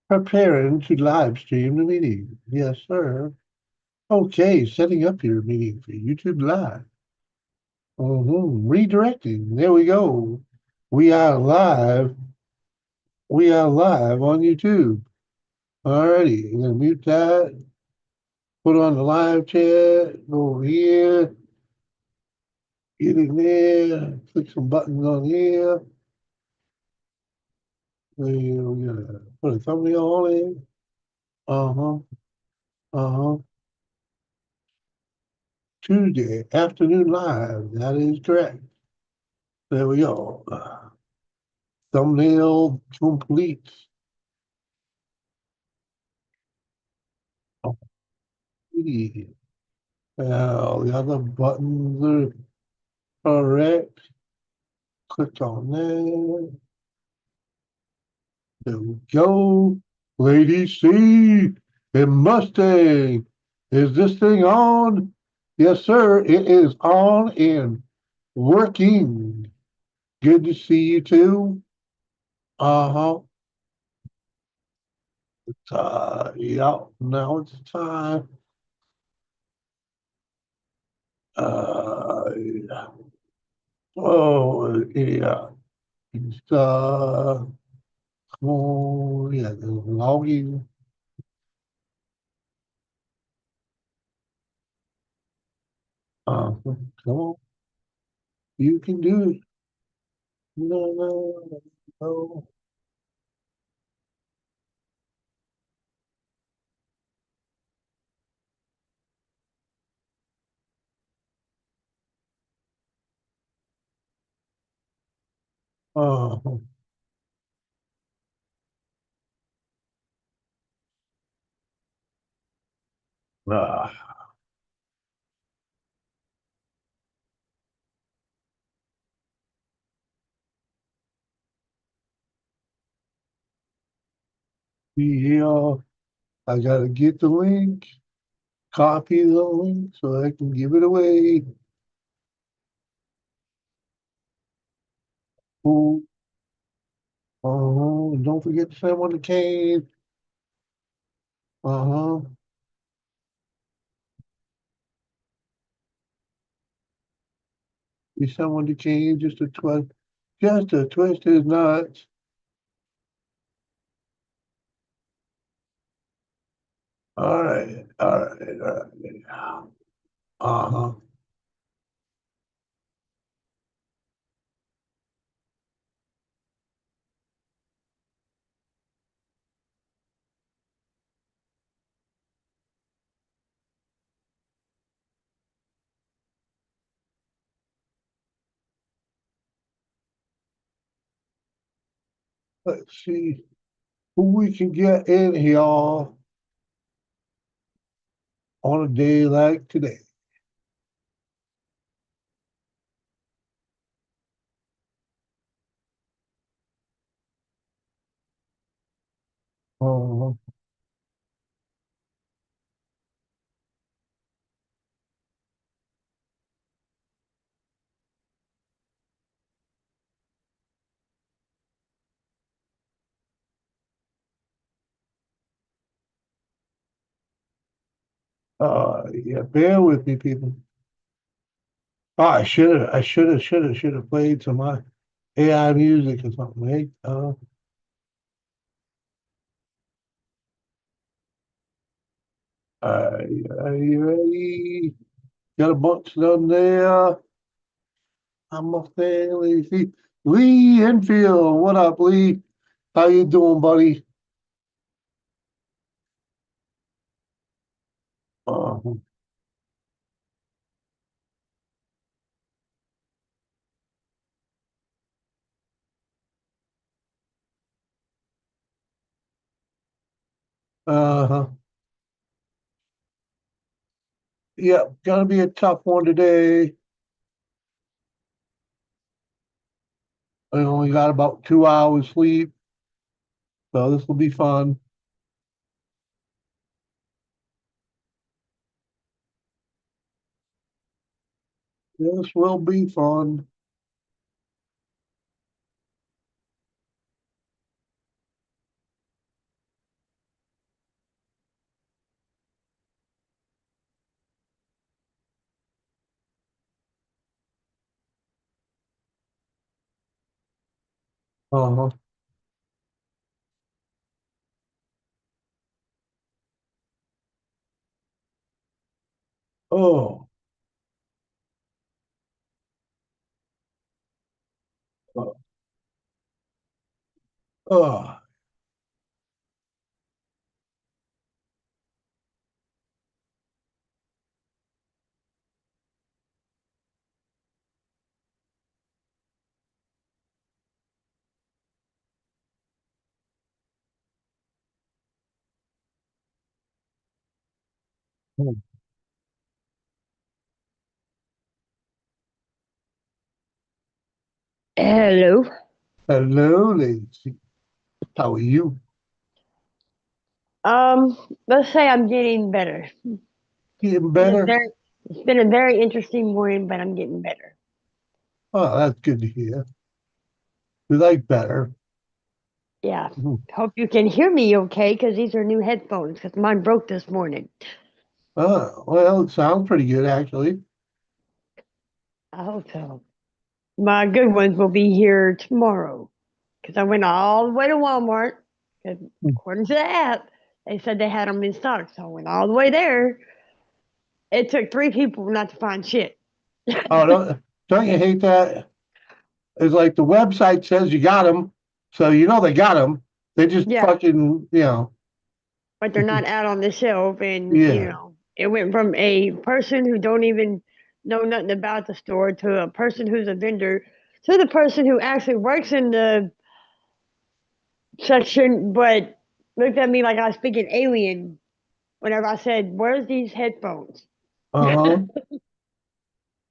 Preparing to live stream the meeting. Yes, sir. Okay, setting up your meeting for YouTube Live. Redirecting. There we go. We are live. We are live on YouTube. Alrighty, I'm gonna mute that. Put on the live chat. Go over here. Get in there. Click some buttons on here. We're gonna put a thumbnail on it. Uh-huh. Uh-huh. Tuesday afternoon live. That is correct. There we go. Thumbnail complete. Alrighty. Now the other buttons are correct. Click on that. There we go. Lady C and Mustang. Is this thing on? Yes, sir. It is on and working. Good to see you too. Uh-huh. Yeah, now it's time. Yeah. Oh, yeah. It's, oh, yeah, the logging. Come on. You can do it. No, no, no. Oh, ah, yeah. I gotta get the link, copy the link so I can give it away. Oh, don't forget to send one to Kane. Uh-huh. You send one to Kane just to twist his nuts. All right, all right, all right. Uh-huh. Let's see who we can get in here on a day like today. Uh-huh. Yeah, bear with me, people. Oh, should have played some AI music or something, right? Are you ready? Got a bunch done there. I'm a family. Lee Enfield, what up, Lee? How you doing, buddy? Uh, uh, yeah, gonna be a tough one today. I only got about 2 hours sleep, so this will be fun. This will be fun. Uh-huh. Oh. Oh. Oh. Hello. Hello, Lacey. How are you? Um, let's say I'm getting better. Getting Been a better? very, it's been a very interesting morning, but I'm getting better. Oh, that's good to hear. We like better. Yeah. Mhm. Hope you can hear me okay, because these are new headphones, because mine broke this morning. Well, it sounds pretty good, actually. I hope so. My good ones will be here tomorrow, because I went all the way to Walmart, because according to the app, they said they had them in stock, so I went all the way there. It took three people not to find shit. Oh, don't you hate that? It's like the website says you got them, so you know they got them. They just Yeah, fucking, but they're not out on the shelf, and yeah. it went from a person who don't even know nothing about the store to a person who's a vendor to the person who actually works in the section but looked at me like I was speaking alien whenever I said, "Where's these headphones?" Uh-huh.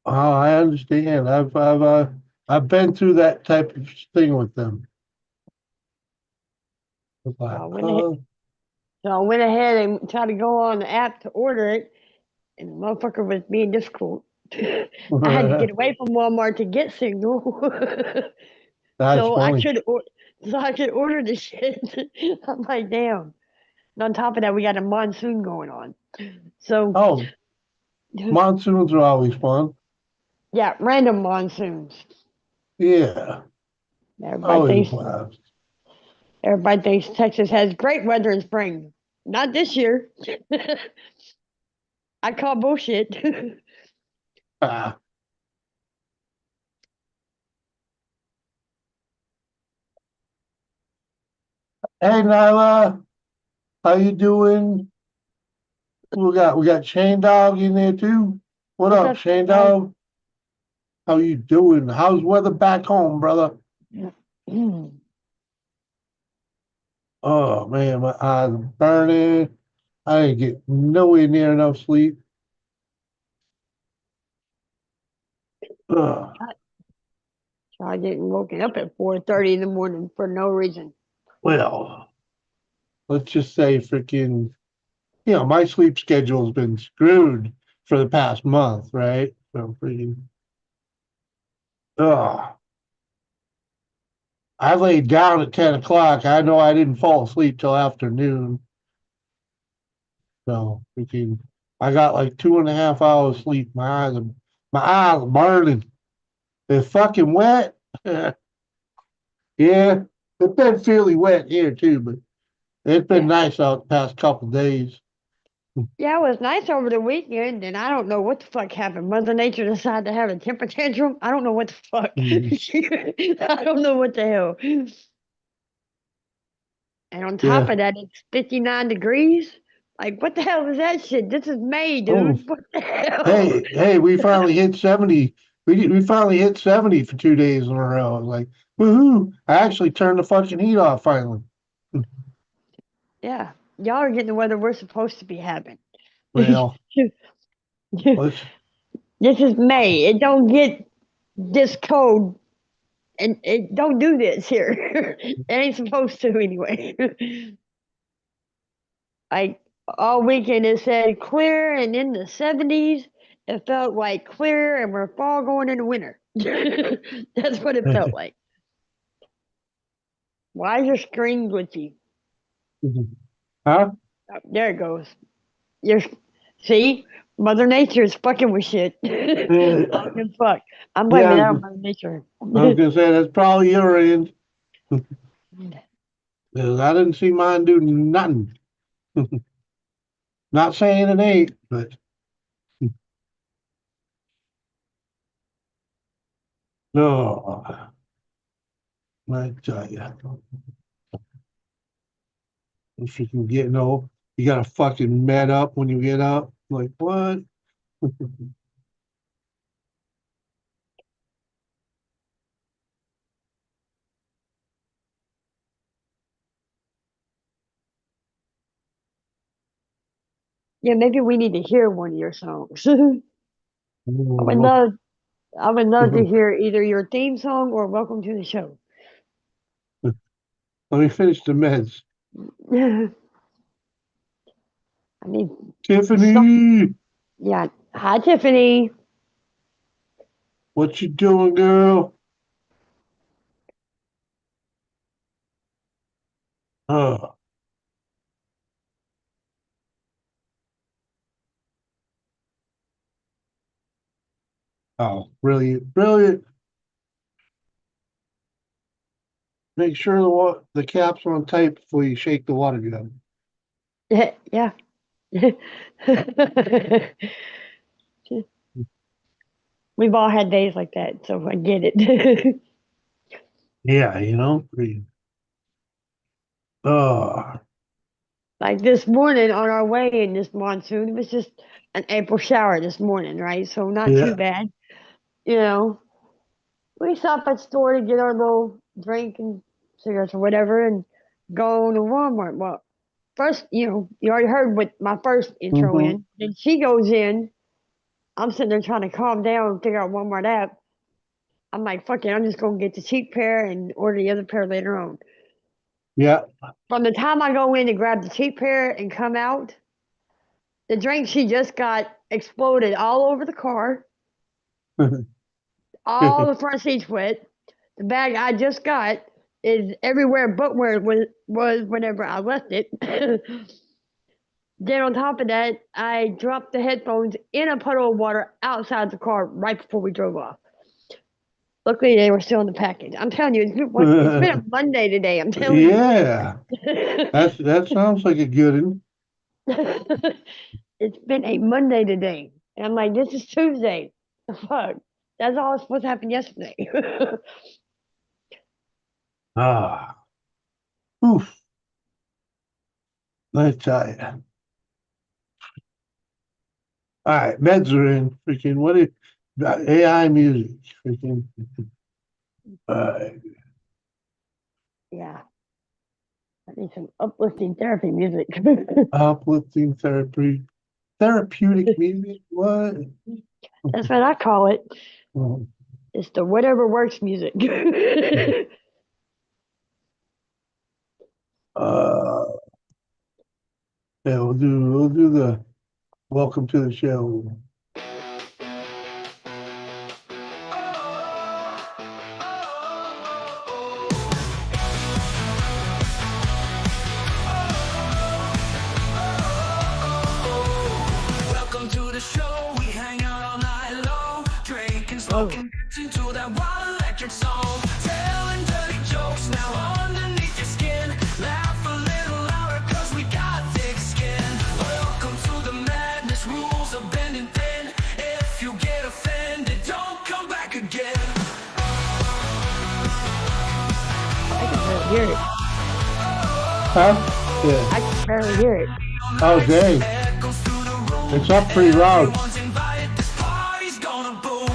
Oh, I understand. I've been through that type of thing with them. It's so like, I went ahead, so I went ahead and tried to go on the app to order it, and the motherfucker was being difficult. I had to get away from Walmart to get signal. that's so I funny. could or- so I could order the shit. I'm like, damn. And on top of that, we got a monsoon going on. So Oh, monsoons are always fun. yeah, random monsoons. Yeah, Everybody always a thinks blast. everybody thinks Texas has great weather in spring. Not this year. I call bullshit. Ah. Hey, Nyla, how you doing? We got Shane Dog in there too. What What's up, up, Shane dog? Dog? How you doing? How's weather back home, brother? Oh man, my eyes are burning. I ain't get nowhere near enough sleep. Ugh. Try getting woken up at 4:30 in the morning for no reason. Well, let's just say freaking, my sleep schedule's been screwed for the past month, right? So freaking, ugh. I laid down at 10 o'clock. I know I didn't fall asleep till afternoon. So freaking, I got like 2.5 hours sleep. My eyes are burning. It's fucking wet. Yeah, it's been fairly wet here too, but it's been Yeah. nice out the past couple of days. Yeah, it was nice over the weekend, and I don't know what the fuck happened. Mother Nature decided to have a temper tantrum. I don't know what the fuck. Mhm. I don't know what the hell. And on top Yeah. of that, it's 59 degrees. Like, what the hell is that shit? This is May, Oh, dude. What the hell? hey, we finally hit 70. We finally hit 70 for 2 days in a row. I was like, woohoo! I actually turned the fucking heat off finally. Yeah, y'all are getting the weather we're supposed to be having. this Well, let's. is May. It don't get this cold, and it don't do this here. It ain't supposed to anyway. Like all weekend, it said clear and in the 70s. It felt like clear and we're fall going into winter. That's what it felt like. Why is your screen glitchy? Huh? Oh, there it goes. You're see, Mother Nature is fucking with shit. I don't Uh, give a fuck. I'm yeah, blaming that on Mother Nature. I was gonna say that's probably your end. 'Cause I didn't see mine do nothing. Not saying it ain't, but no, I tell you, if you can get no, you gotta fucking med up when you get up. Like what? Yeah, maybe we need to hear one of your songs. I would Oh, love, I would love to hear either your theme song or "Welcome to the Show." let me finish the meds. I need some. Tiffany, Yeah. Hi, Tiffany. what you doing, girl? Oh, oh, brilliant, brilliant. Make sure the cap's on tight before you shake the water gun. Yeah. We've all had days like that, so I get it. Yeah, you know. Oh, Like this morning on our way in this monsoon, it was just an April shower this morning, right? So not too yeah. bad. You know, we stop at the store to get our little drink and cigarettes or whatever and go to Walmart. Well, first, you already heard what my first intro Mm-hmm. in. Then she goes in. I'm sitting there trying to calm down and figure out Walmart app. I'm like, fuck it, I'm just gonna get the cheap pair and order the other pair later on. Yeah. From the time I go in to grab the cheap pair and come out, the drink she just got exploded all over the car. All the front seats wet. The bag I just got is everywhere but where it was whenever I left it. Then on top of that, I dropped the headphones in a puddle of water outside the car right before we drove off. Luckily, they were still in the package. I'm telling you, it's been a Monday today. I'm telling you. Yeah. That sounds like a good one. It's been a Monday today. And I'm like, this is Tuesday. The fuck? That's all supposed to happen yesterday. Ah. Oof. I tell you. All right, meds are in. Freaking what is AI music? Freaking uh, Yeah, I need some uplifting therapy music. uplifting therapeutic music. What? That's what I call it. Oh, It's the whatever works music. Uh, yeah, we'll do the welcome to the show. Welcome to the show. We hang out all night long, drinking, Oh, smoking, dancing to that wild electric song, telling dirty jokes now underneath your skin. Laugh a little louder 'cause we got thick skin. Welcome to the madness. Rules are bending thin. If you get offended, don't come back again. I can barely hear it. Huh? Yeah. I can barely hear it. Oh, dang. Echoes through the room. It's up pretty loud. Everyone's invited. This party's gonna boom.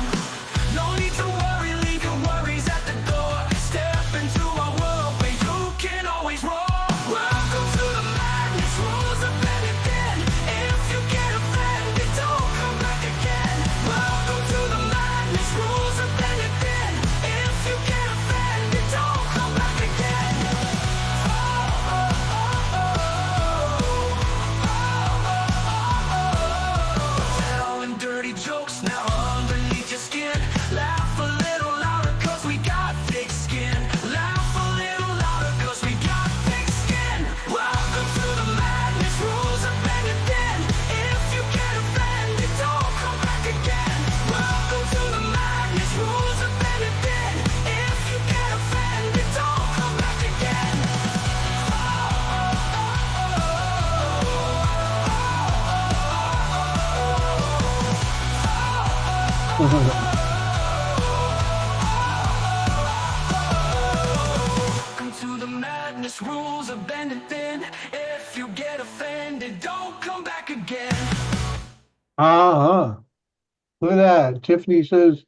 No need to worry. Leave your worries at the door. Step into a world where you can always roar. Welcome to the madness. Rules are very thin. If you get offended, don't come back again. Welcome to the madness. Rules are very thin. If you get offended, don't come back again. Tell Welcome to the madness, rules are bending thin. If you get offended, don't come back again. Uh-huh. Look at that. Tiffany says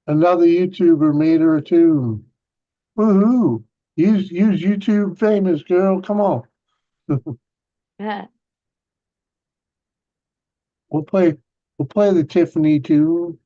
another YouTuber made her a tune. Woohoo. Use YouTube famous girl. Come on. Yeah. We'll play the Tiffany tune.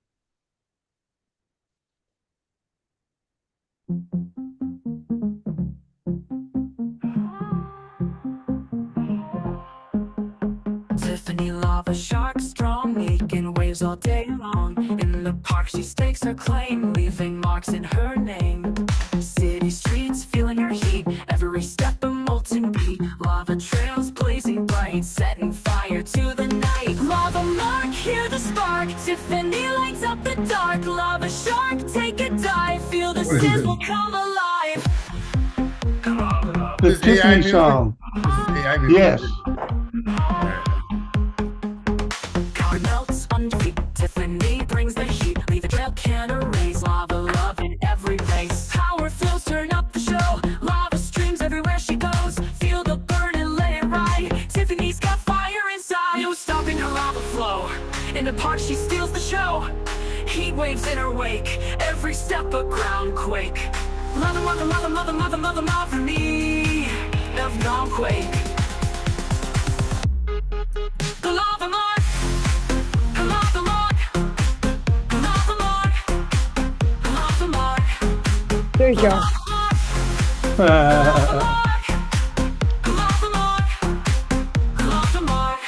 Tiffany lava shark strong, making waves all day long. In the park she stakes her claim, leaving marks in her name. City streets feeling her heat, every step a molten beat. Lava trails blazing bright, setting fire to the night. Lava mark, hear the spark, Tiffany lights up the dark. Lava shark, take a dive, feel the sizzle come alive. The This AI Tiffany music? song. This is AI music. Yes. Power melts under feet, Tiffany brings the heat. Leave a trail, can't erase. Lava love in every place. Power flows, turn up the show. Lava streams everywhere she goes. Feel the burn and let it ride. Tiffany's got fire inside, no stopping her lava flow. In the park she steals the show. Heat waves in her wake, every step a ground quake. Lava, lava, lava, lava, lava, lava, lava me of ground quake. The lava mark, the lava mark, the lava mark, the lava mark, Good job. the lava mark, the lava mark, the lava mark.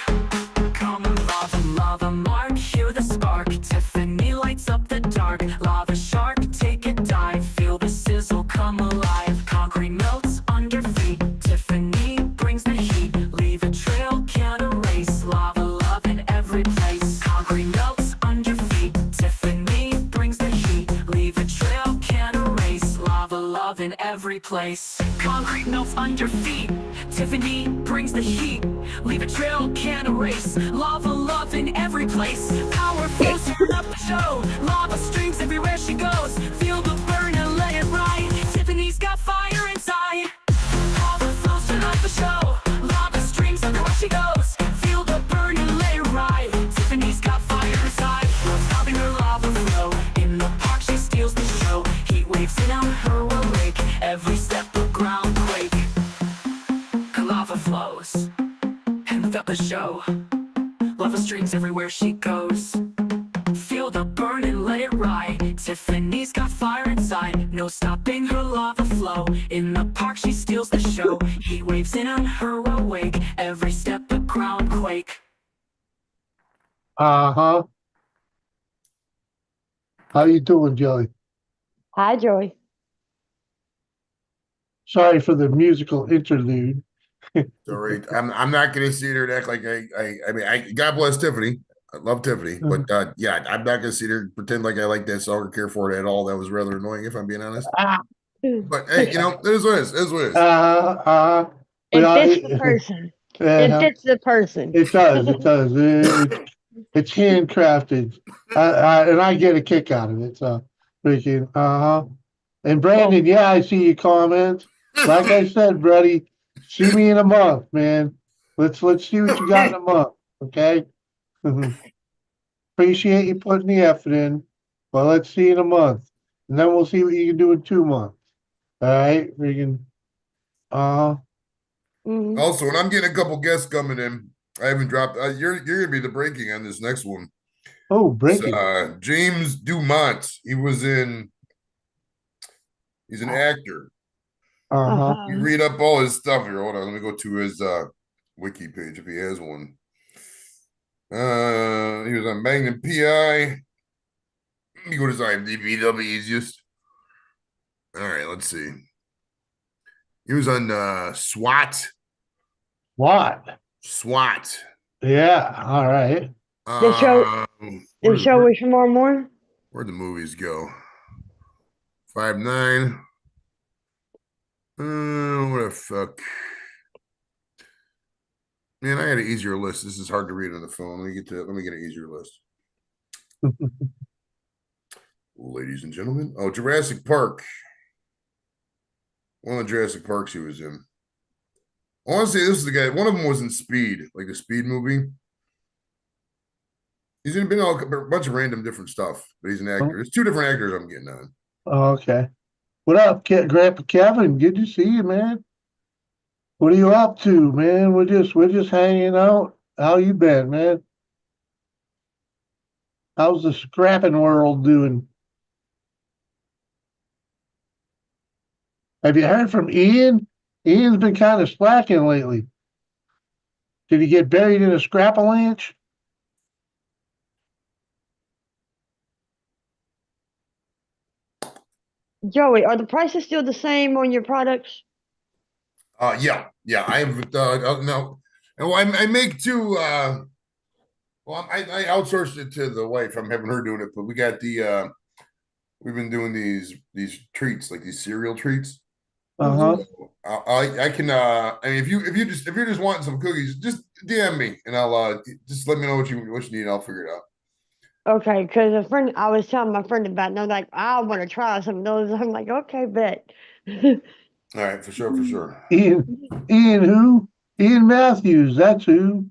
Come lava mark, hear the spark. Tiffany lights up the dark. Lava shark, take a dive, feel the sizzle come alive. Concrete melts under feet, Tiffany brings the heat. Leave a trail, can't erase. Lava love in every place. Concrete melts under feet, Tiffany brings the heat. Leave a trail, can't erase. Lava love in every place. Concrete melts under feet, Tiffany brings the heat. Leave a trail, can't erase. Lava love in every place. Power flows, turn up the show. Lava streams everywhere she goes. Feel the burn and let it ride. Tiffany's got fire inside. Lava flows, turn up the show. Lava streams everywhere she goes. Feel the burn and let it ride. Tiffany's got fire inside, no stopping her lava flow. In the park she steals the show. Heat waves in on her awake, every step of ground quake. Her lava flows and felt the show. Lava streams everywhere she goes. Feel the burn and let it ride. Tiffany's got fire inside, no stopping her lava flow. In the park she steals the show. Heat waves in on her awake, every step a ground quake. Uh-huh. How you doing, Joey? Hi, Joy. Sorry for the musical interlude. All right. I'm not gonna sit here and act like I mean God bless Tiffany. I love Tiffany, but yeah, I'm not gonna sit here and pretend like I like that song or care for it at all. That was rather annoying if I'm being honest. Ah, But hey, you know, it is what it is. It is what it is. we It are, fits the person. It uh, fits the person. it does. It does. It's handcrafted, and I get a kick out of it. So freaking And Brandon, yeah, I see your comments. Like I said, buddy, see me in a month, man. Let's see what you got in a month, okay? Appreciate you putting the effort in, but let's see in a month, and then we'll see what you can do in 2 months. All right, freaking Mhm. Also, when I'm getting a couple guests coming in, I haven't dropped. You're gonna be the breaking on this next one. oh, It's, breaking. James Dumont. He's an actor. Uh-huh. You read up all his stuff here. Hold on, let me go to his wiki page if he has one. He was on Magnum PI. Let me go to his IMDb. That'll be easiest. All right, let's see. He was on SWAT. What? SWAT. Yeah, all right. The show- The show was tomorrow morning. Where'd the movies go? 5'9". What the fuck? Man, I had an easier list. This is hard to read on the phone. Let me get an easier list. Ladies and gentlemen. Oh, Jurassic Park. One of the Jurassic Parks he was in. I want to say this is the guy. One of them was in Speed, like the Speed movie. He's been all a bunch of random different stuff, but he's an actor. Oh, There's two different actors I'm getting on. okay. What up, Grandpa Kevin? Good to see you, man. What are you up to, man? We're just hanging out. How you been, man? How's the scrapping world doing? Have you heard from Ian? Ian's been kind of slacking lately. Did he get buried in a scrap avalanche? Joey, are the prices still the same on your products? Yeah. I have no, and well, I make two. Well, I outsourced it to the wife. I'm having her doing it, but we got the. We've been doing these treats, like these cereal treats. Mm-hmm. Uh-huh. I can. I mean, if you're just wanting some cookies, just DM me and I'll just let me know what you need. I'll figure it out. Okay, because a friend, I was telling my friend about, it, and I'm like, I want to try some of those. I'm like, okay, bet. All right, for sure, for sure. Ian who? Ian Matthews, that's who.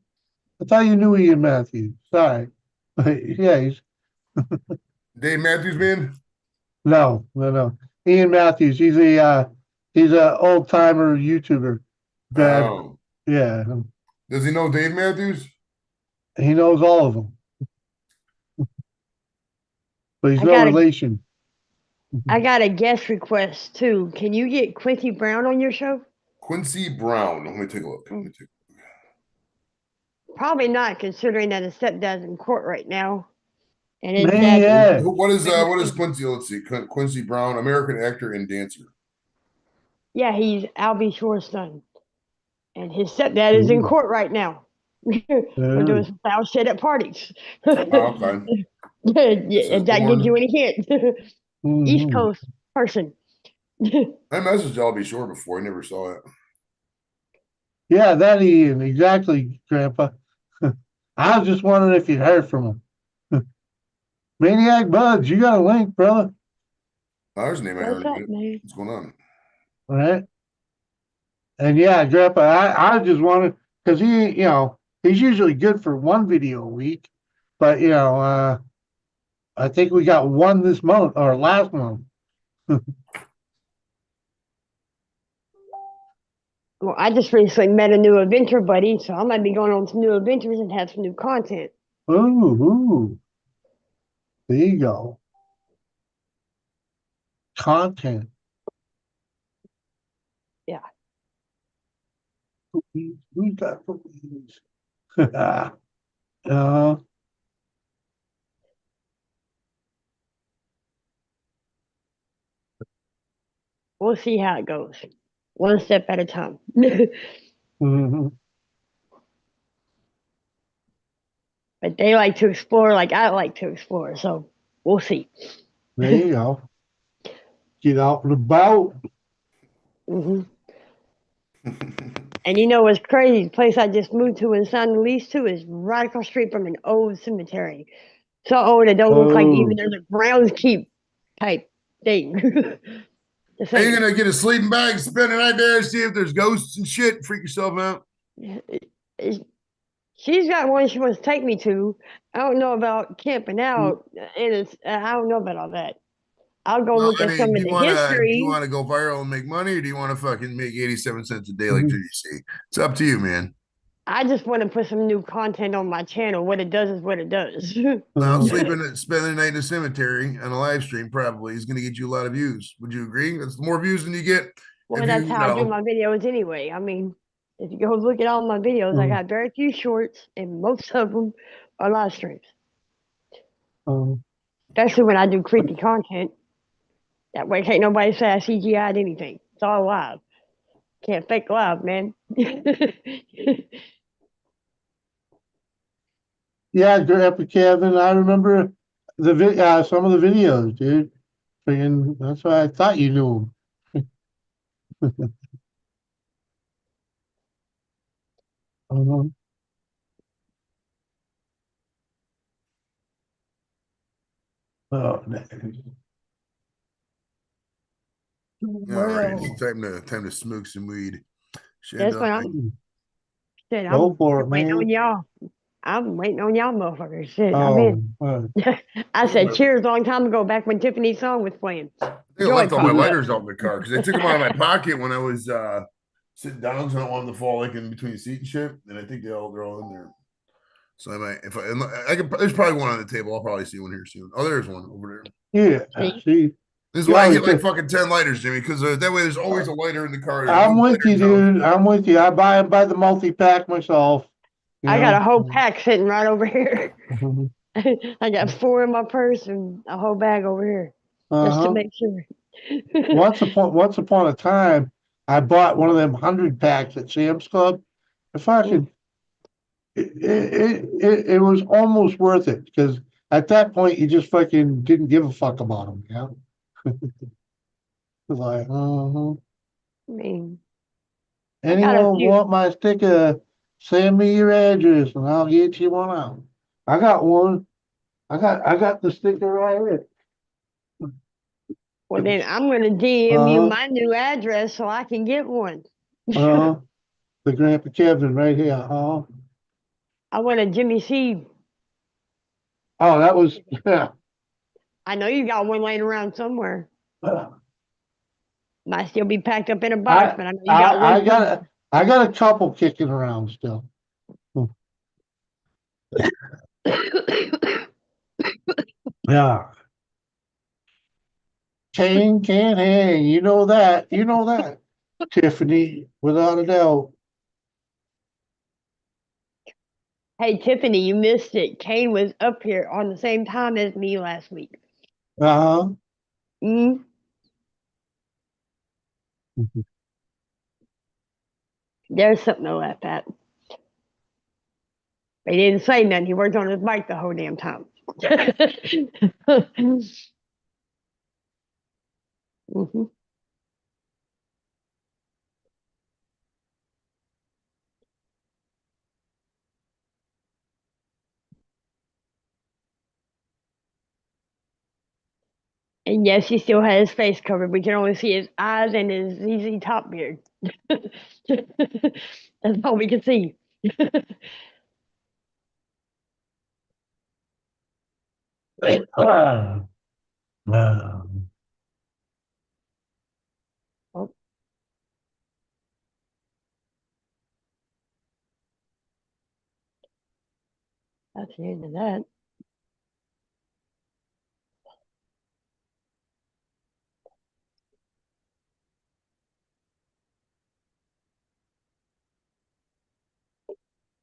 I thought you knew Ian Matthews. Sorry. Yeah, Dave Matthews Band. no. Ian Matthews. He's a old timer YouTuber. Bad, Oh, yeah. does he know Dave Matthews? He knows all of them, but he's I no got a, relation. I got a guest request too. Can you get Quincy Brown on your show? Quincy Brown. Let me take a look. Let me take. Probably not, considering that his stepdad's in court right now, and his Man, dad is yeah. What is Quincy? Let's see. Quincy Brown, American actor and dancer. yeah, he's Albie Shore's son, and his stepdad is in Ooh, court right now. We're doing ooh. some foul shit at parties. Oh, okay. This is If that gives you born. any hint. East Mhm. Coast person. I messaged Albie Shore before. I never saw it. Yeah, that Ian, exactly, Grandpa. I was just wondering if you'd heard from him. Maniac Buds, you got a link, brother. Oh, there's a name I What's heard of up, it. man? What's going on? All right. And yeah, Grandpa, I just wanted, because he's usually good for one video a week, but I think we got one this month or last month. Well, I just recently met a new adventure buddy, so I might be going on some new adventures and have some new content. Ooh, there you go. Content. Yeah, Who's got cookies? uh, we'll see how it goes. One step at a time. mhm. But they like to explore like I like to explore, so we'll see. There you go. Get out and about. hmm And you know what's crazy? The place I just moved to and signed the lease to is right across the street from an old cemetery. So old it don't look like even Oh, there's a groundskeep type thing. Just Are you saying. gonna get a sleeping bag, spend the night there, see if there's ghosts and shit, freak yourself out? She's got one she wants to take me to. I don't know about camping out, and I don't know about all that. I'll go Well, look I at some mean, of the do you history. wanna go viral and make money, or do you want to fucking make 87 cents a day like mhm. JDC? It's up to you, man. I just want to put some new content on my channel. What it does is what it does. Now, Oh, spending the night in a cemetery on a live stream probably is going to get you a lot of views. Would you agree? That's more views than you get Well, if that's you how I do my videos anyway. I mean, if you go look at all my videos, I oh, got very few shorts, and most of them are live streams. oh. Especially when I do creepy content. That way, can't nobody say I CGI'd anything. It's all live. Can't fake live, man. Yeah, Grandpa Kevin. I remember some of the videos, dude. Freaking, that's why I thought you knew him. Oh, no. All right, Well, it's time to smoke some weed. Shit, That's what shit, go I'm for it, waiting on man. y'all. I'm waiting on y'all motherfuckers. Shit, I'm Oh, in. I said cheers a long time ago back when Tiffany's song was playing. I think I Joy left all my popped up. lighters out in the car because I took them out of my pocket when I was sitting down, so I don't want them to fall like in between the seat and shit. And I think they're all in there. So I might, if I could, there's probably one on the table. I'll probably see one here soon. Oh, there's one over there. yeah. See? See, This is you why I always get like get. fucking 10 lighters, Jimmy, because that way there's always a lighter in the car. There's I'm always a with lighter you, in town. dude. I'm with you. I buy the multi pack myself. You I got a know. whole pack sitting right over here. I got 4 in my purse and a whole bag over here just to Uh-huh. make sure. Once upon a time, I bought one of them 100 packs at Sam's Club. If I Mm. could, it was almost worth it because at that point you just fucking didn't give a fuck about them. Yeah. It's like, I mean, I got a anyone few. want my sticker? Send me your address and I'll get you one out. I got one. I got the sticker right here. Well, then I'm going to DM you Uh-huh. my new address so I can get one. Uh-huh. The Grandpa Kevin right here. Uh-huh. I want a Jimmy C. Oh, that was yeah. I know you got one laying around somewhere. Might still be packed up in a box, I but I know you got I one I got somewhere. a I got a couple kicking around still. Yeah. Chain can't hang. You know that. You know that. Tiffany, without a doubt. Hey, Tiffany, you missed it. Kane was up here on the same time as me last week. Uh-huh. Mm, there's something to laugh at. He didn't say nothing. He worked on his bike the whole damn time. Mhm. And yes, he still had his face covered. We can only see his eyes and his ZZ top beard. That's all we can see. Ah, ah. Oh, that's the end of that.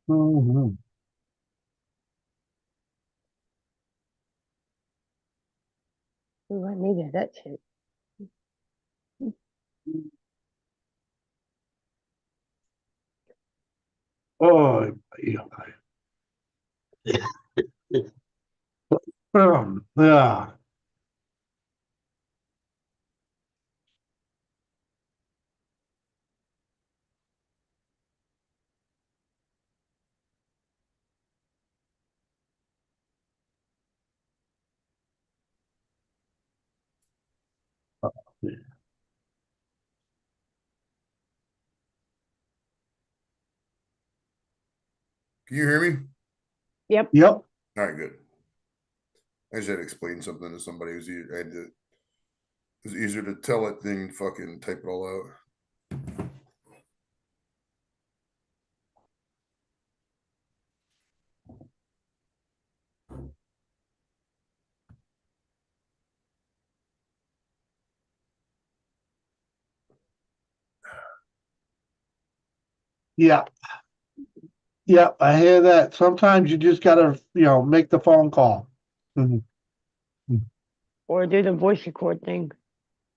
Mhm. Ooh, I needed that shit. Oh, yeah. Yeah. Can you hear me? Yep. Yep. All right, good. I just had to explain something to somebody. It was easier to tell it than fucking type it all out. Yeah. Yeah. I hear that. Sometimes you just gotta, make the phone call. Mhm. Or do the voice record thing.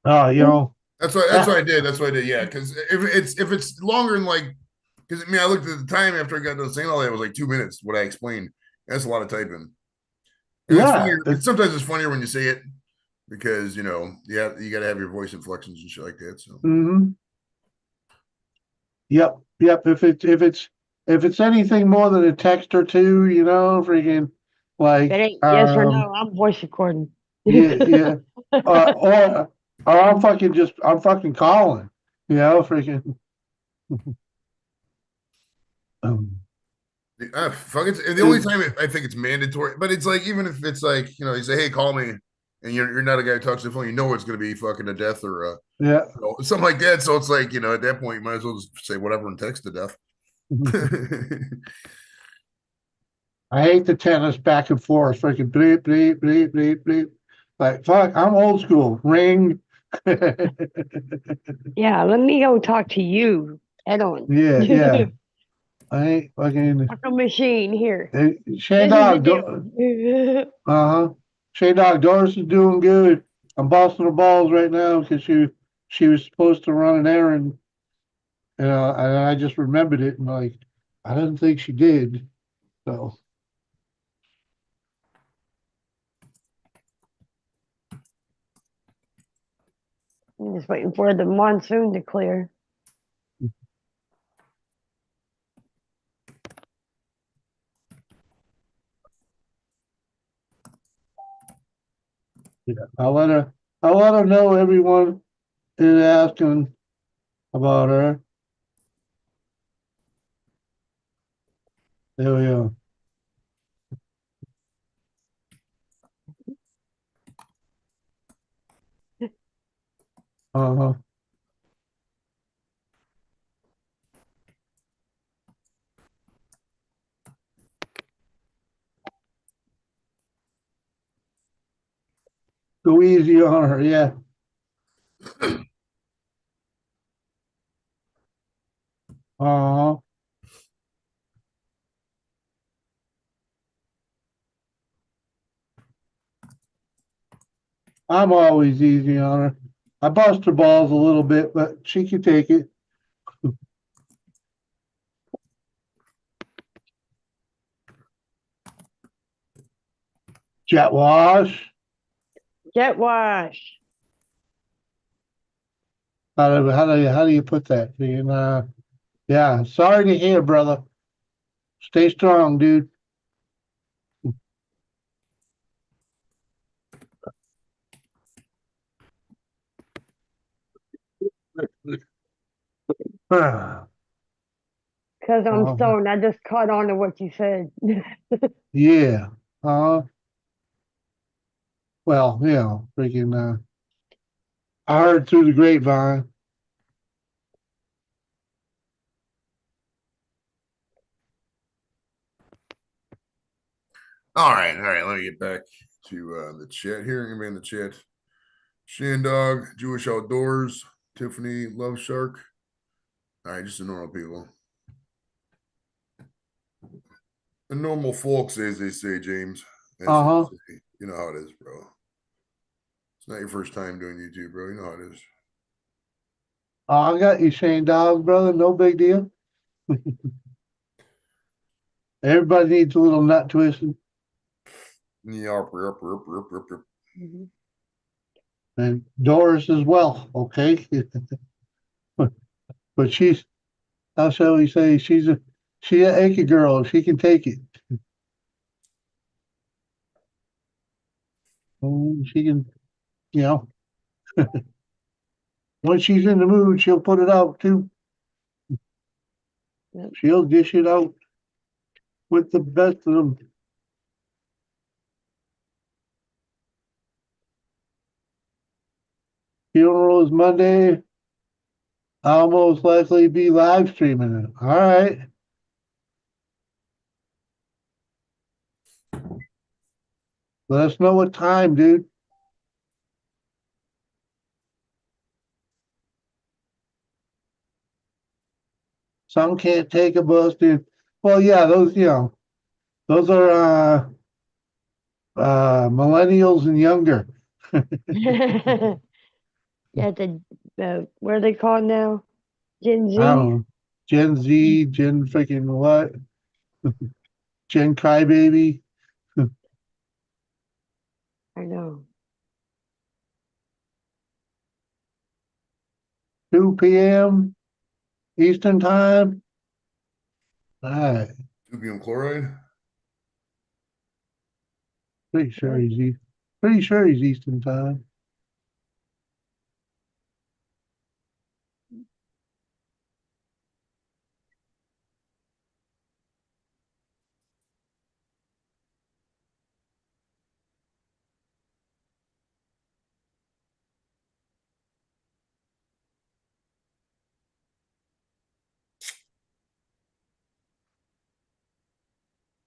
Oh, That's what I did. That's what I did. Yeah, because if it's longer than like, because I mean, I looked at the time after I got done saying all that, it was like 2 minutes. What I explained. That's a lot of typing, and it's yeah. funnier. Sometimes it's funnier when you say it because you got to have your voice inflections and shit like that. So Mhm. Yep. Yep. If it's anything more than a text or two, freaking If it like ain't yes or no, I'm voice recording. Yeah. Or I'm fucking calling. Freaking. Um, Fuck it's the only time I think it's mandatory, but it's like even if it's like you say, hey, call me, and you're not a guy who talks to the phone, it's going to be fucking a death or yeah. something like that. So it's like at that point you might as well just say whatever and text to death. I hate the tennis back and forth, freaking bleep, bleep, bleep, bleep, bleep. Like, fuck, I'm old school. Ring. Yeah, let me go talk to you head on. Yeah. I ain't fucking. Talk a machine here. Shay This is the Dog, deal. uh-huh. Shay Dog, Doris is doing good. I'm busting her balls right now because she was supposed to run an errand, and I just remembered it and like, I didn't think she did. So, I'm just waiting for the monsoon to clear. yeah, I'll let her know everyone is asking about her. There we go. Uh-huh. Go easy on her, yeah. Uh-huh. I'm always easy on her. I bust her balls a little bit, but she can take it. Jet wash. Jet wash. How do you put that? Yeah. Sorry to hear, brother. Stay strong, dude. Because I'm Uh, stoned. I just caught on to what you said. yeah. Well, freaking. I heard through the grapevine. All right. Let me get back to the chat here. Anybody in the chat? Shandog, Jewish Outdoors, Tiffany, Love Shark. All right, just the normal people. The normal folks, as they say, James. As they Uh-huh. say. You know how it is, bro. It's not your first time doing YouTube, bro. You know how it is. I got you, Shane Dog, brother. No big deal. Everybody needs a little nut twisting. Yep, yep, yep, yep, yep, yep. Mhm. And Doris as well, okay? But how shall we say, she's an achy girl. She can take it. She can, you know, once she's in the mood, she'll put it out too. Yep. She'll dish it out with the best of them. Funeral is Monday. I'll most likely be live streaming it. All right. Let us know what time, dude. Some can't take a bus, dude. Well, yeah, those are millennials and younger. Yeah, what are they called now? Gen I don't Z? know. Gen Z, Gen freaking what? Gen crybaby. I know. 2 p.m. Eastern time. All right. Tubium chloride. Pretty sure What? he's Pretty sure he's Eastern time.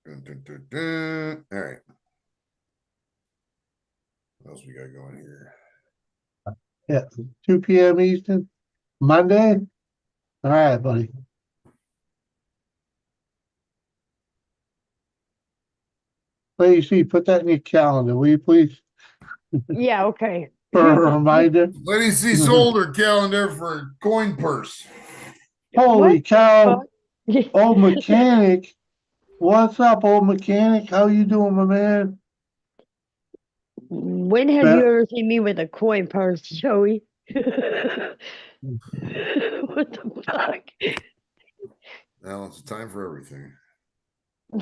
Dun, dun, dun, dun. All right. What else we got going here? Yeah, 2 p.m. Eastern. Monday? All right, buddy. Please see, put that in your calendar, will you please? Yeah, okay. For a reminder. Lady C sold her calendar for a coin purse. Holy What cow, the fuck? old mechanic. What's up, old mechanic? How you doing, my man? When have you Bet- ever seen me with a coin purse, Joey? What the fuck? Now it's time for everything.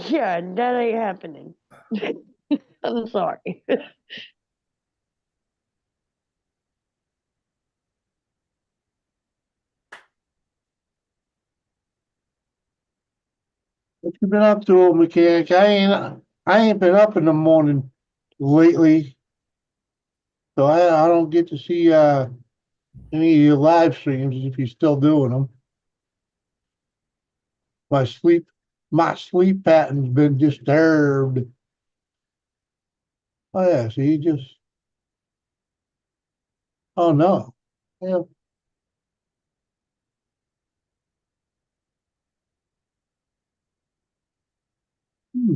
Yeah, that ain't happening. I'm sorry. What you been up to, old mechanic? I ain't been up in the morning lately, so I don't get to see any of your live streams if you're still doing them. My sleep my sleep pattern's been disturbed. Oh yeah, see, just oh no. Yeah. Hmm.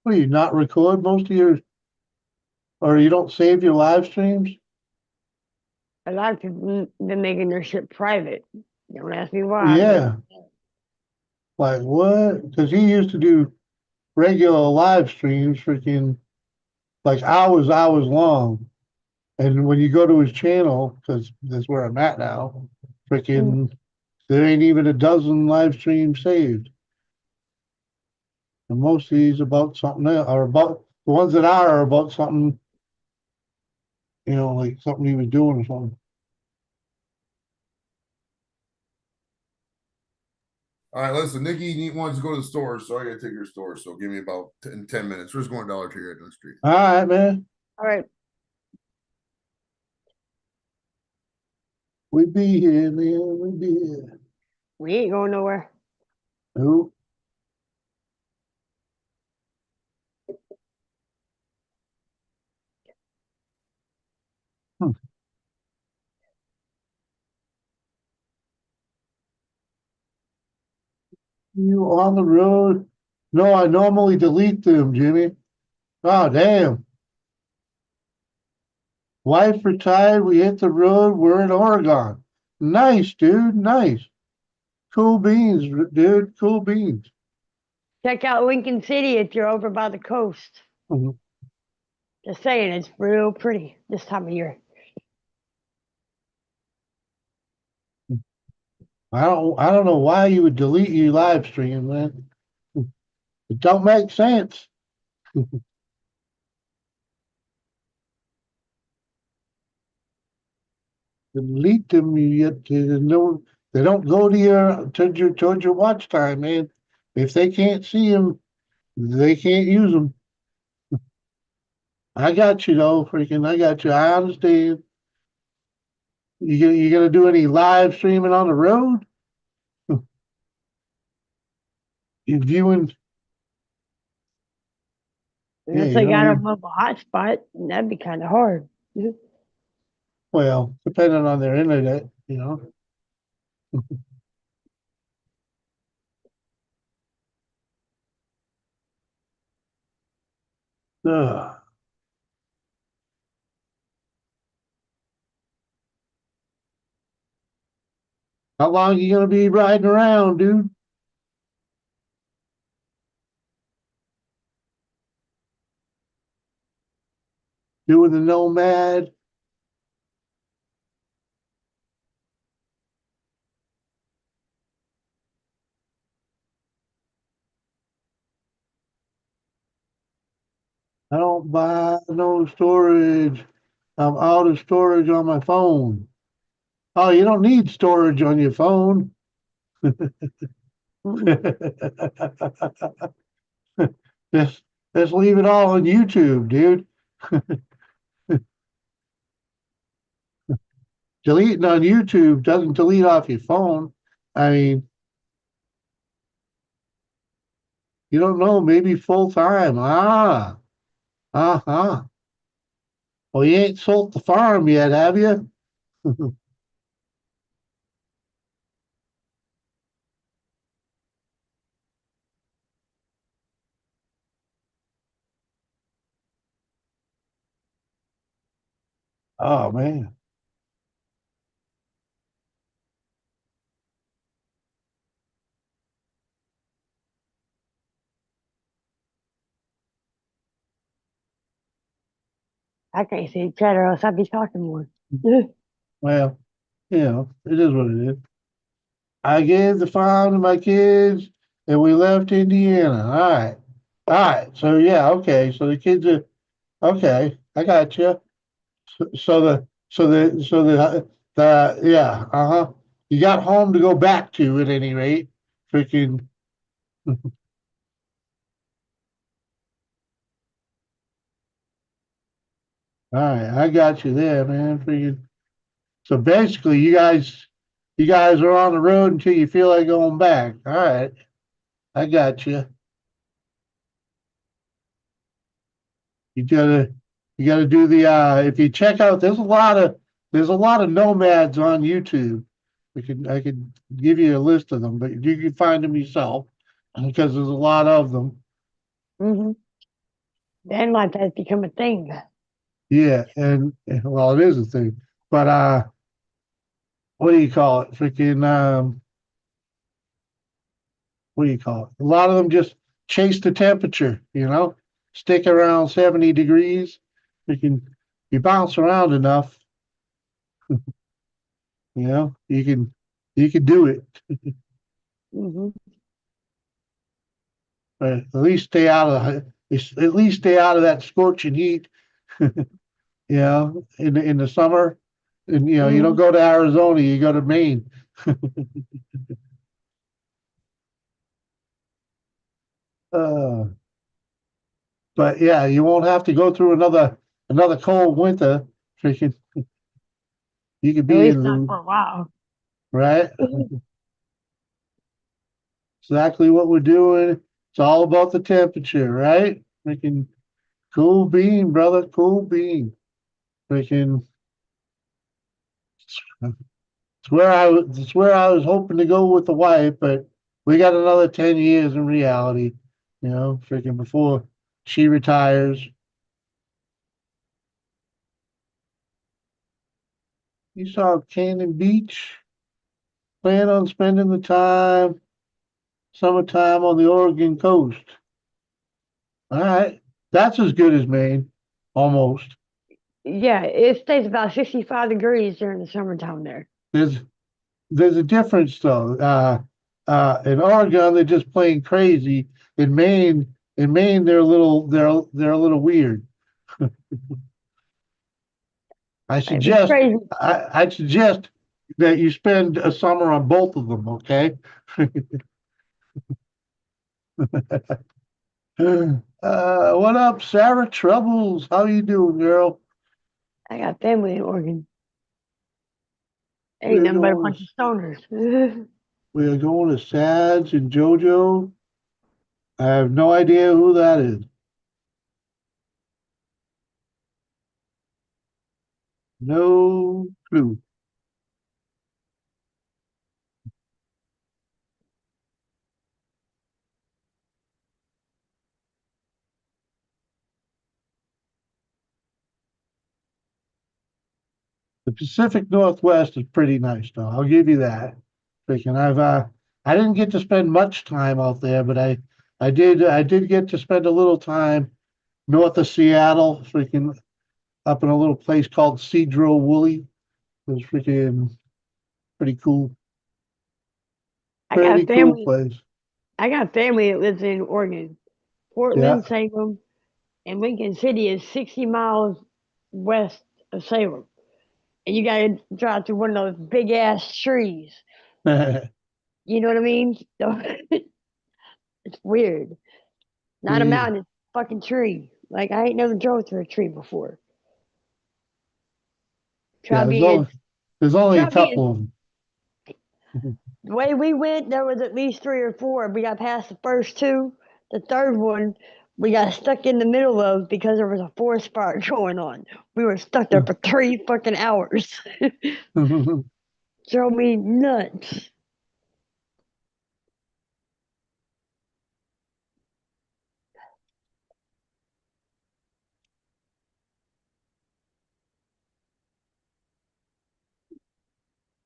Well, you not record most of your, or you don't save your live streams? A lot of people been making their shit private. Don't ask me why, but Yeah. Like what? Because he used to do regular live streams, freaking like hours long. And when you go to his channel, because that's where I'm at now, mm, freaking there ain't even a dozen live streams saved. And most of these about something else, or about the ones that are about something, like something he was doing or something. All right, listen, Nikki wants to go to the store, so I gotta take her to the store. So give me about 10 minutes. We're just going Dollar Tree right down the street. All right, man. all right. We be here, man. We be here. We ain't going nowhere. Nope. Hmm. You on the road? No, I normally delete them, Jimmy. Oh, damn. Wife retired. We hit the road. We're in Oregon. Nice, dude. Nice. Cool beans, dude. Cool beans. Check out Lincoln City if you're over by the coast. Mhm. Just saying, it's real pretty this time of year. I don't know why you would delete your live stream, man. It don't make sense. Delete them. You get to no. They don't go to your watch time, man. If they can't see them, they can't use them. I got you though, freaking. I got you. I understand. You gonna do any live streaming on the road? You viewing? Yeah, Unless you they know got a you. mobile hotspot, that'd be kind of hard. Well, depending on their internet. Ugh. How long you gonna be riding around, dude? Doing the Nomad? I don't buy no storage. I'm out of storage on my phone. Oh, you don't need storage on your phone. Mm. just, just leave it all on YouTube, dude. Deleting on YouTube doesn't delete off your phone. I mean, you don't know, maybe full time. Uh-huh. Well, you ain't sold the farm yet, have you? Oh man. I can't see each other else I'd be talking more. Well, it is what it is. I gave the farm to my kids and we left Indiana. All right. All right. So yeah, okay. So the kids are okay. I got you. So the yeah, uh-huh. You got home to go back to at any rate. Freaking all right, I got you there, man. Freaking so basically you guys are on the road until you feel like going back. All right, I got you. You gotta you gotta do the if you check out there's a lot of nomads on YouTube. I could give you a list of them, but you can find them yourself because there's a lot of them. Mm-hmm. Then life has become a thing. Yeah, and well it is a thing. But what do you call it? Freaking what do you call it? A lot of them just chase the temperature, stick around 70 degrees. You bounce around enough, you can do it. Mm-hmm. But at least stay out of that scorching heat, in the summer. And you don't Mm-hmm. go to Arizona, you go to Maine. Uh, but yeah, you won't have to go through another cold winter. Freaking, you could At be least not for in a while. right. Exactly what we're doing. It's all about the temperature, right? Freaking cool bean, brother. Cool bean. Freaking. It's where I was hoping to go with the wife, but we got another 10 years in reality, freaking before she retires. You saw Cannon Beach, plan on spending the summertime on the Oregon coast. All right. That's as good as Maine, almost. Yeah, it stays about 65 degrees during the summertime there. There's there's a difference though. In Oregon, they're just plain crazy. In Maine, they're a little weird. I It'd be suggest crazy. I'd suggest that you spend a summer on both of them. Okay. What up, Sarah Troubles? How you doing, girl? I got family in Oregon. Ain't We're nothing but a going bunch of stoners. we're going to Sads and JoJo. I have no idea who that is. No clue. The Pacific Northwest is pretty nice, though. I'll give you that. Freaking, I didn't get to spend much time out there, but I did get to spend a little time north of Seattle, freaking up in a little place called Cedro Woolley. It was freaking pretty cool. I Pretty got cool family. place. I got family that lives in Oregon, Yeah. Portland, Salem. and Lincoln City is 60 miles west of Salem. And you gotta drive through one of those big ass trees. You know what I mean? So it's weird. Not a Yeah, mountain, it's a fucking tree. Like I ain't never drove through a tree before. Try yeah. being There's only a try being couple of them. the way we went, there was at least three or four. We got past the first two. The third one we got stuck in the middle of because there was a forest fire going on. We were stuck there for 3 fucking hours. Drove me nuts.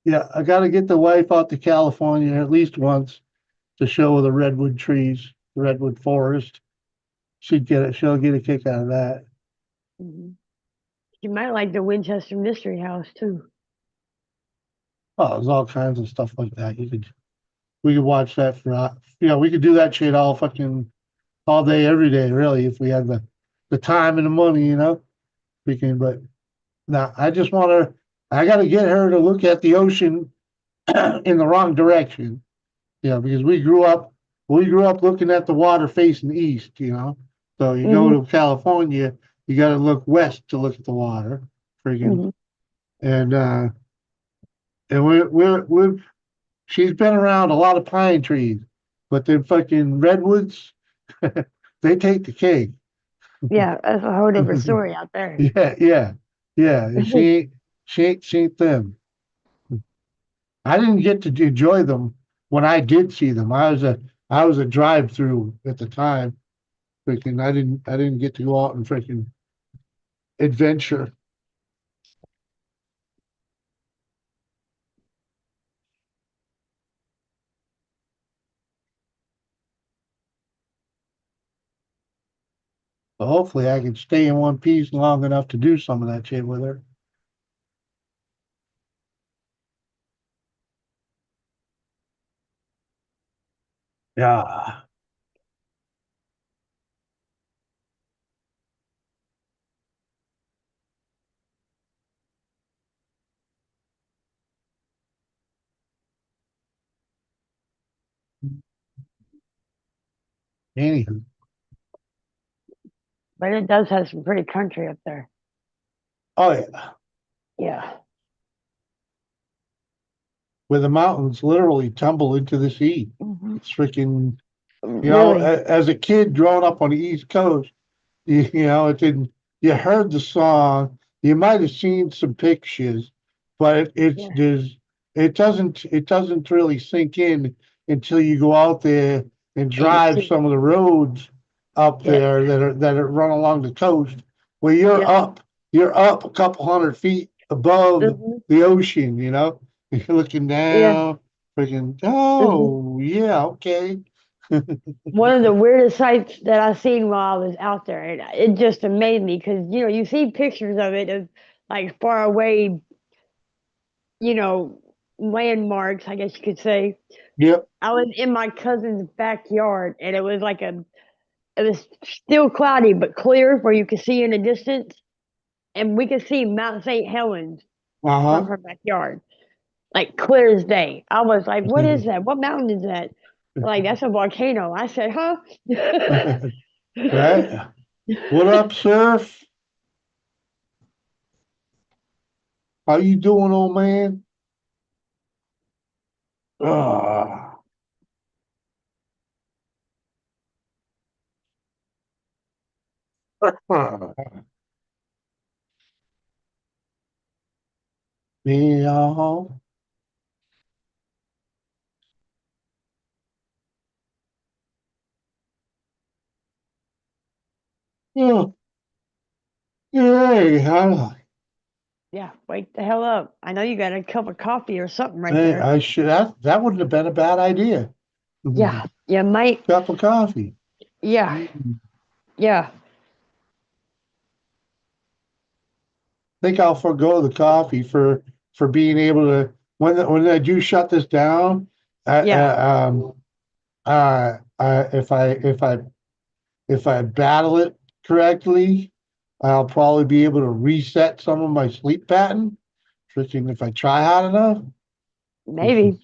Yeah, I got to get the wife out to California at least once to show her the redwood trees, the redwood forest. She'd get it. She'll get a kick out of that. Mm-hmm. You might like the Winchester Mystery House too. Oh, there's all kinds of stuff like that. We could watch that for, we could do that shit all fucking all day, every day, really, if we had the time and the money, we can. But now, I just want to. I got to get her to look at the ocean in the wrong direction, because we grew up looking at the water facing east, So you go Mm-hmm. to California, you got to look west to look at the water, friggin', Mm-hmm. and we've she's been around a lot of pine trees, but them fucking redwoods, they take the cake. Yeah, that's a whole different story out there. Yeah, yeah, yeah. She ain't them. I didn't get to enjoy them when I did see them. I was a drive through at the time. Freaking, I didn't get to go out and freaking adventure. So hopefully I can stay in one piece long enough to do some of that shit with her. Yeah. Anywho. But it does have some pretty country up there. Oh yeah. Yeah. Where the mountains literally tumble into the sea. Mm-hmm. It's freaking, Really? as a kid growing up on the East Coast, it didn't, you heard the song, you might have seen some pictures, but Yeah. it doesn't really sink in until you go out there and And you drive see some it. of the roads up Yeah. there that are run along the coast where Yeah. you're up a couple hundred feet above Mm-hmm. the ocean, you're looking Yeah. down, freaking, Mm-hmm. oh yeah, okay. One of the weirdest sights that I seen while I was out there, and it just amazed me because you see pictures of it of like far away, you know, landmarks. I guess you could say. Yep. I was in my cousin's backyard, and it was like it was still cloudy but clear, where you could see in the distance, and we could see Mount St. Helens from Uh-huh. her backyard, like clear as day. I was like, "What is that? What mountain is that?" Like, that's a volcano. I said, "Huh?" Right? What up, Surf? How you doing, old man? Ah, yeah, yeah, yeah. Yeah, wake the hell up. I know you got a cup of coffee or something right Hey, there. I should that wouldn't have been a bad idea. Yeah, you might. Cup of coffee. Yeah, Mm. yeah, Think I'll forego the coffee for being able to when I do shut this down. yeah. If I battle it correctly, I'll probably be able to reset some of my sleep pattern. Freaking if I try hard enough. Maybe.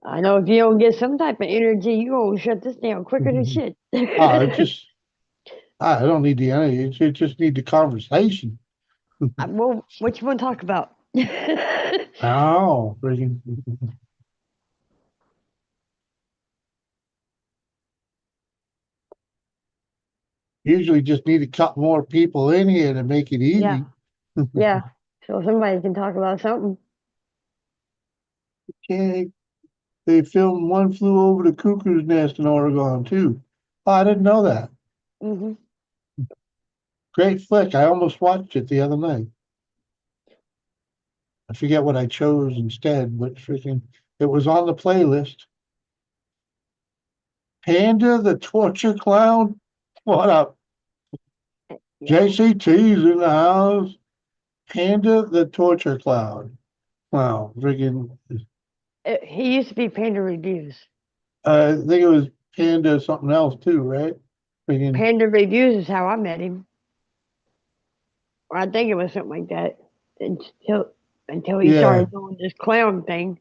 I know if you don't get some type of energy, you gonna shut this down quicker than shit. It's just I don't need the energy. It just need the conversation. Well, what you want to talk about? Oh, freaking. Usually just need a couple more people in here to make it Yeah, easy. yeah. So somebody can talk about something. Okay. They filmed One Flew Over the Cuckoo's Nest in Oregon too. Oh, I didn't know that. Hmm. Great flick. I almost watched it the other night. I forget what I chose instead, but freaking it was on the playlist. Panda the Torture Clown. What up? Yeah. JCT's in the house. Panda the Torture Clown. Wow, freaking He used to be Panda Reviews. I think it was Panda something else too, right? Freaking Panda Reviews is how I met him. Or I think it was something like that. Until he yeah, started doing this clown thing.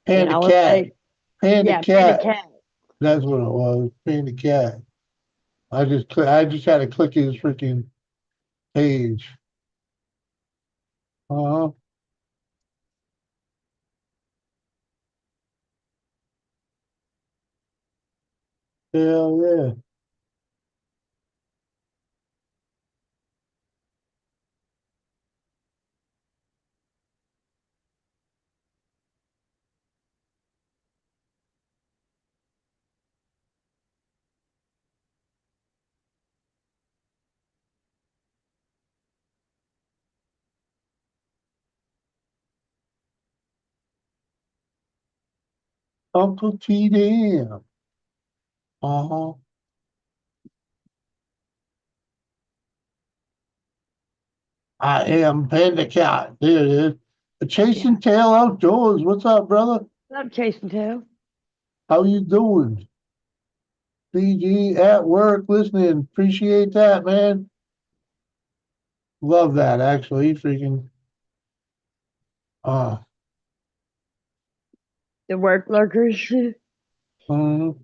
And Panda I was Cat. like, Panda yeah, Panda Cat. Cat. That's what it was. Panda Cat. I just had to click his freaking page. Uh-huh. Hell yeah. Uncle T Dam. Uh-huh. I am Panda Cat. There it is. Yeah. Chasing Tail Outdoors. What's up, brother? I'm chasing tail. How you doing? BG at work listening. Appreciate that, man. Love that actually. Freaking uh The work lurkers. mhm.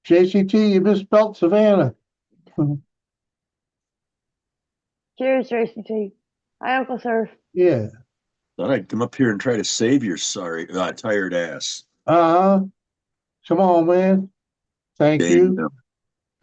JCT, you misspelled Savannah. Cheers, Tracy T. Hi, Uncle Surf. Yeah. Thought I'd come up here and try to save your tired ass. Uh-huh. Come on, man. Thank you.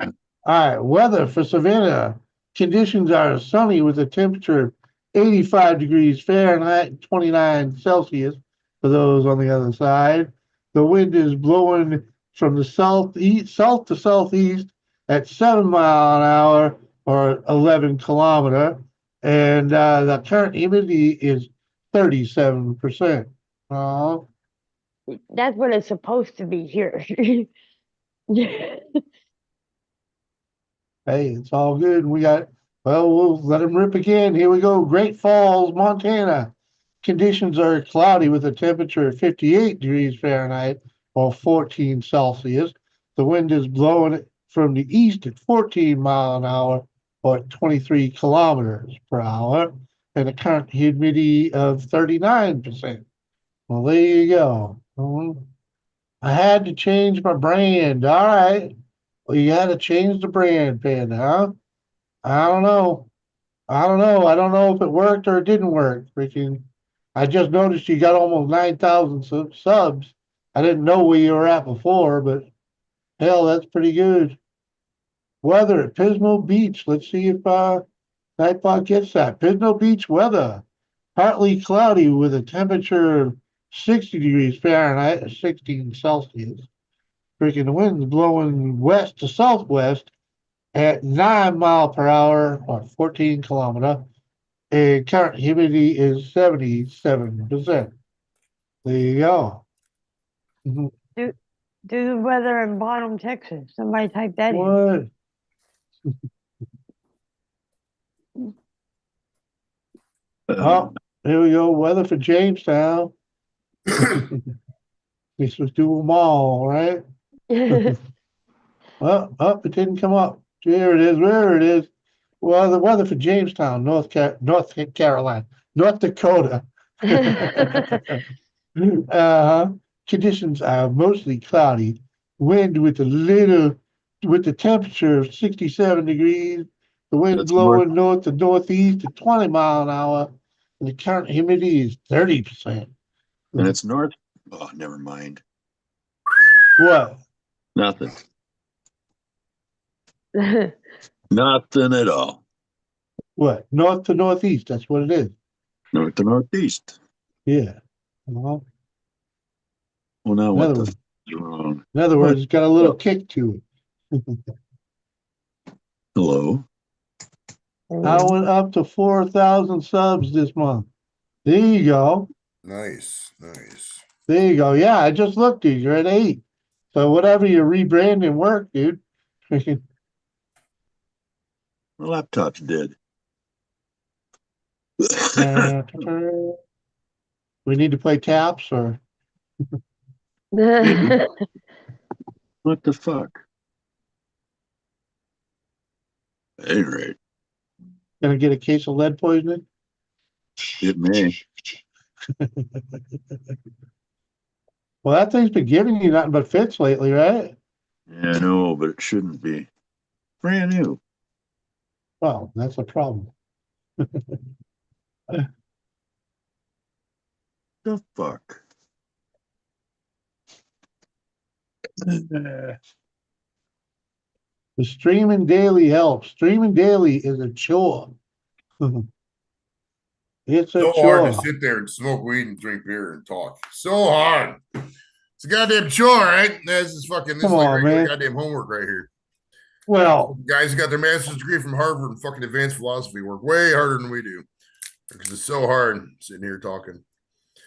Damn. All right, weather for Savannah. Conditions are sunny with a temperature of 85 degrees Fahrenheit, 29 Celsius for those on the other side. The wind is blowing from the south to southeast at 7 mile an hour or 11 kilometer, and the current humidity is 37%. Uh, That's what it's supposed to be here. Hey, it's all good. We'll let him rip again. Here we go. Great Falls, Montana. Conditions are cloudy with a temperature of 58 degrees Fahrenheit or 14 Celsius. The wind is blowing from the east at 14 mile an hour or 23 kilometers per hour, and a current humidity of 39%. Well, there you go. I had to change my brand. All right. Well, you had to change the brand, Panda, huh? I don't know. I don't know. I don't know if it worked or it didn't work. Freaking, I just noticed you got almost 9,000 subs. I didn't know where you were at before, but hell, that's pretty good. Weather at Pismo Beach. Let's see if Nightbot gets that. Pismo Beach weather. Partly cloudy with a temperature of 60 degrees Fahrenheit, 16 Celsius. Freaking the wind's blowing west to southwest at 9 mile per hour or 14 kilometer. And current humidity is 77%. There you go. Mhm. do, do the weather in Bottom, Texas. Somebody type that in. What? Oh, here we go. Weather for Jamestown. This was do them all, right? Well, it didn't come up. Here it is. Where it is. Well, the weather for Jamestown, North Carolina, North Dakota. uh, Conditions are mostly cloudy. Wind with the temperature of 67 degrees. The wind That's north. blowing north to northeast at 20 mile an hour. And the current humidity is 30%. And it's north. Oh, never mind. What? Nothing. Nothing at all. What? North to northeast. That's what it is. North to northeast. Yeah. Well, Well, now in what other the words, wrong? it's got a little kick to it. Hello. I went up to 4,000 subs this month. There you go. Nice, nice. There you go. Yeah, I just looked at you. You're at 8. So whatever your rebranding work, dude. My laptop's dead. We need to play taps or Maybe. What the fuck? At any rate, gonna get a case of lead poisoning. it may. Well, that thing's been giving you nothing but fits lately, right? Yeah, I know, but it shouldn't be. Brand new. Well, that's a problem. The fuck? The streaming daily helps. Streaming daily is a chore. It's a So hard to chore. sit there and smoke weed and drink beer and talk. So hard. It's a goddamn chore, right? This is Come like on, regular man. goddamn homework right here. Well, Guys who got their master's degree from Harvard and fucking advanced philosophy work way harder than we do. Because it's so hard sitting here talking.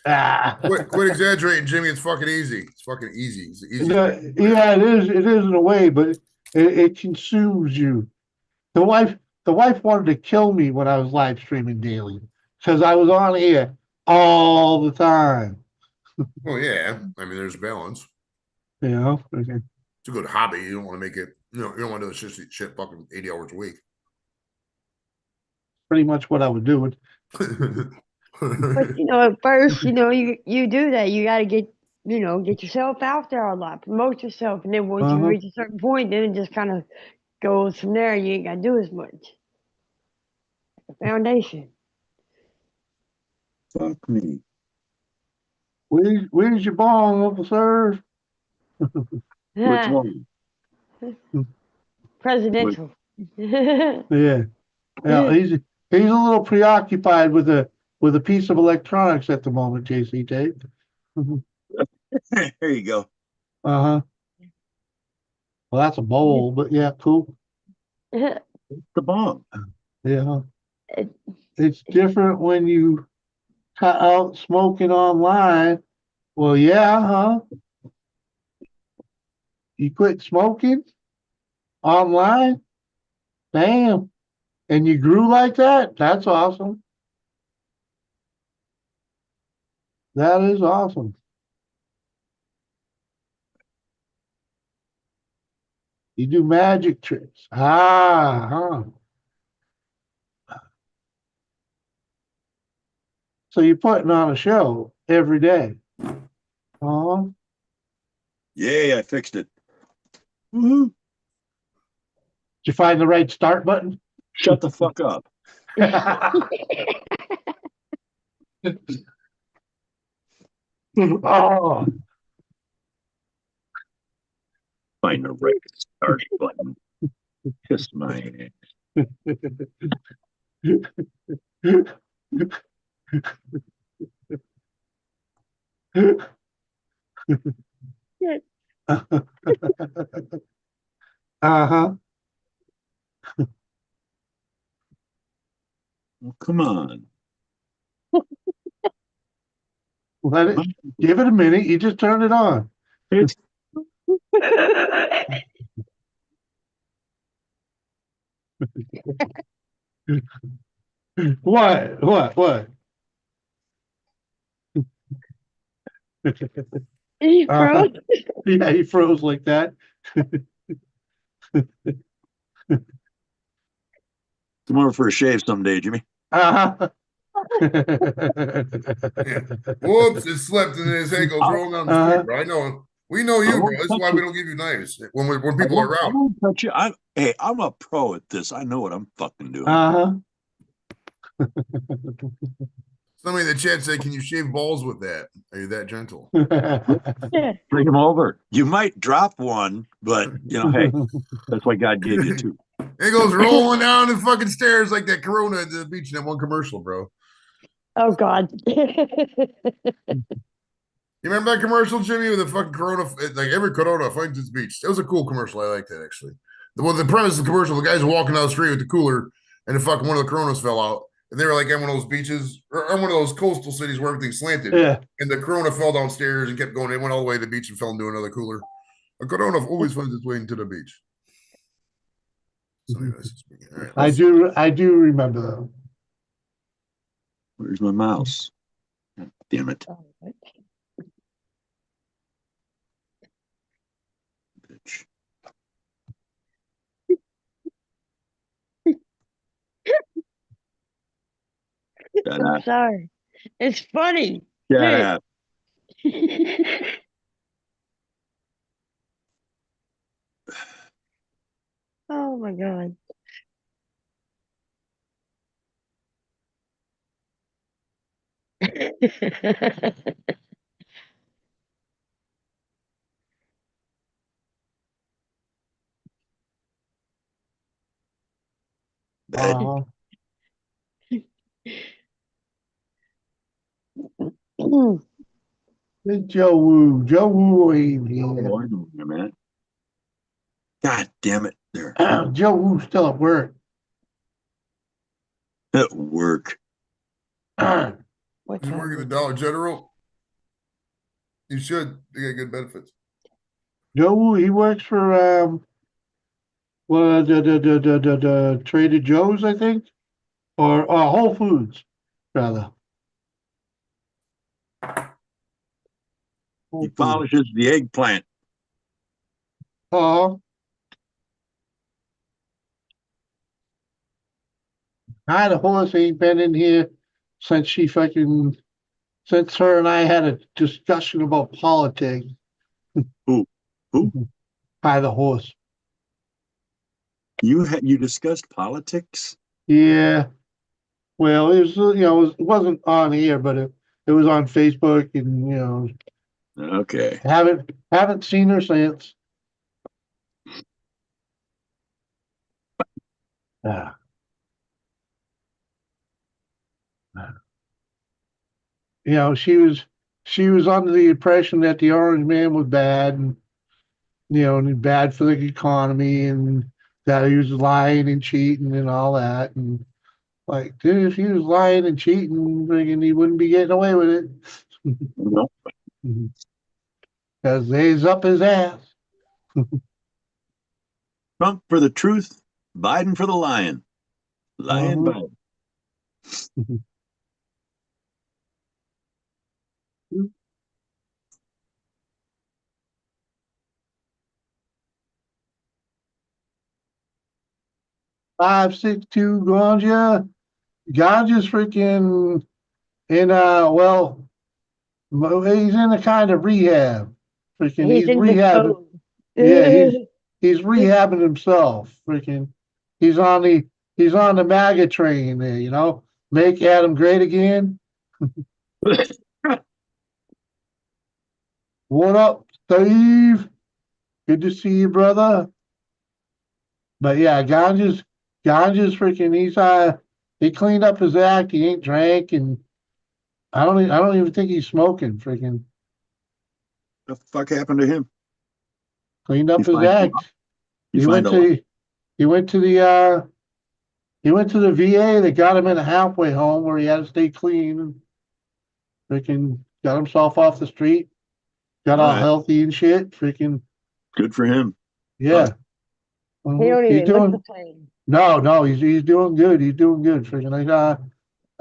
Quit exaggerating, Jimmy. It's fucking easy. It's fucking easy. It's easy. Yeah, it is. It is in a way, but it consumes you. The wife wanted to kill me when I was live streaming daily because I was on here all the time. Well, yeah. I mean, there's balance. You know, It's a good hobby. You don't want to make it, you don't want to do this shit fucking 80 hours a week. pretty much what I was doing. But at first, you do that. You got to get yourself out there a lot, promote yourself, and then once you Uh-huh. reach a certain point, then it just kind of goes from there. You ain't got to do as much. Foundation. Fuck me. Where's your bong, officer? Which one? Presidential. Yeah, yeah. He's a little preoccupied with a piece of electronics at the moment. JC Tate. There you go. Uh-huh. Well, that's a bowl, but yeah, cool. The bomb. Yeah. It's different when you cut out smoking online. Well, yeah, huh? You quit smoking online? Damn. And you grew like that? That's awesome. That is awesome. You do magic tricks. Huh. So you're putting on a show every day. Oh, Yay, I fixed it. Woohoo. did you find the right start button? Shut the fuck up. Oh, Find the right start button. Kiss my ass. uh-huh. Well, come on. Give it a minute. You just turned it on. It's What? He Uh-huh. froze. Yeah, he froze like that. Come over for a shave someday, Jimmy. Uh-huh. Yeah. Whoops, it slipped and his ankle's I, rolling down the street, Uh-huh. bro. I know. We know I you, bro. won't That's touch why we you. don't give you knives when I people are won't, I around. won't touch you. Hey, I'm a pro at this. I know what I'm fucking doing. Uh-huh. Somebody in the chat said, "Can you shave balls with that? Are you that gentle?" Yeah. Bring him over. You might drop one, but hey, that's why God gave you two. It goes rolling down the fucking stairs like that Corona at the beach in that one commercial, bro. Oh God. You remember that commercial, Jimmy, with the fucking Corona? Like every Corona finds its beach. That was a cool commercial. I like that actually. The premise of the commercial: the guys walking down the street with the cooler, and the fucking one of the Coronas fell out, and they were like on one of those beaches or on one of those coastal cities where everything's slanted, Yeah. and the Corona fell downstairs and kept going. They went all the way to the beach and fell into another cooler. A Corona always finds its way into the beach. So, anyways, all right, I do remember them. Where's my mouse? God damn it. Bitch. Shut I'm up. sorry. It's funny. Shut Hey. up. Oh my God. Bad. Uh-huh. It's Joe Woo. Joe Woo ain't Oh, here. I know where I'm at. God damn it. There. Joe Woo's still at work. At work. What's you work at the Dollar General. You should. They get good benefits. Joe Woo, he works for well the Trader Joe's, I think, or Whole Foods, rather. He Whole Foods. polishes the eggplant. Uh-huh. The horse ain't been in here since since her and I had a discussion about politics. Who? Who? The horse. You discussed politics? Yeah. Well, it was it wasn't on here, but it was on Facebook, and Okay. haven't seen her since. Ah. She was under the impression that the Orange Man was bad, and and bad for the economy, and that he was lying and cheating and all that. And like, dude, if he was lying and cheating, friggin' he wouldn't be getting away with it. No. Because they's up his ass. Trump for the truth, Biden for the lion. Lion Uh-huh. Biden. 562 ganja. Ganja's freaking in he's in a kind of rehab. Freaking He's he's in the rehabbing. code. Yeah, he's rehabbing himself. Freaking he's on the he's on the MAGA train there, Make Adam great again. What up, Steve? Good to see you, brother. But yeah, Ganja's freaking he cleaned up his act, he ain't drank, and I don't even think he's smoking, freaking The fuck happened to him? cleaned up You his find a lot. act. You He find went a lot. to he went to the uh he went to the VA. They got him in a halfway home where he had to stay clean, and freaking got himself off the street, got All all right. healthy and shit. Freaking Good for him. yeah. He don't He's even look doing the same. no, he's doing good. He's doing good. Freaking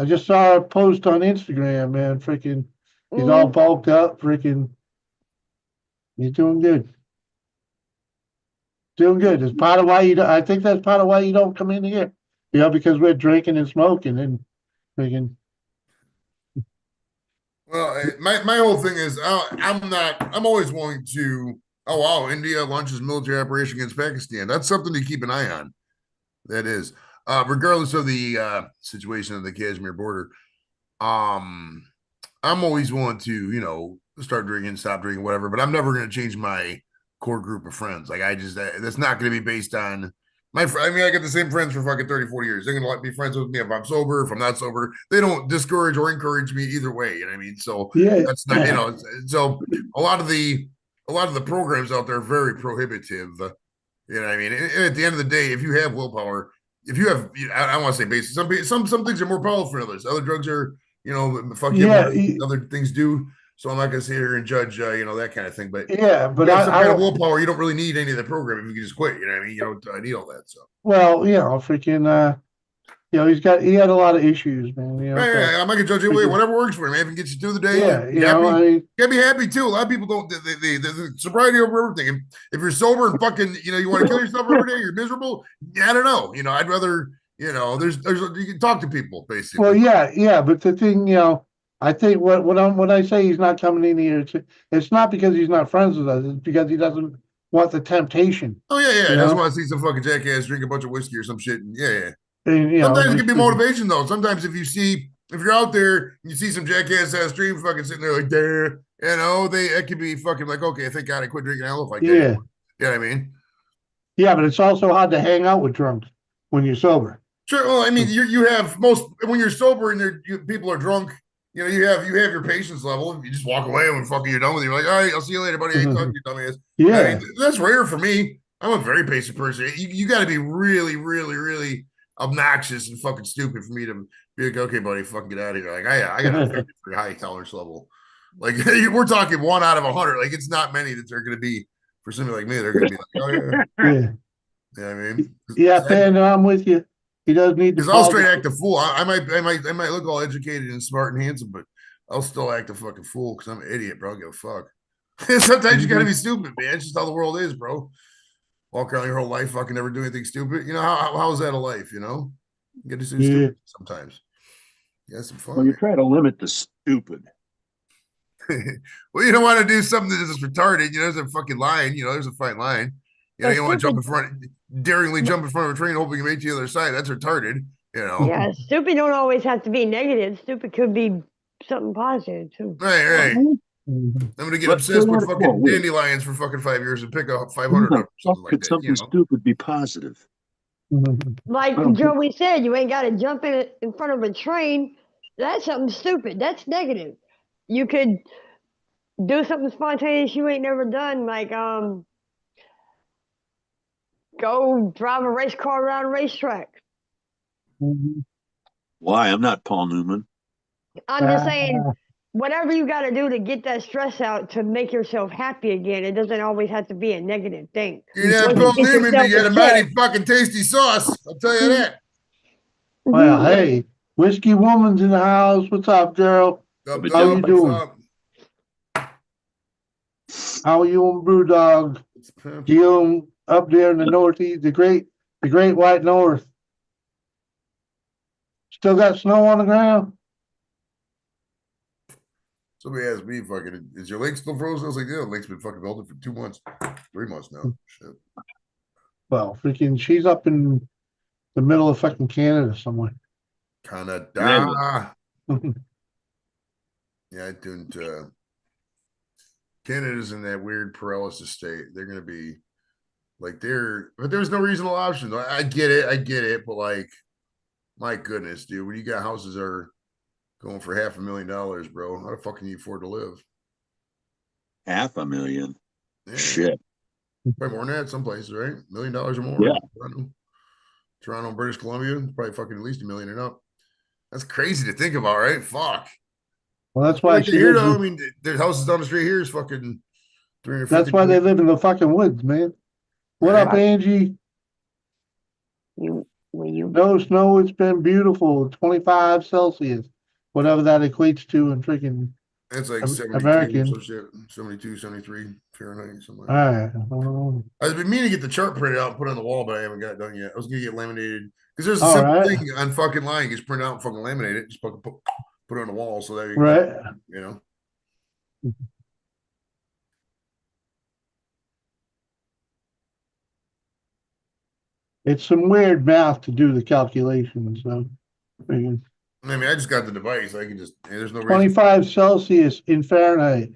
I just saw a post on Instagram, man. Freaking he's all Mm, bulked up, freaking You're doing good. Doing good. It's part of why you. I think that's part of why you don't come in here. You know, because we're drinking and smoking and drinking. Well, my whole thing is I'm not. I'm always willing to. Oh wow, India launches military operation against Pakistan. That's something to keep an eye on. That is, regardless of the situation of the Kashmir border. Um, I'm always willing to, start drinking, stop drinking, whatever. But I'm never going to change my core group of friends. Like that's not going to be based on my. I mean, I get the same friends for fucking 30, 40 years. They're going to like be friends with me if I'm sober, if I'm not sober. They don't discourage or encourage me either way. You know what I mean? So Yeah. that's not, So a lot of the programs out there are very prohibitive. You know what I mean? And at the end of the day, if you have willpower, if you have, I want to say basic. Some things are more powerful than others. Other drugs are, fuck you more Yeah. than other things do. So I'm not going to sit here and judge, that kind of thing. But Yeah. you But have some kind of willpower. You don't really need any of the program if you can just quit. You know what I mean? You don't need all that. So well, freaking. He had a lot of issues, man. You know, right, so right. I'm not gonna judge you. Whatever works for you, man. If it gets you through the day, yeah, be happy. I You gotta be happy too. A lot of people don't. The sobriety over everything. If you're sober and fucking, you want to kill yourself every day, you're miserable. Yeah, I don't know. I'd rather, there's you can talk to people well, basically. yeah, but the thing, I think when I say he's not coming in here, it's not because he's not friends with us. It's because he doesn't want the temptation. Oh yeah, yeah. You I just know, want to see some fucking jackass drink a bunch of whiskey or some shit. And yeah, yeah. and Sometimes it can just be motivation though. Sometimes if you're out there and you see some jackass ass stream fucking sitting there like there, it could be fucking like, okay, thank God I quit drinking. I don't look like that yeah, anymore. You know what I mean? yeah, but it's also hard to hang out with drunks when you're sober. Sure. Well, I mean, you have most when you're sober and people are drunk. You have your patience level. You just walk away when fucking you're done with it. You're like, all right, I'll see you later, buddy. I ain't talking to you, dumbass. I mean, Yeah, that's rare for me. I'm a very patient person. You got to be really, really, really obnoxious and fucking stupid for me to be like, okay, buddy, fucking get out of here. Like, I got a very, very high tolerance level. Like, we're talking 1 out of 100. Like, it's not many that they're going to be for somebody like me. They're going to be like, oh yeah, yeah, you know what I mean? yeah, man. I'm with you. He does need to Because I'll fall. straight act a fool. I might look all educated and smart and handsome, but I'll still act a fucking fool because I'm an idiot, bro. I don't give a fuck. Sometimes you got to be stupid, man. It's just how the world is, bro. Walk around your whole life, fucking never do anything stupid. How is that a life? You get to do Yeah. stupid sometimes. You have some Well, fun. you try to limit the stupid. Well, you don't want to do something that is retarded. There's a fucking line. There's a fine line. You But don't want to jump in stupid, front, daringly jump in front of a train, hoping you make it to the other side. That's retarded. yeah, stupid don't always have to be negative. Stupid could be something positive too. Right, right. Mhm. I'm gonna get But obsessed with whoa, fucking wait. dandelions for fucking 5 years and pick up 500 Who of the them or fuck something like could that. something stupid be positive? Mhm. Like I don't think Joey said, you ain't got to jump in front of a train. That's something stupid. That's negative. You could do something spontaneous you ain't never done, like go drive a race car around a racetrack. Mhm. why. I'm not Paul Newman. I'm just saying, whatever you got to do to get that stress out to make yourself happy again. It doesn't always have to be a negative thing. You're not Once you Paul get Newman, but yourself you got in a check. mighty fucking tasty sauce. I'll tell you that. Well, hey, whiskey woman's in the house. What's up, girl? Dub How you dub, what's doing? up? How are you and Brewdog? It's pimp. You up there in the Northeast, the great white North. Still got snow on the ground? Somebody asked me, fucking, is your lake still frozen? I was like, yeah, the lake's been fucking melted for 2 months, 3 months now. Shit. Well, freaking, she's up in the middle of fucking Canada somewhere. Canada. Really? Yeah, I didn't. Canada's in that weird paralysis state. They're gonna be like but there's no reasonable option. I get it, but like, my goodness, dude, when you got houses that are going for $500,000, bro, how the fuck can you afford to live? $500,000. Yeah, Shit. probably more than that. Some places, right? $1 million or more. Yeah. Toronto, British Columbia, probably fucking at least $1 million and up. That's crazy to think about, right? Fuck. Well, that's why Like she here, lives though. I in, mean, there's houses down the street here is fucking 350. that's why they live in the fucking woods, man. What Right. up, Angie? No snow, it's been beautiful. 25 Celsius, whatever that equates to in freaking It's like 72 or American. so shit. 72, 73 Fahrenheit, something like All that. right. I've been meaning to get the chart printed out and put on the wall, but I haven't got it done yet. I was gonna get laminated because there's a All simple right. thing on fucking line. You just print out and fucking laminate it. Just put it on the wall. So there you go. Right. You know. It's some weird math to do the calculations. So, figuring I mean, I just got the device. I can just. There's no reason. 25 Celsius in Fahrenheit.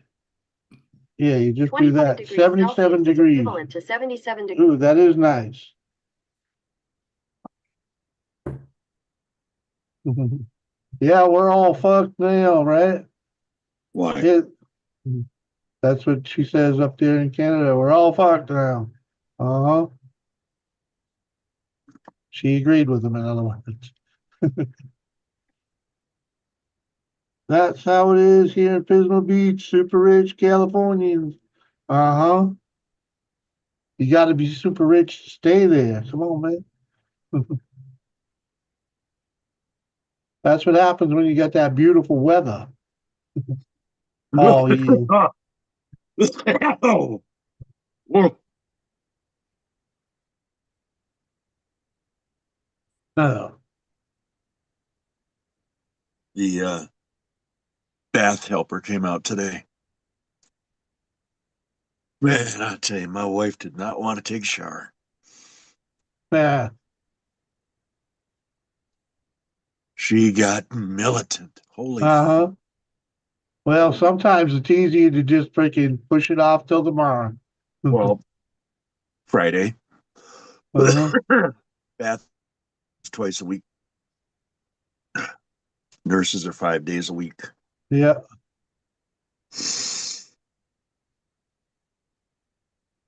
Yeah, you just do that. 77 degrees. Equivalent to 77 degrees. Ooh, that is nice. Yeah, we're all fucked now, right? Why? It, that's what she says up there in Canada. We're all fucked now. Uh-huh. She agreed with him, in other words. That's how it is here in Pismo Beach, super rich Californians. Uh-huh. You gotta be super rich to stay there. Come on, man. That's what happens when you get that beautiful weather. Oh, yeah. Oh. Whoa. No. The bath helper came out today. Man, I tell you, my wife did not want to take a shower. Yeah. She got militant. Holy Uh-huh. Well, sometimes it's easier to just freaking push it off till tomorrow. well, Friday. Uh-huh. Bath twice a week. Nurses are 5 days a week. Yeah.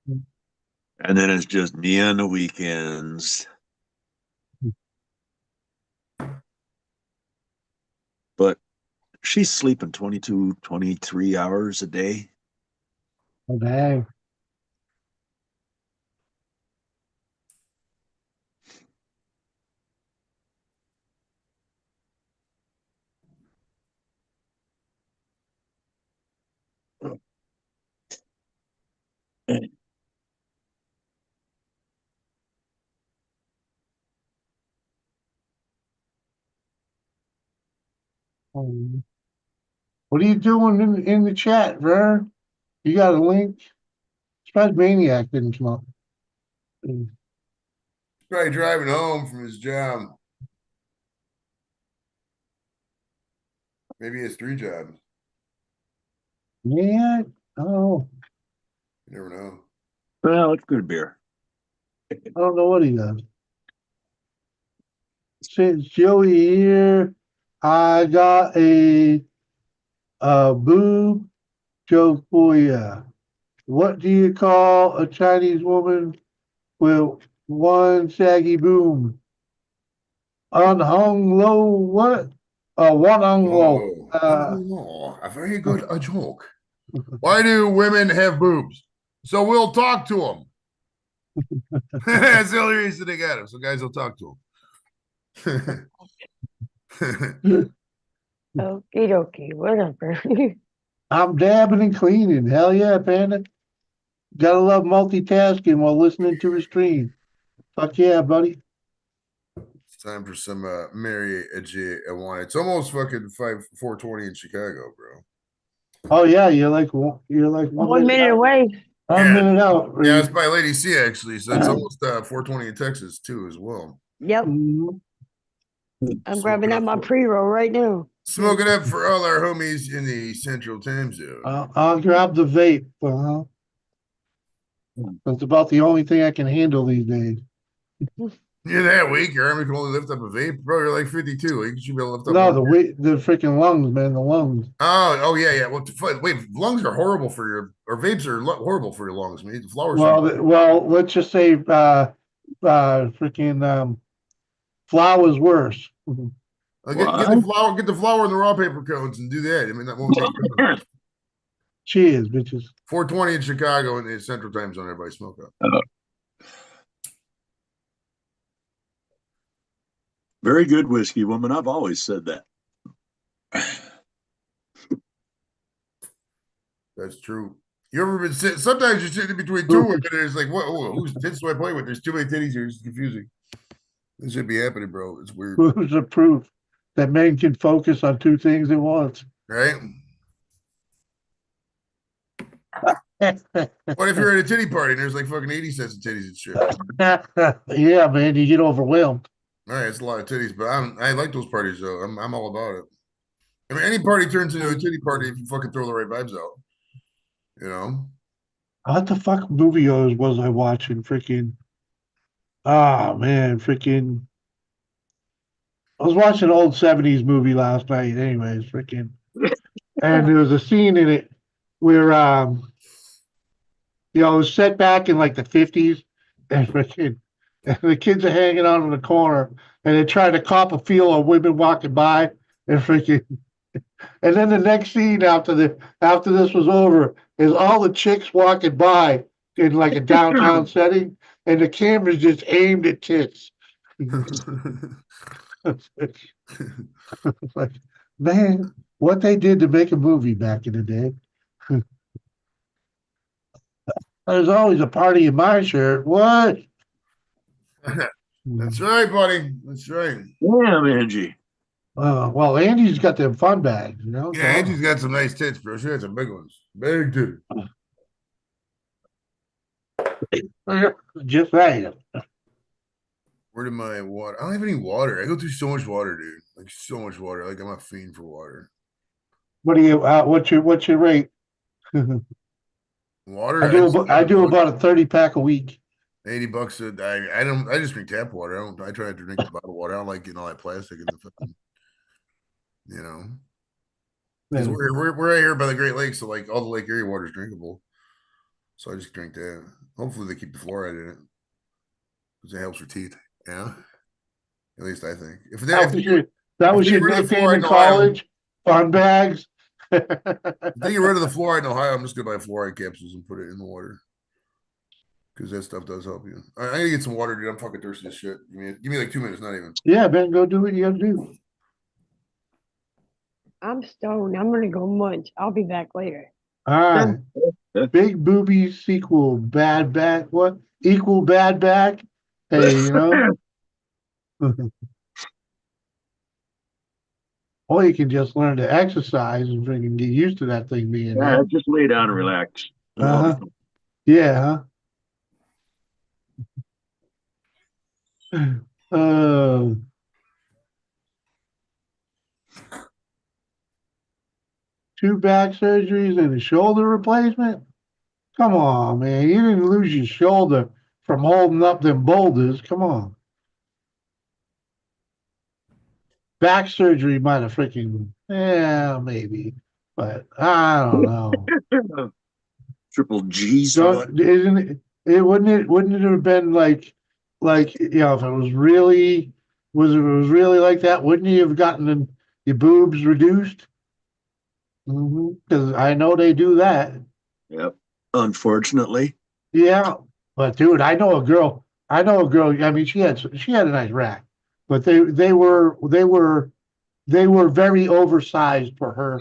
And then it's just me on the weekends. But she's sleeping 22, 23 hours a day. Oh, dang. What are you doing in the chat, Vern? You got a link? Surprised Maniac didn't come up. Probably driving home from his job. Maybe he has 3 jobs. Maniac? Oh, You never know. Well, it's good beer. I don't know what he does. Since Joey here, I got a boob joke for you. What do you call a Chinese woman with one saggy boom? Unhung low what? One hung low. Oh, a very good a joke. Why do women have boobs? So we'll talk to them. That's the only reason they got them. So guys will talk to them. Okie dokie, whatever. I'm dabbing and cleaning. Hell yeah, Panda. Gotta love multitasking while listening to a stream. Fuck yeah, buddy. It's time for some Mary J. One. It's almost fucking 4:20 in Chicago, bro. Oh yeah, you're like 1 minute out. away. 1 minute out. Yeah, Reed. it's by Lady C actually. So it's almost 4:20 in Texas too, as well. Yep, Mhm. I'm Smoking grabbing out up my for- pre-roll right now. Smoking up for all our homies in the Central Time Zone. I'll grab the vape. That's about the only thing I can handle these days. You're that weak. Your arm can only lift up a vape, bro. You're like 52. You should be able to lift up. No, one. the weight, the freaking lungs, man, the lungs. Oh, yeah, yeah. Well, wait, lungs are horrible for or vapes are horrible for your lungs. I mean, flowers. Well, let's just say, freaking flowers worse. Get the flour in the raw paper cones and do that. I mean, that won't take. Cheers, bitches. 4:20 in Chicago in the Central Time Zone. Everybody smoke up. Very good whiskey, woman. I've always said that. That's true. You ever been sitting? Sometimes you're sitting between two women. And it's like, what? Whose tits do I play with? There's too many titties here. It's confusing. This should be happening, bro. It's weird, Who's the proof that men can focus on two things at once? right? What if you're at a titty party and there's like fucking 80 cents of titties and shit? Yeah, man, you get overwhelmed. All right, it's a lot of titties, but I like those parties though. I'm all about it. I mean, any party turns into a titty party if you fucking throw the right vibes out. You know? What the fuck movie was I watching? Freaking, ah, man, freaking. I was watching an old 70s movie last night, anyways, freaking. And there was a scene in it where, it was set back in like the 50s, and freaking, and the kids are hanging out in the corner, and they're trying to cop a feel of women walking by, and freaking. And then the next scene after this was over is all the chicks walking by in like a downtown setting, and the camera's just aimed at tits. It's like, man, what they did to make a movie back in the day. There's always a party in my shirt. What? That's right, buddy. That's right. Damn, Angie. Well, Andy's got them fun bags, you know. Yeah, Angie's got some nice tits, bro. She had some big ones. Big too. Just saying. Where did my water? I don't have any water. I go through so much water, dude. Like so much water. Like I'm a fiend for water. What do you? What's your rate? Water. I just I do about a 30 pack a week. $80 I don't. I just drink tap water. I don't. I try to drink the bottled water. I don't like getting all that plastic in the fucking. You know, because Yeah. we're right here by the Great Lakes, so like all the Lake Erie water is drinkable. So I just drink that. Hopefully they keep the fluoride in it because it helps your teeth. Yeah, at least I think. If they, That if was they, your that if was they get your rid of the nickname fluoride in in Ohio, college. Fun bags. if they get rid of the fluoride in Ohio, I'm just gonna buy fluoride capsules and put it in the water because that stuff does help you. I need to get some water, dude. I'm fucking thirsty as shit. Give me like 2 minutes, not even. Yeah, man, go do what you gotta do. I'm stoned. I'm gonna go munch. I'll be back later. All right. Big booby sequel, bad back. What? Equal bad back. Hey, you know. Or you can just learn to exercise and freaking get used to that thing being Yeah, there. just lay down and relax. Uh-huh. Yeah, huh? Two back surgeries and a shoulder replacement? Come on, man. You didn't lose your shoulder from holding up them boulders. Come on. Back surgery might have freaking, yeah, maybe. But I don't know. Triple G's. Don't, isn't wouldn't it have been like if it was really like that, wouldn't you have gotten your boobs reduced? Because I know they do that. Yep. Unfortunately. Yeah, but dude, I know a girl. I know a girl. I mean, she had a nice rack, but they were very oversized for her,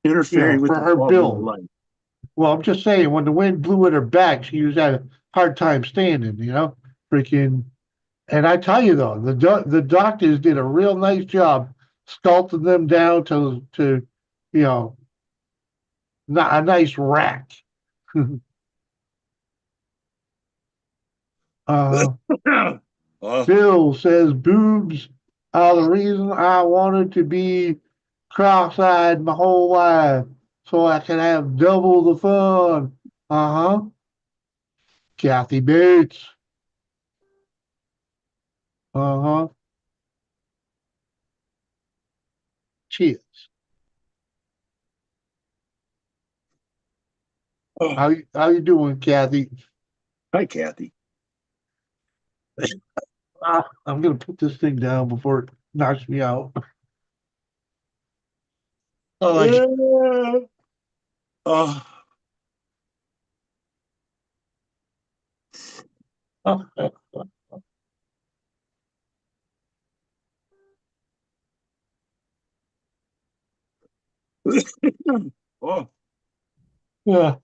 Interfering with for the her quality of build. life. Well, I'm just saying, when the wind blew at her back, she was at a hard time standing. Freaking. And I tell you though, the doctors did a real nice job sculpting them down to you know a nice rack. uh, Oh, Bill says boobs are the reason I wanted to be cross-eyed my whole life so I can have double the fun. Uh-huh. Kathy Bates. Uh-huh. Cheers. oh. How you doing, Kathy? Hi, Kathy. I'm gonna put this thing down before it knocks me out. I like it. Oh, oh. Yeah.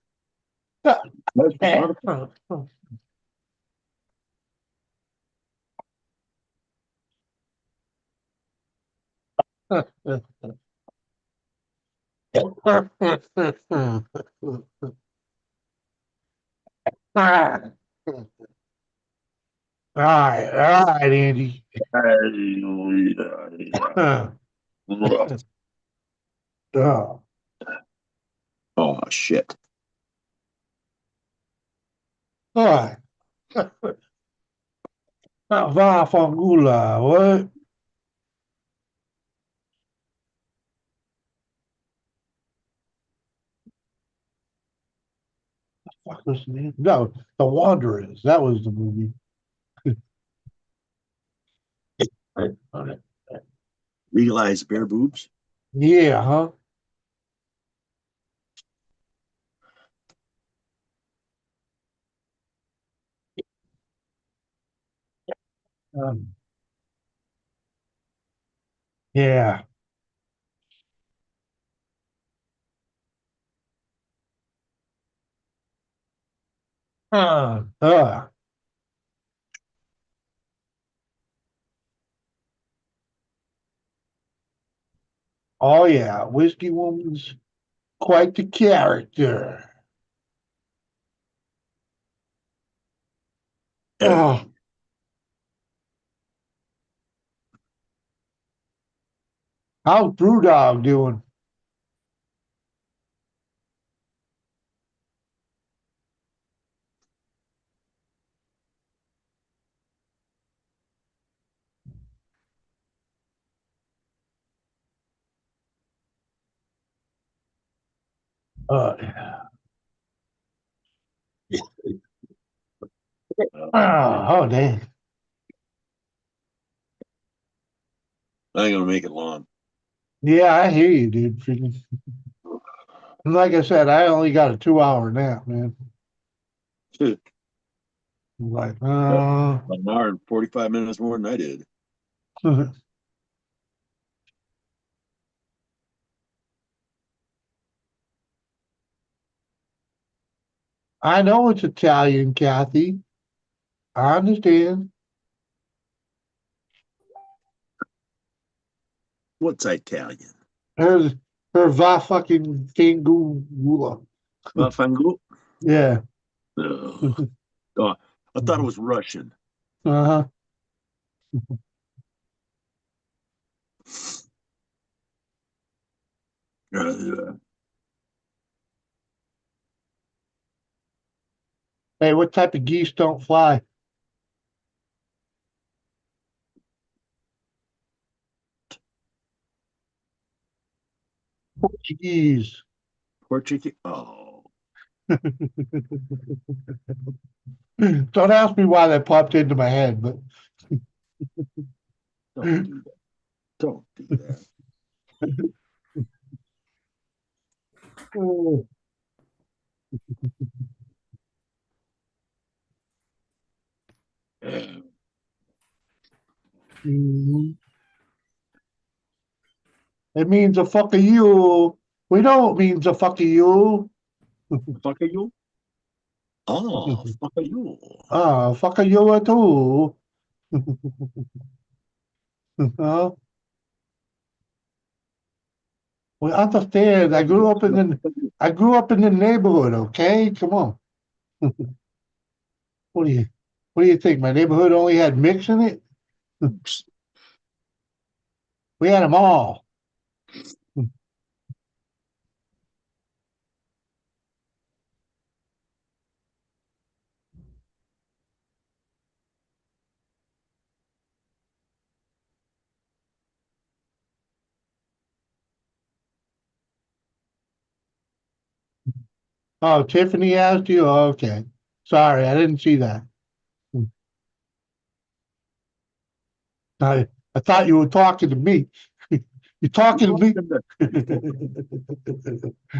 All right, Andy. Oh, Oh shit. all right. Va fangula, what? Fuck was the name? No, The Wanderers. That was the movie. Right. Legalize bare boobs. Yeah, huh? Um, yeah. Uh, uh. Oh yeah, Whiskey Woman's quite the character. Oh, how's Brewdog doing? Uh, oh, dang. I ain't gonna make it long. Yeah, I hear you, dude. Freaking. And like I said, I only got a 2 hour nap, man. Shit. I'm like, An hour and 45 minutes more than I did. I know it's Italian, Kathy. I understand. What's Italian? Her, her va fucking fangula. Fangu? Yeah. Oh, I thought it was Russian. Uh-huh. Uh, Hey, what type of geese don't fly? Portuguese. Portuguese. Oh, Don't ask me why that popped into my head, but don't do that. Don't do that. Mhm. It means a fuck of you. We know it means a fuck of you. Fuck are you? Oh, fuck are you? Ah, fuck of you too. Uh, we understand. I grew up in the neighborhood, okay? Come on. What do you what do you think? My neighborhood only had mix in it? We had them all. Oh, Tiffany asked you? Oh, okay. Sorry, I didn't see that. I, I thought you were talking to me. You talking to me? You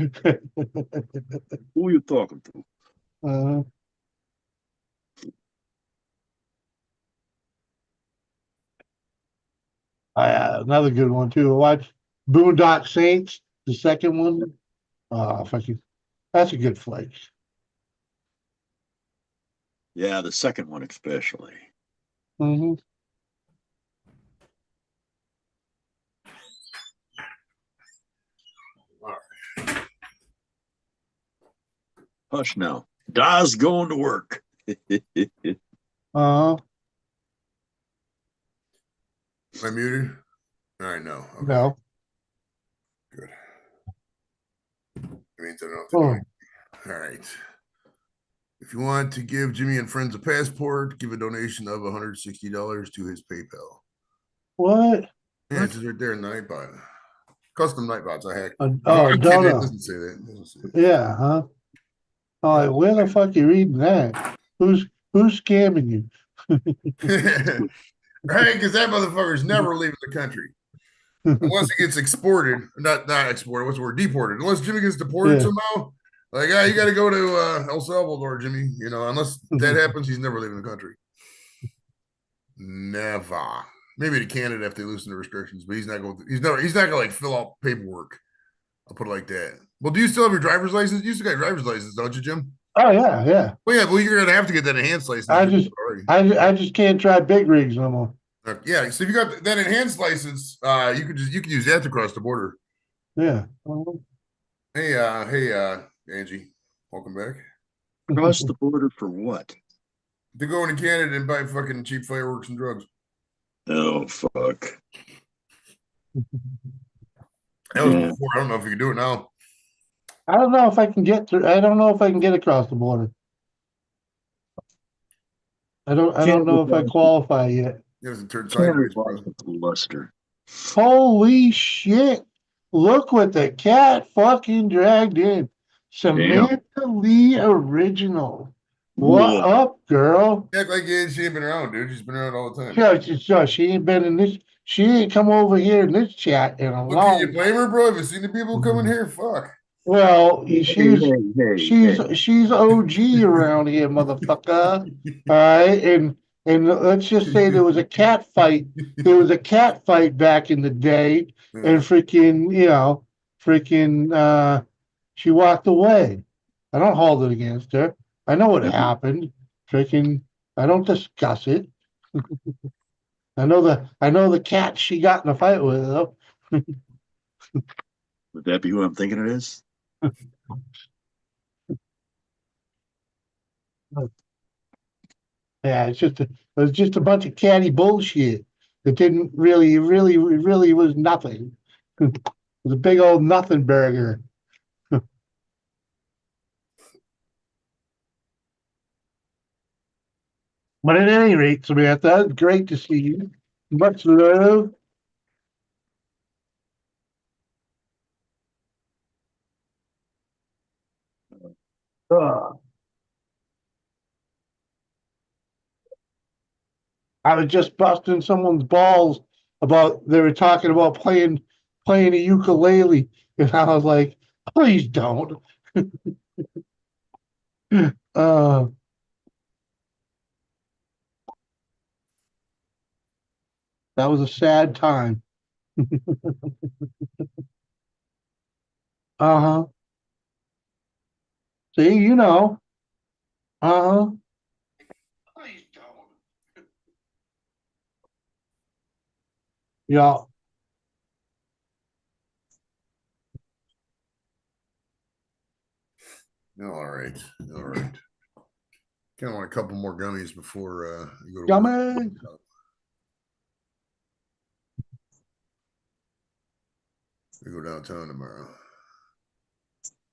talking Who you talking to? uh, another good one too. Watch Boondock Saints, the second one. Fucking That's a good flight. Yeah, the second one especially. Mm-hmm. Hush now. Da's going to work. Uh-huh. Am I muted? All right, no. Okay, No. good. It means I don't have to do Oh, it. All right. If you want to give Jimmy and friends a passport, give a donation of $160 to his PayPal. what? Yeah, it's just right there in the Nightbot. Custom Nightbots. I hacked. Oh, I'm kidding. It Dono. doesn't say that. It doesn't say that. Yeah, huh? I'm like, where the fuck you reading that? Who's scamming you? Right? Because that motherfucker's never leaving the country. Unless he gets exported. Not exported, what's the word? Deported. Unless Jimmy gets deported Yeah. somehow. Like, you got to go to El Salvador, Jimmy. You know, unless that happens, he's never leaving the country. Never. Maybe to Canada if they loosen the restrictions, but he's not going. He's not going to like fill out paperwork. I'll put it like that. Well, do you still have your driver's license? You still got a driver's license, don't you, Jim? Oh yeah, yeah. Well, yeah. Well, you're going to have to get that enhanced license. I if you just already. I just can't try big rigs no more. Yeah. So if you got that enhanced license, you can use that to cross the border. Yeah. Hey, Angie, welcome back. Cross the border for what? To go into Canada and buy fucking cheap fireworks and drugs. Oh, fuck. That was Yeah. before. I don't know if you can do it now. I don't know if I can get through. I don't know if I can get across the border. I don't know if I qualify yet. It doesn't turn Can't sideways, lost bro. its luster. Holy shit. Look what the cat fucking dragged in. Samantha Lee original. What Whoa. up, girl? Act like she ain't been around, dude. She's been around all the time. She ain't been in this. She ain't come over here in this chat in a Look, can you long. blame her, bro? Have you seen the people coming here? Fuck. Well, Hey, she's OG around here, motherfucker. All right, and let's just say there was a cat fight. There was a cat fight back in the day, and she walked away. I don't hold it against her. I know what happened. I don't discuss it. I know the cat she got in a fight with though. Would that be who I'm thinking it is? Yeah, it was just a bunch of catty bullshit that didn't really was nothing. It was a big old nothing burger. But at any rate, Samantha, it's great to see you. Much love. I was just busting someone's balls about they were talking about playing a ukulele, and I was like, please don't. uh that was a sad time. Uh-huh. See, you know. Uh-huh. Please don't. Yeah. All right. All right. Kind of want a couple more gummies before you go to Yummy. work. We go downtown tomorrow.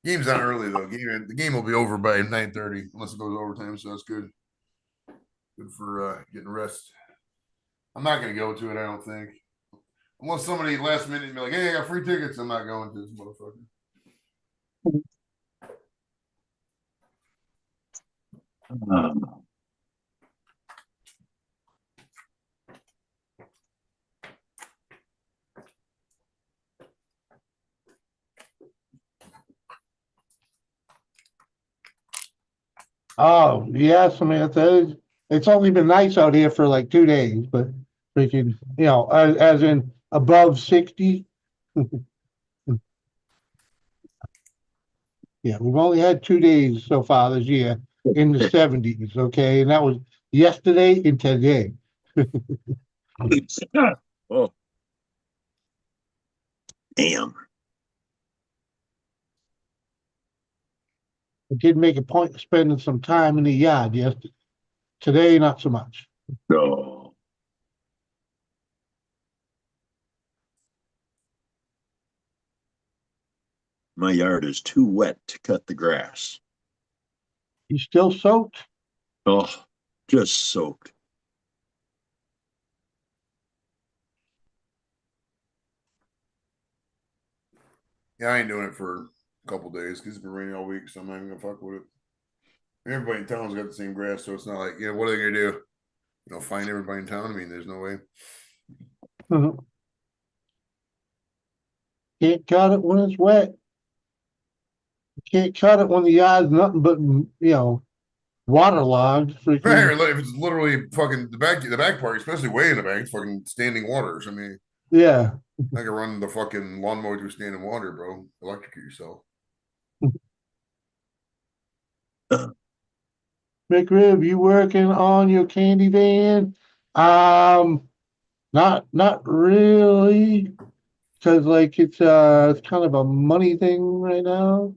Game's not early though. The game will be over by 9:30 unless it goes overtime, so that's good. Good for getting rest. I'm not gonna go to it, I don't think. Unless somebody last minute be like, hey, I got free tickets, I'm not going to this motherfucker. Oh, yeah, Samantha. It's only been nice out here for like 2 days, but freaking, as in above 60. Yeah, we've only had 2 days so far this year in the 70s, okay? And that was yesterday and today. Oh, damn. I did make a point of spending some time in the yard yesterday. Today, not so much. No. My yard is too wet to cut the grass. You still soaked? Oh, just soaked. Yeah, I ain't doing it for a couple days because it's been raining all week, so I'm not even gonna fuck with it. Everybody in town's got the same grass, so it's not like, what are they gonna do? Find everybody in town. I mean, there's no way. Mhm. Can't cut it when it's wet. Can't cut it when the yard's nothing but, waterlogged. Right, Freaking, if it's literally fucking the back part, especially way in the back, it's fucking standing waters. I mean, yeah. I can run the fucking lawnmower through standing water, bro. Electrocute yourself. McRib, you working on your candy van? Not really, because like it's kind of a money thing right now.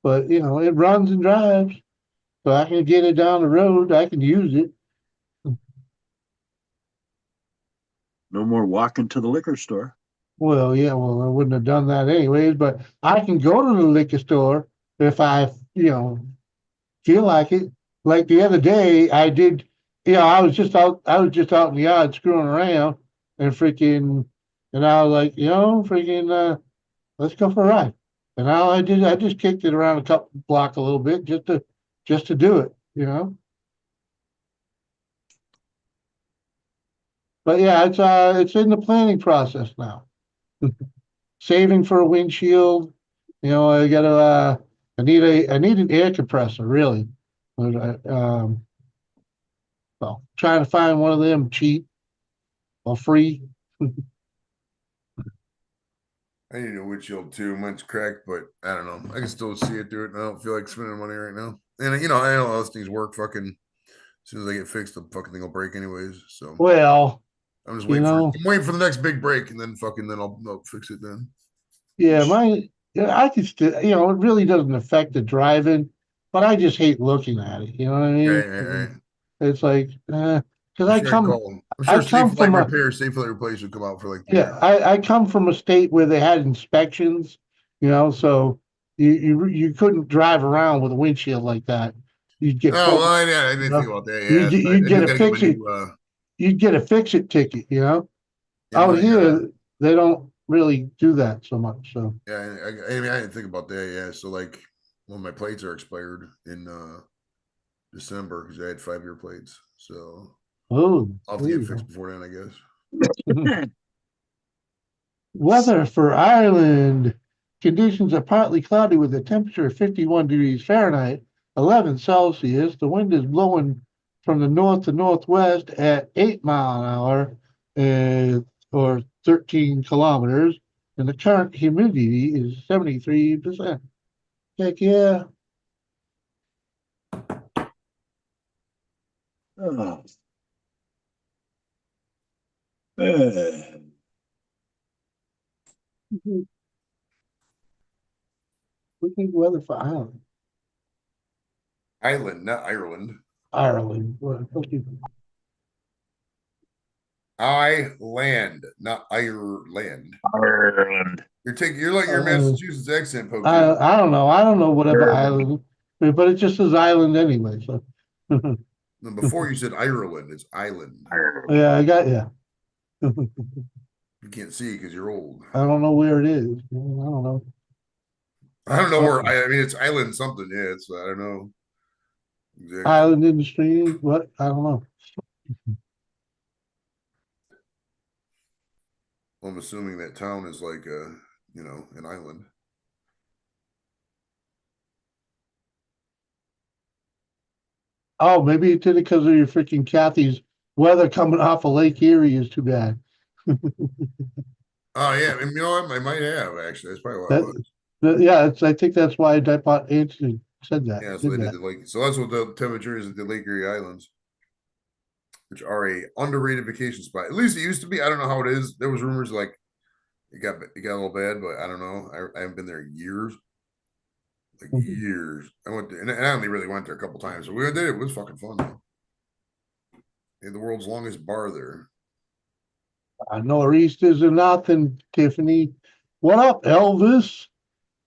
But it runs and drives, so I can get it down the road. I can use it. No more walking to the liquor store. Well, yeah, well, I wouldn't have done that anyways, but I can go to the liquor store if I, feel like it. Like the other day, I did, I was just out in the yard screwing around and and I was like, let's go for a ride. And all I just kicked it around a couple block a little bit just to do it. But yeah, it's in the planning process now. Saving for a windshield. I gotta I need an air compressor, really. Um, well, trying to find one of them cheap or free. I need a windshield too. Mine's cracked, but I don't know. I can still see it through it, and I don't feel like spending money right now. And I know how those things work. Fucking as soon as I get fixed, the fucking thing will break anyways. So Well, I'm just you waiting for know, I'm waiting for the next big break, and then then I'll fix it then. yeah, I can still, it really doesn't affect the driving, but I just hate looking at it. You know what I Right, mean? right, right. It's like, because I'm sure I call. I'm I sure come Safe Light from a, Repair, Safe Light Replace would come out for like yeah, $300. I come from a state where they had inspections, so you couldn't drive around with a windshield like that. You'd get Oh, pulled, well, yeah, I you didn't think know, about that. you'd Yeah, get, I, you'd I get do a got to get my fix it, new. you'd get a fix it ticket. Yeah, Out my here, they don't really do that so much. So, yeah. I mean, I didn't think about that. Yeah, so like, well, my plates are expired in December because I had 5-year plates, so oh, I'll have to there get you fixed go. before then, I guess. Weather for Ireland. Conditions are partly cloudy with a temperature of 51 degrees Fahrenheit, 11 Celsius. The wind is blowing from the north to northwest at 8 mile an hour, or 13 kilometers, and the current humidity is 73%. Heck yeah. Oh. We think weather for Ireland. Ireland, not Ireland. Ireland. Ireland, not Ireland. Ireland. You're like your Uh, Massachusetts accent poked I in. I don't know. I don't know whatever Ireland. island, but it just says island anyway. So And before you said Ireland, it's island. Ireland. yeah, I got you. You can't see because you're old. I don't know where it is. I don't know. I don't know where. Uh, I mean, it's island something. Yeah, it's I don't know exactly. Island industry. What? I don't know. I'm assuming that town is like an island. Oh, maybe it did it because of your freaking Kathy's weather coming off of Lake Erie is too bad. Oh yeah, I mean, I might have actually. That's probably what it That was. Yeah, I think that's why Dipot answered said that. Yeah, so Did they did that. the Lake. So that's what the temperature is at the Lake Erie Islands, which are a underrated vacation spot. At least it used to be. I don't know how it is. There was rumors like it got a little bad, but I don't know. I haven't been there in years, like Mhm. years. I went there, and I only really went there a couple times. So we did it. It was fucking fun. Though. They had the world's longest bar there. Nor'easters are nothing, Tiffany. What up, Elvis?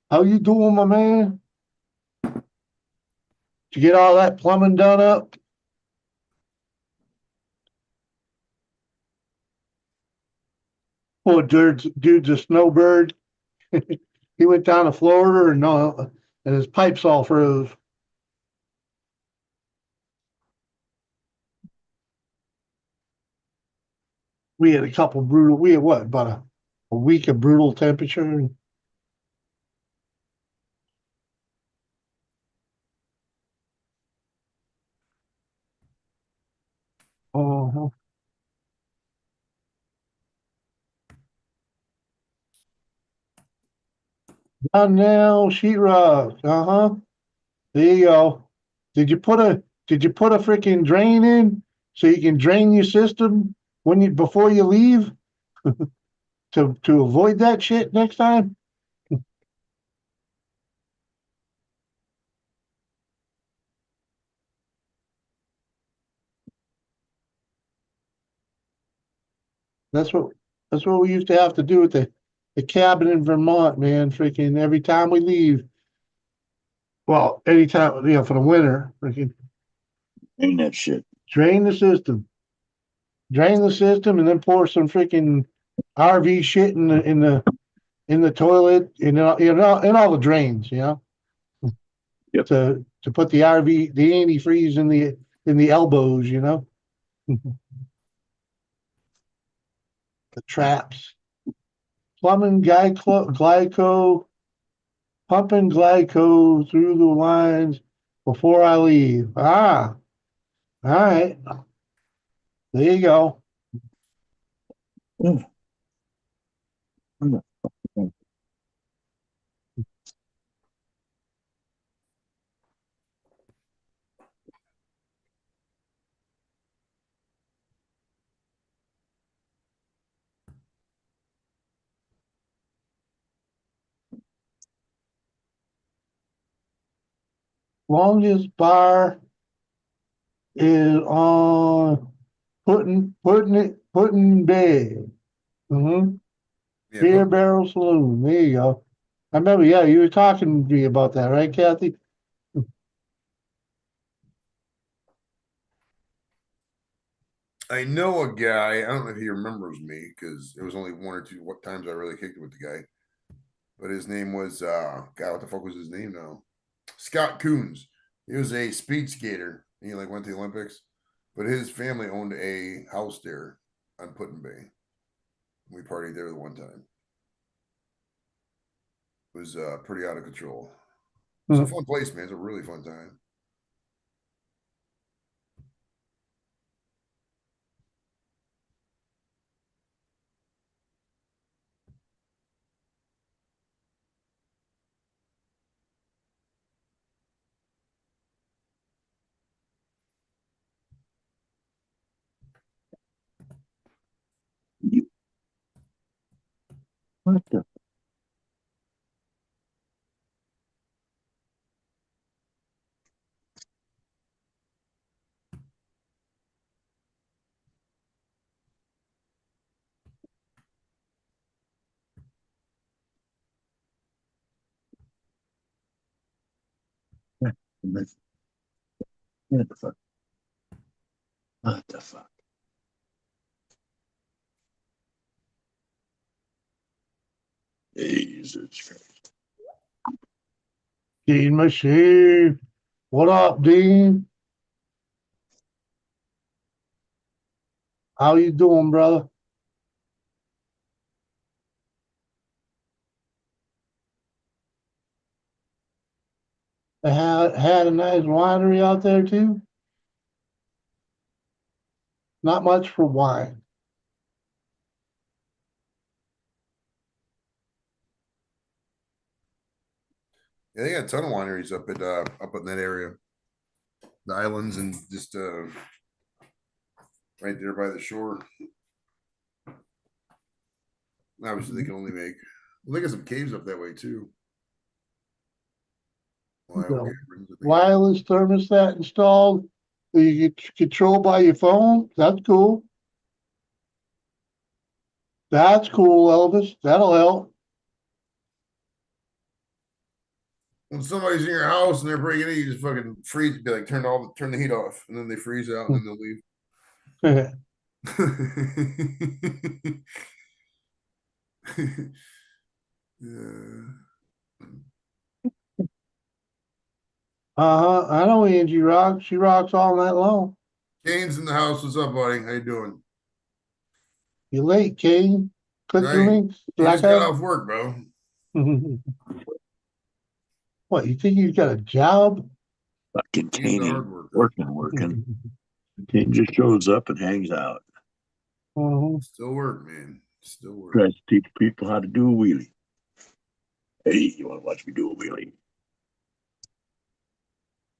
How you doing, my man? Did you get all that plumbing done up? Poor dude's a snowbird. He went down to Florida and his pipes all froze. We had a couple brutal. We had what about a week of brutal temperature. Oh, down now, sheetrock. Uh-huh. There you go. Did you put a freaking drain in so you can drain your system when you before you leave to avoid that shit next time? That's what that's what we used to have to do with the cabin in Vermont, man. Freaking every time we leave. Well, anytime for the winter, freaking Ain't that shit. drain the system. Drain the system and then pour some freaking RV shit in the toilet in all the drains, Yep. to put the RV the antifreeze in the elbows, the traps. Plumbing glyco, pumping glyco through the lines before I leave. Ah, all right. There you go. Mm. Longest bar is on putting bed. Mm-hmm. Yeah, Beer but Barrel Saloon. There you go. I remember, yeah, you were talking to me about that, right, Kathy? I know a guy. I don't know if he remembers me because it was only one or two what times I really kicked it with the guy. But his name was God. What the fuck was his name now? Scott Coons. He was a speed skater. He like went to the Olympics, but his family owned a house there on Put Bay. We partied there the one time. It was pretty out of control. It's a Mhm. fun place, man. It's a really fun time. You, what the? What the fuck? What the fuck? Jesus Christ. Dean Machine. What up, Dean? How you doing, brother? They had a nice winery out there too. Not much for wine. Yeah, they got a ton of wineries up in that area. The islands and just right there by the shore. Obviously, they can only make. Well, they got some caves up that way too. Ohio The caverns, I think. wireless thermostat installed that you can control by your phone. That's cool. That's cool, Elvis. That'll help. When somebody's in your house and they're breaking in, you just fucking freeze. Be like, turn the heat off, and then they freeze out, and then they'll leave. Yeah. I know Angie rocks. She rocks all night long. Kane's in the house. What's up, buddy? How you doing? You late, Kane? Click the Right. link. He just got Blacker. off work, bro. What, you think he's got a job? Fucking He's the Kane ain't hard worker. working. Kane just shows up and hangs out. Still work, man. Still work. Tries to teach people how to do a wheelie. Hey, you want to watch me do a wheelie?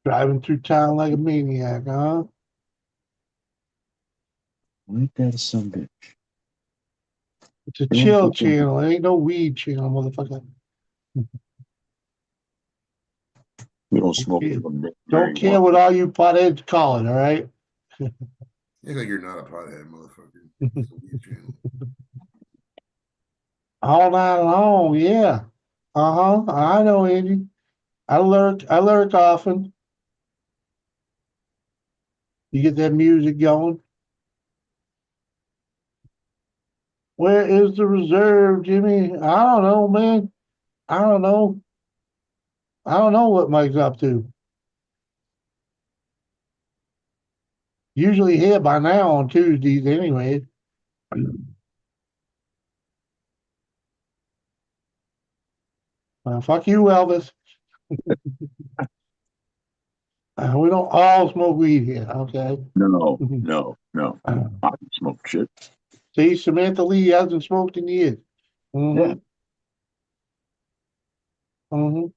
Driving through town like a maniac, huh? Ain't that a son of a bitch? It's a chill channel. It ain't no weed channel, motherfucker. We don't smoke Okay. them. Don't care what all you potheads call it, all right? You like you're not a pothead, motherfucker. It's a weed channel. All night long, yeah. I know, Angie. I lurk often. You get that music going. Where is the reserve, Jimmy? I don't know, man. I don't know. I don't know what Mike's up to. Usually here by now on Tuesdays anyway. Fuck you, Elvis. We don't all smoke weed here, okay? No. I don't smoke shit. See, Samantha Lee hasn't smoked in years. Yeah. Mm-hmm.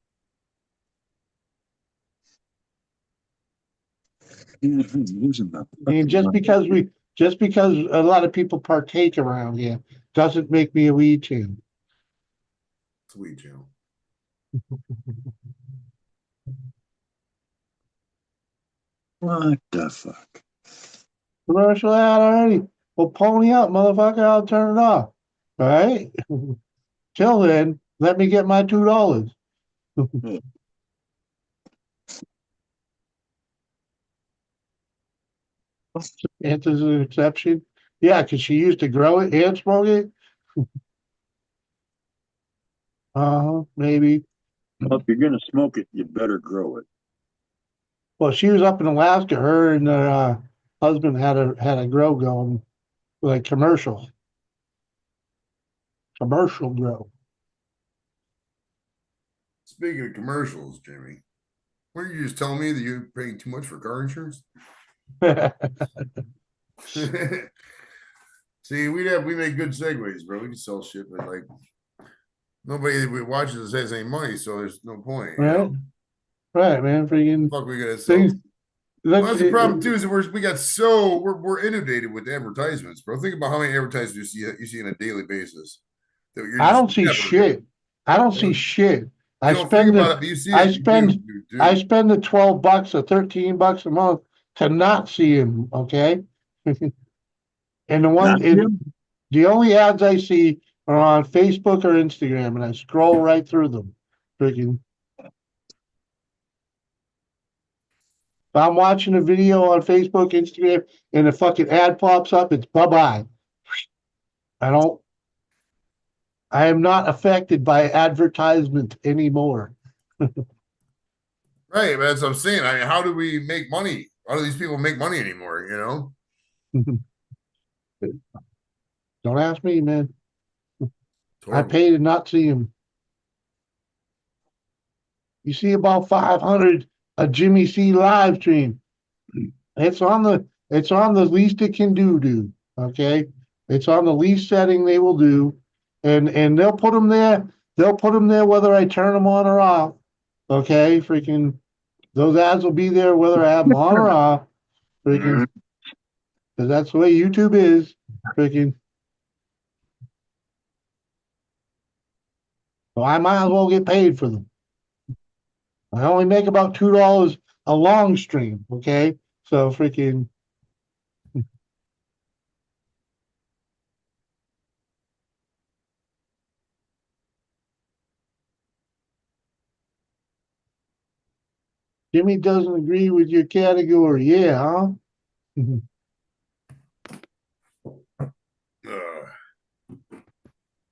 Losing the And just because a lot of people partake around here doesn't make me a weed champ. It's a weed channel. What the fuck? Commercial ad already. Well, pony up, motherfucker. I'll turn it off. All right. Till then, let me get my $2. Answers an exception. Yeah, because she used to grow it and smoke it. Maybe. Well, if you're gonna smoke it, you better grow it. Well, she was up in Alaska. Her and her husband had a grow going, like commercial grow. Speaking of commercials, Jimmy, weren't you just telling me that you're paying too much for car insurance? See, we make good segues, bro. We can sell shit, but like nobody that watches us has any money, so there's no point. You Right, know? right, man. Freaking Fuck, we gotta sell. things. Well, Look, that's the problem too. Is that we're inundated with advertisements, bro. Think about how many advertisements you see on a daily basis. That you're I just don't see never shit. I don't see shit. You don't think about it, but you see I it. spend You do. I spend the $12 or $13 a month to not see him. Okay, and Not him. the only ads I see are on Facebook or Instagram, and I scroll right through them. Freaking. If I'm watching a video on Facebook, Instagram, and the fucking ad pops up, it's bye-bye. I don't. I am not affected by advertisement anymore. Right, but that's what I'm saying. I mean, how do we make money? How do these people make money anymore? You know, Don't ask me, man. it's I horrible. pay to not see him. You see about 500 a Jimmy C live stream. It's on the least it can do, dude. Okay, it's on the least setting they will do, and they'll put them there. They'll put them there whether I turn them on or off. Okay, freaking those ads will be there whether I have them on or off. Freaking, because that's the way YouTube is. Freaking, so I might as well get paid for them. I only make about $2 a long stream. Okay, so freaking. Jimmy doesn't agree with your category. Yeah, huh?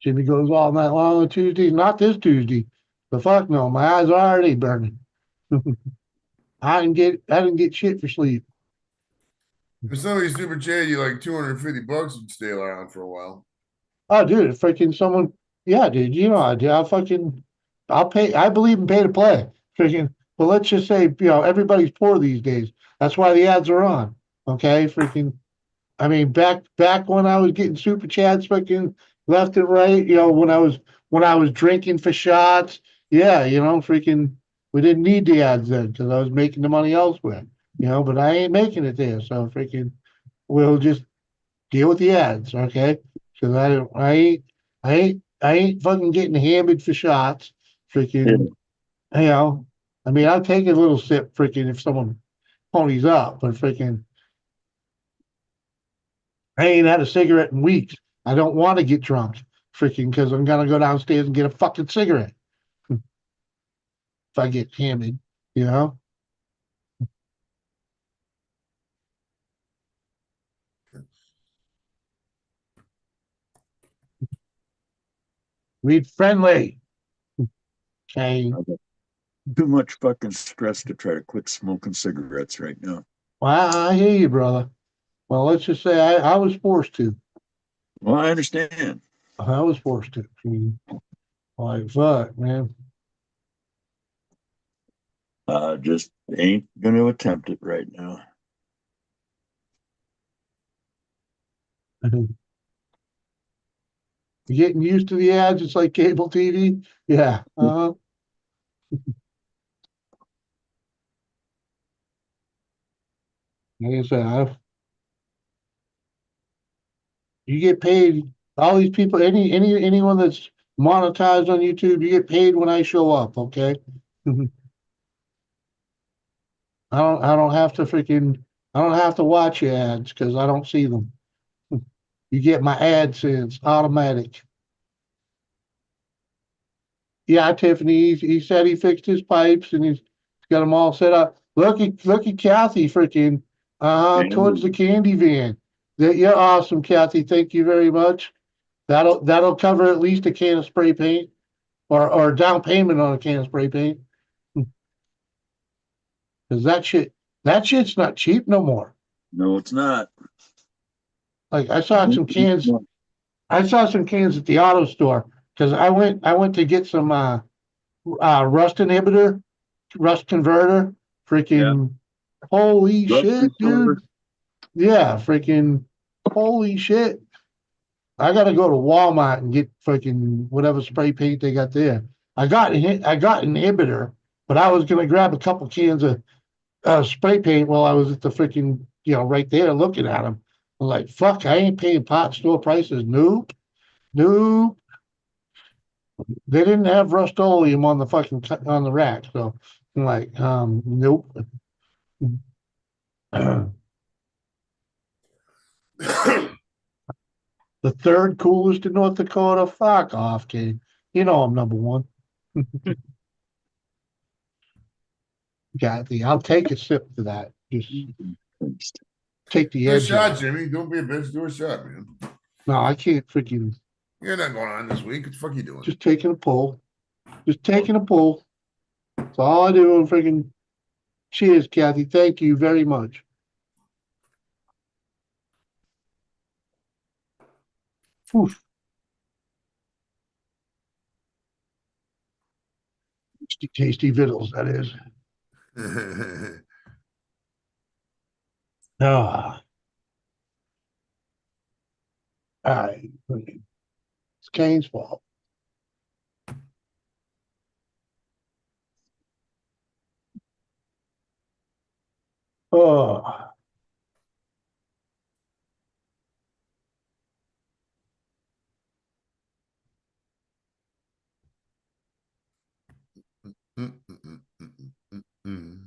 Jimmy goes all night long on Tuesdays. Not this Tuesday. But fuck no, my eyes are already burning. I didn't get shit for sleep. If somebody super chat you like $250, you'd stay around for a while. Oh, dude, freaking someone. Yeah, dude, you know I do. I'll pay. I believe in pay to play. Freaking. But let's just say, everybody's poor these days. That's why the ads are on. Okay, freaking. I mean, back when I was getting super chats fucking left and right, when I was drinking for shots, yeah, freaking we didn't need the ads then because I was making the money elsewhere, but I ain't making it there, so freaking we'll just deal with the ads, okay? Because I ain't fucking getting hammered for shots, Yeah. freaking, you know. I mean, I'll take a little sip, freaking, if someone ponies up, but freaking I ain't had a cigarette in weeks. I don't want to get drunk, freaking, because I'm gonna go downstairs and get a fucking cigarette if I get hammered. You know, read friendly. Okay. I got too much fucking stress to try to quit smoking cigarettes right now. Well, I hear you, brother. Well, let's just say I was forced to. Well, I understand. I was forced to. I mean, like, fuck, man. Just ain't gonna attempt it right now. Getting used to the ads, it's like cable TV. Yeah. Like I said, you get paid. All these people, anyone that's monetized on YouTube, you get paid when I show up. Okay. I don't have to freaking I don't have to watch your ads because I don't see them. You get my AdSense automatic. Yeah, Tiffany. He said he fixed his pipes and he's got them all set up. Look at Kathy freaking towards the And candy van. You're awesome, Kathy. Thank you very much. That'll cover at least a can of spray paint or down payment on a can of spray paint. Because that shit's not cheap no more. no, it's not. Like I saw some cans at the auto store because I went to get some rust inhibitor, rust converter. Yeah. Freaking holy Rust shit, restore. dude. Yeah, freaking holy shit. I gotta go to Walmart and get freaking whatever spray paint they got there. I got inhibitor, but I was gonna grab a couple cans of spray paint while I was at the freaking right there looking at them. I'm like, fuck, I ain't paying pot store prices. Nope, nope. They didn't have Rust-Oleum on on the rack, so I'm like, nope. The third coolest in North Dakota. Fuck off, kid. You know I'm number one. Kathy, I'll take a sip for that. Just take the Do a edge shot, off. Jimmy. Don't be a bitch. Do a shot, man. No, I can't freaking. You're not going on this week. What the fuck you doing? Just taking a pull. Just taking a pull. That's all I do. And freaking cheers, Kathy. Thank you very much. Oof. Tasty, tasty victuals, that is. Ah, all right. It's Kane's fault. Oh, Mm, mm, mm, mm, mm, mm.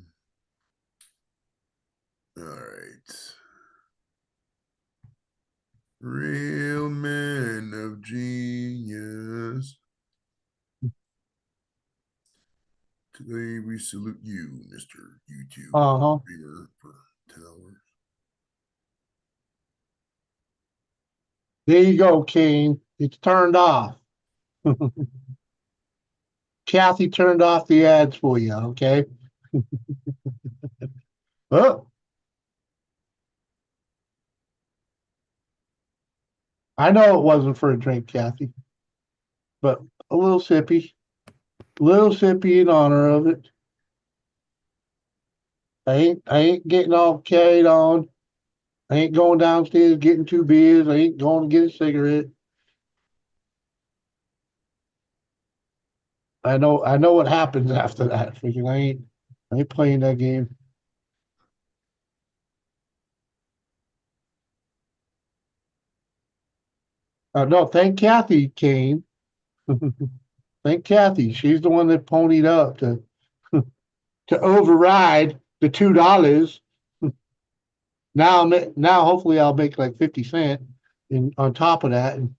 All right. Real men of genius. Today we salute you, Mr. YouTube uh-huh. streamer for 10 hours. There you go, Kane. It's turned off. Kathy turned off the ads for you, okay? Oh, I know it wasn't for a drink, Kathy, but a little sippy in honor of it. I ain't getting all carried on. I ain't going downstairs getting 2 beers. I ain't going to get a cigarette. I know what happens after that. Freaking, I ain't playing that game. No, thank Kathy, Kane. Thank Kathy. She's the one that ponied up to override the $2. Now hopefully I'll make like 50 cents in on top of that. And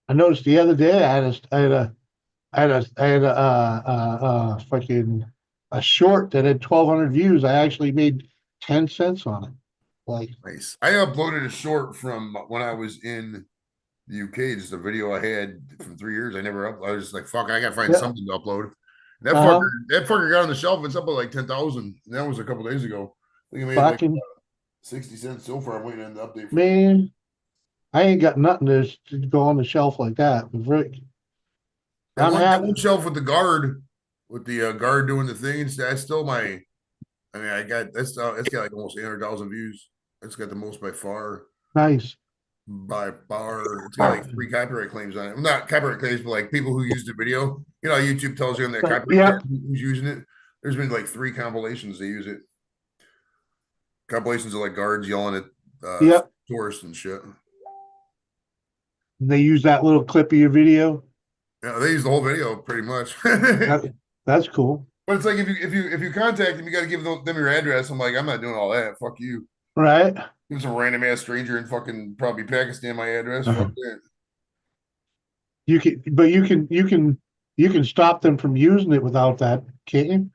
I noticed the other day I had fucking a short that had 1,200 views. I actually made 10 cents on it. Like, Nice. I uploaded a short from when I was in the UK, just a video I had from 3 years. I never up. I was just like, fuck, I gotta find yeah, something to upload. uh-huh. That fucker got on the shelf. It's up at like 10,000. That was a couple days ago. I think I made like Fucking 60 cents so far. I'm waiting on the update from you. man, I ain't got nothing to go on the shelf like that. But Rick, I'm That happy. one shelf with the guard, with the guard doing the things. That's still my. I mean, I got that's it's got like almost 800,000 views. It's got the most by far. Nice. By far. It's got like 3 copyright claims on it. Well, not copyright claims, but like people who used the video. You know, YouTube tells you on their copyright Yep, who's using it. There's been like 3 compilations they use it. Compilations of like guards yelling at yep. tourists and shit. They use that little clip of your video. Yeah, they use the whole video pretty much. That, that's cool. But it's like if you contact them, you got to give them your address. I'm like, I'm not doing all that. Fuck you. Right? Give some random ass stranger in fucking probably Pakistan my address. Fuck that. You can, but you can stop them from using it without that, can't you?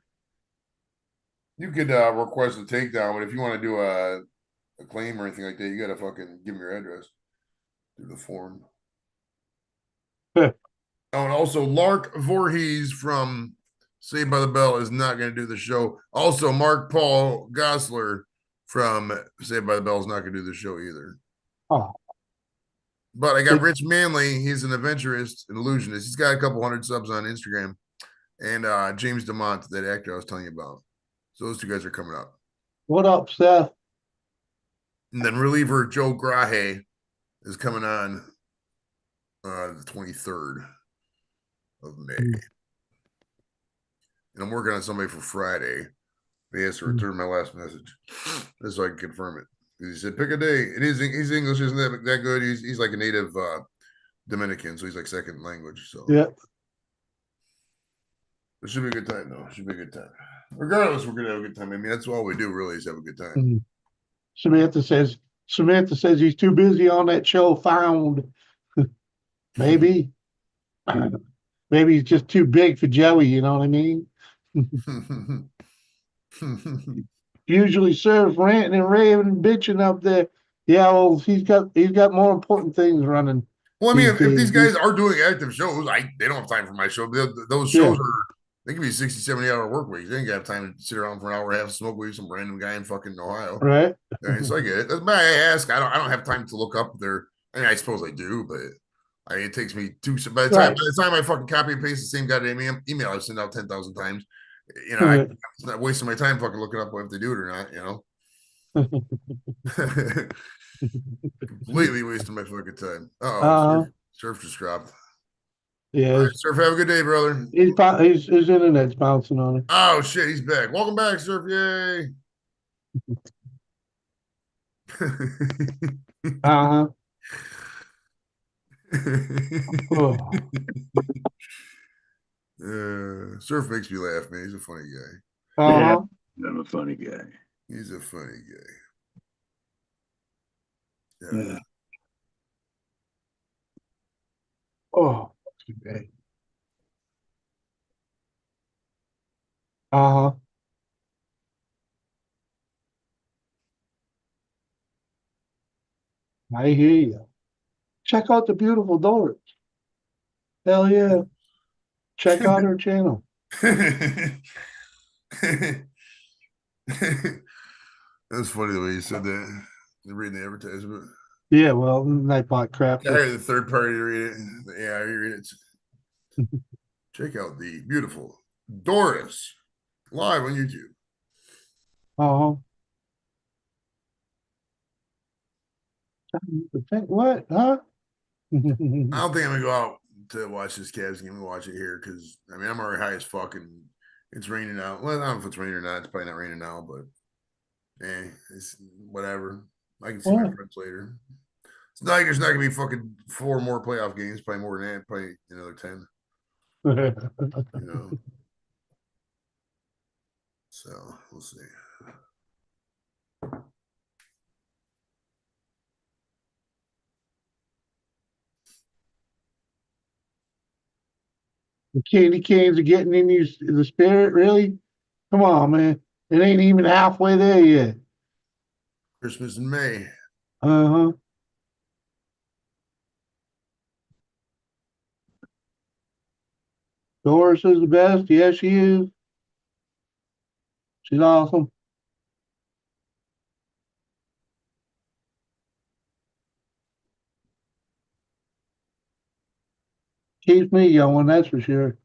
You could request a takedown, but if you want to do a claim or anything like that, you got to fucking give them your address through the form. Huh. Oh, and also Lark Voorhees from Saved by the Bell is not going to do the show. Also, Mark Paul Gossler from Saved by the Bell is not going to do the show either. Oh, But I got Rich Manley. He's an adventurist, an illusionist. He's got a couple hundred subs on Instagram. And James DeMont, that actor I was telling you about. So those 2 guys are coming up. what up, Seth? And then reliever Joe Grahe is coming on the 23rd of May. And I'm working on somebody for Friday. He has to return my last message just so I can confirm it. He said, pick a day. His English isn't that good. He's like a native Dominican, so he's like second language. So Yeah. it should be a good time, though. It should be a good time. Regardless, we're gonna have a good time. I mean, that's all we do really is have a good time. Samantha says he's too busy on that show Found. Maybe. Maybe he's just too big for Joey, you know what I mean? Usually serves ranting and raving and bitching up there. Yeah, well, he's got more important things running. Well, I mean, these if these days. guys are doing active shows, they don't have time for my show. Those shows they can be 60, 70 hour work weeks. They ain't got time to sit around for an hour and have a smoke with some random guy in fucking Ohio. Right. Right, so I get it. That's why I ask. I don't have time to look up their. I mean, I suppose I do, but it takes me by the time I fucking copy and paste the same goddamn email I've sent out 10,000 times, you know, I'm not wasting my time fucking looking up if they do it or not, you know. Completely wasting my fucking time. Uh-oh, surf just dropped. Yeah, All right, Surf, have a good day, brother. his internet's bouncing on him. Oh shit, he's back. Welcome back, Surf. Yay. Uh-huh. Oh, Surf makes me laugh, man. He's a funny guy. Yeah, uh-huh. I'm a funny guy. He's a funny guy. Yeah. Oh, okay. Uh-huh. I hear you. Check out the beautiful Doris. Hell yeah. Check out her channel. That's funny the way you said that. You're reading the advertisement. Yeah, well, I bought crap. I hired the third party to read it. Yeah, I read it. Check out the beautiful Doris live on YouTube. Uh-huh. What? Huh? I don't think I'm gonna go out to watch this Cavs game. I'm gonna watch it here because I mean I'm already high as fuck and it's raining out. Well, I don't know if it's raining or not. It's probably not raining now, but it's whatever. I can see my What? friends later. It's not like there's not gonna be fucking 4 more playoff games, probably more than that, probably another 10. You know. So we'll see. The candy canes are getting in you, the spirit, really? Come on, man. It ain't even halfway there yet. Christmas in May. Uh-huh. Doris is the best. Yes, she is. She's awesome. Keeps me going, that's for sure.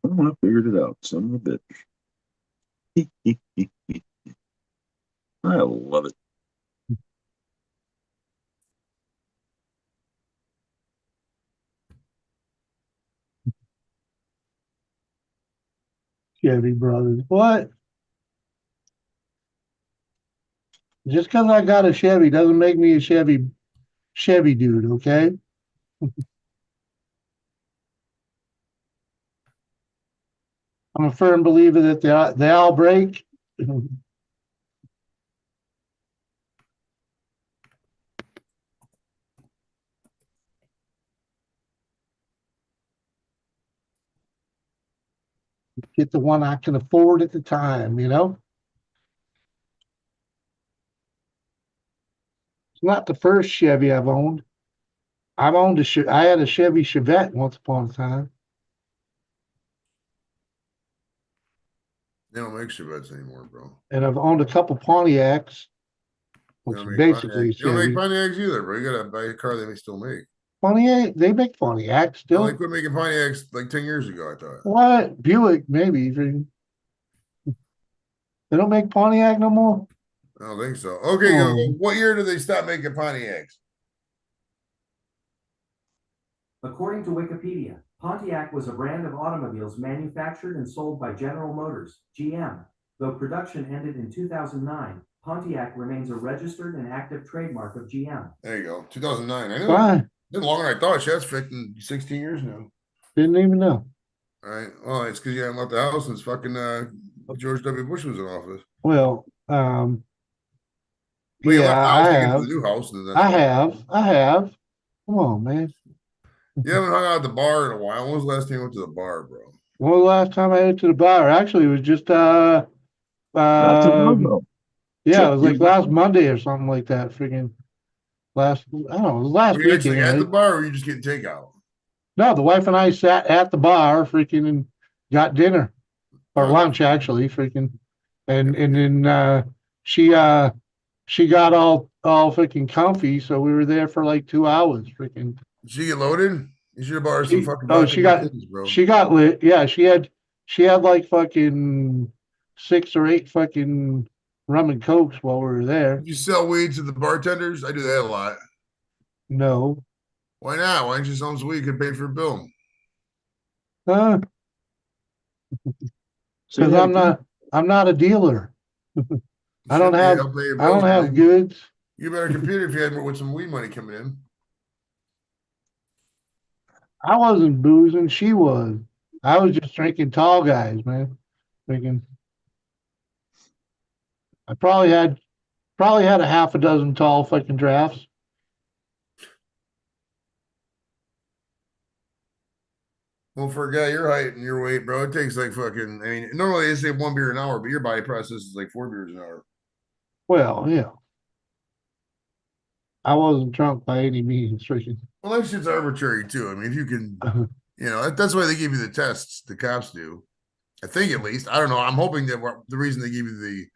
I figured it out. Son of a bitch. I love it. Chevy Brothers. What? Just because I got a Chevy doesn't make me a Chevy dude, okay? I'm a firm believer that they all break. Get the one I can afford at the time, you know? It's not the first Chevy I've owned. I had a Chevy Chevette once upon a time. They don't make Chevettes anymore, bro. And I've owned a couple Pontiacs, They which don't is make basically Pontiac. They don't make Chevy. Pontiacs either, bro. You gotta buy a car they may still make. Pontiac, they make Pontiacs No, they still. quit making Pontiacs like 10 years ago, I thought. What? Buick, maybe. They don't make Pontiac no more? I don't think so. Okay, Oh, what year did they stop making Pontiacs? According to Wikipedia, Pontiac was a brand of automobiles manufactured and sold by General Motors, GM. Though production ended in 2009, Pontiac remains a registered and active trademark of GM. There you go. 2009. I knew it. fine. Been longer than I thought. That's 15, 16 years now. Didn't even know. All right. Well, it's because you haven't left the house since fucking George W. Bush was in office. Well, Well, you yeah, left the I house to get to have. the new house. And I have. I have. Come on, man. You haven't hung out at the bar in a while. When was the last time you went to the bar, bro? When was the last time I went to the bar? Actually, it was just Not too long ago. yeah, it Check was your- like last Monday or something like that. Freaking last, I don't know, it was last Were you week actually at anyway. the bar or were you just getting takeout? No, the wife and I sat at the bar, freaking, and got dinner or Oh, lunch actually, freaking, and then she got all freaking comfy, so we were there for like 2 hours, freaking. did she get loaded? You should have borrowed some fucking Oh, vodka she got martinis, bro. she got lit. Yeah, she had like fucking 6 or 8 fucking rum and cokes while we were there. You sell weed to the bartenders? I do that a lot. No. Why not? Why don't you sell them some weed? You can pay for a bill. Huh? Say Because that again. I'm not a dealer. You I don't should be. have I'll pay your I don't bills, have buddy. goods. You better compute if you had with some weed money coming in. I wasn't boozing, she was. I was just drinking tall guys, man. Drinking. I probably had a half a dozen tall fucking drafts. Well, for a guy your height and your weight, bro, it takes like fucking. I mean, normally they say 1 beer an hour, but your body process is like 4 beers an hour. Well, yeah. I wasn't drunk by any means, freaking. Well, that shit's arbitrary too. I mean, if you can, that's why they give you the tests. The cops do. I think at least. I don't know. I'm hoping that the reason they give you the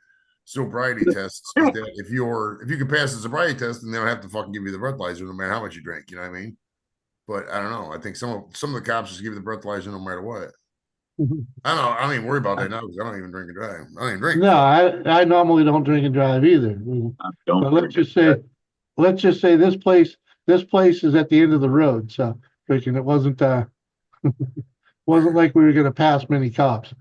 sobriety tests is that if you can pass the sobriety test, then they don't have to fucking give you the breathalyzer no matter how much you drink. You know what I mean? But I don't know. I think some of the cops just give you the breathalyzer no matter what. I don't know. I don't even worry about that now because I don't even drink and drive. I don't even drink. No, I normally don't drink and drive either. I don't But drink it. let's just say this place is at the end of the road. So freaking it wasn't like we were gonna pass many cops.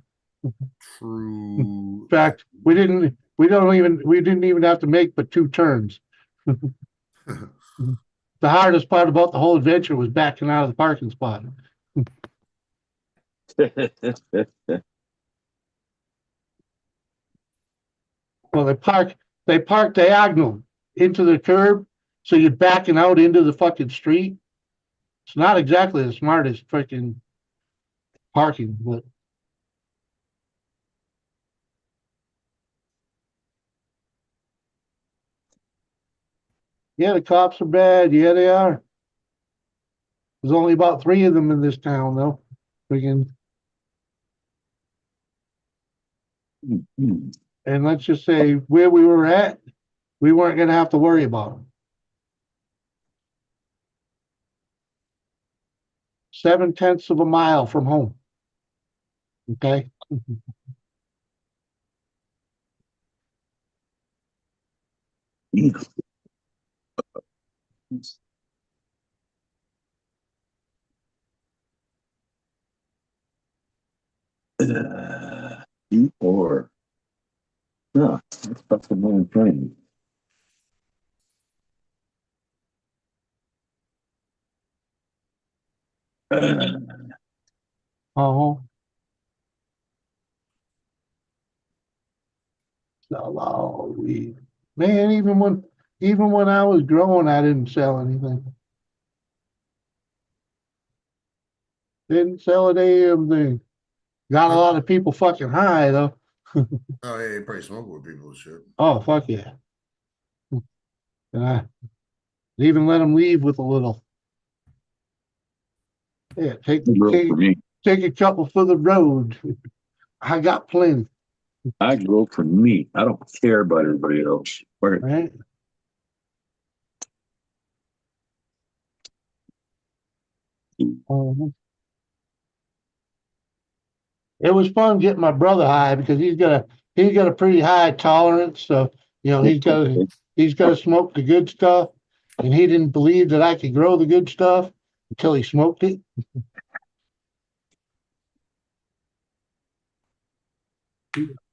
True. In fact, we didn't even have to make but 2 turns. The hardest part about the whole adventure was backing out of the parking spot. Well, they park diagonal into the curb, so you're backing out into the fucking street. It's not exactly the smartest freaking parking, but yeah, the cops are bad. Yeah, they are. There's only about 3 of them in this town, though. Freaking, and let's just say where we were at, we weren't gonna have to worry about them. 7/10 of a mile from home. Okay. Or no, that's fucking my friend. Oh, so we, man, even when I was growing, I didn't sell anything. Didn't sell a damn thing. Got a lot of people fucking high though. Oh, yeah, you probably smoke with people and shit. Oh, fuck yeah. And I even let them leave with a little. Yeah, Grow for me. take a couple for the road. I got plenty, I grow for me. I don't care about everybody else. right? Mhm. It was fun getting my brother high because he's got a pretty high tolerance. So, he's got to smoke the good stuff. And he didn't believe that I could grow the good stuff until he smoked it.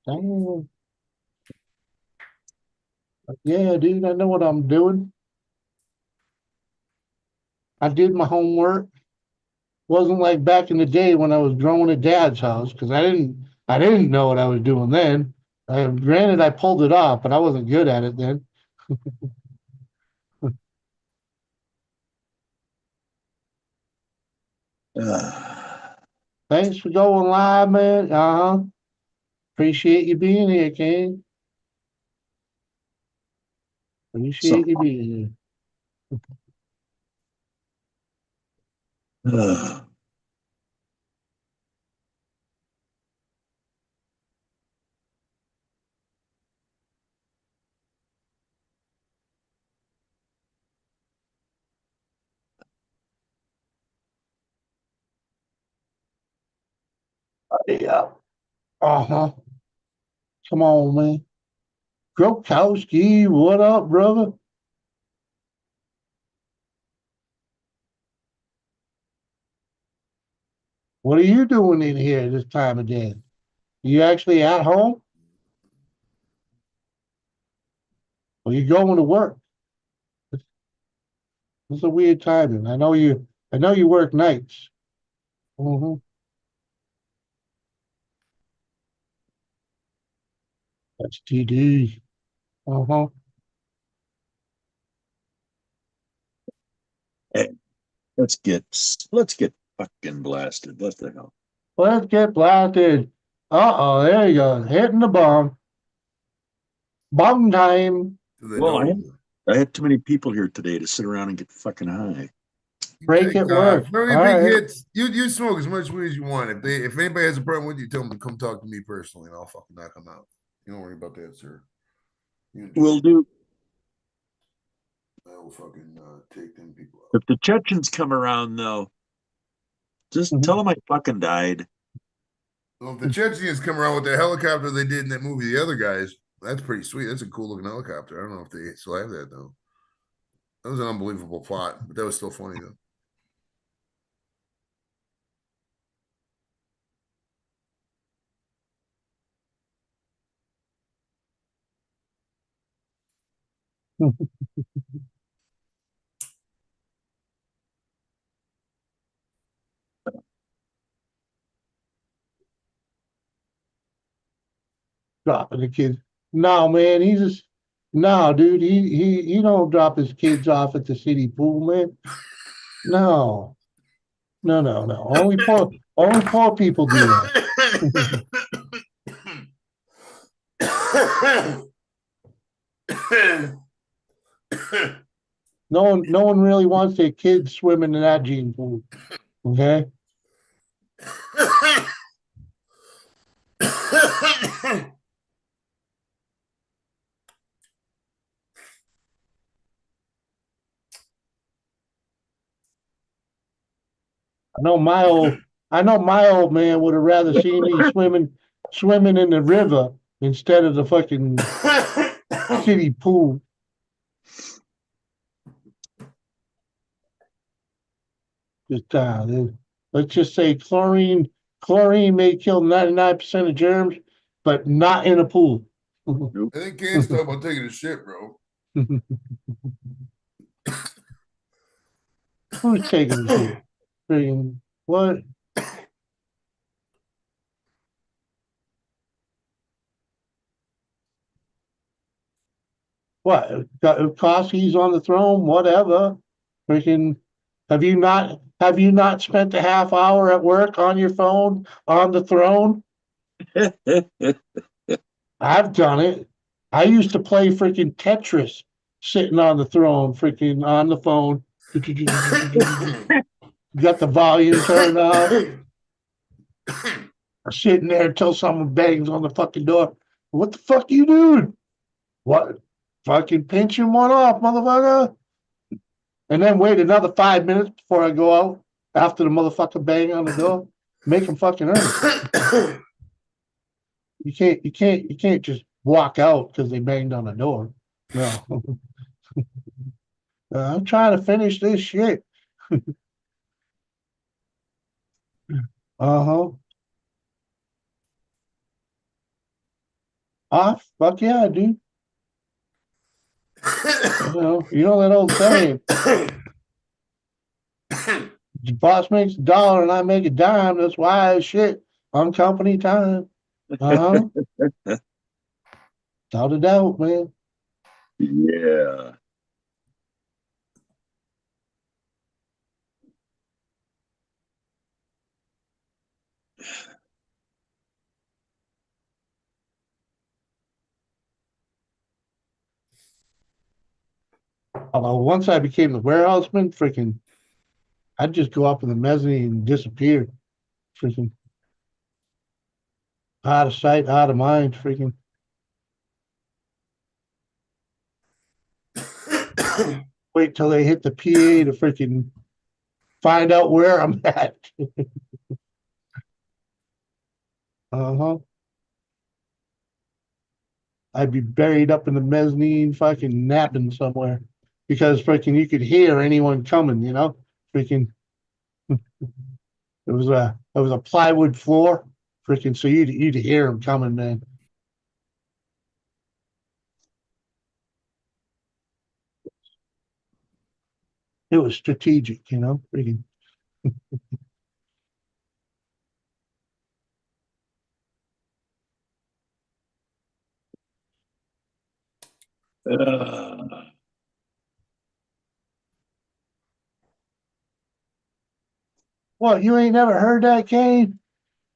Damn. Yeah, dude, I know what I'm doing. I did my homework. Wasn't like back in the day when I was growing at dad's house because I didn't know what I was doing then. Granted, I pulled it off, but I wasn't good at it then. Thanks for going live, man. Appreciate you being here, King. So, Appreciate you being here. Yeah. Uh-huh. Come on, man. Grokowski, what up, brother? What are you doing in here this time of day? You actually at home? Or you going to work? It's a weird timing. I know you work nights. Mm-hmm. That's TD. Uh-huh. Hey, let's get fucking blasted. What the hell? Let's get blasted. Uh-oh, there you go. Hitting the bomb. Bomb time. To the Well, nose. I had too many people here today to sit around and get fucking high. You Break take at work. very All big right. hits. You smoke as much weed as you want. If anybody has a problem with you, tell them to come talk to me personally, and I'll fucking knock them out. You don't worry about that, sir. You enjoy Will it. do. I will fucking take them people out. If the Chechens come around, though, just tell them I fucking died. Well, if the Chechens come around with the helicopter they did in that movie, the other guys, that's pretty sweet. That's a cool looking helicopter. I don't know if they still have that though. That was an unbelievable plot, but that was still funny though. Dropping the kids. No, man, he's just no, dude. He don't drop his kids off at the city pool, man. No, no. Only poor people do that. No one really wants their kids swimming in that gene pool. Okay. I know my old man would have rather seen me swimming in the river instead of the fucking city pool. Just let's just say chlorine may kill 99% of germs, but not in a pool. I think can't stop about taking a shit, bro. Who's taking the shit? Friggin' what? What? Kosky's on the throne? Whatever. Freaking have you not spent a half hour at work on your phone on the throne? I've done it. I used to play freaking Tetris sitting on the throne, freaking on the phone. Got the volume turned off. Sitting there until someone bangs on the fucking door. What the fuck you doing? What? Fucking pinching one off, motherfucker. And then wait another 5 minutes before I go out after the motherfucker bang on the door. Make him fucking earn. You can't just walk out because they banged on the door. No. I'm trying to finish this shit. Uh-huh. Ah, fuck yeah, dude. You know that old saying, the boss makes a dollar and I make a dime. That's why I shit on company time. Uh-huh. Without a doubt, man. Yeah. Although once I became the warehouseman, freaking, I'd just go up in the mezzanine and disappear. Freaking out of sight, out of mind, freaking. Wait till they hit the PA to freaking find out where I'm at. Uh-huh. I'd be buried up in the mezzanine, fucking napping somewhere, because freaking you could hear anyone coming. Freaking it was a plywood floor, freaking so you'd hear them coming, man. It was strategic, freaking. Uh, What, you ain't never heard that, Kane?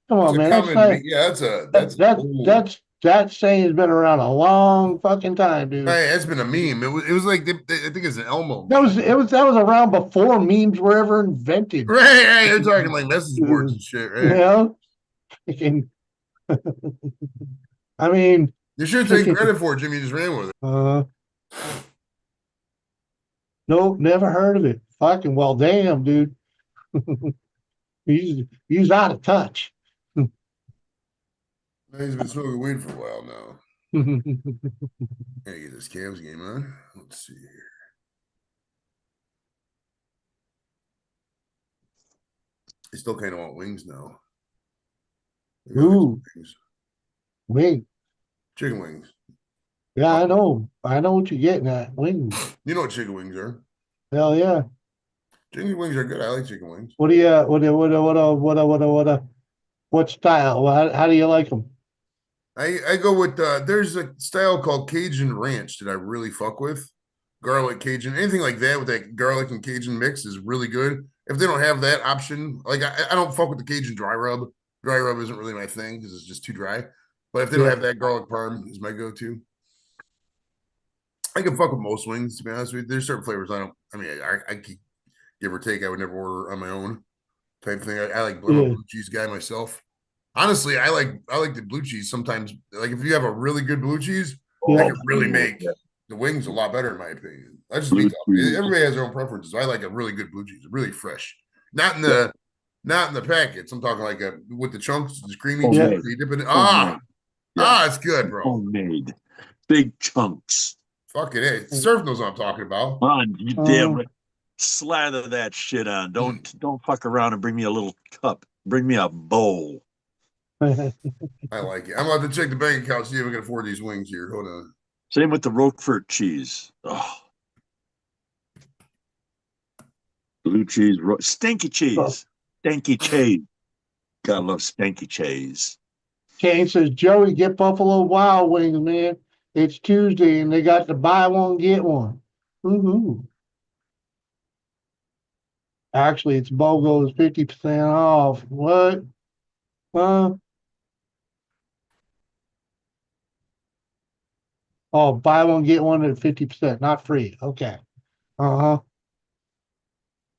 Come It's on, a man. That's common, like yeah, that's a that, that's an that old. that's that saying's been around a long fucking time, dude. Right, that's been a meme. It was like I think it's an Elmo That meme. was it was that was around before memes were ever invented. Right, you're talking like message boards You and shit, right? know? Freaking- I mean, You should take freaking credit for it, Jimmy. You just ran with it. nope, never heard of it. Fucking well, damn, dude. He's out of touch. He's been smoking weed for a while now. Gotta get this Cavs game on. Let's see here. I still kind of want wings now. Maybe I'll get some Ooh, wings. wing. Chicken wings. Yeah, I know. I know what you're getting at. Wings. You know what chicken wings are? Hell yeah. Chicken wings are good. I like chicken wings. What style? How do you like them? I go with there's a style called Cajun Ranch that I really fuck with. Garlic Cajun, anything like that with that garlic and Cajun mix is really good. If they don't have that option, like I don't fuck with the Cajun dry rub. Dry rub isn't really my thing because it's just too dry. But if they don't Yeah. have that, garlic parm is my go-to. I can fuck with most wings, to be honest with you. There's certain flavors I don't. I mean, I keep give or take. I would never order on my own type thing. I like. I'm a Yeah. blue cheese guy myself. Honestly, I like the blue cheese sometimes. Like if you have a really good blue cheese, that Yeah. could really make the wings a lot better, in my opinion. That's just me Blue talking. cheese. Everybody has their own preferences. I like a really good blue cheese, really fresh, not in the packets. I'm talking like with the chunks, it's creamy. Oh, Yeah. Too, you dip it in. Homemade. Yeah. It's good, bro. Homemade. Big chunks. Fucking it. Surf knows what I'm talking about. On, you damn right. Slather that shit on. Don't fuck around and bring me a little cup. Bring me a bowl. I like it. I'm about to check the bank account, see if I can afford these wings here. Hold on. Same with the Roquefort cheese. Oh. Blue cheese, stinky cheese. Stinky cheese. Gotta love stinky cheese. Kane says, Joey, get Buffalo Wild Wings, man. It's Tuesday and they got the buy one, get one. Woohoo. Actually, it's BOGO's 50% off. What? Huh? Oh, buy one, get one at 50%, not free. Okay. Uh-huh.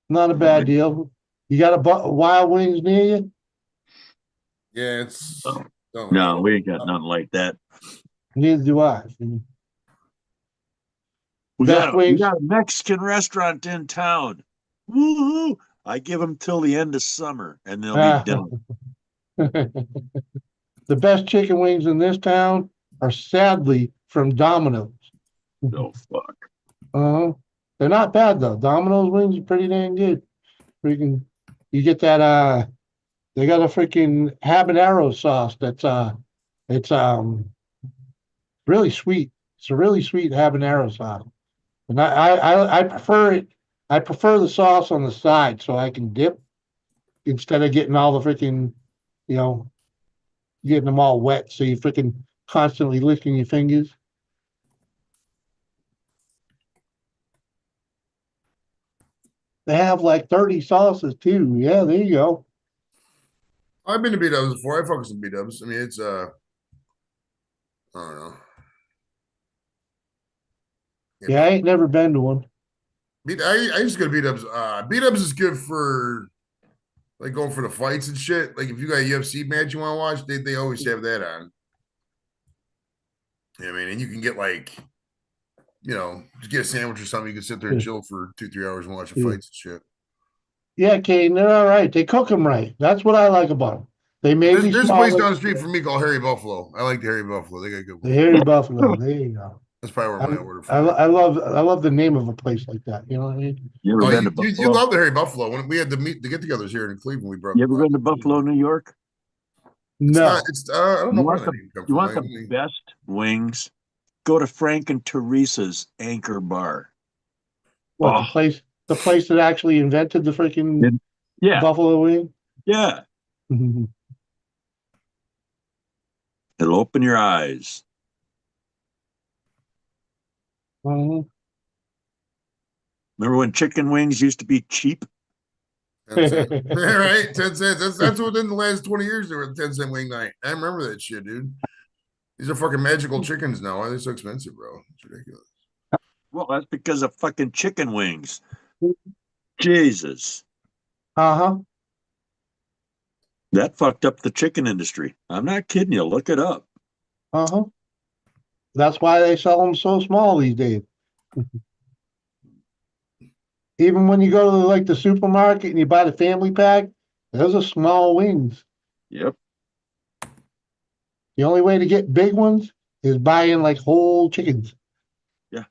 Not a bad deal. You got Wild Wings near you? Yeah, it's Oh. No, we ain't got nothing like that. Neither do I. We Best got, wings. we got a Mexican restaurant in town. Woo-hoo. I give them till the end of summer and they'll be done. The best chicken wings in this town are sadly from Domino's. Oh, fuck. They're not bad though. Domino's wings are pretty dang good. You get that they got a freaking habanero sauce it's really sweet. It's a really sweet habanero sauce. And I prefer it. I prefer the sauce on the side so I can dip instead of getting all the freaking, you know, getting them all wet. So you freaking constantly licking your fingers. They have like 30 sauces too. Yeah, there you go. I've been to B-dubs before. I focus on B-dubs. I mean, it's I don't know. Yeah, I ain't never been to one. I used to go to B-dubs. B-dubs is good for like going for the fights and shit. Like if you got a UFC match you want to watch, they always have that on. Yeah, I mean, and you can get like, just get a sandwich or something. You can sit there and chill for 2-3 hours and watch the fights and shit. Yeah, Kane, they're all right. They cook them right. That's what I like about them. They may be There's a small, place like down the street from me called Harry Buffalo. I like the Harry Buffalo. They got good the wings. hairy buffalo. There you go. That's probably where my order from. I love the name of a place like that. You know what I mean? You ever Oh, been to you Buffalo? love the Harry Buffalo. When we had the get-togethers here in Cleveland, we brought. You ever been to Buffalo, New York? It's not. No. It's. I don't You know where want that the name come you from. want the best wings? Go to Frank and Teresa's Anchor Bar. What Oh, the place that actually invented the freaking yeah, buffalo wing? yeah. It'll open your eyes. Mhm. Remember when chicken wings used to be cheap? 10 cents. Right? 10 cents. That's within the last 20 years they were at 10-cent wing night. I remember that shit, dude. These are fucking magical chickens now. Why are they so expensive, bro? It's ridiculous. Well, that's because of fucking chicken wings. Jesus. Uh-huh. That fucked up the chicken industry. I'm not kidding you. Look it up. Uh-huh. That's why they sell them so small these days. Even when you go to like the supermarket and you buy the family pack, those are small wings. Yep. The only way to get big ones is buying like whole chickens. Yeah.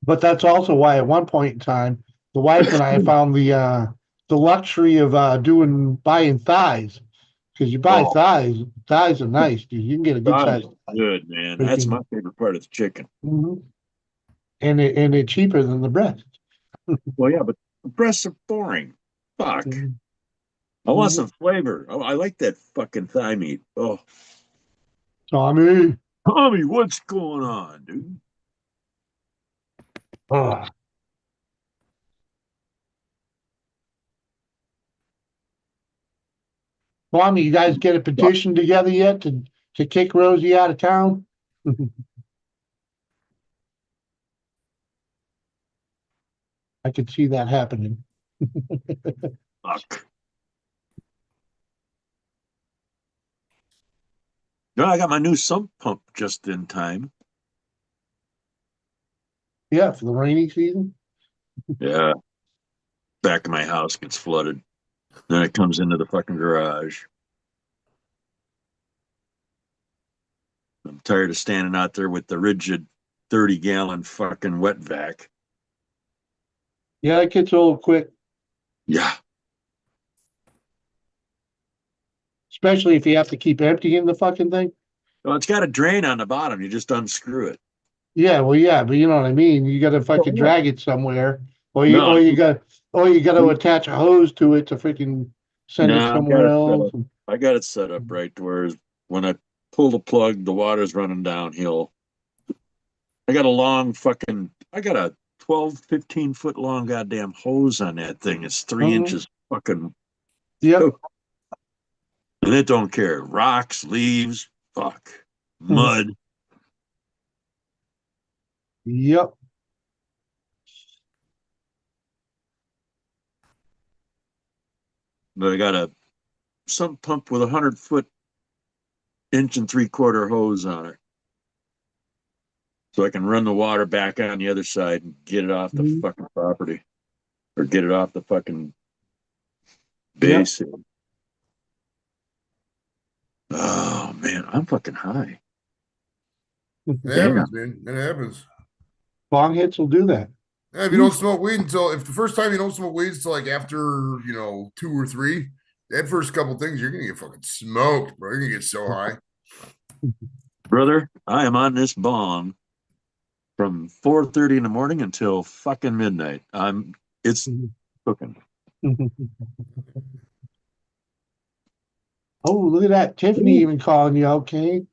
But that's also why at one point in time, the wife and I found the luxury of doing buying thighs. Because you buy Oh, thighs are nice, dude. You can get a good thighs size are good, man. That's my freaking favorite part of the chicken. and it's cheaper than the breast. Well, yeah, but the breasts are boring. Fuck. Mhm. I want Mhm. some flavor. Oh, I like that fucking thigh meat. Oh, Tommy. Tommy, what's going on, dude? Oh. Tommy, you guys get a petition together yet to kick Rosie out of town? I could see that happening. Fuck. No, I got my new sump pump just in time. Yeah, for the rainy season. Yeah. Back of my house gets flooded. Then it comes into the fucking garage. I'm tired of standing out there with the rigid 30-gallon fucking wet vac. Yeah, it gets old quick, Yeah. especially if you have to keep emptying the fucking thing. Well, it's got a drain on the bottom. You just unscrew it. Yeah, well, yeah, but you know what I mean. You got to Oh, fucking yeah. drag it somewhere, No, or you got to attach a hose to it to freaking send it no, I got somewhere it set else. up. I got it set up right to where when I pull the plug, the water's running downhill. I got a 12, 15 foot long goddamn hose on that thing. It's 3 inches fucking, Yep. and it don't care. Rocks, leaves, fuck, Mhm. mud. Yep. But I got a sump pump with 100 foot 1.75 inch hose on it. So I can run the water back on the other side and get it off the Mhm. fucking property or get it off the fucking Yep. base. Oh man, I'm fucking high. It Damn. happens, man. It happens. Bong hits will do that. Yeah, if you don't smoke weed if the first time you don't smoke weed until like after 2 or 3, that first couple things you're gonna get fucking smoked, bro. You're gonna get so high. Brother, I am on this bong from 4:30 in the morning until fucking midnight. It's cooking. Oh, look at that. Tiffany even calling you okay.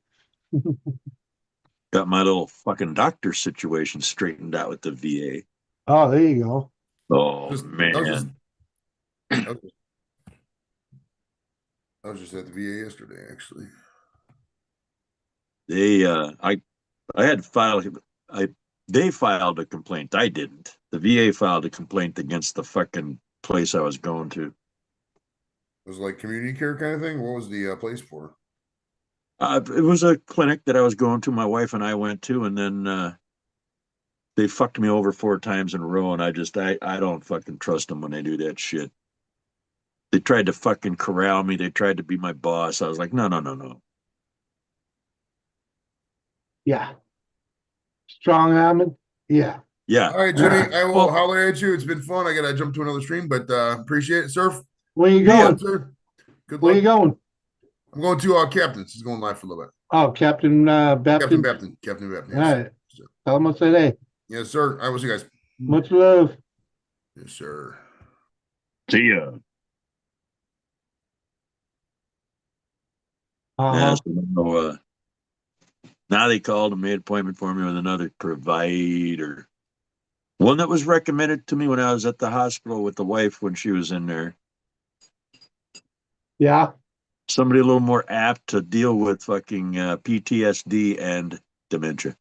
Got my little fucking doctor situation straightened out with the VA. Oh, there you go. Oh Just I was just man. I was, I was just at the VA yesterday, actually. I had filed I they filed a complaint. I didn't. The VA filed a complaint against the fucking place I was going to. It was like community care kind of thing. What was the place for? It was a clinic that I was going to. My wife and I went to, and then they fucked me over 4 times in a row, and I don't fucking trust them when they do that shit. They tried to fucking corral me. They tried to be my boss. I was like, no, no, no, no. Yeah. Strong arming. Yeah. Yeah. All right, Jimmy. I will Well, holler at you. It's been fun. I gotta jump to another stream, but appreciate it, Surf. Where you See ya. going? Sir. Good Where luck. you going? I'm going to Captain's. He's going live for a little bit. Oh, Captain Captain Baptist. Bapton. Captain Bapton. All Yes. right. Tell him I said hey. Yes, sir. I will see you guys. Much love. Yes, sir. see ya. Uh-huh. So, now they called and made an appointment for me with another provider. One that was recommended to me when I was at the hospital with the wife when she was in there. Yeah. Somebody a little more apt to deal with fucking PTSD and dementia.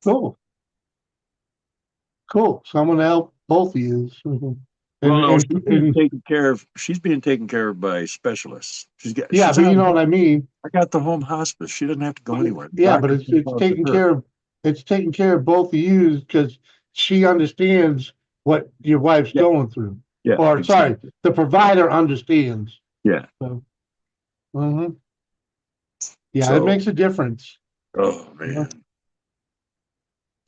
Cool. Cool. Someone to help both of you. Well, no, And she's being taken care of by specialists. yeah, She's but you on. know what I mean. I got the home hospice. She doesn't have to go anywhere. The Yeah, but doctor it's comes it's out to taking her. care of both of you because she understands what your wife's Yeah. going through. Yeah, Or sorry, exactly. the provider understands. Yeah. So, yeah, it So, makes a difference. oh man,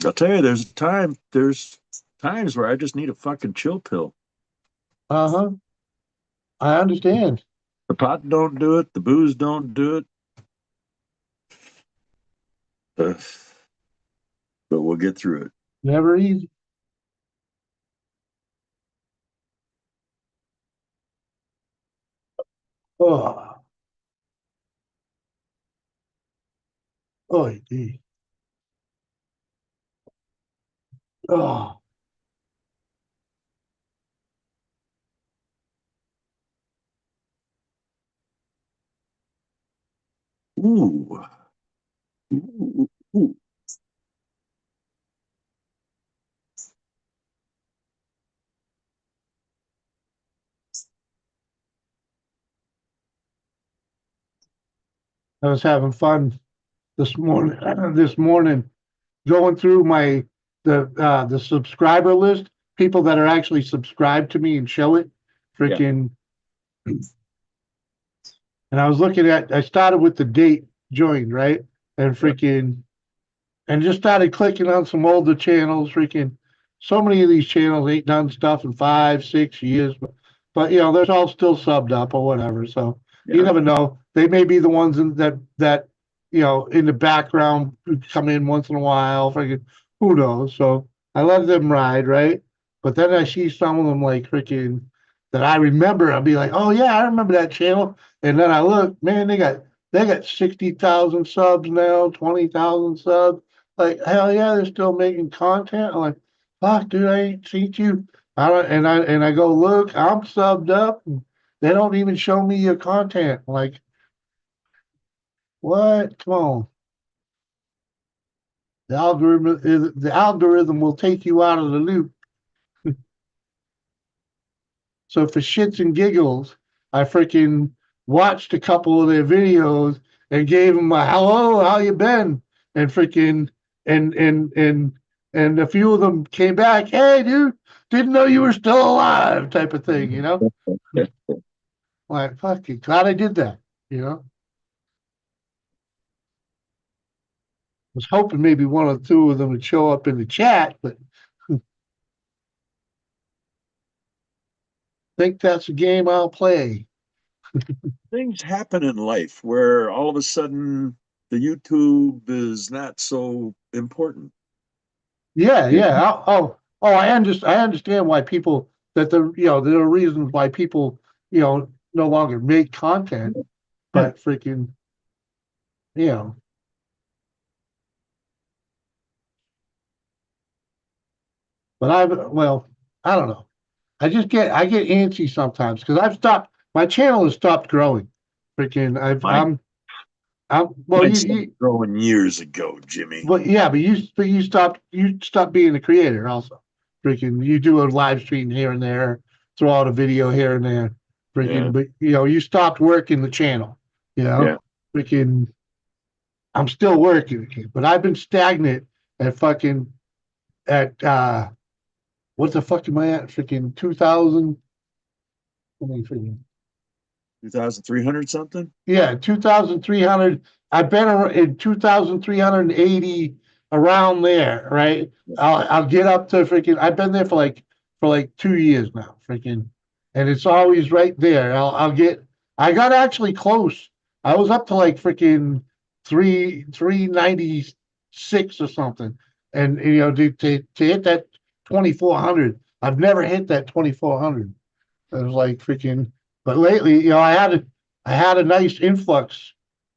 I'll tell you, there's times where I just need a fucking chill pill. Uh-huh. I understand. The pot don't do it. The booze don't do it. Uh, but we'll get through it. Never easy. Oh, oh, gee. Oh, Ooh. Ooh. Ooh. I was having fun this morning. This morning, going through the subscriber list, people that are actually subscribed to me and show it. Freaking, and I was looking at. I started with the date joined, right, and freaking, and just started clicking on some older channels. Freaking, so many of these channels ain't done stuff in 5, 6 years, but you know, they're all still subbed up or whatever. So you Yeah. never know. They may be the ones that you know in the background come in once in a while. Freaking, who knows? So I let them ride, right? But then I see some of them like freaking that I remember. I'll be like, oh yeah, I remember that channel. And then I look, man, they got 60,000 subs now, 20,000 subs. Like hell yeah, they're still making content. I'm like, fuck, dude, I ain't seen you. I don't, and I go look, I'm subbed up. And they don't even show me your content. Like, what? Come on. The algorithm will take you out of the loop. So for shits and giggles, I freaking watched a couple of their videos and gave them a hello, how you been? And freaking and and and and a few of them came back, hey dude, didn't know you were still alive, type of thing, you know? Like fucking glad I did that, you know. Was hoping maybe one or two of them would show up in the chat, but think that's a game I'll play. Things happen in life where all of a sudden the YouTube is not so important. Yeah, Yeah. yeah. Oh, I understand why people that there are reasons why people, no longer make content, Yeah. but freaking, you know, but I don't know. I get antsy sometimes because my channel has stopped growing. Freaking, Mine, well, mine started growing years ago, Jimmy. but yeah, but you stopped being a creator also. Freaking, you do a live stream here and there, throw out a video here and there. Yeah. Freaking, but you stopped working the channel. You Yeah. know, freaking, I'm still working, but I've been stagnant at fucking at what the fuck am I at? Freaking 2000. Let me freaking 2,300 something? Yeah, 2,300. I've been in 2,380 around there, right? I'll get up to freaking. I've been there for like 2 years now, freaking, and it's always right there. I'll get. I got actually close. I was up to like freaking 396 or something, and to hit that 2,400. I've never hit that 2,400. It was like freaking. But lately, I had a nice influx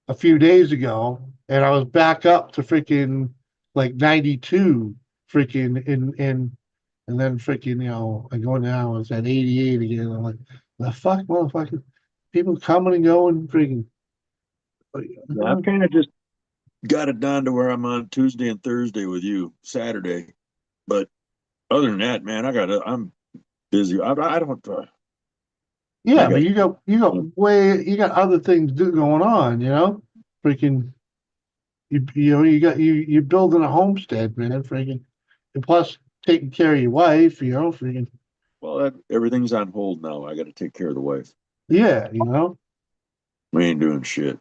a few days ago, and I was back up to freaking like 92, freaking and then freaking I go now it's at 88 again. I'm like, the fuck, motherfucker, people coming and going, freaking. Yeah, I've kind of just got it down to where I'm on Tuesday and Thursday with you, Saturday. But other than that, man, I'm busy. I don't, I Yeah, but got, you got other things going on, freaking. You're building a homestead, man, freaking, and plus taking care of your wife, freaking. well, everything's on hold now. I got to take care of the wife. Yeah, We ain't doing shit.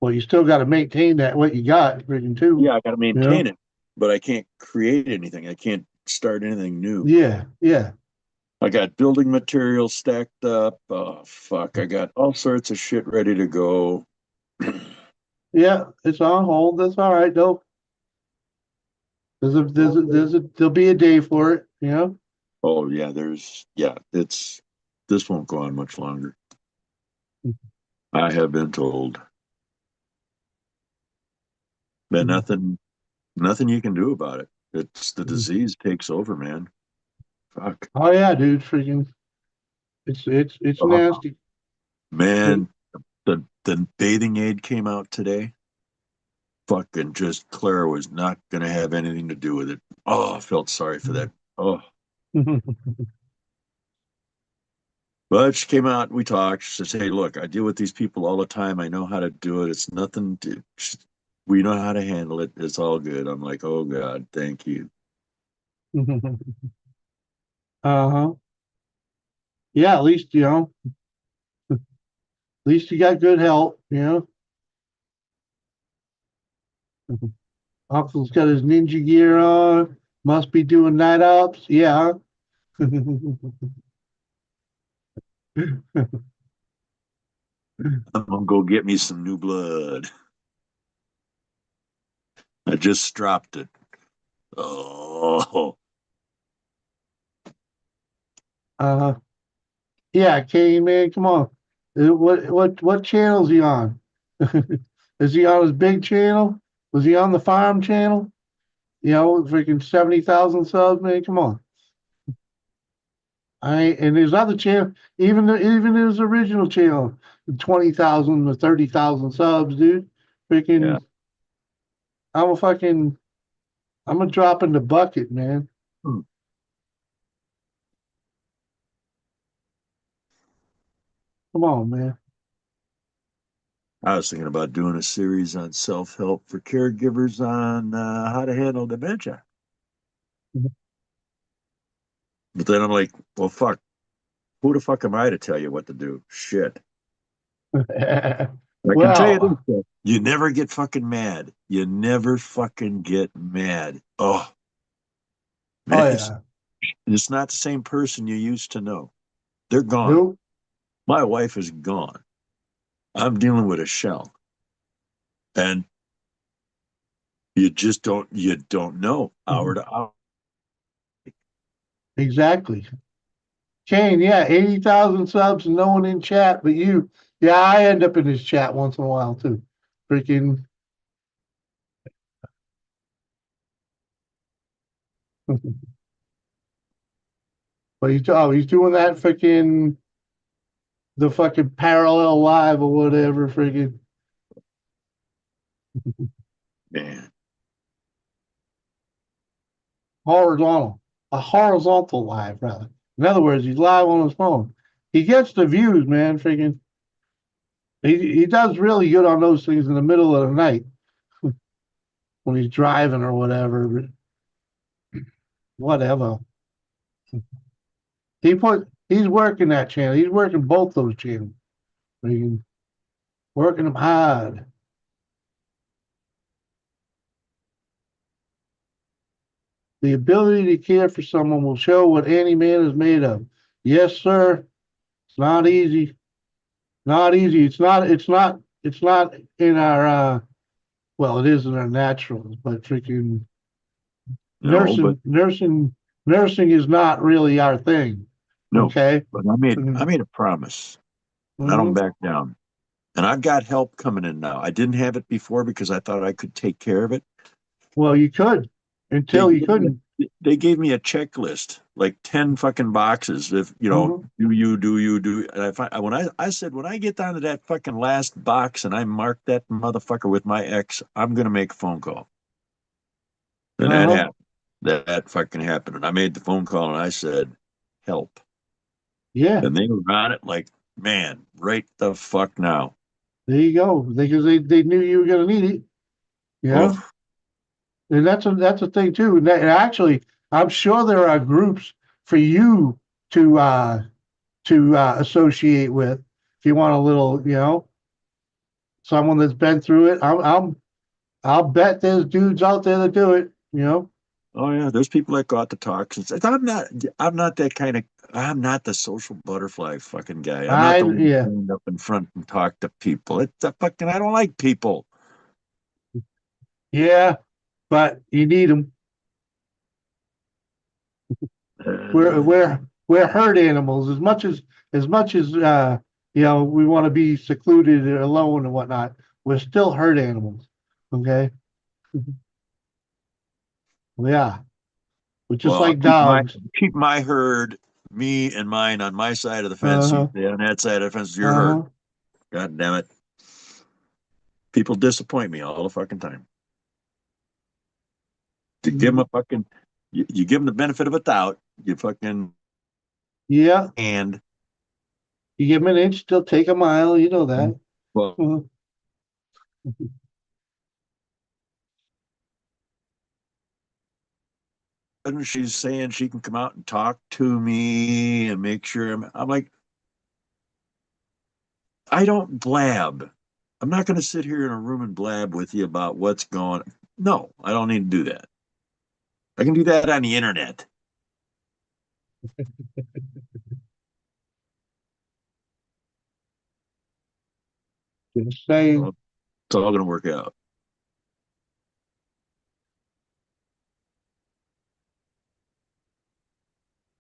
well, you still got to maintain that what you got, freaking too, Yeah, I got to you know. maintain it, but I can't create anything. I can't start anything new. Yeah, yeah, I got building materials stacked up. Oh, fuck. I got all sorts of shit ready to go. yeah. It's on hold. That's all right, though. There'll be a day for it. Oh, yeah, this won't go on much longer. I have been told. But nothing you can do about it. It's the disease takes over, man. Fuck. Oh yeah, dude, freaking. It's Oh, nasty. man, the bathing aid came out today. Fucking just Clara was not gonna have anything to do with it. Oh, I felt sorry for that. Oh, but she came out, we talked. She says, "Hey, look, I deal with these people all the time. I know how to do it. It's nothing to, we know how to handle it. It's all good." I'm like, "Oh God, thank you." Uh-huh. Yeah, at least you got good help. Uncle's got his ninja gear on. Must be doing night ops. Yeah. I'm gonna go get me some new blood. I just dropped it. Oh, Uh, yeah, Kane, man, come on. What channel is he on? Is he on his big channel? Was he on the farm channel? Freaking 70,000 subs, man. Come on. And his other channel, even his original channel, 20,000 or 30,000 subs, dude. yeah. Freaking, I'm a fucking, I'm a drop in the bucket, man. Hmm. Come on, man. I was thinking about doing a series on self-help for caregivers on how to handle dementia. But then I'm like, well, fuck. Who the fuck am I to tell you what to do? Shit. I can tell you this, Well, though. You never get fucking mad. You never fucking get mad. Oh, oh man, yeah. it's not the same person you used to know. They're gone. Nope. My wife is gone. I'm dealing with a shell. And you don't know hour to hour. Exactly. Kane, yeah, 80,000 subs and no one in chat but you. Yeah, I end up in his chat once in a while too. Freaking. But he's doing that freaking the fucking parallel live or whatever, freaking Man. horizontal, a horizontal live rather. In other words, he's live on his phone. He gets the views, man. Freaking, he does really good on those things in the middle of the night when he's driving or whatever. whatever. He's working that channel. He's working both those channels. He's working them hard. The ability to care for someone will show what any man is made of. Yes, sir. It's not easy. Not easy. It's not in our well, it is in our naturals, but freaking No, but nursing is not really our thing. no, Okay. but I made a promise and I don't Mhm. back down. And I've got help coming in now. I didn't have it before because I thought I could take care of it. Well, you could They until you gave me couldn't. they gave me a checklist, like 10 fucking boxes. If you know, Mhm. do you, and I find I said when I get down to that fucking last box and I mark that motherfucker with my X, I'm gonna make a phone call. And that Uh-huh. happened. That fucking happened. And I made the phone call and I said, help. Yeah. And they were on it like, man, right the fuck now. There you go. Because they knew you were going to need it. Yeah. Oh, And that's a thing too. And actually, I'm sure there are groups for you to associate with if you want a little, someone that's been through it. I'll bet there's dudes out there that do it. oh yeah, there's people that got the toxins. I'm not that kind of I'm not the social butterfly fucking guy. I'm not I the one yeah stand up in front and talk to people. It's a fucking I don't like people. yeah, but you need them. We're Uh, we're we're herd animals as much as we want to be secluded and alone and whatnot. We're still herd animals. Okay, yeah, we're just well, I'll like dogs. keep my herd, me and mine on my side of the fence. You Uh-huh. stay on that side of the fence is your herd. Uh-huh. God damn it. People disappoint me all the fucking time. To give them a fucking, you give them the benefit of a doubt. You fucking Yeah, and you give them an inch, they'll take a mile. You know that. well, Uh-huh. and she's saying she can come out and talk to me and make sure I'm like, I don't blab. I'm not going to sit here in a room and blab with you about what's going. No, I don't need to do that. I can do that on the internet. Just saying. Well, it's all going to work out.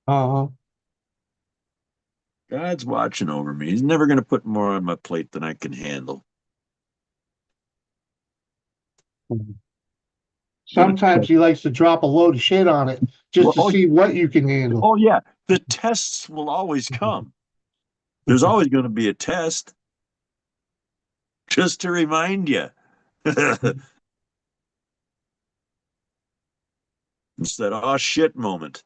Uh-huh. God's watching over me. He's never going to put more on my plate than I can handle. Gonna Sometimes test. he likes to drop a load of shit on it just Well, to see what you can handle. oh yeah, the tests will always come. There's always going to be a test, just to remind you. It's that oh shit moment.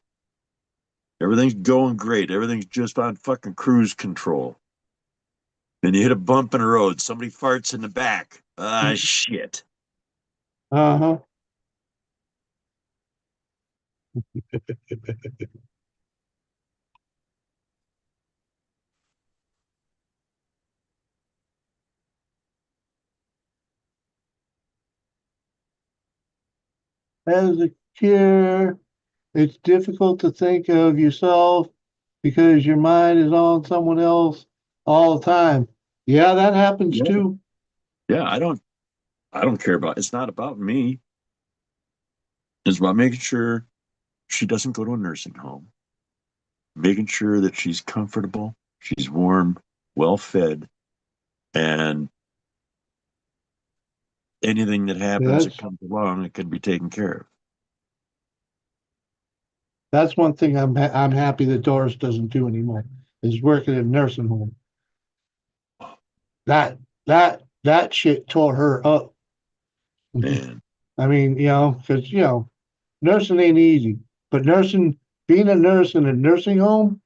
Everything's going great. Everything's just on fucking cruise control. Then you hit a bump in the road. Somebody farts in the back. Ah, shit. Uh-huh. As a cure, it's difficult to think of yourself because your mind is on someone else all the time. Yeah, that happens Yeah. too. Yeah, I don't care about it's not about me. It's about making sure she doesn't go to a nursing home, making sure that she's comfortable, she's warm, well fed, and anything that happens that That's comes along, it can be taken care of. that's one thing I'm happy that Doris doesn't do anymore is working in a nursing home. That shit tore her up. And I mean, because nursing ain't easy, but being a nurse in a nursing home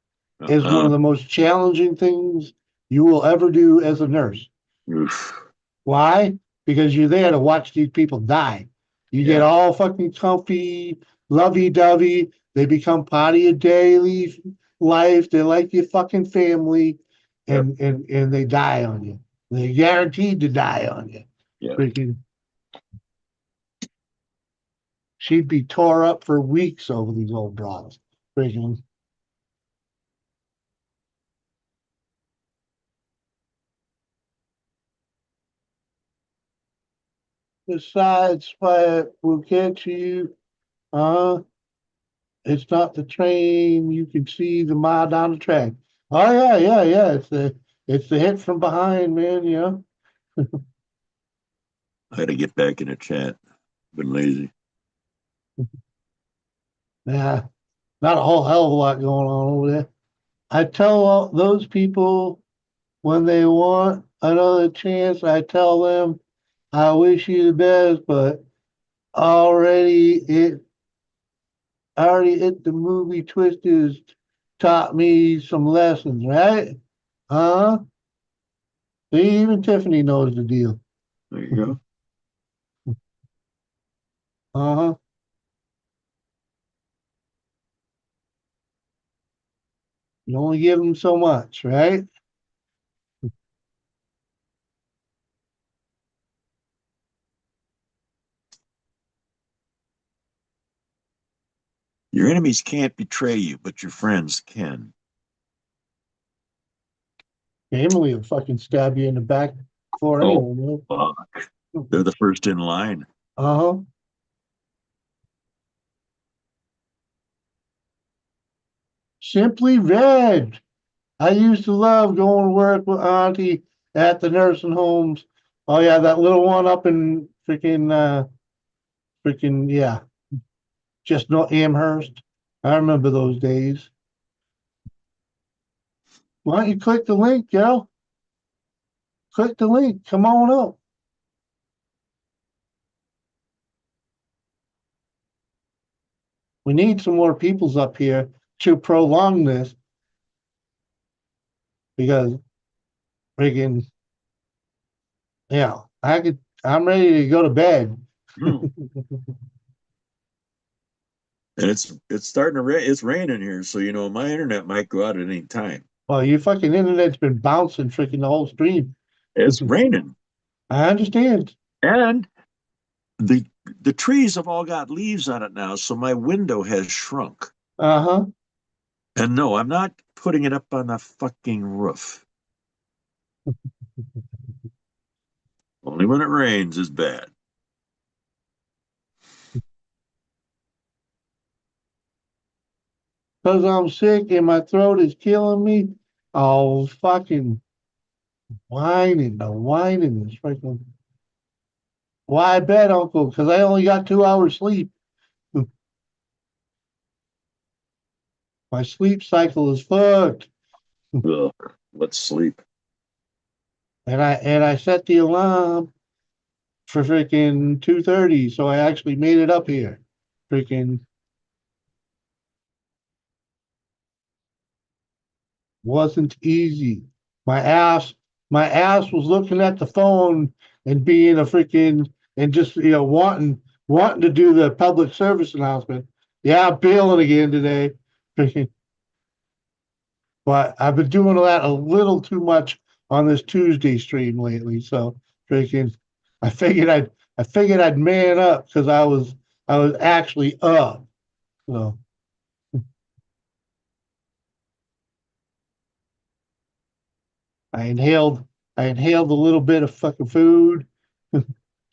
is one uh-uh. of the most challenging things you will ever do as a nurse. Oof. Why? Because you're there to watch these people die. You get Yeah. all fucking comfy, lovey dovey. They become part of your daily life. They're like your fucking family, Yep. and they die on you. They're guaranteed to die on you. Yeah. Freaking, she'd be tore up for weeks over these old broads. Freaking. Besides, what will catch you? Uh, it's not the train. You can see the mile down the track. Oh yeah, yeah, yeah. It's the hit from behind, man. Yeah. I got to get back in the chat. Been lazy. Yeah. Not a whole hell of a lot going on over there. I tell all those people when they want another chance, I tell them, I wish you the best, but already it the movie Twisters taught me some lessons, right? Huh? See, even Tiffany knows the deal. There you go. Uh-huh. You only give them so much, right? Your enemies can't betray you, but your friends can. Emily will fucking stab you in the back for Oh, anyone, fuck. you They're the first in line. Uh-huh. Simply Red. I used to love going to work with Auntie at the nursing homes. Oh yeah, that little one up in freaking yeah, just no Amherst. I remember those days. Why don't you click the link, yo? Click the link. Come on up. We need some more peoples up here to prolong this because freaking yeah, I'm ready to go to bed. Hmm. And it's starting to rain. It's raining here, so my internet might go out at any time. Well, your fucking internet's been bouncing freaking the whole stream. It's raining, I understand. and the the trees have all got leaves on it now, so my window has shrunk. Uh-huh. And no, I'm not putting it up on the fucking roof. Only when it rains is bad. Because I'm sick and my throat is killing me. Oh, fucking the whining is freaking. Why I bet, Uncle? Because I only got 2 hours sleep. My sleep cycle is fucked. Ugh, let's sleep. And I set the alarm for freaking 2:30, so I actually made it up here. Freaking wasn't easy. My ass, my ass was looking at the phone and being a freaking and just wanting to do the public service announcement. Yeah, I'm bailing again today. Freaking, but I've been doing that a little too much on this Tuesday stream lately. So freaking, I figured I'd I figured I'd man up because I was actually up. So I inhaled I inhaled a little bit of fucking food.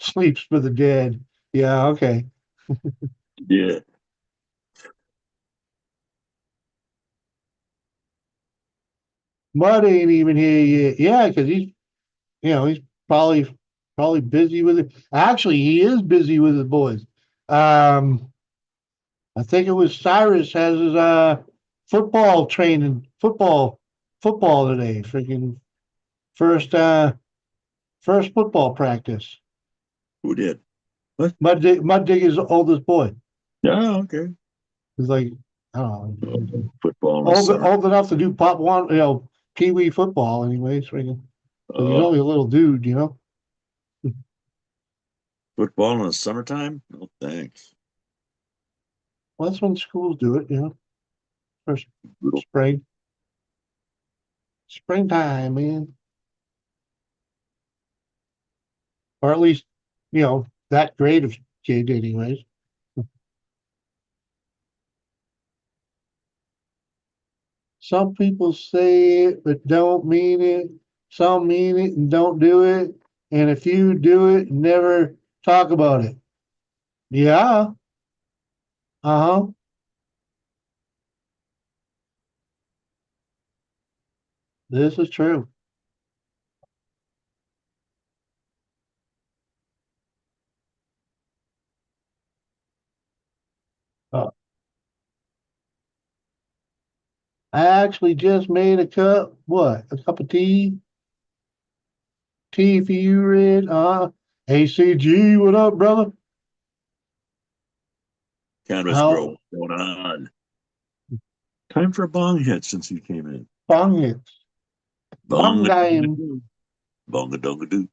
Sleeps for the dead. Yeah, okay. Yeah. Mud ain't even here yet. Yeah, because he's probably busy with it. Actually, he is busy with his boys. Um, I think it was Cyrus has his football training, football today. Freaking first first football practice. Who did? What? Mud Digger's oldest boy. Yeah, okay. He's like, I don't know, Football in the summer. old enough to do pop one, pee wee football. Anyways, freaking. So he's Oh, only a little dude. football in the summertime? No, thanks. Well, that's when schools do it, first Brutal. springtime, man, or at least that grade of kid, anyways. Some people say it but don't mean it. Some mean it and don't do it. And if you do it, never talk about it. Yeah. Uh-huh. This is true. Uh, I actually just made a cup of tea. Tea for you, Red. ACG, what up, brother? Cannabis grow How going on. Time for a bong hit since you came in. bong hits. Bong Bong time. bong a dong a doo.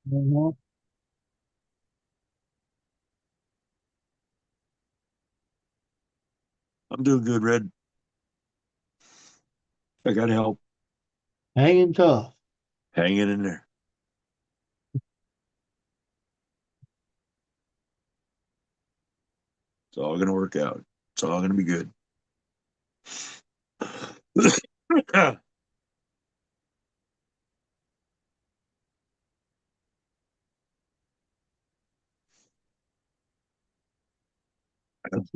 Mhm. I'm doing good, Red. I got help. Hanging tough. Hanging in there. It's all gonna work out. It's all gonna be good. The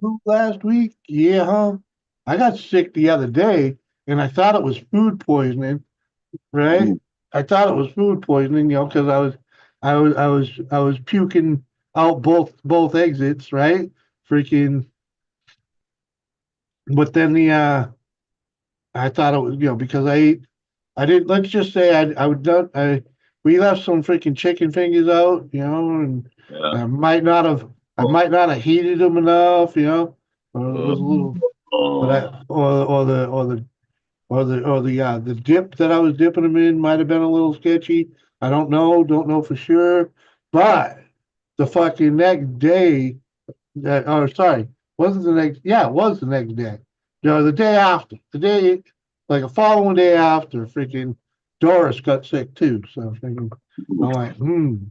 flu last week, yeah, huh? I got sick the other day and I thought it was food poisoning, right? Ooh, I thought it was food poisoning, because I was puking out both exits, right? Freaking, but then I thought it was, because I did, let's just say I would not, we left some freaking chicken fingers out, and yeah. I might not have, I might not have heated them enough, or it was a little, but Oh, the dip that I was dipping them in might have been a little sketchy. I don't know for sure, but the fucking next day, sorry, wasn't the next, yeah, it was the next day. The day after, like a following day after, freaking Doris got sick too. So freaking, I'm like, it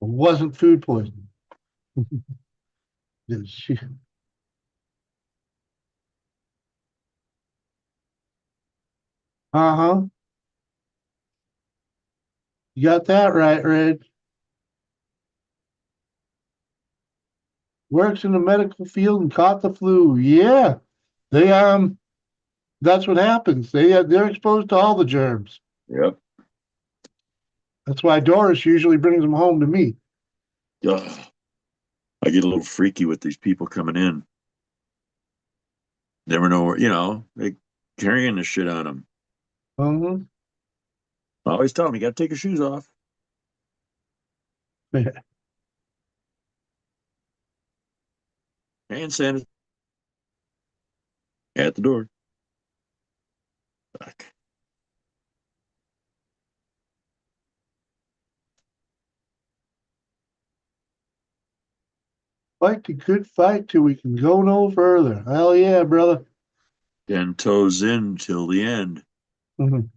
wasn't food poisoning. She, uh-huh. You got that right, Red. Works in the medical field and caught the flu. Yeah. They that's what happens. They're exposed to all the germs. yep. That's why Doris usually brings them home to me. Ugh. I get a little freaky with these people coming in. Never know where, they carrying the shit on them. Uh-huh. I always tell them, you got to take your shoes off. Hand sanitizer at the door. Fuck. Fight the good fight till we can go no further. Hell yeah, brother. 10 toes in till the end. Mhm.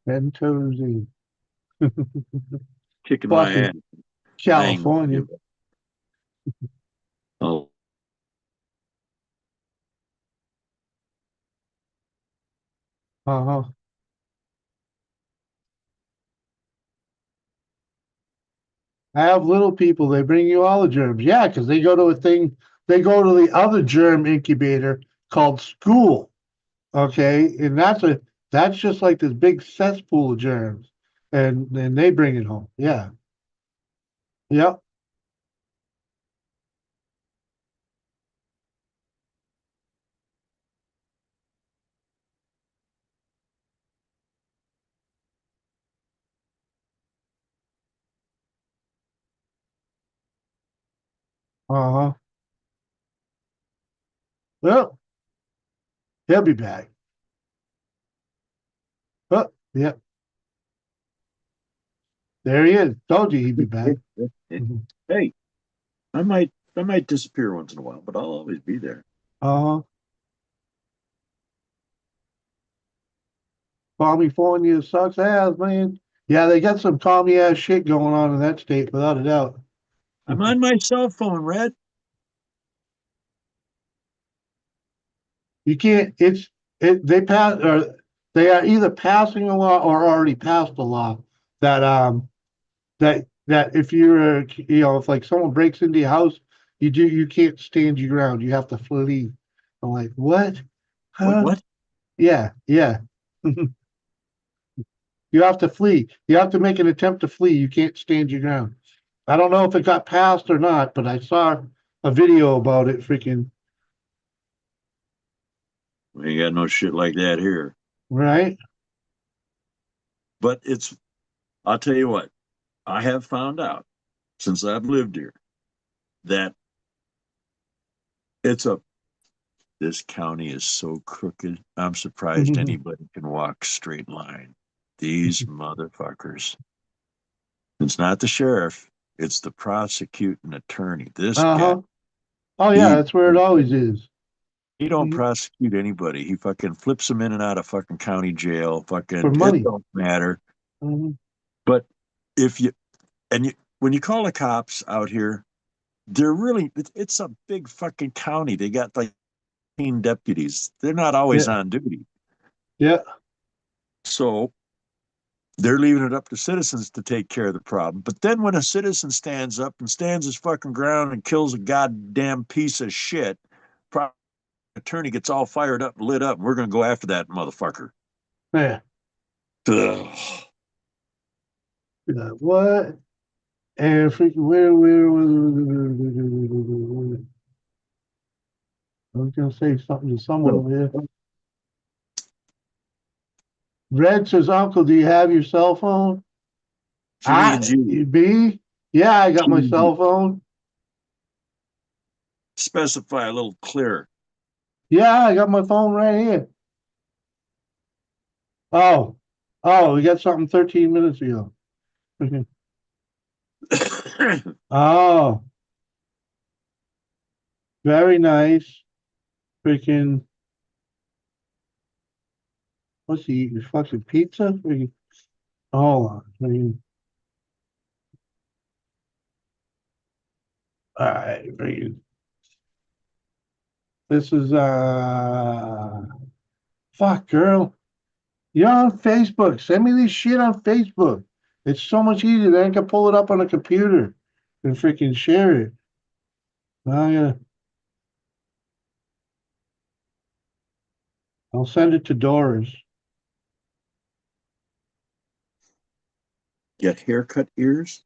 10 toes in. Kicking my ass. Fucking I ain't gonna California. give up. Oh, Uh-huh. I have little people, they bring you all the germs. Yeah, because they go to the other germ incubator called school. Okay. And that's just like this big cesspool of germs. And they bring it home. Yeah. Yep. Uh-huh. Well, he'll be back. Oh, yeah, there he is. Told you he'd be back. Mhm. Hey, I might disappear once in a while, but I'll always be there. Uh-huh. California sucks ass, man. Yeah, they got some commie ass shit going on in that state, without a doubt. I'm on my cell phone, Red. You can't. They pass or they are either passing a law or already passed a law that that if you're if like someone breaks into your house, you can't stand your ground. You have to flee. I'm like, what? What? Huh? What? Yeah, yeah. You have to flee. You have to make an attempt to flee. You can't stand your ground. I don't know if it got passed or not, but I saw a video about it. Freaking We ain't got no shit like that here. right. But I'll tell you what, I have found out since I've lived here that it's a this county is so crooked. I'm surprised anybody can walk straight line. These motherfuckers. It's not the sheriff, it's the prosecuting attorney. This guy, Uh-huh. Oh yeah, he that's where it always is. he don't Mhm. prosecute anybody. He fucking flips them in and out of fucking county jail. For Fucking it money. don't matter. Mhm. But if you and you when you call the cops out here, they're really it's a big fucking county. They got like 15 deputies. They're not always Yeah, on duty. yeah. So they're leaving it up to citizens to take care of the problem. But then when a citizen stands up and stands his fucking ground and kills a goddamn piece of shit, attorney gets all fired up and lit up, and we're going to go after that motherfucker. Yeah. Ugh. What? And freaking where was I was gonna say something to someone over here. Red says, Uncle, do you have your cell phone? Jimmy and You G. be? Yeah, I got my Jimmy and G. cell phone. Specify a little clearer. Yeah, I got my phone right here. Oh, oh, we got something 13 minutes ago. Oh, very nice. Freaking, what's he eating? Fucking pizza? Freaking, hold on. Freaking, all right, freaking. This is, fuck, girl. You're on Facebook. Send me this shit on Facebook. It's so much easier. Then I can pull it up on a computer and freaking share it. Now I'll send it to Doris. Get haircut ears?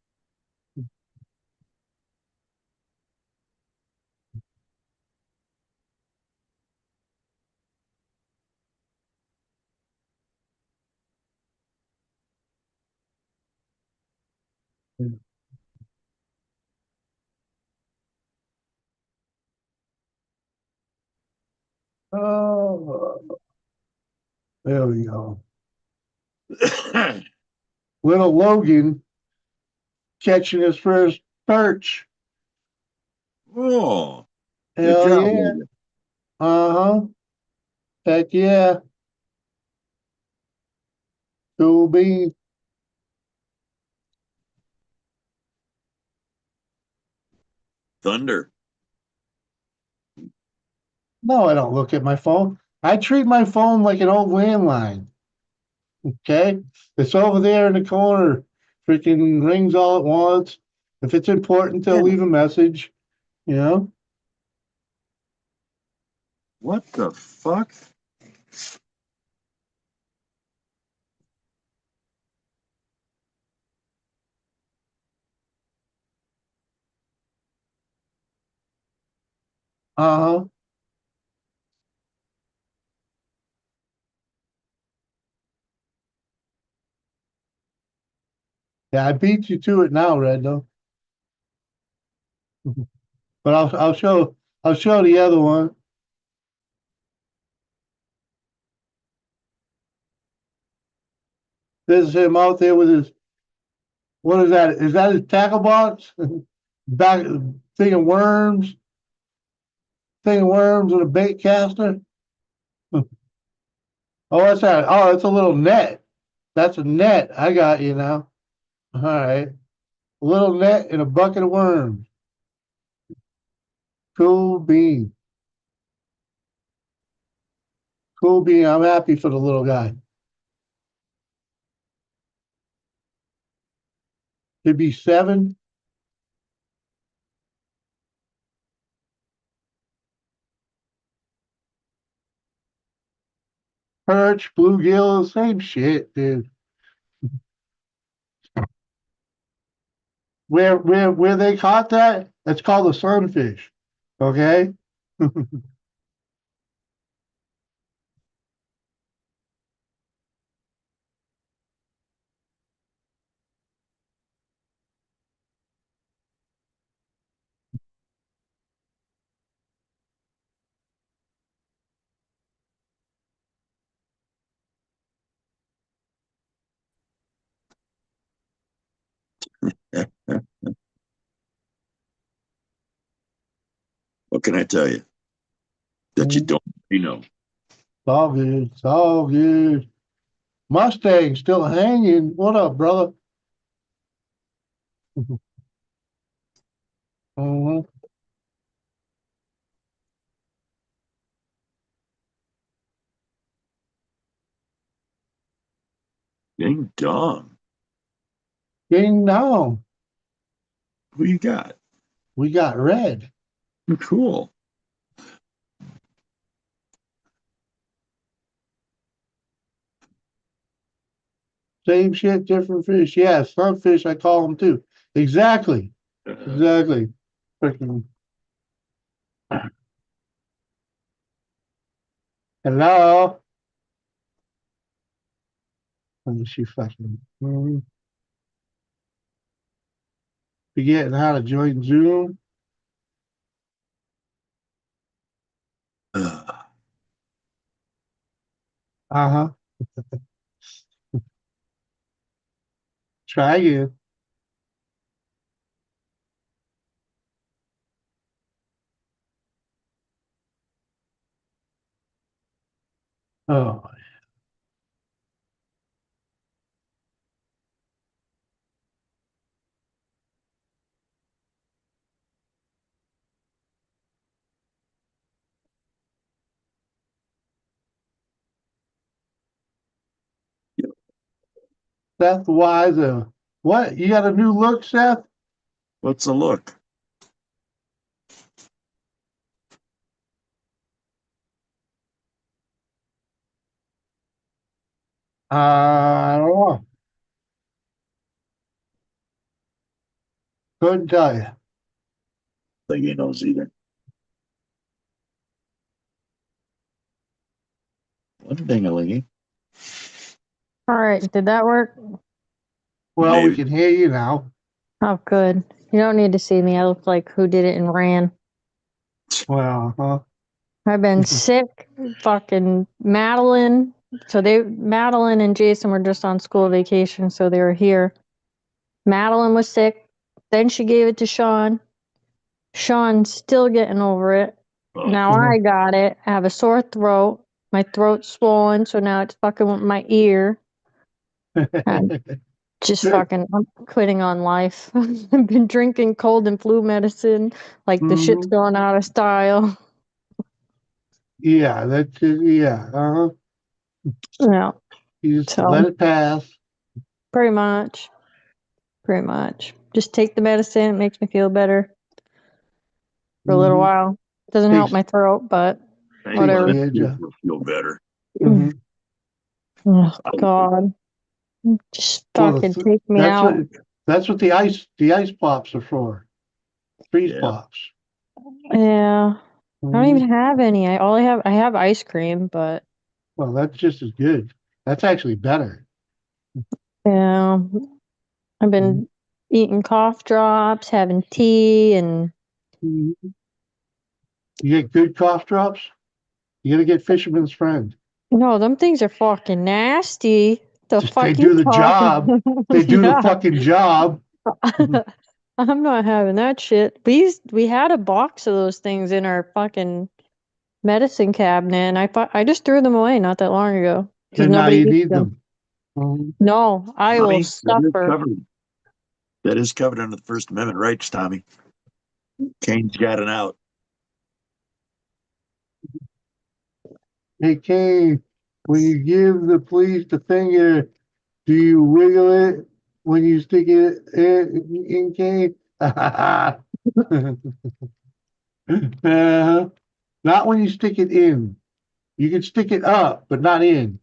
Oh, there we go. Little Logan catching his first perch. Oh, good Hell job, yeah. Logan. Uh-huh. Heck yeah. Cool beans. Thunder. No, I don't look at my phone. I treat my phone like an old landline. Okay? It's over there in the corner. Freaking rings all at once. If it's important, they'll Yeah. leave a message, you know? What the fuck? Uh-huh. Yeah, I beat you to it now, Red, though. But I'll show the other one. There's him out there with his, what is that? Is that his tackle box? Back thing of worms, and a bait caster. Oh, what's that? Oh, it's a little net. That's a net. I got you now. All right. A little net and a bucket of worms. Cool bean. Cool bean. I'm happy for the little guy. He'd be 7. Perch, bluegill, same shit, dude. Where they caught that? That's called a sunfish. Okay? What can I tell you that you don't already know? It's all good. It's all good. Mustang still hanging. What up, brother? Mhm. Ding dong. Ding dong. Who you got? We got red. Cool. Same shit, different fish. Yeah, sunfish, I call them too. Exactly. Exactly. Freaking. Hello. Let me see fucking. Forgetting how to join Zoom. Uh, Uh-huh. Try again. Oh, Seth Weiser. What? You got a new look, Seth? what's a look? I don't know. Couldn't tell you. Think he knows either. One ding-a-lingy. All right, did that work? Well, we Maybe. can hear you now. Oh, good. You don't need to see me. I look like who did it and ran. Well, huh? I've been sick. Fucking Madeline. Madeline and Jason were just on school vacation, so they were here. Madeline was sick. Then she gave it to Sean. Sean's still getting over it. Oh, Now I got it. I have a sore throat. My throat's swollen, so now it's fucking with my ear. I'm I'm quitting on life. I've been drinking cold and flu medicine. Like the shit's Mhm. going out of style. Yeah, that's it. Yeah. Uh-huh. Yeah. You just let So it pass. pretty much. Pretty much. Just take the medicine. It makes me feel better for a little Mhm. while. Doesn't help Takes my throat, but hey, takes well, whatever. the that edge off. will feel better. Mhm. Oh I would think. God. Just Well, fucking take me that's out. what the ice pops are for. Freeze Yeah. pops. Yeah. I don't Mhm. even have any. I have ice cream, but Well, that's just as good. That's actually better. yeah. I've Mhm. been eating cough drops, having tea, and Mhm. You get good cough drops. You gotta get Fisherman's Friend. no, them things are fucking nasty. The Just fuck they you do the job. talking? They do the Yeah. fucking job. I'm not having that shit. We had a box of those things in our fucking medicine cabinet, and I just threw them away not that long ago because And now nobody you eats need them. them. Mhm. No, I will Tommy, that is suffer. covered. That is covered under the First Amendment rights, Tommy. Kane's got an out. Hey, Kane, when you give the police the finger, do you wiggle it when you stick it in, Kane? Not when you stick it in. You can stick it up, but not in.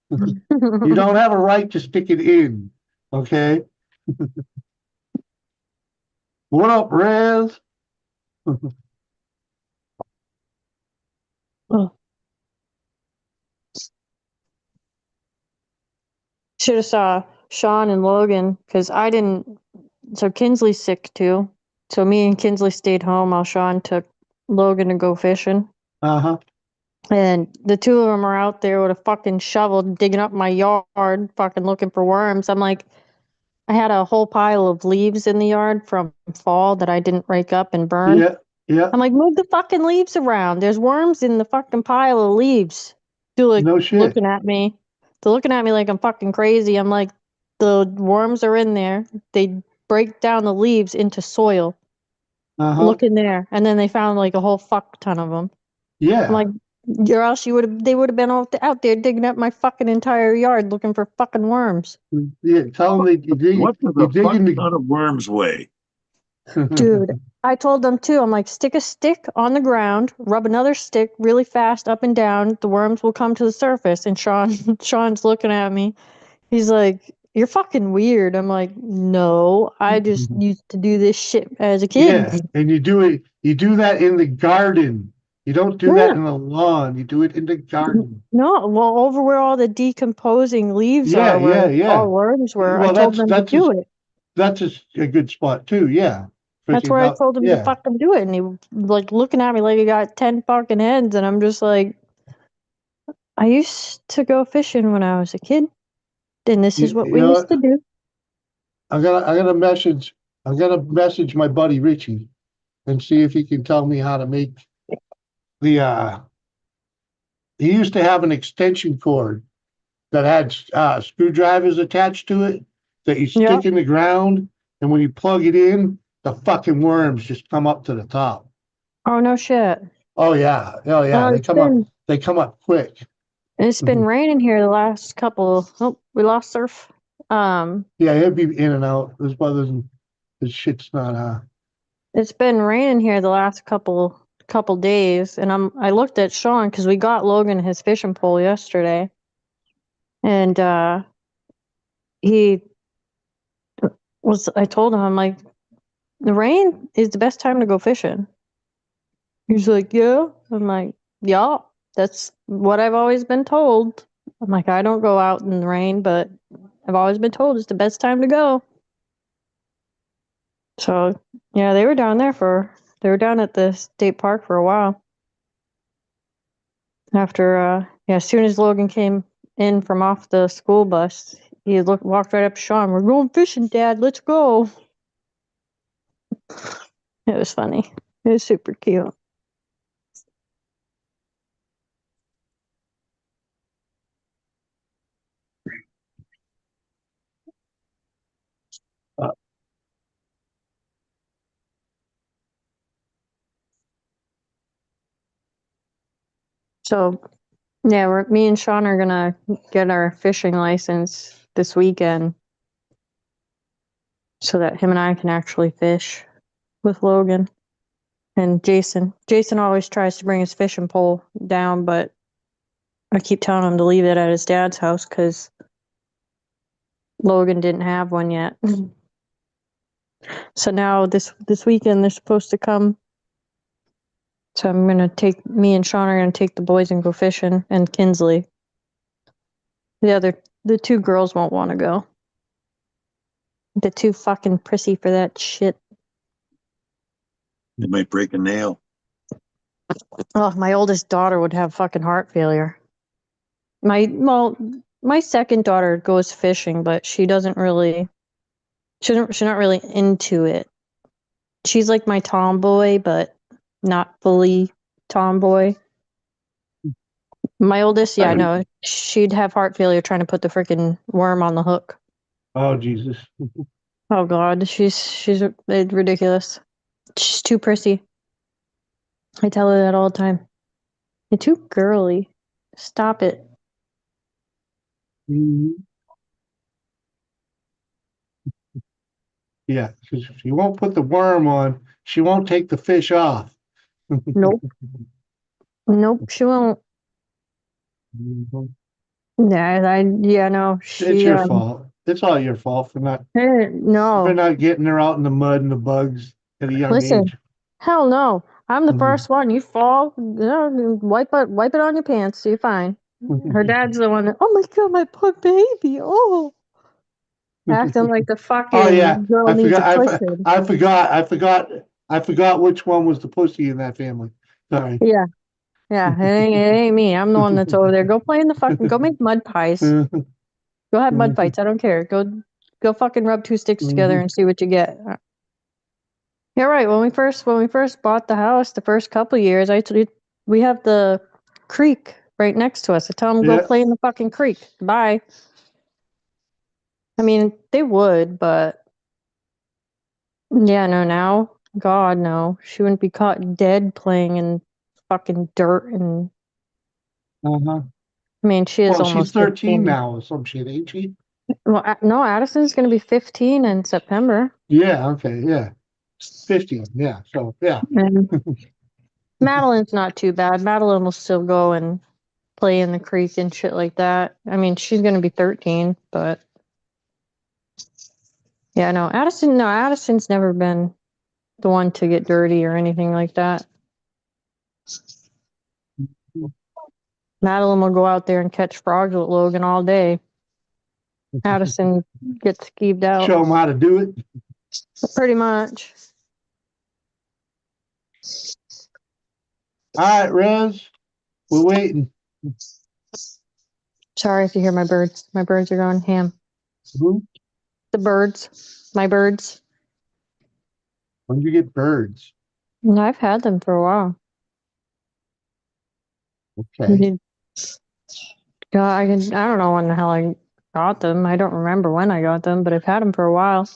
You don't have a right to stick it in. Okay? What up, Rez? Should have saw Sean and Logan because I didn't. So Kinsley's sick too. So me and Kinsley stayed home while Sean took Logan to go fishing. Uh-huh. And the two of them are out there with a fucking shovel digging up my yard, fucking looking for worms. I'm like, I had a whole pile of leaves in the yard from fall that I didn't rake up and burn. Yeah, yeah. I'm like, move the fucking leaves around. There's worms in the fucking pile of leaves. They're like No shit. looking at me. They're looking at me like I'm fucking crazy. I'm like, the worms are in there. They break down the leaves into soil. Uh-huh. Look in there. And then they found like a whole fuck ton of them. I'm Yeah. like, or else they would have been out there digging up my fucking entire yard looking for fucking worms. Yeah. Tell them What does you a dig fuck in the ton of worms weigh? Dude, I told them too. I'm like, stick a stick on the ground, rub another stick really fast up and down. The worms will come to the surface. And Sean's looking at me. He's like, "You're fucking weird." I'm like, "No, I just used to do this shit as a kid." Yeah, and you do that in the garden. You don't do that Yeah. in the lawn. You do it in the garden. No, well, over where all the decomposing leaves Yeah, are, where yeah, yeah. all worms were, I Well, told them to do it. that's a good spot too. Yeah, That's freaking where I out. told him to Yeah, fucking do it. And he like looking at me like he got 10 fucking heads. And I'm just like, I used to go fishing when I was a kid. And this is what you we know used to what? do. I'm gonna message my buddy Richie and see if he can tell me how to make the. He used to have an extension cord that had screwdrivers attached to it that you Yeah. stick in the ground, and when you plug it in, the fucking worms just come up to the top. Oh, no shit. Oh yeah, oh yeah, Well, they come up quick. it's been raining here the last couple. Oh, we lost surf. Yeah, it'd be in and out. This weather's this shit's not It's been raining here the last couple days. And I looked at Sean because we got Logan his fishing pole yesterday. And, he I told him, I'm like, the rain is the best time to go fishing. He's like, yeah. I'm like, yeah, that's what I've always been told. I'm like, I don't go out in the rain, but I've always been told it's the best time to go. So yeah, they were down at the state park for a while. After as soon as Logan came in from off the school bus, he walked right up to Sean. We're going fishing, Dad. Let's go. It was funny. It was super cute. So yeah, me and Sean are gonna get our fishing license this weekend so that him and I can actually fish with Logan and Jason. Jason always tries to bring his fishing pole down, but I keep telling him to leave it at his dad's house because Logan didn't have one yet. So now this weekend they're supposed to come. So me and Sean are gonna take the boys and go fishing, and Kinsley. The two girls won't want to go. They're too fucking prissy for that shit. They might break a nail. Oh, my oldest daughter would have fucking heart failure. Well, my second daughter goes fishing, but she's not really into it. She's like my tomboy, but not fully tomboy. My oldest, yeah, no, she'd have heart failure trying to put the freaking worm on the hook. Oh Jesus. Oh God, she's ridiculous. She's too prissy. I tell her that all the time. You're too girly. Stop it. Mhm. Yeah, because she won't put the worm on. She won't take the fish off. Nope. Nope, she won't. Mhm. Yeah, no, It's she, your fault. It's all your fault for no. not getting her out in the mud and the bugs at a young Listen, age. hell no. I'm the Mhm. first one. You fall, wipe it on your pants, so you're fine. Her dad's the one that, oh my God, my poor baby. Oh, acting like the Oh yeah, fucking girl I needs a forgot. pushing. I forgot which one was the pussy in that family. Sorry. Yeah, yeah, it ain't me. I'm the one that's over there. Go play in the fucking, go make mud pies. Go have mud fights. I don't care. Go fucking rub two sticks together and see what you get. Yeah, right. When we first bought the house, the first couple years, we have the creek right next to us. I tell them go Yeah. play in the fucking creek. Bye. I mean, they would, but yeah, no. Now, God, no. She wouldn't be caught dead playing in fucking dirt, and Uh-huh. I mean, she is Well, she's almost 13 15. now or some shit, ain't she? Well, no, Addison's gonna be 15 in September. Yeah. Okay. Yeah. 15. Yeah. So yeah. And Madeline's not too bad. Madeline will still go and play in the creek and shit like that. I mean, she's gonna be 13, but yeah, no, Addison's never been the one to get dirty or anything like that. Madeline will go out there and catch frogs with Logan all day. Addison gets skeeved out. Show them how to do it. Pretty much. All right, Rez. We're waiting. Sorry if you hear my birds. My birds are going ham. Who? The birds. My birds. When you get birds? No, I've had them for a while. Okay. God, I don't know when the hell I got them. I don't remember when I got them, but I've had them for a while.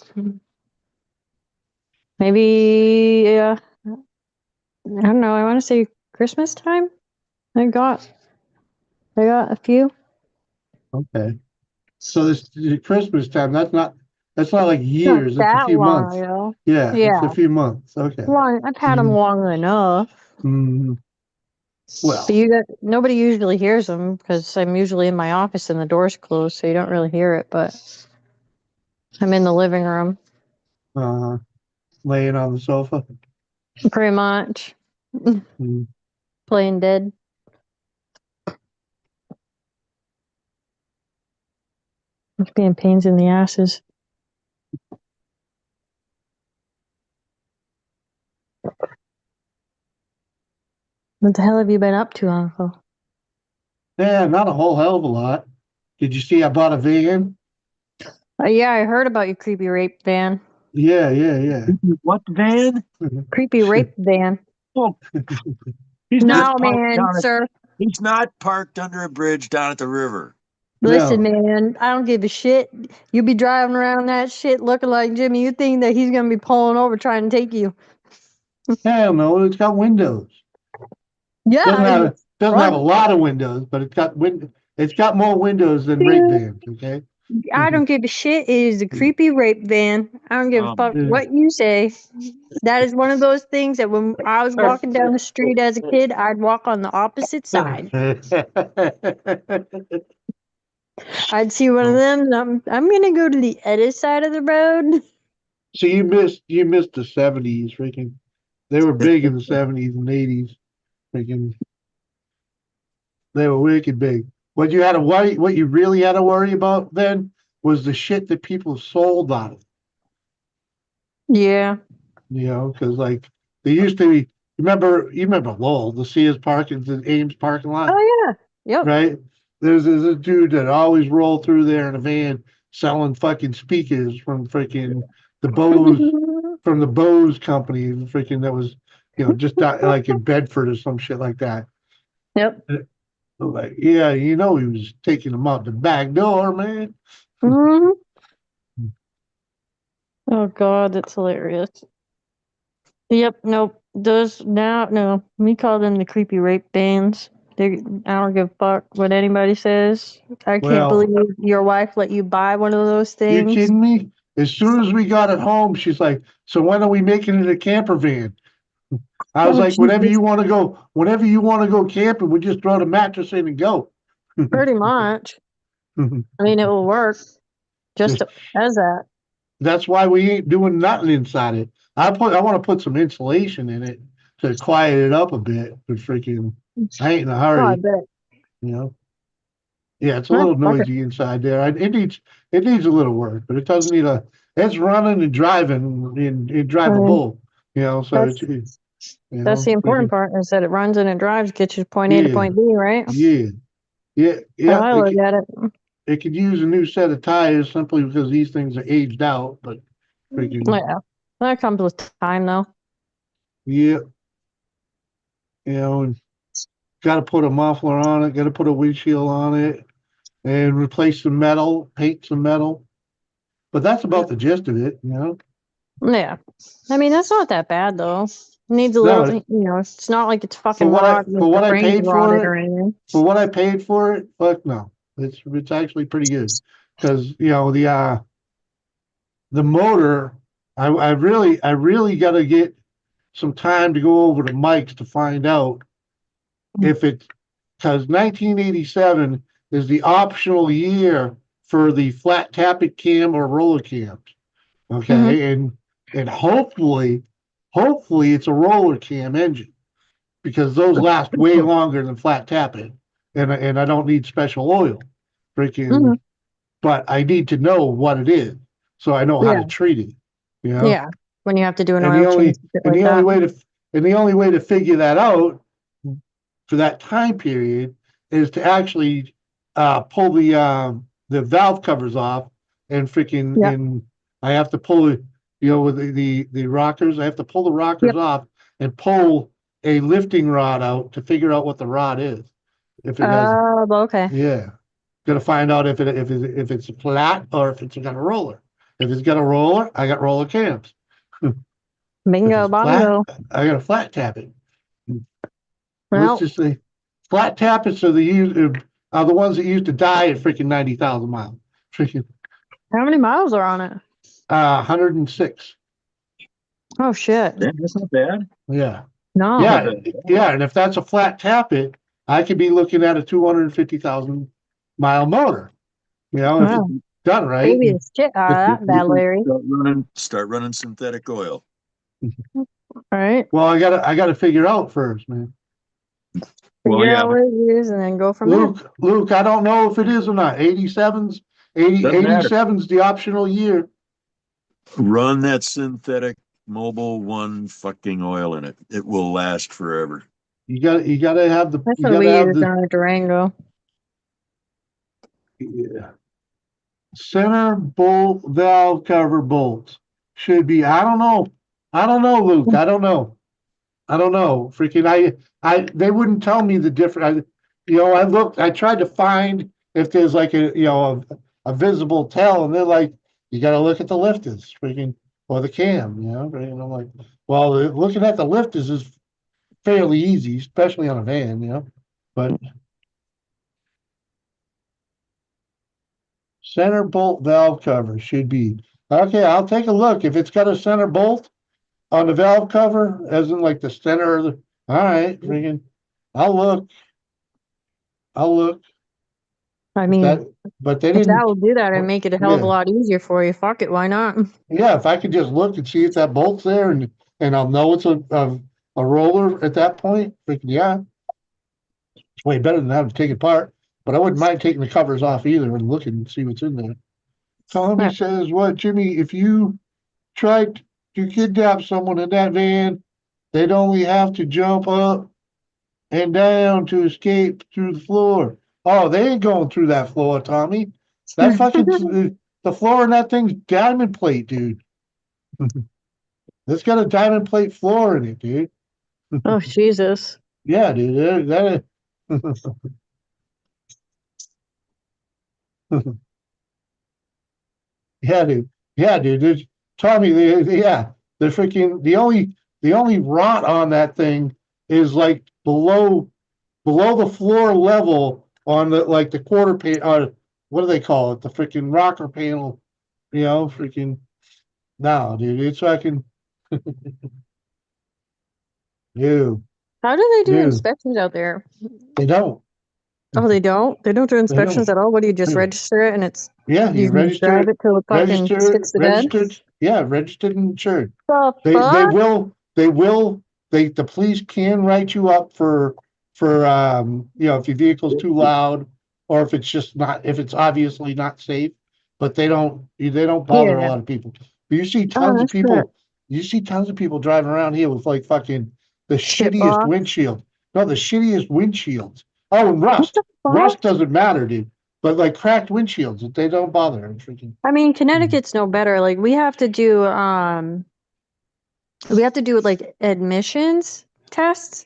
Maybe, I don't know. I want to say Christmas time. I got a few. Okay. So this Christmas time, that's not like Not years, it's a that few long months. ago. Yeah, it's a Yeah, few months. Okay. long. I've had them Mhm. long enough. Mhm. But Well, nobody usually hears them because I'm usually in my office and the door's closed, so you don't really hear it. But I'm in the living room, uh, laying on the sofa. pretty much Mhm. playing dead. It's being pains in the asses. What the hell have you been up to, Uncle? Yeah, not a whole hell of a lot. Did you see I bought a van? Yeah, I heard about your creepy rape van. Yeah, yeah, yeah. What van? Creepy rape van. Oh, he's No, not parked man, down at, sir. he's not parked under a bridge down at the river. Listen, No, man, I don't give a shit. You be driving around that shit looking like Jimmy. You think that he's gonna be pulling over trying to take you? hell no. It's got windows. Yeah, in the Doesn't have a front. lot of windows, but it's got more windows than rape Dude, vans. Okay. I don't give a shit. It is a creepy rape van. I don't give a fuck what you say. That is one of those things that when I was walking down the street as a kid, I'd walk on the opposite side. I'd see one of them, and I'm gonna go to the other side of the road. So you missed the 70s, freaking. They were big in the 70s and 80s. Freaking, they were wicked big. What you really had to worry about then was the shit that people sold on it. Yeah. Because like they used to be. You remember Lowell, the Sears parking, the Ames parking lot, Oh yeah. Yep. right? there's a dude that always rolled through there in a van selling fucking speakers from freaking the Bose from the Bose company, freaking that was, just like in Bedford or some shit like that. Yep. Like, yeah, he was taking them out the back door, man. Mhm. Oh God, that's hilarious. Yep, nope. Those now, no, we call them the creepy rape bands. I don't give a fuck what anybody says. I can't Well, believe your wife let you buy one of those you things. kidding me? As soon as we got it home, she's like, "So when are we making it a camper van?" I was Oh like, "Whenever Jesus, you want to go, whenever you want to go camping, we just throw the mattress in and go." pretty much. I mean, it will work just as that. That's why we ain't doing nothing inside it. I want to put some insulation in it to quiet it up a bit, but freaking, I ain't in a Oh, I hurry, bet. you know. Yeah, it's a Well, little fuck it. noisy inside there. It needs a little work, but it doesn't need a. It's running and driving and I mean, drivable, so that's that's the important freaking, part is that it runs and it drives, gets you point A to yeah, point B, right? yeah, yeah, How yeah. I It look could, at it. it could use a new set of tires simply because these things are aged out, but freaking, Yeah, that comes with time, though. yeah, and got to put a muffler on it, got to put a windshield on it, and replace some metal, paint some metal. But that's about the gist of it. Yeah, I mean that's not that bad though. Needs a No, little, it's not like it's for fucking what I rotted, for the what I frame's paid for rotted it, or anything. for what I paid for it, fuck no. It's actually pretty good because the motor. I really got to get some time to go over to Mike's to find out if it's because 1987 is the optional year for the flat tappet cam or roller cams. Mm-hmm. Okay, and hopefully it's a roller cam engine because those last way longer than flat tappet, and I don't need special oil, Mm-hmm. freaking. But I need to know what it is so I know how Yeah, to treat it. You know, yeah. When you have to do an and oil change, shit and like the only that. way to and the only way to figure that out for that time period is to actually pull the valve covers off and freaking Yep, and I have to pull it, with the rockers. I have to pull the rockers yep. off and pull a lifting rod out to figure out what the rod is. If it has, Okay. yeah, got to find out if it's flat or if it's got a roller. If it's got a roller, I got roller cams. If Bingo, it's flat, bongo. I got a flat tapping. Let's Well, just say flat tappets are the ones that used to die at freaking 90,000 miles. Freaking how many miles are on it? 106. Oh shit. Yeah, that's not bad. Yeah. No. Yeah. Yeah. And if that's a flat tappet, I could be looking at a 250,000 mile motor, if it's Wow. done right. Baby is shit out of that bad, Larry. Start running synthetic oil. Right. Well, I gotta figure out first, man. Well, Figure yeah, out what it is and then go from there. Luke, I don't know if it is or not. 80, doesn't matter. 87's the optional year. Run that synthetic Mobile One fucking oil in it. It will last forever. You gotta have the, That's you what gotta we have used the, on our Durango. yeah. Center bolt valve cover bolts should be. I don't know, Luke. I don't know. Freaking they wouldn't tell me the difference. I looked, I tried to find if there's like a visible tell, and they're like, you got to look at the lifters, freaking, or the cam, right? And I'm like, well, looking at the lifters is fairly easy, especially on a van. But center bolt valve cover should be okay. I'll take a look. If it's got a center bolt on the valve cover, as in like the center of the, all right, freaking, I'll look. I'll look I if mean, that, but they if that didn't. will do that and make it a hell of a Yeah, lot easier for you, fuck it, why not? yeah. If I could just look and see if that bolt's there, and I'll know it's a roller at that point. Freaking yeah, it's way better than having to take it apart. But I wouldn't mind taking the covers off either and looking and see what's in there. Tommy Yeah. says, "What, Jimmy? If you tried to kidnap someone in that van, they'd only have to jump up and down to escape through the floor. Oh, they ain't going through that floor, Tommy. That fucking the floor in that thing's diamond plate, dude. It's got a diamond plate floor in it, dude. Oh, Jesus. Yeah, dude. Yeah, dude. Yeah, dude. Tommy, yeah, the freaking the only rot on that thing is like below the floor level on the like the quarter panel. What do they call it? The freaking rocker panel. Freaking no, dude. It's fucking new, How do they do new. inspections out there? They don't. Oh, they don't? They don't do They don't. inspections at all? What do you just register it and it's Yeah, you you can just drive it till it fucking shits the bed? registered and insured. The They fuck? will the police can write you up for if your vehicle's too loud or if it's just not if it's obviously not safe, but they don't bother a Yeah. lot of people. But Oh, that's good. you see tons of people driving around here with like fucking the Shit shittiest box. windshield. No, the shittiest windshields. Oh, and What rust. the fuck? Rust doesn't matter, dude. But like cracked windshields, they don't bother. Freaking. I mean, Connecticut's no better. Like we have to do like admissions tests,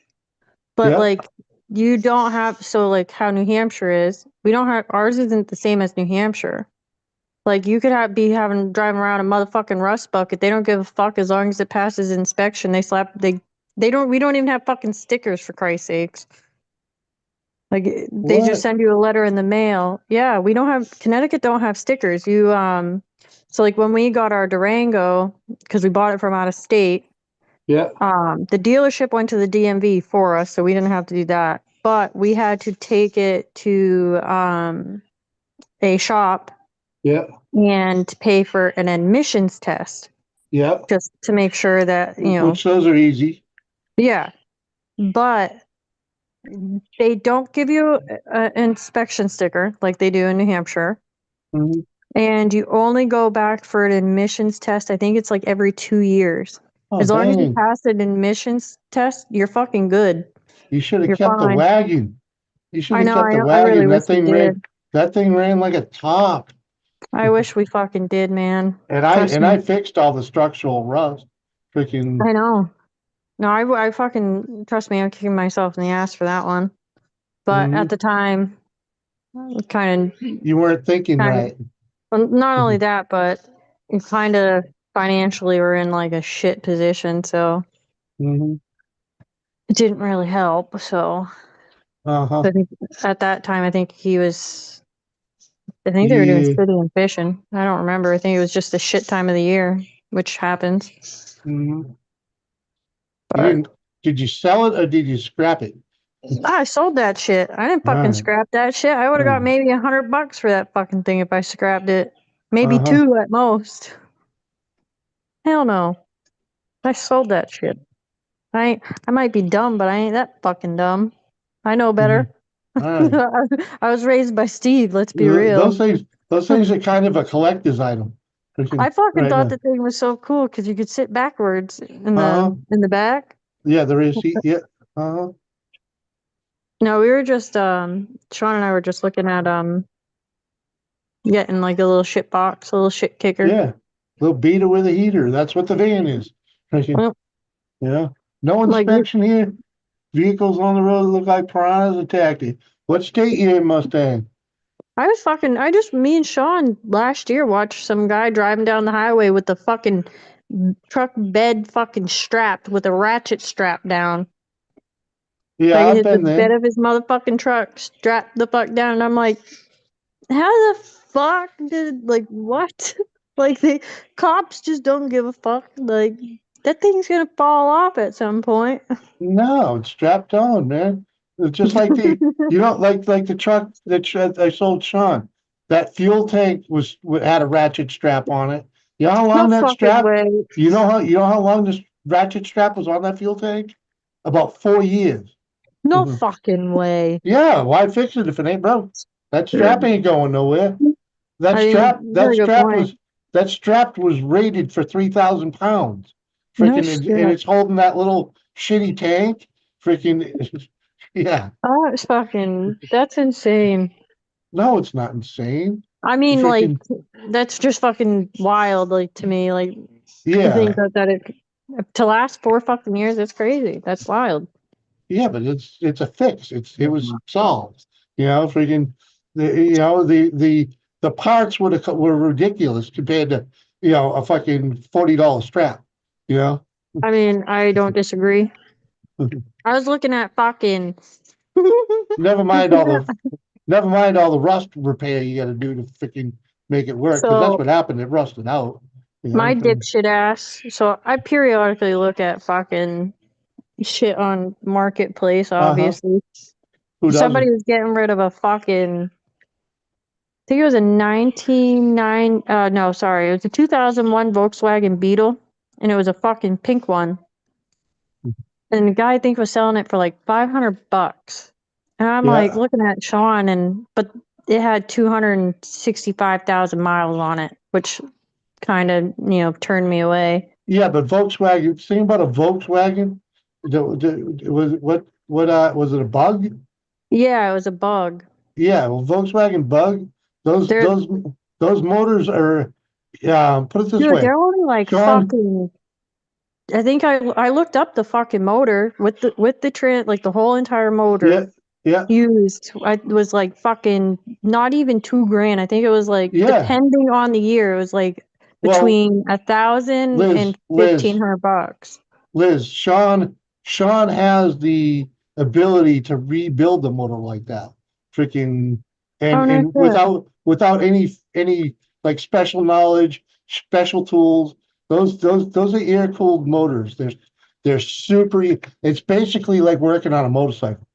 but Yeah, like you don't have so like how New Hampshire is. We don't have ours isn't the same as New Hampshire. Like you could be having driving around a motherfucking rust bucket. They don't give a fuck as long as it passes inspection. They don't we don't even have fucking stickers for Christ's sakes. Like they just what? send you a letter in the mail. Yeah, we don't have Connecticut don't have stickers. So like when we got our Durango because we bought it from out of state, Yeah, the dealership went to the DMV for us, so we didn't have to do that. But we had to take it to a shop yeah, and pay for an admissions test yeah. just to make sure that, Which those are easy. yeah. But they don't give you an inspection sticker like they do in New Hampshire. Mhm. And you only go back for an admissions test. I think it's like every 2 years. Oh, As long as you dang. pass an admissions test, you're fucking good. You should have You're kept the fine. wagon. You should I have know, kept the I really wagon. wish we did. That thing ran like a top. I wish we fucking did, man. And I Trust and me. I fixed all the structural rust. Freaking I know. No, I fucking trust me. I'm kicking myself in the ass for that one. But at mhm. the time, kind You weren't thinking of, right. well, not only Mhm. that, but kind of financially we're in like a shit position, so Mhm. it didn't really help. So Uh-huh. I think at that time, I think they were doing Yeah. city and fishing. I don't remember. I think it was just the shit time of the year, which happens. Mhm. You But didn't did you sell it or did you scrap it? I sold that shit. I didn't All fucking right. scrap that shit. I would have got maybe $100 for that fucking thing if I scrapped it. Maybe Uh-huh. two at most. Hell no. I sold that shit. I might be dumb, but I ain't that fucking dumb. I know Mhm. better. All right. I was raised by Steve, let's be Those real. things those things are kind of a collector's item. I Freaking fucking right thought now. the thing was so cool because you could sit backwards Uh-huh. in the back. Yeah, the receipt. Yeah. Uh-huh. No, we were just Sean and I were just looking at getting like a little shit box, a little shit kicker. Yeah. Little beater with a heater. That's what the van is. Freaking, Well, yeah. No like inspection here. Vehicles on the road that look like piranhas attacked you. What state you in, Mustang? I just me and Sean last year watched some guy driving down the highway with the fucking truck bed fucking strapped with a ratchet strap down. Yeah, Like I've hit the been bed there. of his motherfucking truck strapped the fuck down. And I'm like, how the fuck did like what? Like the cops just don't give a fuck. Like that thing's gonna fall off at some point. No, it's strapped on, man. It's just like like the truck that I sold Sean. That fuel tank had a ratchet strap on it. You know how No long that fucking strap? way. You know how long this ratchet strap was on that fuel tank? About 4 years. No fucking way. Yeah, why fix it if it ain't broke? That strap ain't going nowhere. That I mean, strap, you got that a good strap point. was that strap was rated for 3,000 pounds. No Freaking, and shit. it's holding that little shitty tank. Freaking, Yeah. Oh, it's fucking, that's insane. No, it's not insane. I mean, like, Freaking that's just fucking wild, like, to me. Like, to think yeah. that it, to last 4 fucking years, that's crazy. That's wild. Yeah, but it's a fix. It was solved. Freaking the parts were ridiculous compared to a fucking $40 strap. You know, I mean, I don't disagree. I was looking at fucking. never mind all the never mind all the rust repair you got to do to freaking make it work because that's So, what happened. It rusted out. my dipshit ass. So, I periodically look at fucking shit on Marketplace, Uh-huh. obviously. Who Somebody doesn't? was getting rid of a fucking. I think it was a 199 no, sorry, it was a 2001 Volkswagen Beetle, and it was a fucking pink one. And the guy I think was selling it for like $500. And I'm like Yeah. looking at Sean, but it had 265,000 miles on it, which kind of turned me away. Yeah, but Volkswagen. Think about a Volkswagen. Was was it a bug? Yeah, it was a bug. Yeah, well, Volkswagen Bug, those They're those those motors are, put it this dude, way, they're only like Sean. fucking. I think I looked up the fucking motor with the like the whole entire motor Yeah, yeah, used. I was like fucking not even 2 grand. I think it was like yeah. depending on the year, it was like Well, between 1,000 Liz, and Liz, 1,500 bucks. Liz, Sean has the ability to rebuild the motor like that. Freaking Oh no and shit. without any like special knowledge, special tools. Those are air cooled motors. They're super. It's basically like working on a motorcycle.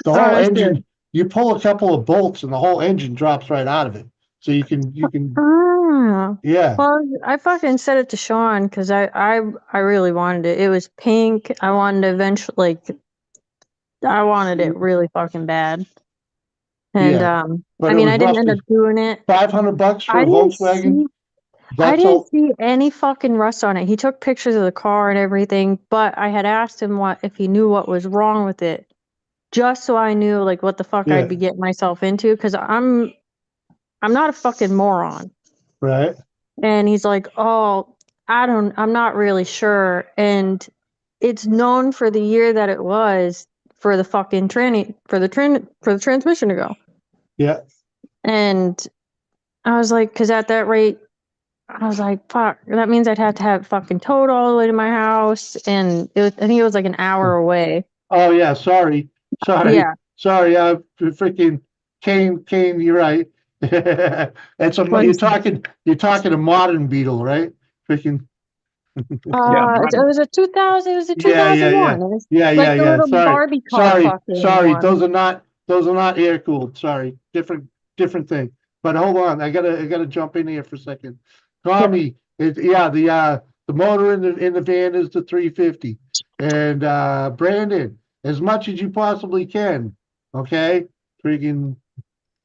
The Oh whole no shit. engine, you pull a couple of bolts and the whole engine drops right out of it. So you can Ah. yeah, Well, I fucking said it to Sean because I really wanted it. It was pink. I wanted to eventually I wanted it really fucking bad. And yeah. But I it mean was I didn't end up rusted. doing it. $500 for I a didn't Volkswagen. see I That's didn't all see any fucking rust on it. He took pictures of the car and everything, but I had asked him what if he knew what was wrong with it, just so I knew like what the fuck I'd yeah, be getting myself into because I'm not a fucking moron. right. And he's like, "Oh, I'm not really sure." And it's known for the year that it was for the fucking for the transmission to go. Yeah. And I was like, because at that rate, I was like, fuck, that means I'd have to have it fucking towed all the way to my house. And I think it was like an hour away. Oh yeah, sorry. Sorry. Yeah. Sorry. Freaking Kane, you're right. It's But you're talking a modern Beetle, right? Freaking Yeah, it was a 2000, it was a yeah, yeah, yeah. 2001. It was Yeah, like yeah, the yeah. little Sorry. Barbie car Sorry. fucking Sorry. one. Those are not air cooled. Sorry. Different thing. But hold on, I gotta jump in here for a second. Yeah. Tommy, the motor in the van is the 350. And Brandon, as much as you possibly can, okay? Freaking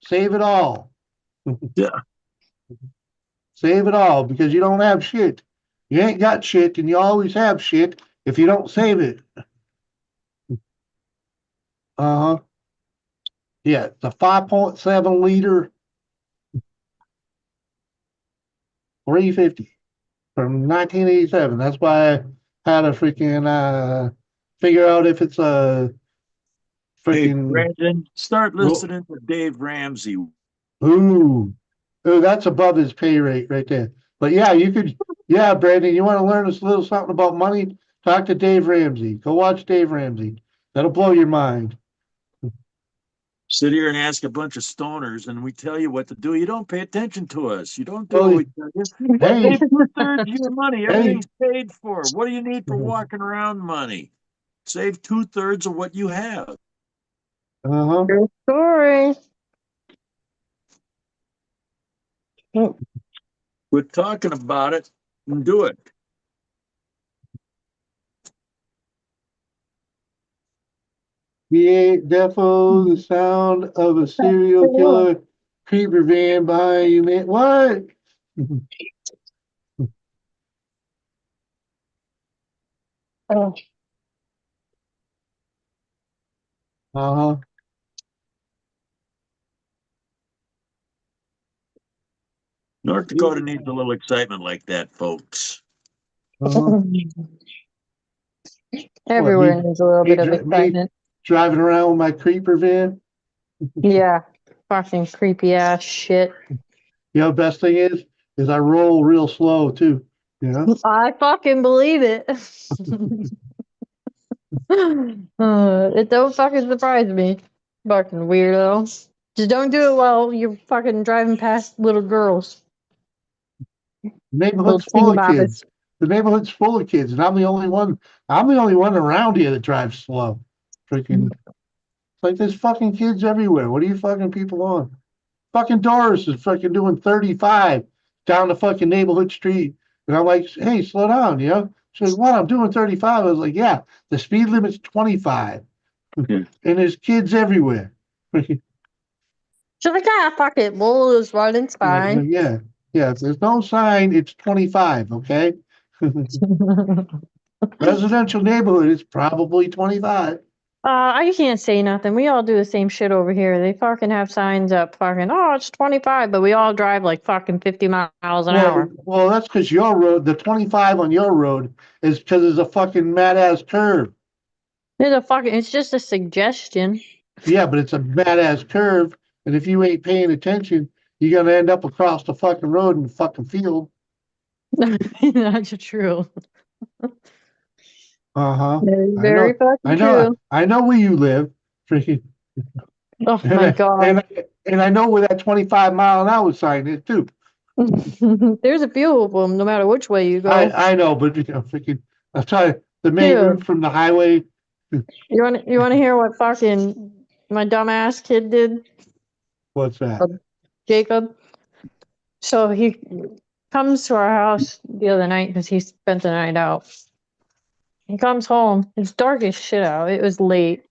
save it all. yeah. Save it all because you don't have shit. You ain't got shit and you always have shit if you don't save it. Uh-huh. Yeah, it's a 5.7 liter 350 from 1987. That's why I had to freaking figure out if it's a Hey, freaking Brandon, start ooh, listening to Dave Ramsey. ooh, that's above his pay rate right there. But yeah, yeah, Brandon, you want to learn a little something about money? Talk to Dave Ramsey. Go watch Dave Ramsey. That'll blow your mind. Sit here and ask a bunch of stoners, and we tell you what to do. You don't pay attention to us. You don't do what Well, we tell you. hey, Save 2/3 of your money. hey. Everything's paid for. What do you need for walking around money? Save 2/3 of what you have. Uh-huh. True story. Quit talking about it and do it. Yeah, defo the sound of a serial killer creeper van behind you, man. What? Oh, Uh-huh. North Dakota needs a little excitement like that, folks. Uh-huh. What, Everywhere needs a little bit of me excitement. driving around with my creeper van? Yeah, fucking creepy ass shit. You know, best thing is I roll real slow too. You know? I fucking believe it. It don't fucking surprise me. Fucking weirdo. Just don't do it while you're fucking driving past little girls. The Little neighborhood's full teeny of kids. boppers. The neighborhood's full of kids, and I'm the only one. I'm the only one around here that drives slow. Freaking, it's like there's fucking kids everywhere. What are you fucking people on? Fucking Doris is fucking doing 35 down the fucking neighborhood street, and I'm like, hey, slow down, you know? She's like, what? I'm doing 35. I was like, yeah, the speed limit's 25, Yeah. and there's kids everywhere. She's like, ah, fuck it. Bull is running, it's fine. Yeah, yeah. If there's no sign, it's 25. Okay. Residential neighborhood is probably 25. You can't say nothing. We all do the same shit over here. They fucking have signs up fucking, oh, it's 25, but we all drive like fucking 50 miles an hour. Well, that's because your road, the 25 on your road, is because there's a fucking mad ass curve. It's just a suggestion. Yeah, but it's a mad ass curve, and if you ain't paying attention, you're gonna end up across the fucking road in the fucking field. That's true. Uh-huh. I Very know. fucking true. I know where you live. Freaking, Oh and my I, god. and I know where that 25-mile-an-hour sign is too. There's a few of them, no matter which way you go. I know, but you know, freaking, I'm sorry. The main Dude, route from the highway. you wanna hear what fucking my dumbass kid did? What's that? Jacob. So he comes to our house the other night because he spent the night out. He comes home. It's dark as shit out. It was late.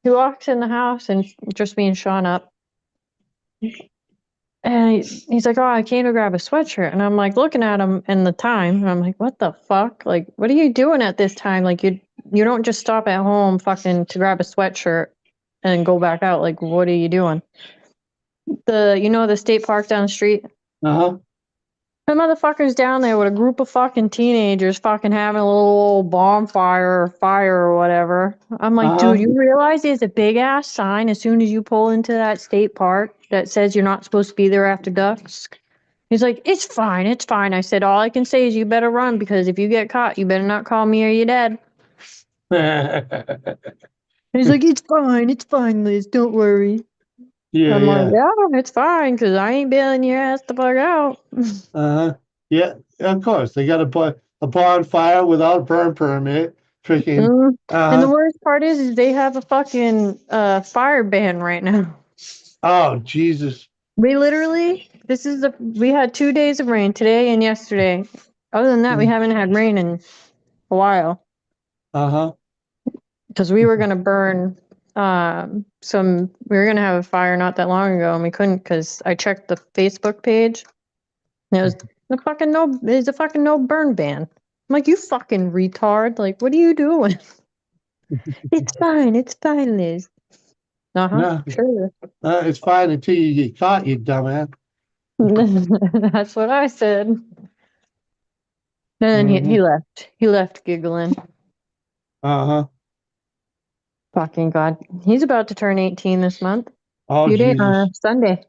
He walks in the house and just me and Sean up. And he's like, oh, I came to grab a sweatshirt. And I'm like looking at him and the time. And I'm like, what the fuck? Like, what are you doing at this time? Like, you don't just stop at home fucking to grab a sweatshirt and go back out. Like, what are you doing? The state park down the street? Uh-huh. The motherfucker's down there with a group of fucking teenagers fucking having a little old bonfire or fire or whatever. I'm like, Uh-huh. dude, you realize there's a big ass sign as soon as you pull into that state park that says you're not supposed to be there after dusk? He's like, it's fine, it's fine. I said, all I can say is you better run because if you get caught, you better not call me or you're dead. He's like, it's fine, Liz, don't worry. Yeah, I'm like, yeah. yeah, it's fine because I ain't bailing your ass the fuck out. Uh-huh. Yeah, of course. They got a bonfire without a burn permit. Freaking. And the Uh-huh. worst part is they have a fucking fire ban right now. Oh, Jesus. We had 2 days of rain today and yesterday. Other than that, we haven't had rain in a while Uh-huh. because we were gonna burn we were gonna have a fire not that long ago and we couldn't because I checked the Facebook page and there's a fucking no burn ban. I'm like, you fucking retard! Like, what are you doing? It's fine, Liz. No, Sure. it's fine until you get caught, you dumbass. That's what I said. And then he left. He left giggling. Uh-huh. Fucking God. He's about to turn 18 this month. Oh, Jesus. Sunday.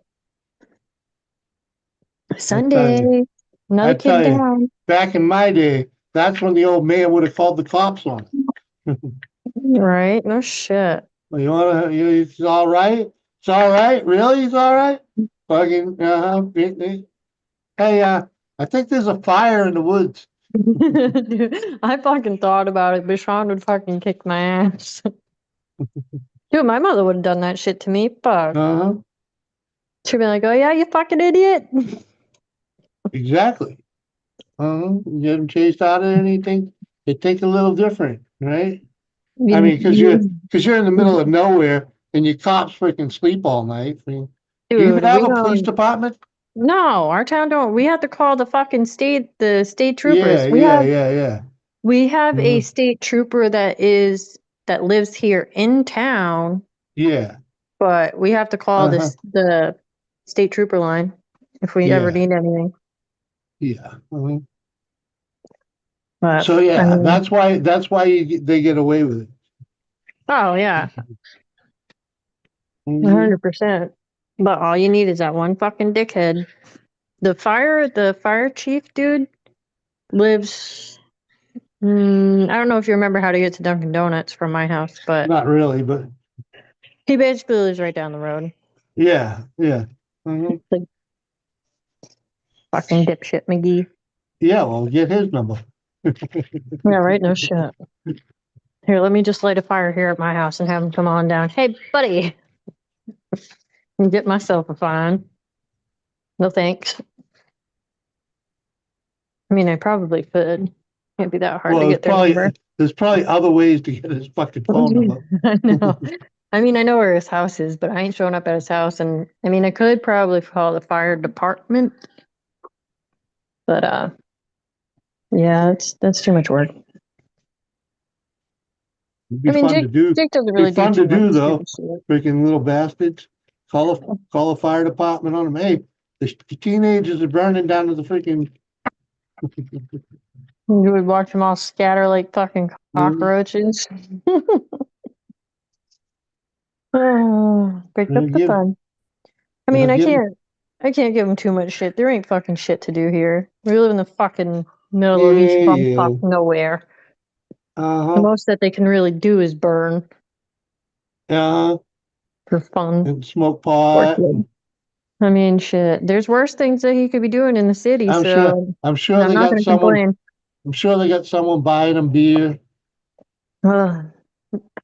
I tell you. Sunday. Another I kid tell you. down. Back in my day, that's when the old man would have called the cops on him. Right? No shit. It's all right? It's all right? Really? It's all right? Fucking, hey, I think there's a fire in the woods. Dude, I fucking thought about it, but Sean would fucking kick my ass. Dude, my mother would have done that shit to me. Fuck. Uh-huh. She'd be like, oh yeah, you fucking idiot. Exactly. You get them chased out of anything, they think a little different, right? I mean, because you're in the middle of nowhere and your cops freaking sleep all night. I mean, do you even Dude, have a police department? No, our town don't. We have to call the state troopers. Yeah. We have a Mhm. state trooper that is that lives here in town, Yeah. but we have to call Uh-huh. the state trooper line if we ever Yeah. need anything. Yeah. Mhm. But So yeah, I mean, that's why they get away with it. oh yeah, Mhm. 100%. But all you need is that one fucking dickhead. The fire chief dude lives. I don't know if you remember how to get to Dunkin' Donuts from my house, but Not really, but he basically lives right down the road. yeah, yeah. Mhm. Like fucking dipshit McGee. Yeah, well, get his number. Yeah, right. No shit. Here, let me just light a fire here at my house and have him come on down. Hey, buddy, and get myself a fine. No thanks. I mean, I probably could. Can't be that hard Well, to get their number. there's probably other ways to get his fucking phone number. I know. I mean, I know where his house is, but I ain't showing up at his house. And I mean, I could probably call the fire department, but yeah, that's too much work. It'd be I mean, fun to do. Jake doesn't Be really do fun too to much do though. stupid shit. Freaking little bastards. Call the fire department on them. Hey, the teenagers are burning down to the freaking. You would watch them all scatter like fucking cockroaches. Oh, break They'll up the give. fun. I They'll mean, I give. can't give them too much shit. There ain't fucking shit to do here. We live in the fucking middle of East Yeah, yeah. bumfuck nowhere. The Uh-huh. most that they can really do is burn Uh-huh. for fun. And smoke Poor pot. kid. I mean, shit. There's worse things that he could be doing in the city, I'm sure. so I'm sure I'm they not got going to someone. complain. I'm sure they got someone buying them beer. Ugh.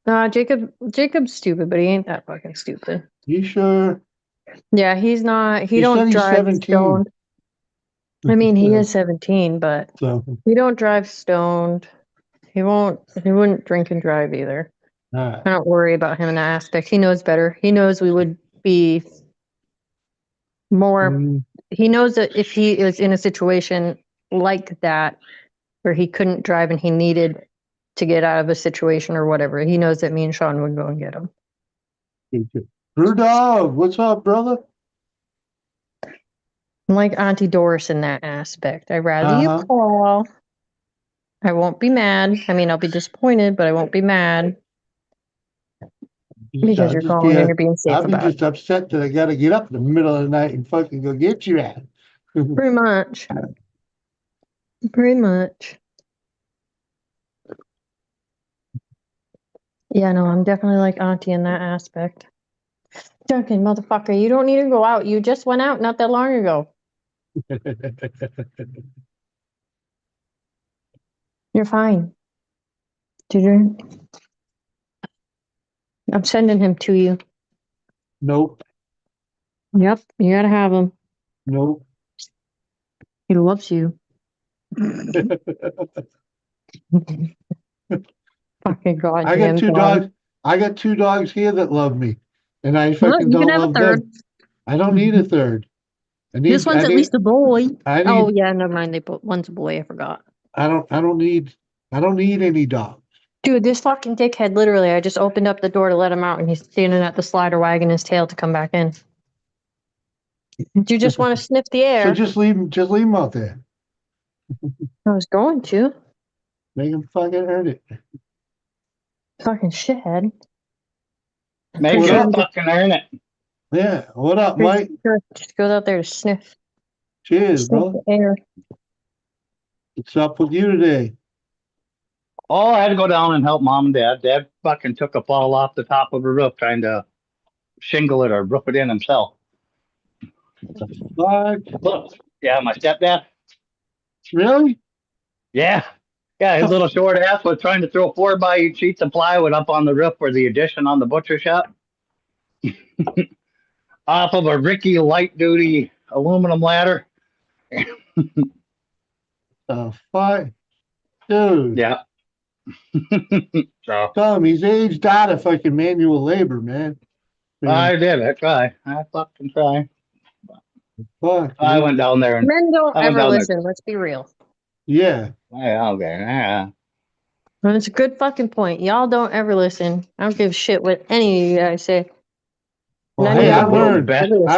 Nah, Jacob's stupid, but he ain't that fucking stupid. You sure? Yeah, he's not. He You said don't he's drive 17. stoned. I mean, he is 17, but So, he don't drive stoned. He wouldn't drink and drive either. all right. I don't worry about him in that aspect. He knows better. He knows we would be more. Mm, He knows that if he is in a situation like that where he couldn't drive and he needed to get out of a situation or whatever, he knows that me and Sean would go and get him. Brew Dog, what's up, brother? I'm like Auntie Doris in that aspect. I'd rather you Uh-huh. call. I won't be mad. I mean, I'll be disappointed, but I won't be mad because you're calling and you're being safe I'll be about it. just upset that I gotta get up in the middle of the night and fucking go get you at. Pretty much. Pretty much. Yeah, no, I'm definitely like Auntie in that aspect. Duncan, motherfucker, you don't need to go out. You just went out not that long ago. You're fine. Did you? I'm sending him to you. Nope, Yep, you gotta have him. nope. He loves you. Fucking I got goddamn two dog. dogs. I got two dogs here that love me, and I Well, fucking you can don't have a love third. them. I don't need a third. This one's I at need, least a boy. I Oh need, yeah, never mind. They put one's a boy. I forgot. I don't need any dog. Dude, this fucking dickhead. Literally, I just opened up the door to let him out, and he's standing at the slider, wagging his tail to come back in. Do you just want to sniff the So air? just leave them out there. I was going to. Make them fucking earn it. Fucking shithead. Make What it up? fucking earn it. Yeah. What up, Mike? Just goes out there to sniff Cheers, brother. the air. What's up with you today? Oh, I had to go down and help mom and dad. Dad fucking took a fall off the top of a roof trying to shingle it or roof it in himself. Fuck. Look, yeah, my stepdad. Really? Yeah. Yeah, his little short ass was trying to throw 4x8 sheets of plywood up on the roof for the addition on the butcher shop. Off of a Ricky light duty aluminum ladder. Fuck. Dude. Yeah. So Tell him he's aged out of fucking manual labor, man. I did. I try. I fucking try. Fuck. I Man. went down there and Men don't I went ever down there. listen. Let's be real. Yeah. Yeah, okay. Yeah. And it's a good fucking point. Y'all don't ever listen. I don't give a shit what any of you guys say. Well, None of hey, you I'm the I've guys world's learned. best. ever listen.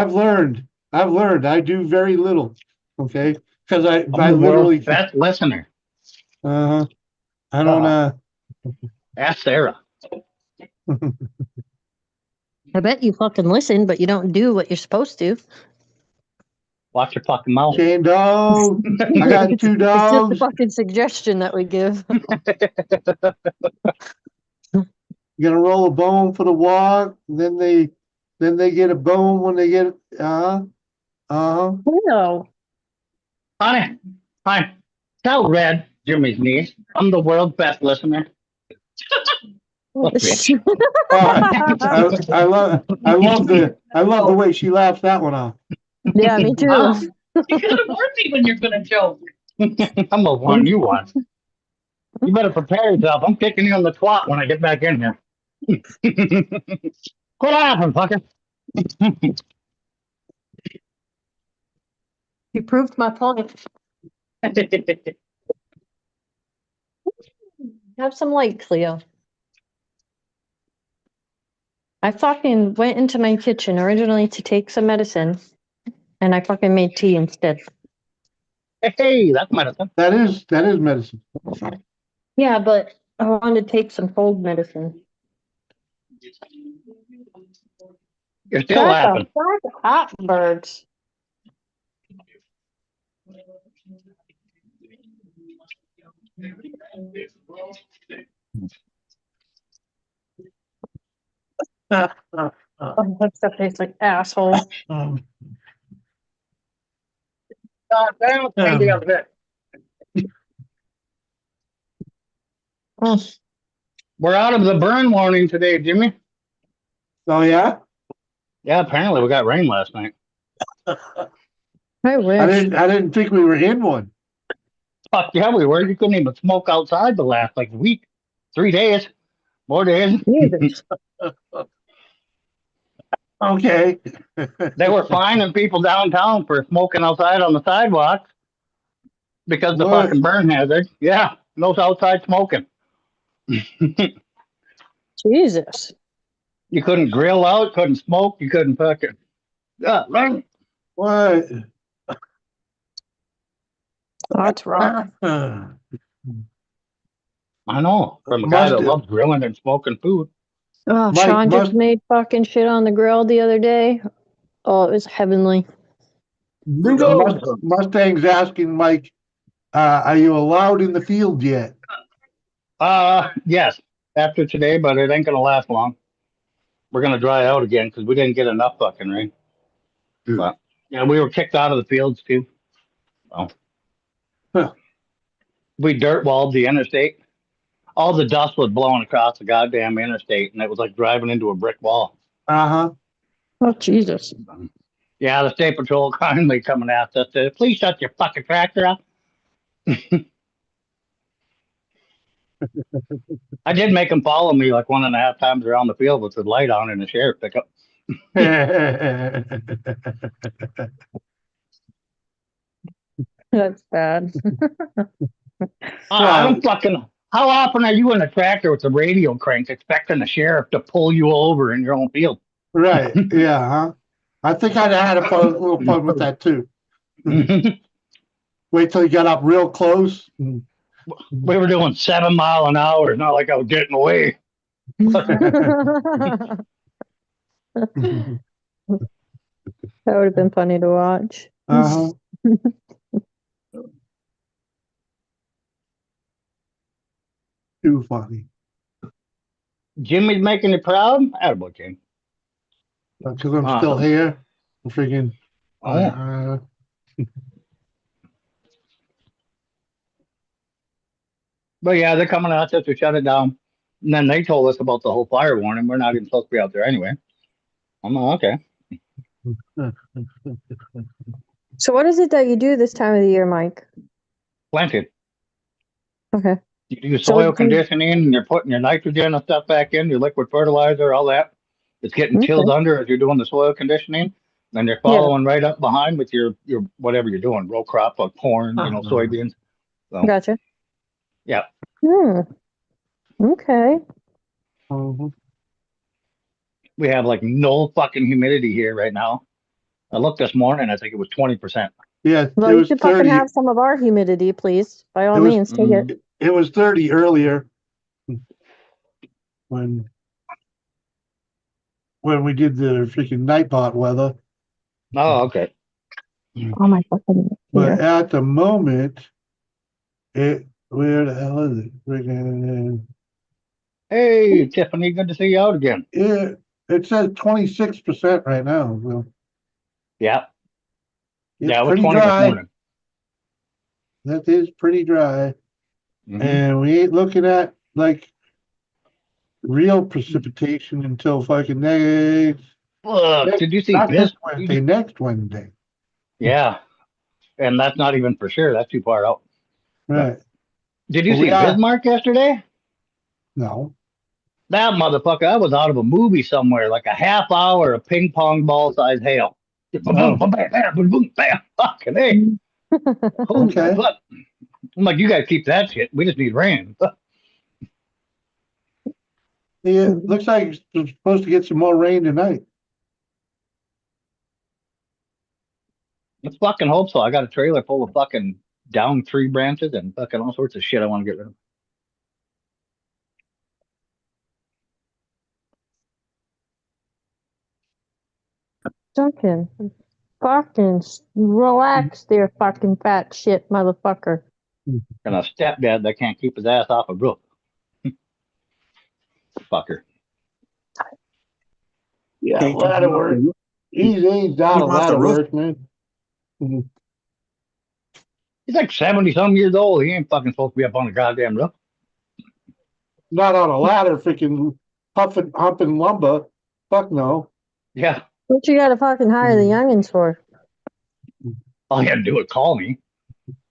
I've learned. I do very little. Okay, because I I'm the world's literally. best listener. I don't. Ask Sarah. I bet you fucking listen, but you don't do what you're supposed to. Watch your fucking mouth. Chain dog. I got two It's just a dogs. fucking suggestion that we give. You gotta roll a bone for the walk. Then they get a bone when they get. No. Honey, tell Red, Jimmy's niece, I'm the world's best listener. Look, bitch. I love the way she laughs that one off. Yeah, me too. Huh? You gotta warn me when you're gonna joke. I'm gonna warn you once. You better prepare yourself. I'm kicking you in the twat when I get back in here. Quit laughing, fucker. You proved my point. Have some light, Cleo. I fucking went into my kitchen originally to take some medicine, and I fucking made tea instead. Hey, that's medicine. That is medicine. Yeah, but I wanted to take some cold medicine. You're still Shut laughing. the fuck up, birds. Oh, that stuff tastes like asshole. God damn, Cindy up there. Mm. We're out of the burn warning today, Jimmy. Oh yeah. Yeah, apparently we got rain last night. I wish. I didn't think we were in one. Fuck yeah, we were. You couldn't even smoke outside the last like week, 3 days, 4 days. Jesus. Okay. They were fining people downtown for smoking outside on the sidewalks because the What? fucking burn hazard. Yeah, no outside smoking. Jesus. You couldn't grill out, couldn't smoke, you couldn't fucking. Right. What? That's wrong. I know. From a guy Must that loves grilling and smoking food. Oh, Mike Sean just must made fucking shit on the grill the other day. Oh, it was heavenly. Mustang's asking Mike, are you allowed in the field yet? Yes, after today, but it ain't gonna last long. We're gonna dry out again because we didn't get enough fucking rain. Dude. But yeah, we were kicked out of the fields too. So Huh. we dirt walled the interstate. All the dust was blowing across the goddamn interstate, and it was like driving into a brick wall. Uh-huh. Oh, Jesus. Yeah, the state patrol kindly coming after us. Said, please shut your fucking tractor off. I did make them follow me like 1.5 times around the field with the light on in the sheriff pickup. That's bad. I'm fucking. How often are you in a tractor with the radio cranked expecting the sheriff to pull you over in your own field? Right. Yeah, huh? I think I'd had a little fun with that too. Wait till you got up real close. We were doing 7 mile an hour. It's not like I was getting away. That would have been funny to watch. Uh-huh. Too funny. Jimmy's making you proud. Attaboy, Jim. Because I'm still here. I'm freaking. Oh. But yeah, they're coming out just to shut it down. And then they told us about the whole fire warning. We're not even supposed to be out there anyway. I'm like, okay. So what is it that you do this time of the year, Mike? Planted. Okay. You do soil conditioning and you're putting your nitrogen and stuff back in, your liquid fertilizer, all that. It's getting chilled under as you're doing the soil conditioning. Then you're following right up behind with your whatever you're doing, row crop like corn, soybeans. So, Gotcha. yeah. Okay. Mhm. We have like no fucking humidity here right now. I looked this morning, I think it was 20%. Yeah, Well, it you was could fucking 30. have some of our humidity, please. By all It was means, take it. it was 30 earlier when we did the freaking nightbot weather. Oh, okay. Oh my fucking But here. at the moment, where the hell is it? Freaking Hey, Tiffany, good to see you out again. it says 26% right now. So Yeah. it's Yeah, it was pretty 20 this dry. morning. That is pretty dry. Mm-hmm. And we ain't looking at like real precipitation until fucking Look, did you see not this Biz? Wednesday, next Wednesday. Yeah, and that's not even for sure. That's too far out. But Right. did you But we see are Bismarck yesterday? no. That motherfucker, I was out of a movie somewhere, like a half hour of ping pong ball size hail. Boom, Oh, boom, bam, bam, boom, boom, bam. Fucking hey. Holy okay. fuck. I'm like, you guys keep that shit. We just need rain. Yeah, looks like it's supposed to get some more rain tonight. Let's fucking hope so. I got a trailer full of fucking down tree branches and fucking all sorts of shit I want to get rid of. Duncan, fucking relax there, fucking fat shit motherfucker. And a stepdad that can't keep his ass off a roof. Fucker. Yeah, Can't keep ladder him off the work. roof. He's aged Keep out him of off the ladder roof. work, man. Mhm. He's like 70 some years old. He ain't fucking supposed to be up on the goddamn roof. Not on a ladder, freaking humping lumber. Fuck no. Yeah. What you gotta fucking hire the youngins for? All he had to do was call me.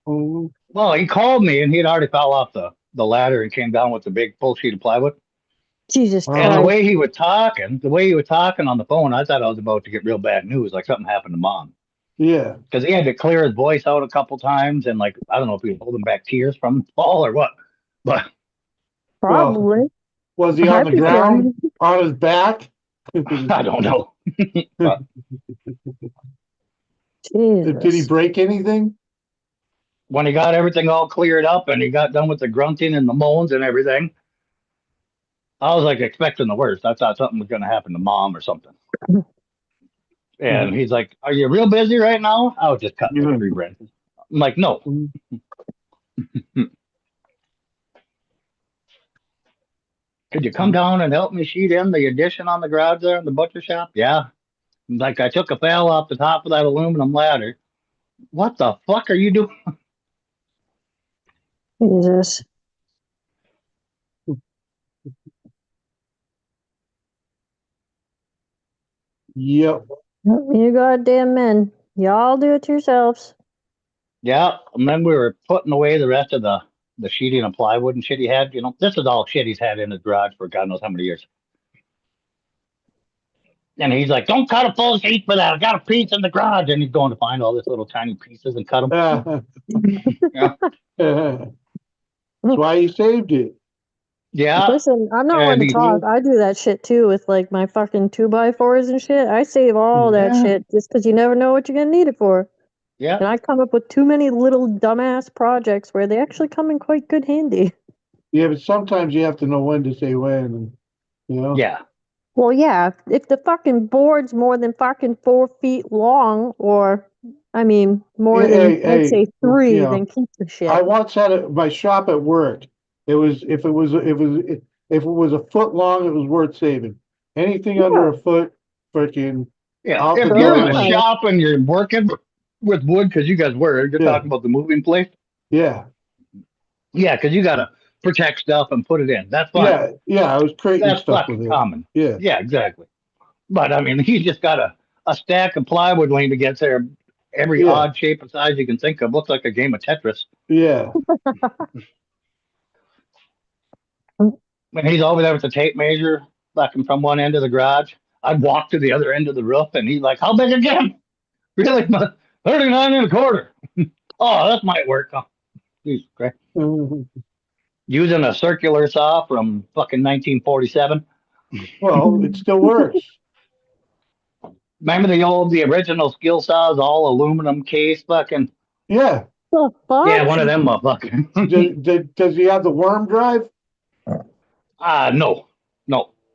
Mhm. Well, he called me and he had already fell off the ladder and came down with the big full sheet of plywood. Jesus And the Oh, Christ. way he was talking on the phone, I thought I was about to get real bad news, like something happened to mom. yeah. Because he had to clear his voice out a couple times, and like I don't know if he was holding back tears from the fall or what, but Well, Probably. was he on I'd the be ground feeling. on his back? I don't know. But Did he Jesus. break anything? when he got everything all cleared up and he got done with the grunting and the moans and everything, I was like expecting the worst. I thought something was going to happen to mom or something. And he's like, "Are you real busy right now?" I was just cutting the tree branches. I'm like, "No." Could you come down and help me sheet in the addition on the garage there in the butcher shop? Yeah. Like I took a fell off the top of that aluminum ladder. What the fuck are you doing? Jesus. Yep. You goddamn men. Y'all do it yourselves. Yeah. And then we were putting away the rest of the sheeting and plywood and shit he had. You know, this is all shit he's had in his garage for God knows how many years. And he's like, "Don't cut a full sheet for that. I got a piece in the garage." And he's going to find all these little tiny pieces and cut them. Yeah. That's why he saved it. Yeah. Listen, I'm not one And to he, talk. I do that shit too with like my fucking 2x4s and shit. I save all that yeah. shit just because you never know what you're gonna need it for. Yeah. And I come up with too many little dumbass projects where they actually come in quite good handy. Yeah, but sometimes you have to know when to say when, you know? Yeah. Well, yeah, if the fucking board's more than fucking 4 feet long, or I mean, more than let's say You 3, then know, keep the I shit. once had my shop at work. It was if it was a foot long, it was worth saving. Anything Yeah, under a foot, freaking Yeah. out the If throw you're it in a door. away. shop and you're working with wood, because you guys were, you're Yeah, talking about the moving place. yeah, Yeah. Because you got to protect stuff and put it in. That's fine. yeah. I was creating That's stuff with fucking it. common. Yeah, Yeah, exactly. But I mean, he just got a stack of plywood laying against there, every yeah, odd shape and size you can think of. Looks like a game of Tetris. yeah. And he's over there with the tape measure, fucking from one end of the garage. I'd walk to the other end of the roof, and he's like, "How big again?" Really, 39 and a quarter. Oh, that might work. Oh, Jesus Christ. using a circular saw from fucking 1947. Well, it still works. Remember the original skill saws, all aluminum case fucking. Yeah. The fuck? Yeah, one of them motherfuckers. Does he have the worm drive? No.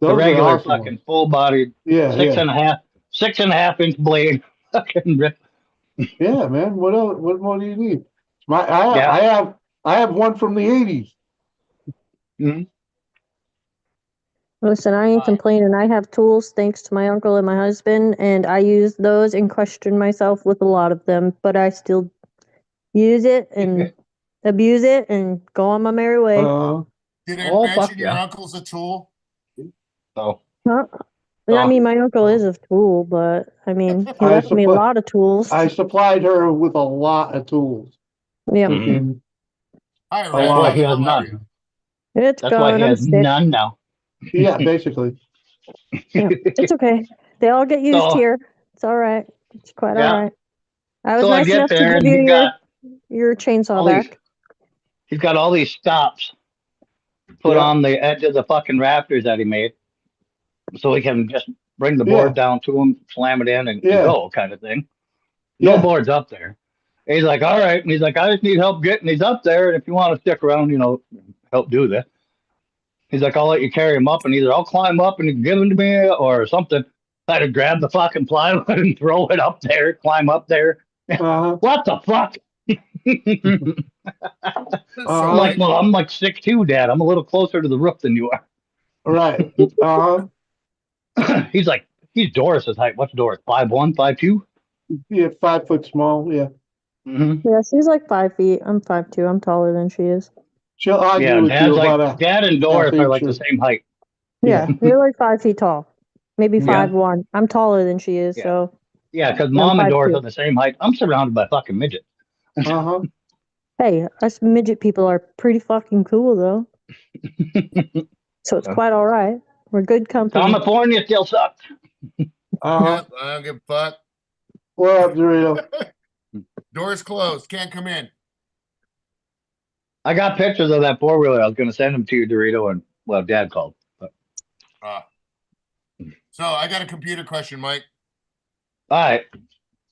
The Those are regular awesome fucking ones. full body Yeah, six yeah. and a half 6.5 inch blade. Fucking rip. Yeah, man. What else? What more do you need? Yeah. I have one from the 80s. Mhm. Listen, I ain't complaining. I have tools thanks to my uncle and my husband, and I use those and question myself with a lot of them, but I still use it and abuse it and go on my merry way. Did it Oh, mention fuck your yeah. uncle's a tool? So, Huh? I mean, my uncle is a tool, but I mean, he I left me a supply lot of tools. I supplied her with a lot of tools. Yeah, Freaking Hi, a that's why lot. he Randy. has How are none. you? it's That's why gone. he I'm has sick. none now. Yeah, basically. Yeah, it's okay. They all get used So, here. It's all right. It's quite all yeah. right. I was So I nice get enough to there give and you your chainsaw all these, back. he's got all these stops put Yeah. on the edge of the fucking rafters that he made. So we can just bring the board Yeah. down to him, slam it in, and Yeah. go kind of thing. No Yeah. boards up there. And he's like, all right. And he's like, I just need help getting these up there. And if you want to stick around, help do this. He's like, I'll let you carry them up. And either I'll climb up and you can give them to me or something. I had to grab the fucking plywood and throw it up there, climb up there. Uh-huh. What the fuck? So, Uh-huh. Well, I'm like 6'2", Dad. I'm a little closer to the roof than you are. Right. Uh-huh. He's like, he's Doris's height. What's Doris? 5'1", 5'2"? Yeah, 5 foot small, yeah. Mm-hmm. Yeah, she's like 5 feet. I'm 5'2". I'm taller than she is. She'll argue Yeah, with you about a Dad and Doris half are inch like the or same height. Yeah, you're like 5 feet tall, maybe Yeah. 5'1". I'm taller than she is, Yeah. so Yeah, because I'm Mom and Doris 5'2". are the same height. I'm surrounded by fucking midgets. Uh-huh. Hey, us midget people are pretty fucking cool though, so it's quite all right. We're good company. California still sucks. Uh-huh. yeah, I don't give a fuck. What up, Dorito? Doors closed. Can't come in. I got pictures of that 4-wheeler. I was going to send them to you, Dorito, and well, Dad called. But. So I got a computer question, Mike. All right.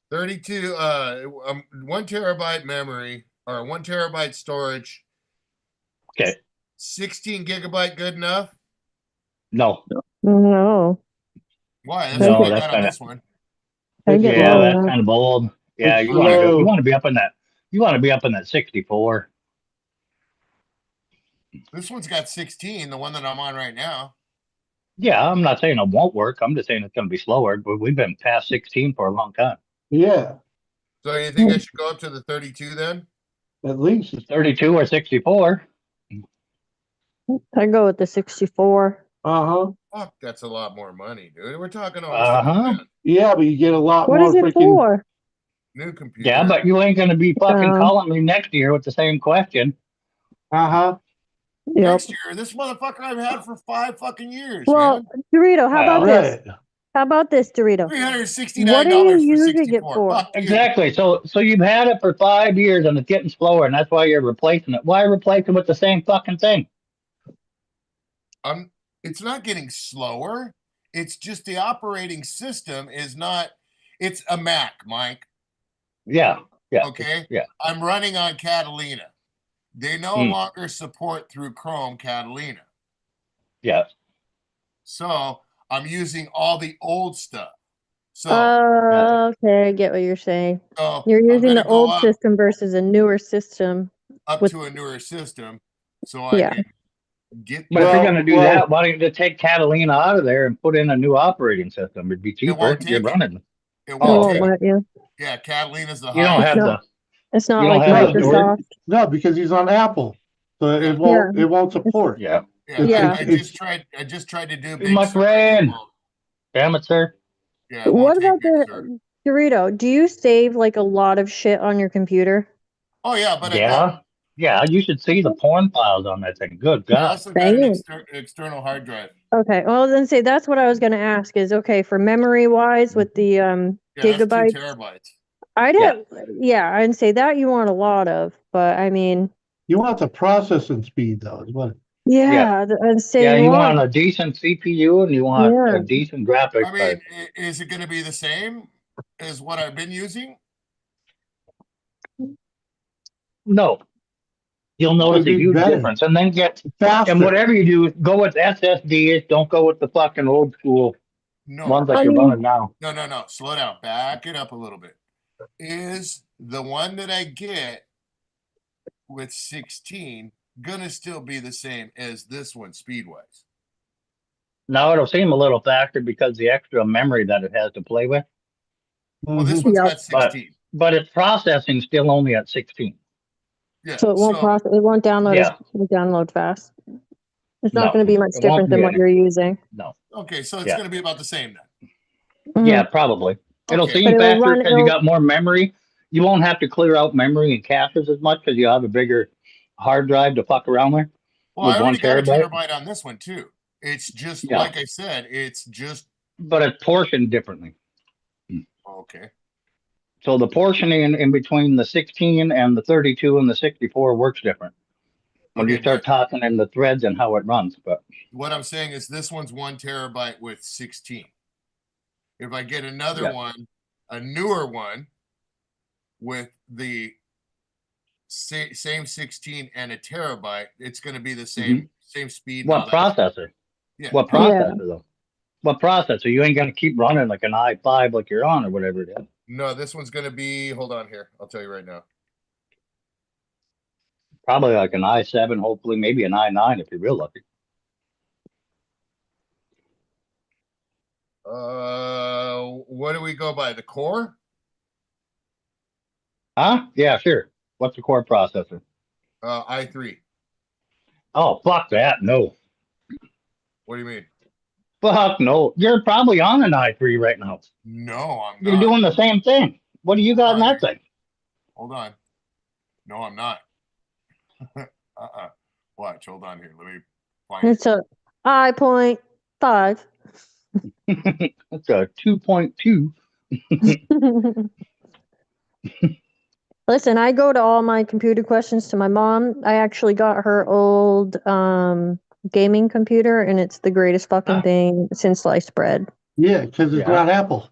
32, 1 terabyte memory or 1 terabyte storage. Okay. 16 gigabyte good enough? No. No, Why? That's No, what I that's got on kind of this one. I It's get yeah, low low. that's enough. kind of old. Yeah, It's you want to go. You low. want to be up in that. You want to be up in that 64. This one's got 16, the one that I'm on right now. Yeah, I'm not saying it won't work. I'm just saying it's going to be slower. But we've been past 16 for a long time. Yeah, So you think I should go up to the 32 then? at least. 32 or 64. I go with the 64. Uh-huh. Fuck, that's a lot more money, dude. We're talking almost Uh a huh. grand. Yeah, but you get a lot What more is it freaking for? New computer. Yeah, but you ain't going to be fucking Um, calling me next year with the same question. uh-huh. Yep. Next year, this motherfucker I've had for 5 fucking years, Well, man. Dorito, how about Well, this? Right. How about this, Dorito? $369 What are you for using it 64. for? Fuck you. Exactly. So you've had it for 5 years and it's getting slower, and that's why you're replacing it. Why replace it with the same fucking thing? It's not getting slower. It's just the operating system is not. It's a Mac, Mike. Yeah. Yeah. Okay. Yeah. I'm running on Catalina. They no Mm. longer support through Chrome Catalina. Yeah. So I'm using all the old stuff. So, Okay, I get what you're saying. so You're I'm using gonna the go old up, system versus a newer system. up with- to a newer system so I Yeah. can get But if you're going to do Well, that, why don't you just take Catalina out of there and put in a new operating system? It'd be cheaper. won't You're take it. running. It It won't won't take it. let you. Yeah, Catalina's the You don't highest. have No. the. It's not You don't like have the Microsoft. No, because he's on Apple. So Yeah. it won't support. Yeah. Yeah, Yeah. I just tried to do Too Big much Sur. It rain. won't. Damn it, sir. Yeah, it won't What take about Big the Sur. Dorito? Do you save like a lot of shit on your computer? Oh yeah, but I Yeah. Yeah. You should see the porn files on that thing. Good God. also got an Dang. external hard drive. Okay, well then say that's what I was gonna ask is okay for memory wise with the Yeah, that's 2 gigabytes. terabytes. I'd have I'd say that you want a lot of, but I mean You want the processing speed though, is what? Yeah, I'd say Yeah, you want want. a decent CPU and you want Yeah. a decent I graphics mean, card. is it going to be the same as what I've been using? No, you'll It'd notice a be huge better, difference, and then and faster. whatever you do, go with SSDs. Don't go with the fucking old school No, ones that I you're mean, running now. no. Slow down. Back it up a little bit. Is the one that I get with 16 gonna still be the same as this one speed wise? Now it'll seem a little faster because the extra memory that it has to play with, Well, this Mhm. one's yep. got but 16. its processing still only at 16. Yeah. So it won't So process. It won't download Yeah, fast. It's not no, going to be much it won't different than be what any. you're using. No, okay, so it's yeah, gonna be about the same then. yeah, Mhm. probably. It'll Okay. But seem it'll faster run. because you It'll. got more memory. You won't have to clear out memory and caches as much because you have a bigger hard drive to fuck around with Well, I with one already got a terabyte. terabyte on this one too. It's just Yeah, like I said, it's just but it's portioned differently. okay. So the portioning in between the 16 and the 32 and the 64 works different when you Okay, start but talking in the threads and how it runs. But what I'm saying is this one's 1 terabyte with 16. If I get another yeah, one, a newer one with the same 16 and a terabyte, it's going to be the hmm same speed and all what that stuff. processor? Yeah, What probably. Yeah. processor though? What processor? You ain't gonna keep running like an i5 like you're on or whatever it is. No, this one's going to be, hold on here. I'll tell you right now. Probably like an i7, hopefully maybe an i9 if you're real lucky. What do we go by? The core? Huh? Yeah, sure. What's the core processor? i3. Oh, fuck that. No. What do you mean? Fuck no. You're probably on an i3 right now. No, I'm You're not. doing the same thing. What do you Hold got in on that here. thing? Hold on. No, I'm not. Watch. Hold on here. Let me find It's it. a I.5. That's a 2.2. Listen, I go to all my computer questions to my mom. I actually got her old gaming computer, and it's the greatest fucking Ah, thing since sliced bread. Yeah, because it's yeah. not Apple.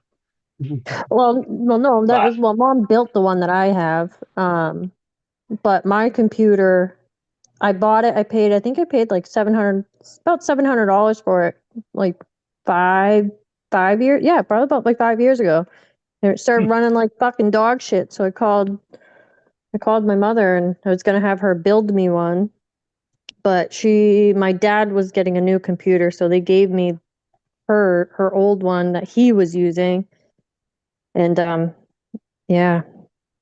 Well, no, that But was mom built the one that I have. But my computer, I bought it. I think I paid like about $700 for it, like five years. Yeah, probably about like 5 years ago. And it started running like fucking dog shit. So I called my mother and I was gonna have her build me one, but my dad was getting a new computer, so they gave me her old one that he was using, and yeah,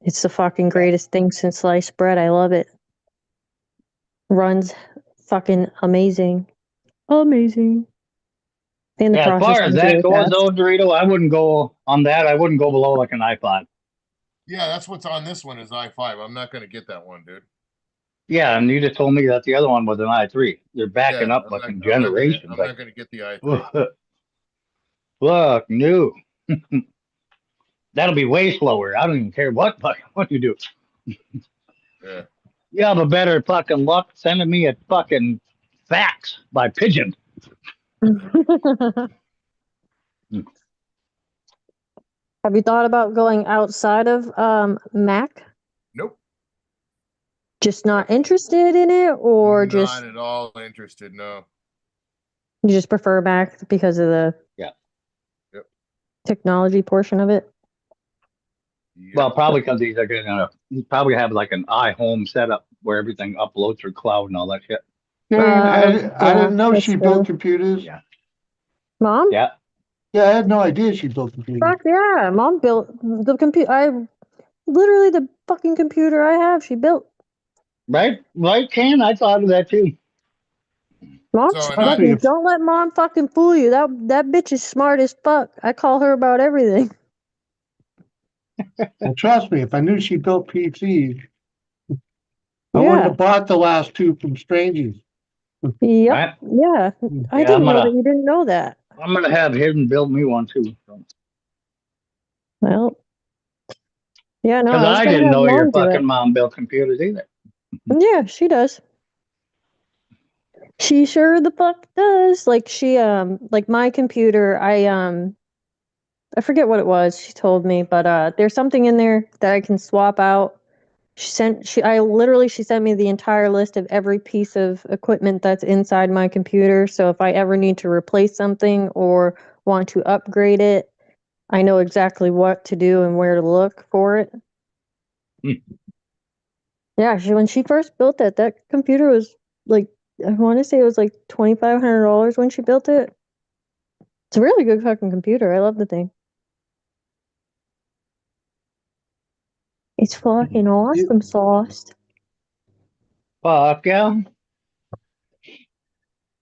it's the fucking greatest thing since sliced bread. I love it. Runs fucking amazing, amazing, and the yeah, as far as processing is that really goes fast. though, Dorito, I wouldn't go on that. I wouldn't go below like an i5. Yeah, that's what's on this one is i5. I'm not going to get that one, dude. Yeah, and you just told me that the other one was an i3. You're Yeah, backing up like in generations. I'm Like, not going to get the i3. fuck, no. That'll be way slower. I don't even care what you do. Yeah. You have a better fucking luck sending me a fucking fax by pigeon. Have you thought about going outside of Mac? Nope. Just not interested in it, or Not just at all interested. No. you just prefer Mac because of the Yeah. Yep. technology portion of it? Well, Yep. probably because he's gonna you probably have like an iHome setup where everything uploads through cloud and all that shit. Man, I Yeah, didn't know that's she built true. computers. Yeah. Mom? Yeah. Yeah, I had no idea she built computers. Fuck yeah, mom built the computer. Literally the fucking computer I have, she built. Right? Right, Ken? I thought of that too. So, and I, Especially if, Don't let mom fucking fool you. That bitch is smart as fuck. I call her about everything. well, trust me, if I knew she built PCs, I wouldn't Yeah. have bought the last two from strangers. Yep. Right? Yeah. I Yeah, didn't know that you didn't know that. I'm gonna have him build me one too. Well, yeah, no, Because I was I gonna didn't have know your mom do it. fucking mom built computers either. Yeah, she does. She sure the fuck does. Like she like my computer, I forget what it was she told me, but there's something in there that I can swap out. She sent me the entire list of every piece of equipment that's inside my computer. So if I ever need to replace something or want to upgrade it, I know exactly what to do and where to look for it. Yeah, when she first built it, that computer was like, I want to say it was like $2,500 when she built it. It's a really good fucking computer. I love the thing. It's fucking awesome sauce. Fuck yeah.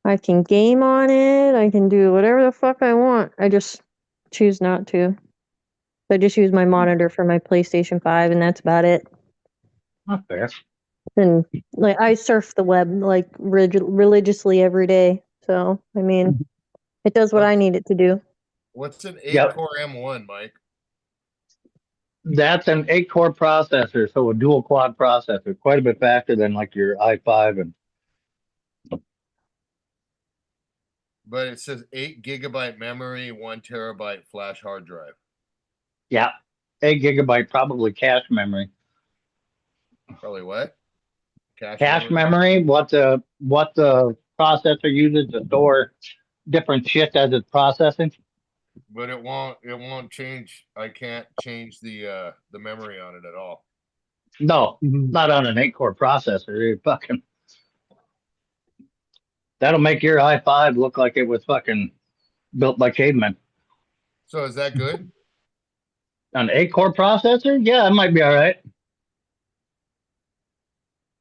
I can game on it. I can do whatever the fuck I want. I just choose not to. I just use my monitor for my PlayStation 5 and that's about it. Not fair. And like I surf the web like religiously every day. So, I mean, it does what I need it to do. What's an 8 Yep. core M1, Mike? That's an 8-core processor, so a dual quad processor, quite a bit faster than like your i5 and But it says 8 GB memory, 1 TB flash hard drive. yeah, 8 GB probably cache memory. Probably what? Cache memory, what the processor uses to store different shit as it's processing. But it won't change. I can't change the memory on it at all. No, not on an 8-core processor. Fucking that'll make your i5 look like it was fucking built by cavemen. So is that good? An 8-core processor? Yeah, it might be all right.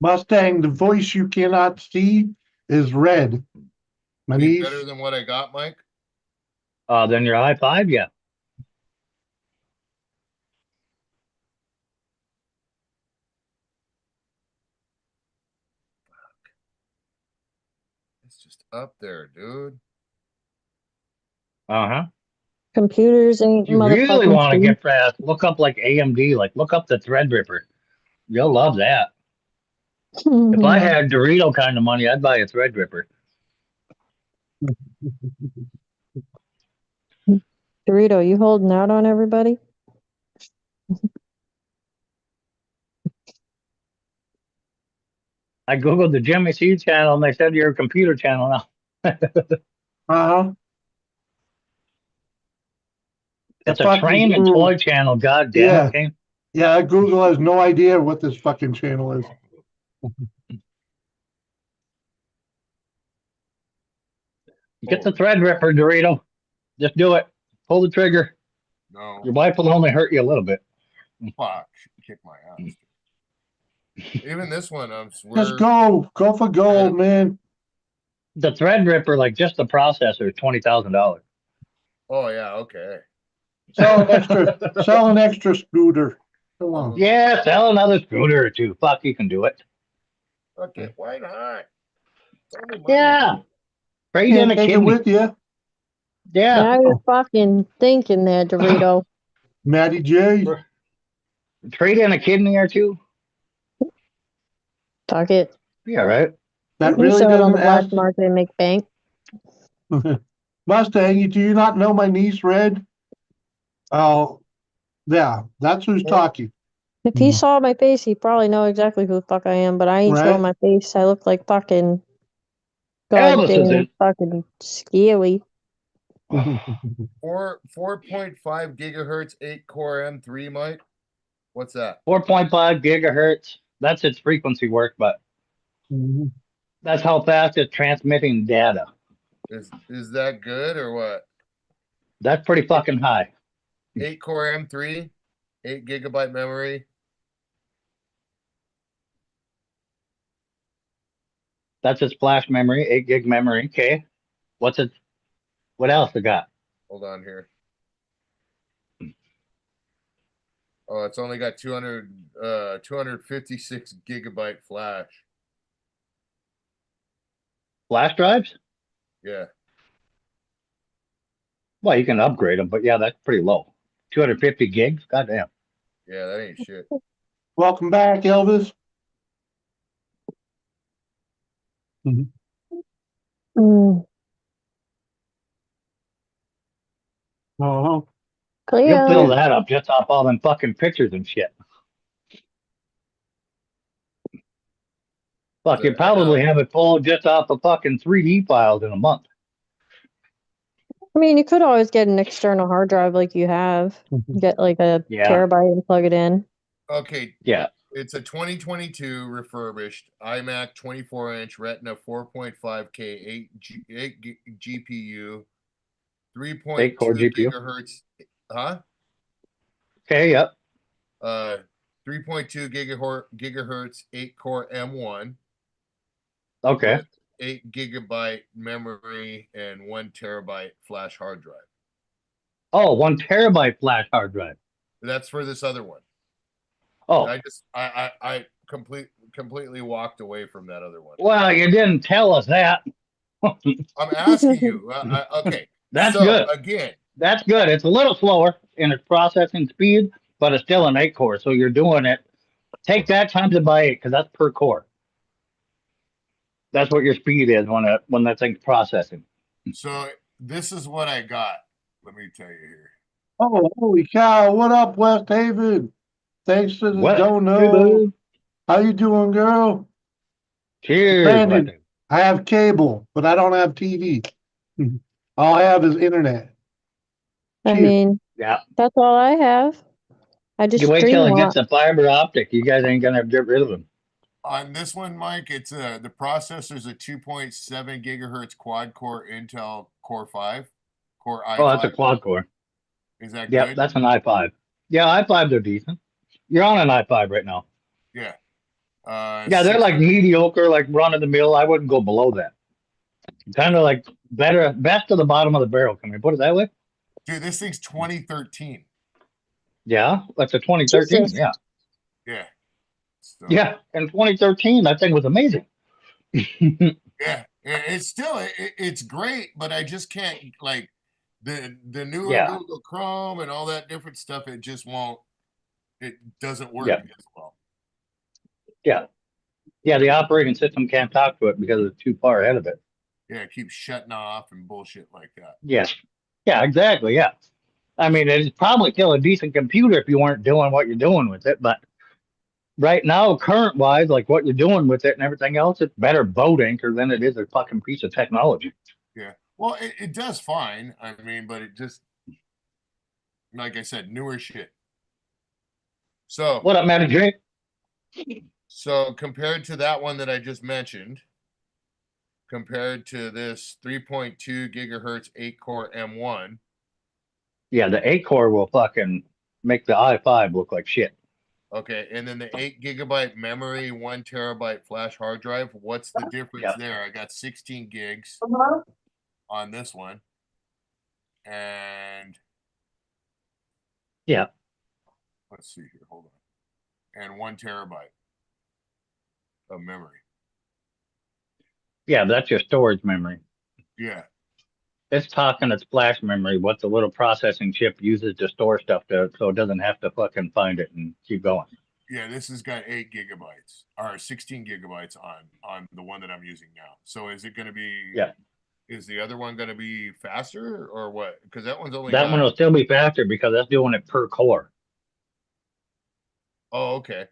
Mustang, the voice you cannot see is red. My Be niece. better than what I got, Mike? Then your i5, yeah. It's just up there, dude. Uh-huh. Computers ain't You really motherfucking want to cheap. get fast, look up like AMD, like look up the Threadripper. You'll love that. If I had Dorito kind of money, I'd buy a Threadripper. Dorito, you holding out on everybody? I googled the Jimmy C channel and they said you're a computer channel now. Uh-huh. It's a train and toy channel. God damn it, Kane. Yeah, Google has no idea what this fucking channel is. Get the Threadripper, Dorito. Just do it. Pull the trigger. No. Your wife will only hurt you a little bit. Fuck. Kick my ass. Even this one, Just go for gold, man. The Threadripper, like just the processor, is $20,000. Oh yeah, okay. Sell an extra scooter. Come on. Yeah, sell another scooter or two. Fuck, you can do it. Okay, why not? Yeah. Trade in a Take it kidney. with you. Yeah. Now you're fucking thinking there, Dorito. Matty J. Trade in a kidney or two. Talk it. Yeah, right. That You really sell it on doesn't the black ask. market and make bank. Mustang, do you not know my niece Red? Oh, yeah, that's who's talking. If he saw my face, he'd probably know exactly who the fuck I am, but I ain't showing my face. I look like fucking goddamn fucking scary. 4.5 gigahertz, 8-core M3, Mike. What's that? 4.5 gigahertz. That's its frequency work, but that's how fast it's transmitting data. Is that good or what? That's pretty fucking high. 8-core M3, 8 GB memory. That's its flash memory, 8 gig memory. Okay. What else it got? Hold on here. Oh, it's only got 256 GB flash. Flash drives? Yeah. Well, you can upgrade them, but yeah, that's pretty low. 250 gigs? Goddamn. Yeah, that ain't shit. Welcome back, Elvis. Mm. Uh-huh. You'll fill Cleo. that up just off all them fucking pictures and shit. Fuck, you probably have it full just off the fucking 3D files in a month. I mean, you could always get an external hard drive like you have. Get like a Yeah. terabyte and plug it in. Okay, Yeah. it's a 2022 refurbished iMac 24-inch Retina 4.5K 8 GPU, 3.2 8-core GPU. gigahertz, huh? Okay, yep. 3.2 gigahertz 8-core M1 Okay. with 8 GB memory and 1 TB flash hard drive. Oh, 1 TB flash hard drive. That's for this other one. Oh, I completely walked away from that other one. well, you didn't tell us that. I'm asking you. Okay. That's so, good. Again, That's good. It's a little slower in its processing speed, but it's still an 8-core. So you're doing it. Take that times it by 8 because that's per core. That's what your speed is when that thing's processing. so this is what I got. Let me tell you here. Oh, holy cow. What up, West Haven? Thanks for the What? dono. How you doing, girl? Cheers, Brandon, Weston. I have cable, but I don't have TV. All I have is internet. I Cheers. mean, Yeah. that's all I have. I just You wait stream till a it lot. gets the fiber optic. You guys ain't gonna get rid of them. On this one, Mike, it's the processor's a 2.7 gigahertz quad core Intel Core 5, Core Oh, that's a i5. quad core. Is that Yep, good? that's an i5. Yeah, i5s are decent. You're on an i5 right now. Yeah. Yeah, they're Six, like mediocre, like run of the mill. I wouldn't go below that. Kind of like best of the bottom of the barrel. Can we put it that way? dude, this thing's 2013. Yeah, that's a 2013. Jesus. Yeah, Yeah. So, yeah. In 2013, that thing was amazing. yeah, it's still it's great, but I just can't like the newer Yeah, Google Chrome and all that different stuff. It just won't. It doesn't work yeah, as well. yeah, yeah. The operating system can't talk to it because it's too far ahead of it. Yeah, it keeps shutting off and bullshit like that. Yes. Yeah, exactly. Yeah. I mean, it's probably still a decent computer if you weren't doing what you're doing with it. But right now, current wise, like what you're doing with it and everything else, it's better boat anchor than it is a fucking piece of technology. Yeah. Well, it does fine. I mean, but it just, like I said, newer shit. So, What up, Matty J? so compared to that one that I just mentioned, compared to this 3.2 gigahertz 8-core M1, Yeah, the 8-core will fucking make the i5 look like shit. okay, and then the 8 GB memory, 1 TB flash hard drive. What's the difference Yeah. there? I got 16 gigs on this one, and Yeah. let's see here. Hold on, and 1 TB of memory. Yeah, that's your storage memory. Yeah. It's talking its flash memory, what the little processing chip uses to store stuff so it doesn't have to fucking find it and keep going. Yeah, this has got 8 GB or 16 GB on the one that I'm using now. So is it going to be? Yeah. Is the other one going to be faster or what? Because that one's only That got. one will still be faster because that's doing it per core. Oh, okay.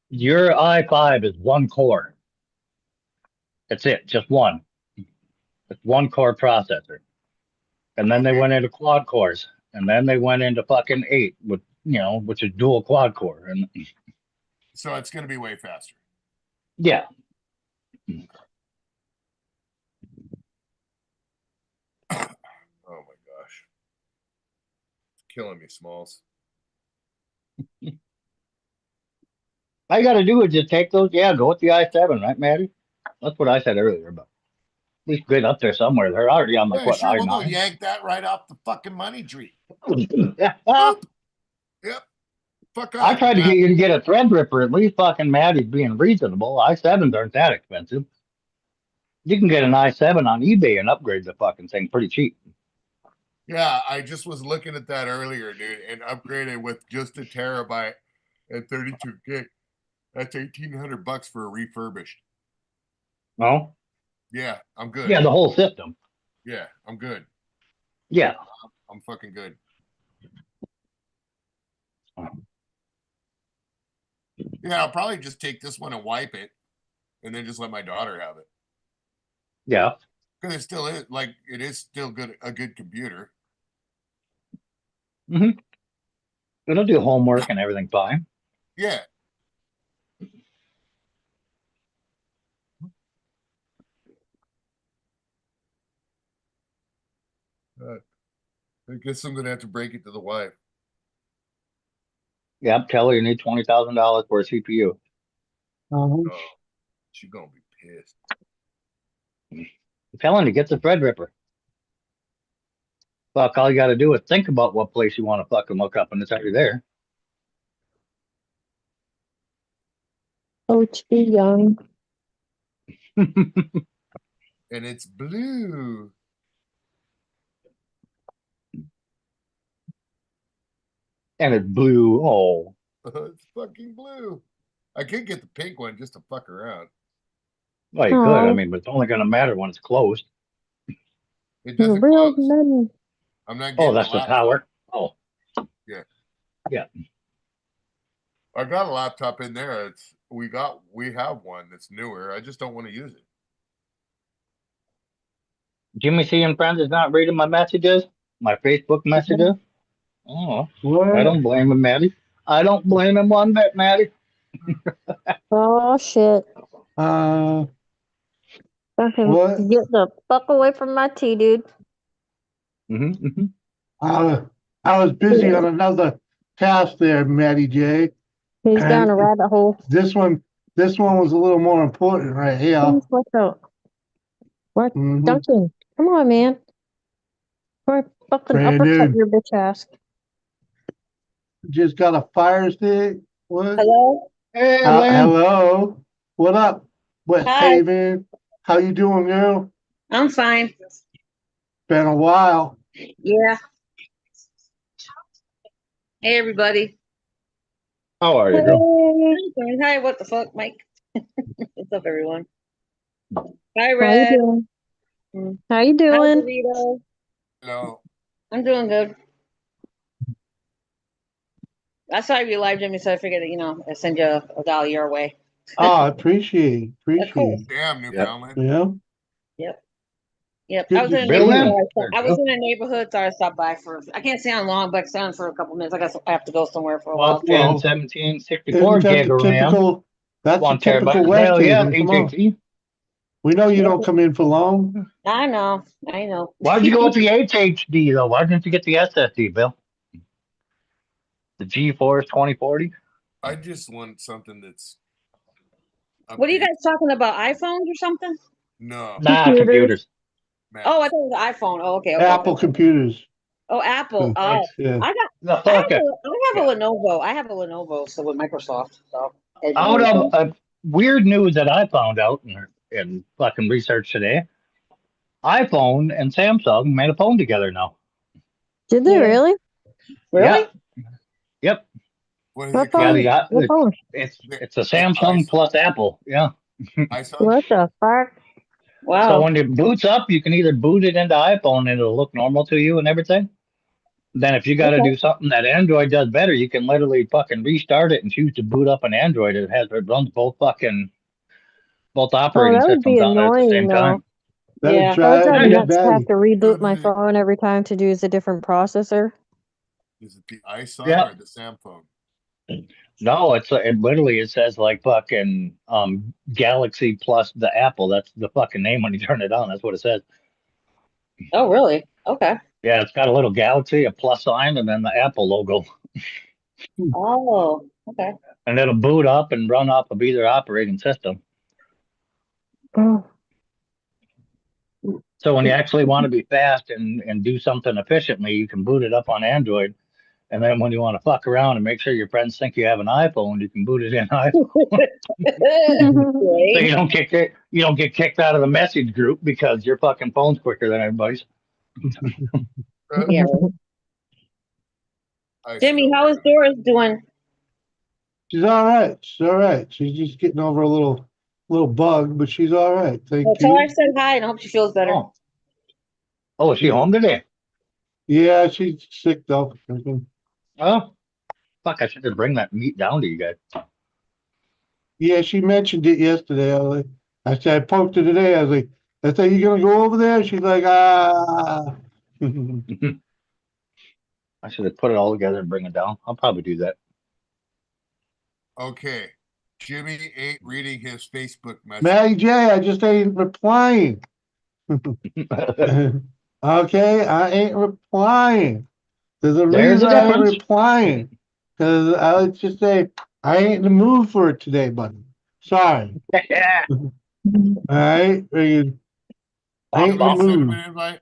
Your i5 is 1 core. That's it, just one. It's 1 core processor. And then they Okay. went into quad cores. And then they went into fucking 8 with which is dual quad core. And So it's going to be way faster. yeah. Oh my gosh. It's killing me, Smalls. All you got to do is just take those. Yeah, go with the i7, right, Maddie? That's what I said earlier. But at least get up there somewhere. They're already on like Yeah, what, sure. We'll go i9? yank that right off the fucking money tree. I Boop. Yep. Fuck off. tried to get you to get a Threadripper. At least fucking Maddie's being reasonable. i7s aren't that expensive. You can get an i7 on eBay and upgrade the fucking thing pretty cheap. Yeah, I just was looking at that earlier, dude, and upgraded with just a terabyte and 32 gig. That's $1,800 for a refurbished. No? Yeah, I'm good. Yeah, the whole system. Yeah, I'm good. Yeah. I'm fucking good. Yeah, I'll probably just take this one and wipe it, and then just let my daughter have it. Yeah. Because it still is like it is still a good computer. Mm-hmm. It'll do homework and everything fine. Yeah. I guess I'm gonna have to break it to the wife. Yep. Tell her you need $20,000 for a CPU. Oh, she's gonna be pissed. Tell her to get the Threadripper. Fuck, all you got to do is think about what place you want to fucking look up, and it's already there. Oh, to be young. And it's blue. And it's blue. Oh, It's fucking blue. I could get the pink one just to fuck around. well, you could. I mean, but it's only going to matter when it's closed. It You're doesn't real close. men. I'm not Oh, getting that's a the laptop. power. Oh, Yeah. yeah. I got a laptop in there. We have one that's newer. I just don't want to use it. Jimmy C and friends is not reading my messages, my Facebook messages. Oh, What? I don't blame him, Maddie. I don't blame him one bit, Maddie. Oh, shit. Fucking What? get the fuck away from my tea, dude. Mm-hmm. I was busy on another task there, Matty J. He's down a And rabbit hole. this one was a little more important right here. Please, what's up? What? Mhm. Duncan, come on, man. Or fucking uppercut Brandon, your bitch ass. just got a fire stick. What? Hello? Hey, Lynn. Hello. What up, West Hi. Haven? How you doing, girl? I'm fine. Been a while. Yeah. Hey, everybody. How are you, girl? Hey, Hi, what the fuck, Mike? What's up, everyone? Hi, how you Red. doing? Mm. How you Hi, doing? Burrito. No. I'm doing good. I saw you live, Jimmy, so I figured that, I send you a dollar your way. Oh, appreciate. Of course. Damn, Yep. Newfoundland. Yeah. Yep. Yep. Good I was to in a see Bill neighborhood. in? you. There I you was go. in a neighborhood, so I stopped by I can't stay on long, but I stay on for a couple minutes. I have to go somewhere for a while. 12, 10, Well, 17, 64 isn't that gig the of RAM. typical? That's the 1 typical terabyte. West Hell yeah, Haven. Come on. HHE. We know you Yeah, don't come in for long. I know. I know. Why'd you go with the HHD though? Why didn't you get the SSD, Bill? The GeForce 2040? I just want something that's What are you updated. guys talking about? iPhones or something? No. Nah, computers. Oh, I thought it was iPhone. Oh, okay. Apple computers. Oh, Apple. Oh, Yeah. The fuck it. I have a Lenovo. I have a Lenovo, so with Microsoft. So Out of weird news that I found out in fucking research today, iPhone and Samsung made a phone together now. Did they really? Really? Yeah. Yep. What is What it phone? called? What phone? It's a Samsung plus Apple. Yeah. What the fuck? So Wow. when it boots up, you can either boot it into iPhone and it'll look normal to you and everything. Then if you got to Okay. do something that Android does better, you can literally fucking restart it and choose to boot up an Android. It runs both Oh, operating that would be systems on it at the annoying same though. time. That'd Yeah. I was drive driving me nuts to have batty. to reboot my Is it, phone every time to use a different processor. is it the iSong Yeah. or the Samphone? No, it literally it says like fucking Galaxy plus the Apple. That's the fucking name when you turn it on. That's what it says. Oh, really? Okay. Yeah, it's got a little Galaxy, a plus sign, and then the Apple logo. Oh, okay. And it'll boot up and run off of either operating system. Oh. So when you actually want to be fast and do something efficiently, you can boot it up on Android. And then when you want to fuck around and make sure your friends think you have an iPhone, you can boot it in iPhone. So Great. you don't get kicked out of the message group because your fucking phone's quicker than everybody's. Yeah. Jimmy, how is Doris doing? She's all right. She's all right. She's just getting over a little little bug, but she's all right. Well, Thank tell her I you. said hi and I hope she feels better. Oh, is she home today? Yeah, she's sick though. Oh, fuck! I should just bring that meat down to you guys. Yeah, she mentioned it yesterday. I said I poked her today. I said, you gonna go over there? She's like, ah. I should have put it all together and bring it down. I'll probably do that. Okay. Jimmy ain't reading his Facebook message. Matty J, I just ain't replying. Okay, I ain't replying. There's a There's reason a I ain't difference. replying. Because I would just say, I ain't in the mood for it today, buddy. Sorry. All right? I ain't in the Somebody send him mood. an invite.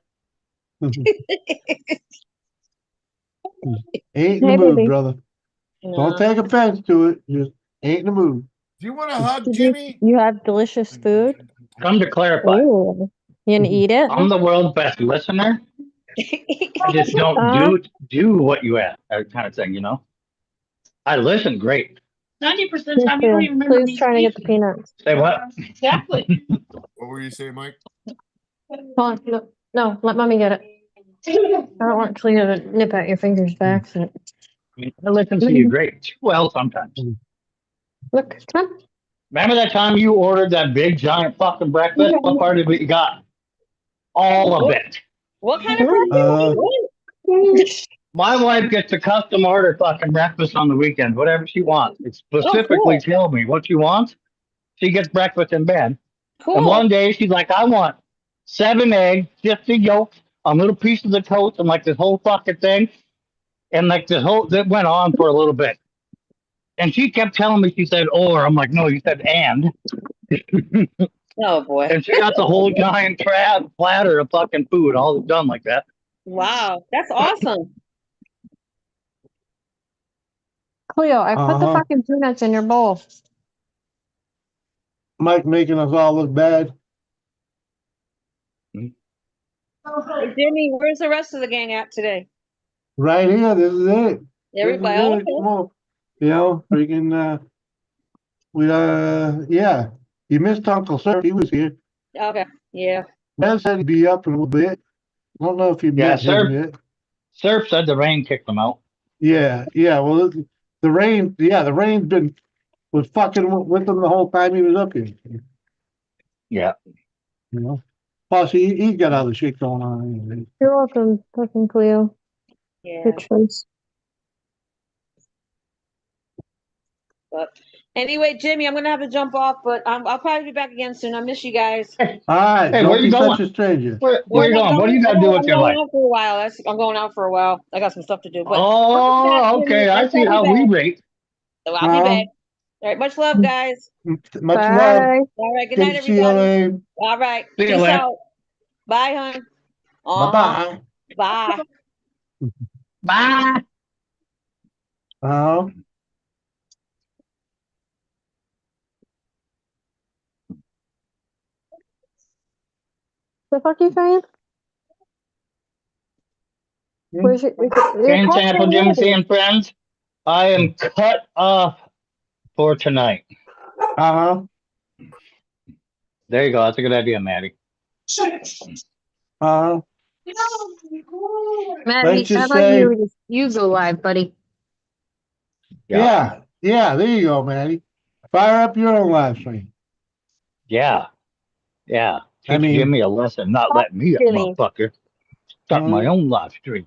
Ain't in the Hey, mood, baby. brother. Don't No. take offense to it. Just ain't in the mood. Do you want a hug, Did Jimmy? you have delicious food? Come to clarify, Ooh. You gonna eat it? I'm the world's best listener. I just don't Uh, do what you ask, kind of thing, you know. I listen great. 90% me time you don't too. even remember Cleo's me trying to get the speaking. peanuts. Say what? Exactly. What were you saying, Mike? Hold on. No, no, let mommy get it. I don't want Cleo to nip at your fingers by accident. I listen to you great. Well, sometimes. Look, come on. Remember that time you ordered that big giant fucking breakfast? What part of it you got? All of it. What kind of breakfast? What? My wife gets a custom order fucking breakfast on the weekend, whatever she wants. It Oh, specifically cool. tell me what she wants. She gets breakfast in bed. And Cool. one day she's like, I want 7 eggs, just the yolks, a little piece of the toast, and like this whole fucking thing. And like this whole, that went on for a little bit. And she kept telling me, she said, or. I'm like, no, you said and. Oh boy. And she got the whole giant platter of fucking food all done like that. Wow. That's awesome. Cleo, I put the fucking peanuts in your bowl. Mike making us all look bad. Hey, Jimmy, where's the rest of the gang at today? Right here, this is it. Everybody. This is Oh, it. Come on. You know, freaking yeah. You missed Uncle Sir. He was here. okay. Okay. Yeah. Ben said he'd be up in a little bit. I don't know if you Yeah, met him yet. Surf said the rain kicked them out. Yeah, yeah. Well, the rain, yeah, the rain's been was fucking with him the whole time he was up here. Yeah. You know. Plus, he's got other shit going on anyway. You're welcome, fucking Cleo. Yeah. Good choice. But anyway, Jimmy, I'm gonna have to jump off, but I'll probably be back again soon. I miss you guys. All right, Hey, where don't you be such going? a stranger. Where you going? What do you got to do with I'm your going life? out for a while. I'm going out for a while. I got some stuff to do. But I'll be back, Oh, Jimmy. okay. I see I'll be how we back. rate. So I'll be back. All right. Much love, guys. Much love. Bye. All right. Good night, See you everybody. later. All right. See you Peace later. out. Bye, hon. Bye Bye. Bye. bye. The fuck you saying? Where's your Ken text Sample, me Jim already? and friends. I am cut off for tonight. There you go. That's a good idea, Maddie. Let's Maddie, how just about say, you go live, buddy? yeah, there you go, Manny. Fire up your own live stream. Yeah. I Teach mean, Jimmy a lesson, not Fuck letting me up, Jimmy. motherfucker. Start my own live stream.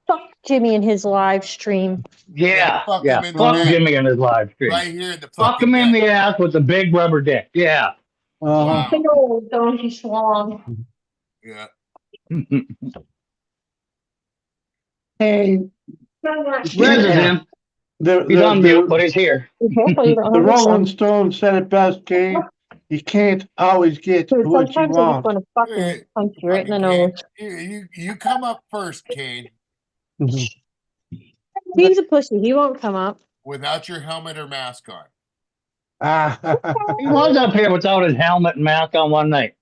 Fuck Jimmy and his live stream. Yeah. Fuck him in the Fuck neck. Jimmy and his live stream. Right here in the Fuck fucking him in neck. the ass with the big rubber dick. Yeah. Wow. Big old donkey swan. Yeah. Hey, Rez is in. He's on mute, but he's here. Hopefully you don't the have this Rolling on. Stones said it best, Kane. You can't always get Dude, what you sometimes I just want. want to fucking punch you right in the Fucking nose. Kane. You come up first, Kane, He's a pussy. He won't come up. without your helmet or mask on. He was up here without his helmet and mask on one night.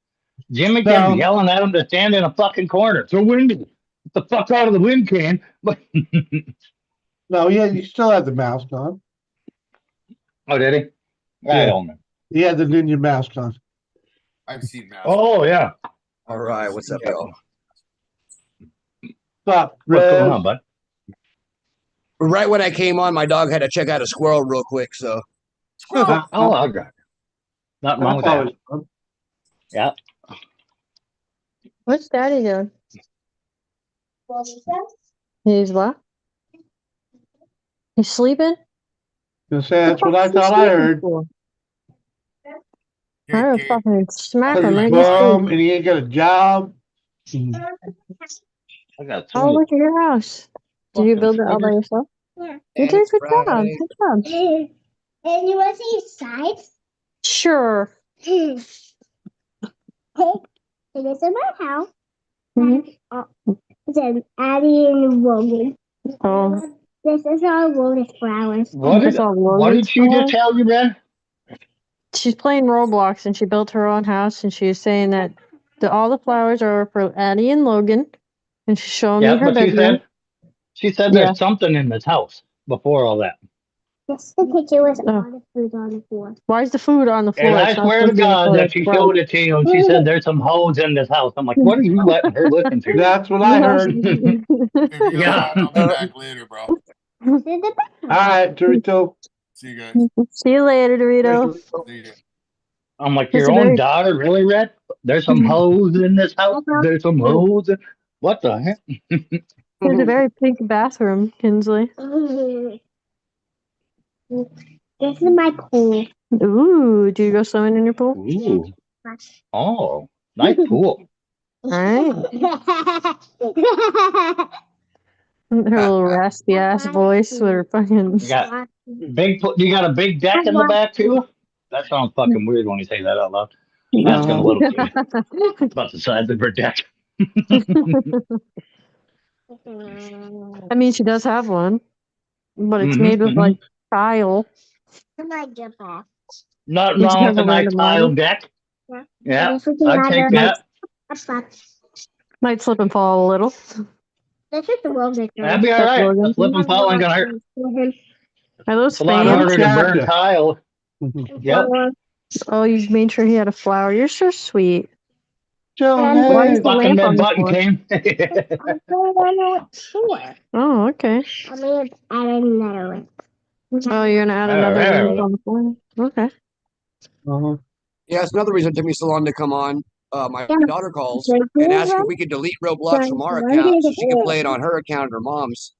Jimmy kept yelling at him to stand in a fucking corner. It's a windy. Get the fuck out of the wind, Kane. But No, yeah, you still have the mask on. oh, did he? I Yeah. don't know. He had the ninja mask on. I've seen masks. Oh yeah. All right, what's up, y'all? Stop, What's going Red. on, bud? Right when I came on, my dog had to check out a squirrel real quick, so. Oh, I got it. Nothing wrong with that. always fun. Yeah. What's Daddy doing? He's what? He's sleeping? Gonna say that's what I thought I heard. I would Okay, fucking smack Cause him right he's in his bum face. and he ain't got a job. I got Oh, three. look at your house. Did you build it all by Fucking yourself? Yeah. You And did it's good job. Friday. Good job. And you want to see sides? Sure. Hey, this is my house. Mhm. Then Addie and Logan. Oh, This is our lotus flowers. What did That's all what Logan's did she just fault. tell you, Ben? She's playing Roblox and she built her own house and she's saying that all the flowers are for Addie and Logan. And she's showing me Yeah, her but bedroom. she said Yeah. there's something in this house before all that. Just the picture with Oh. all the food on the floor. Why is the food on the And floor? I It's not swear to supposed to be on the God floor. that It's she gross. showed it to you and she said there's some hoes in this house. I'm like, what are you letting her listen to? That's what I heard. if you go Yeah. on, I'll be back later, bro. This is the All right, Dorito. See you guys. See you later, Dorito. See you. I'm like, It's your a own very daughter, really, Red? There's some hoes in this house. There's some hoes. What the heck? There's a very pink bathroom, Kinsley. This is my pool. Ooh, do you go swimming in your pool? Ooh. Oh, nice pool. Alright. Her little raspy ass voice with her fucking. You got you got a big deck in the back too? That sounds fucking weird when you say that out loud. Asking a little kid about the size of her deck. I mean, she does have one, but it's made with like tile. I might jump off. Nothing You just wrong have with a a nice random tile line. deck. Yeah. Yeah, This is the I'd take ladder. that. Might slip and fall a little. This is the Logan. That'd be all That's right. A Logan. slip and fall ain't gonna hurt. Are those It's a lot fans? harder to burn Gotcha. tile. Yep. Oh, you made sure he had a flower. You're so sweet. Joe, Why is the Fucking lamp on red the button floor? came. I don't know what for. Oh, okay. I mean, I didn't know it. Oh, you're gonna add another lamp on the floor? Okay. Yeah, it's another reason it took me so long to come on. My Yeah. daughter calls and asks if we could delete Roblox from our account so she could play it on her account or mom's.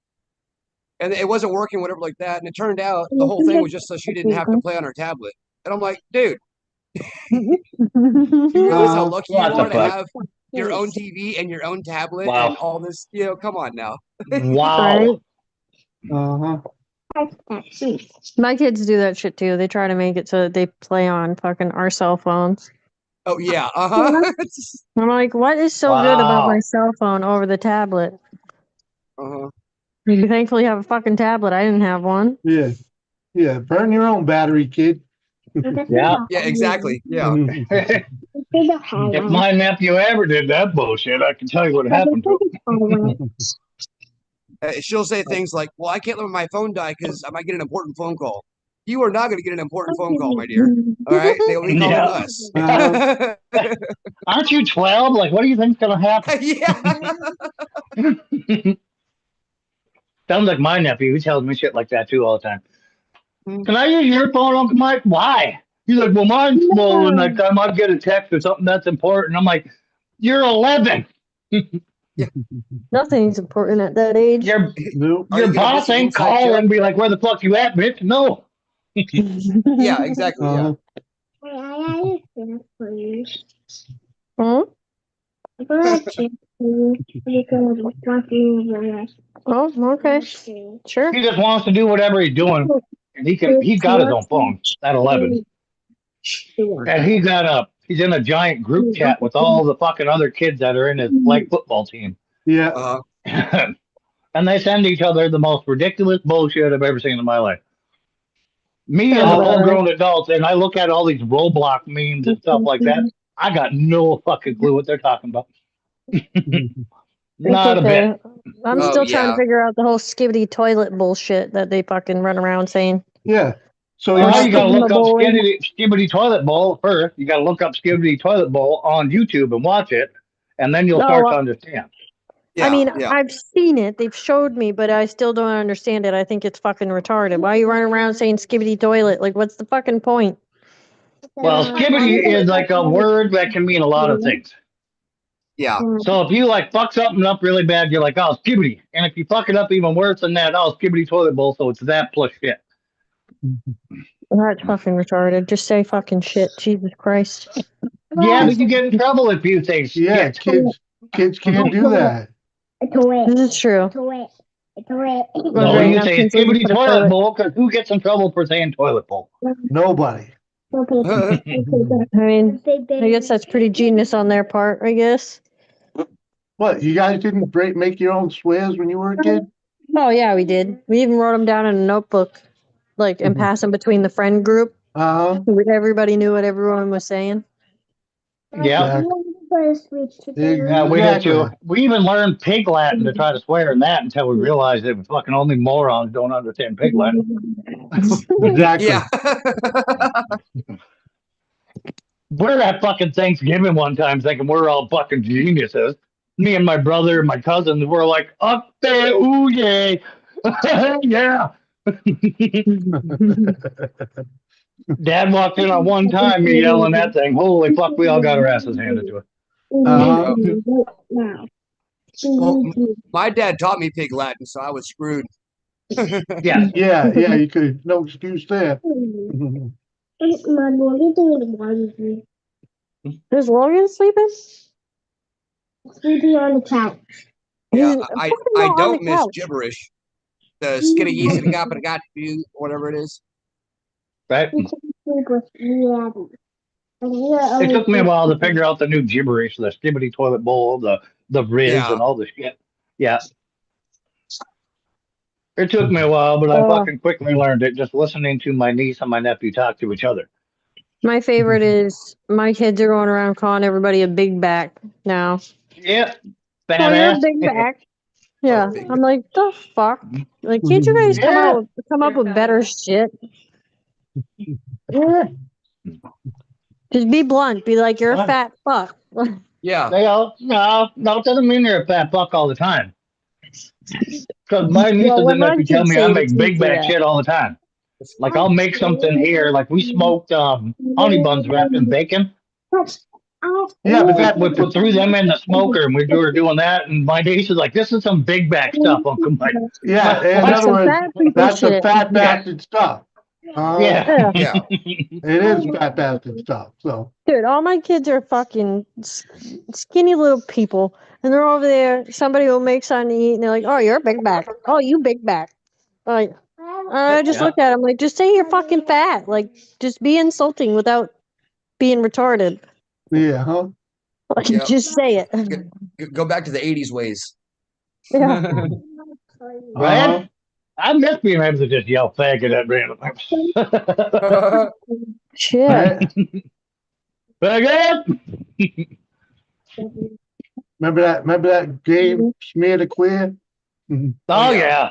And it wasn't working, whatever like that. And it turned out the whole thing was just so she didn't have to play on her tablet. And I'm like, dude, you realize how lucky you What the are to fuck? have your own TV and your own tablet Wow. and all this? You know, come on now. Wow. Uh-huh. My kids do that shit too. They try to make it so that they play on fucking our cell phones. Oh yeah, uh-huh. I'm like, what is so good about my Wow. cell phone over the tablet? Uh-huh. You thankfully have a fucking tablet. I didn't have one. Yeah. Yeah. Burn your own battery, kid. Yeah. Yeah, exactly. Yeah. If my nephew ever did that bullshit, I can tell you what happened to him. She'll say things like, well, I can't let my phone die because I might get an important phone call. You are not going to get an important phone call, my dear. All right? They'll be calling Yeah. us. Aren't you 12? Like, what do you think's gonna happen? Yeah. Sounds like my nephew. He tells me shit like that too all the time. Hmm. Can I use your phone, Uncle Mike? Why? He's like, well, mine's slow, and like I might get a text or something that's important. I'm like, you're 11. Nothing's important at that age. Your Nope. Are you your gonna miss boss an ain't inside calling joke? and be like, where the fuck you at, bitch? No. Yeah, exactly. Yeah. Uh-huh. Hmm? Oh, okay. Sure. He just wants to do whatever he's doing, and he's got his own phone at 11, and he's in a giant group chat with all the fucking other kids that are in his flag football team. Yeah. Uh-huh. And they send each other the most ridiculous bullshit I've ever seen in my life. Me as Sounds a about full right. grown adult, and I look at all these Roblox memes and stuff like that. I got no fucking clue what they're talking about. It's Not a okay. bit. I'm Oh, still trying yeah. to figure out the whole skibbity toilet bullshit that they fucking run around saying. Yeah. So Well, you're you got to still, look up Skibbity Toilet Bowl first. You got to look up Skibbity Toilet Bowl on YouTube and watch it, and then you'll start to understand. I mean, I've seen it. They've showed me, but I still don't understand it. I think it's fucking retarded. Why are you running around saying skibbity toilet? Like, what's the fucking point? Well, skibbity is like a word that can mean a lot of things. Yeah. So if you like fuck something up really bad, you're like, oh, skibbity. And if you fuck it up even worse than that, oh, skibbity toilet bowl. So it's that plus shit. That's fucking retarded. Just say fucking shit. Jesus Christ. Yeah, but you get in trouble with few things. yeah, Shit. kids can't do that. This is true. No, you say skibbity toilet bowl because who gets in trouble for saying toilet bowl? Nobody. I mean, I guess that's pretty genius on their part, I guess. What, you guys didn't make your own swears when you were a kid? Oh, yeah, we did. We even wrote them down in a notebook, like, and passed them between the friend group. Everybody knew what everyone was saying. Yeah. Yeah, we did too. We even learned pig Latin to try to swear in that until we realized that fucking only morons don't understand pig Latin. Exactly. Yeah. We're at fucking Thanksgiving one time thinking we're all fucking geniuses. Me and my brother and my cousins were like, up there, ooh, yay. Yeah. Dad walked in on one time, me yelling that thing. Holy fuck, we all got our asses handed to us. Well, my dad taught me pig Latin, so I was screwed. Yeah. Yeah, you could, no excuse there. Is Logan sleeping? Sleeping on the couch. Yeah, I don't miss gibberish. The skitty yeast got whatever it is. Right. It took me a while to figure out the new gibberish, the skibbity toilet bowl, the Riz and all the shit. Yeah. It took me a while, but I fucking quickly learned it just listening to my niece and my nephew talk to each other. My favorite is my kids are going around calling everybody a big back now. Yeah. Oh, you're a big back. Yeah. I'm like, the fuck? Like, can't you guys come up with better shit? Just be blunt. Be like, you're a fat fuck. Yeah. They all, no, it doesn't mean you're a fat fuck all the time. Because my nieces and nephew tell me I make big back shit all the time. Like I'll make something here, like we smoked honey buns wrapped in bacon. Yeah, but we put threw them in the smoker and we were doing that. And my niece is like, "This is some big back stuff, Uncle Mike." Yeah, in other words, that's some fat bastard stuff. Yeah. It is fat bastard stuff. So, dude, all my kids are fucking skinny little people, and they're over there. Somebody will make something to eat, and they're like, "Oh, you're a big back. Oh, you big back." Like, I just looked at him like, just say you're fucking fat. Like, just be insulting without being retarded. Yeah, huh? Like, just say it. Go back to the 80s ways. Yeah. Right? I miss being able to just yell faggot at random times. Shit. Faggot! Remember that game, Smear the Queer? Oh, yeah.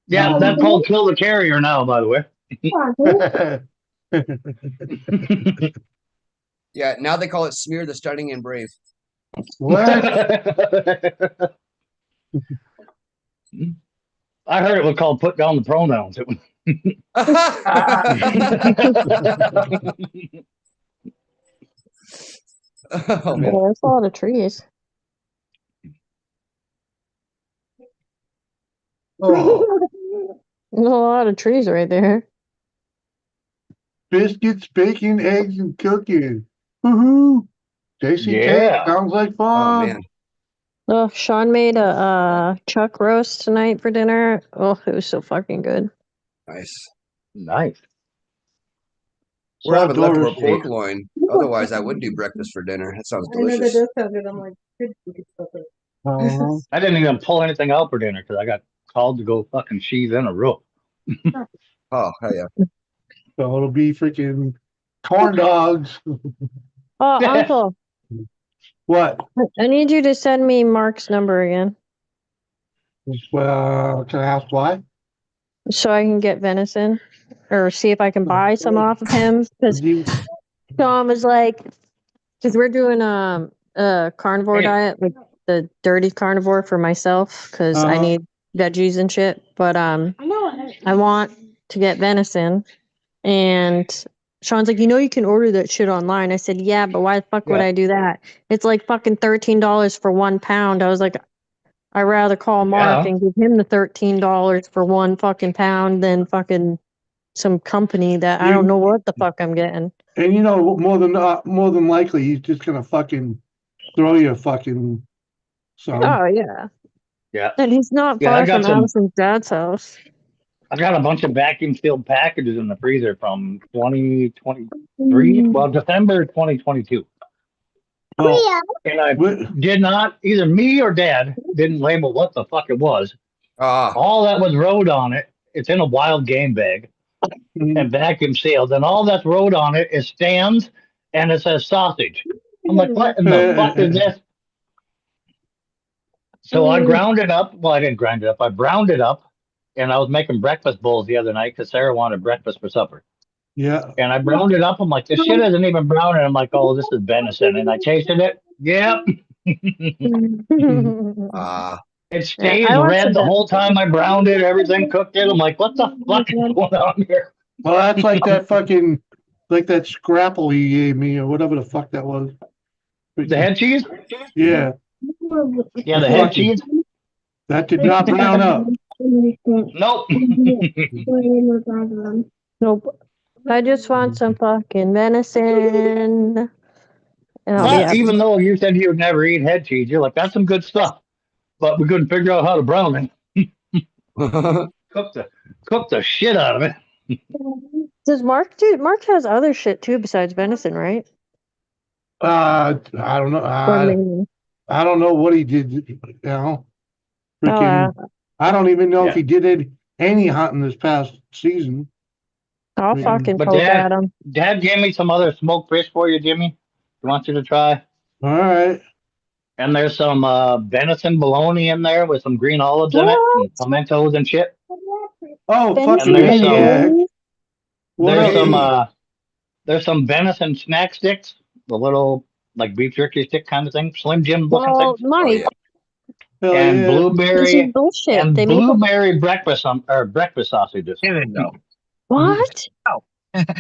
Yeah, that's called Kill the Carrier now, by the way. Yeah, now they call it Smear the Stunning and Brave. What? I heard it was called Put Down the Pronouns. Oh, man. Yeah, there's a lot of trees. Oh. There's a lot of trees right there. Biscuits, bacon, eggs, and cookies. Woohoo! JCK, sounds like fun. Oh, man. Oh, Sean made a chuck roast tonight for dinner. Oh, it was so fucking good. Nice. We're having leftover pork loin. Otherwise, I would do breakfast for dinner. That sounds delicious. I know that does sound good. I'm like, good stuff. I didn't even pull anything out for dinner because I got called to go fucking sheathe in a rope. Oh, hell yeah. So it'll be freaking corn dogs. Oh, Uncle. What? I need you to send me Mark's number again. Well, can I ask why? So I can get venison. or see if I can buy some off of him. Because Sean was like, because we're doing a carnivore diet, like the dirty carnivore for myself, because I need veggies and shit. But I want to get venison, and Sean's like, you can order that shit online. I said, yeah, but why the fuck would I do that? It's like fucking $13 for 1 pound. I was like, I'd rather call Mark and give him the $13 for 1 fucking pound than fucking some company that I don't know what the fuck I'm getting. And more than likely, he's just gonna fucking throw you fucking some. Oh yeah. Yeah. And he's not Yeah, I far got from some. Allison's dad's house. I got a bunch of vacuum sealed packages in the freezer from 2023. Well, December 2022. Well, and I did not, either me or Dad didn't label what the fuck it was. All that was wrote on it, it's in a wild game bag and vacuum sealed, and all that's wrote on it is stands and it says sausage. I'm like, what in the fuck is this? So I ground it up. Well, I didn't grind it up. I browned it up, and I was making breakfast bowls the other night because Sarah wanted breakfast for supper. Yeah. And I browned it up. I'm like, this shit isn't even brown. And I'm like, oh, this is venison. And I tasted it. Yep. It stays red the whole time I browned it. Everything cooked it. I'm like, what the fuck is going on here? Well, that's like that fucking, like that scrapple he gave me or whatever the fuck that was. The head cheese? Yeah. Yeah, the head cheese. That did not brown up. Nope. Nope. I just want some fucking venison. And I'll be Well, happy. even though you said you would never eat head cheese, you're like, that's some good stuff. But we couldn't figure out how to brown it. Cook the shit out of it. Does Mark do? Mark has other shit too besides venison, right? I don't know. I don't know what he did. Freaking, I don't even know if he did any hunting this past season. I'll fucking poke at him. Dad gave me some other smoked fish for you, Jimmy. He wants you to try. All right. And there's some venison bologna in there with some green olives in it, and pimentos and shit. Oh, fucking there's some venison snack sticks, the little like beef jerky stick kind of thing, Slim Jim looking things. Mike. And blueberry and They blueberry breakfast sausages. What?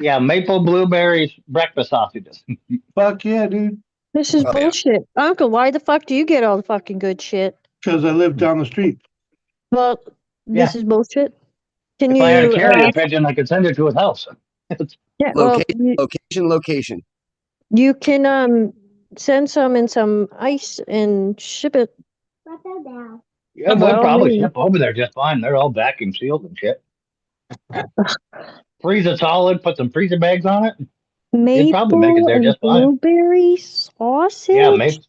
Yeah, maple blueberries breakfast sausages. Fuck yeah, dude. This is bullshit. Uncle, why the fuck do you get all the fucking good shit? Because I live down the street. Well, this is bullshit. Can if I had a carrier pigeon, I could send it to his house. Yeah, location. You can send some in some ice and ship it. Yeah, they'll probably ship over there just fine. They're all vacuum sealed and shit. Freeze it solid, put some freezer bags on it. You'd probably make it there just fine. Blueberry sausage?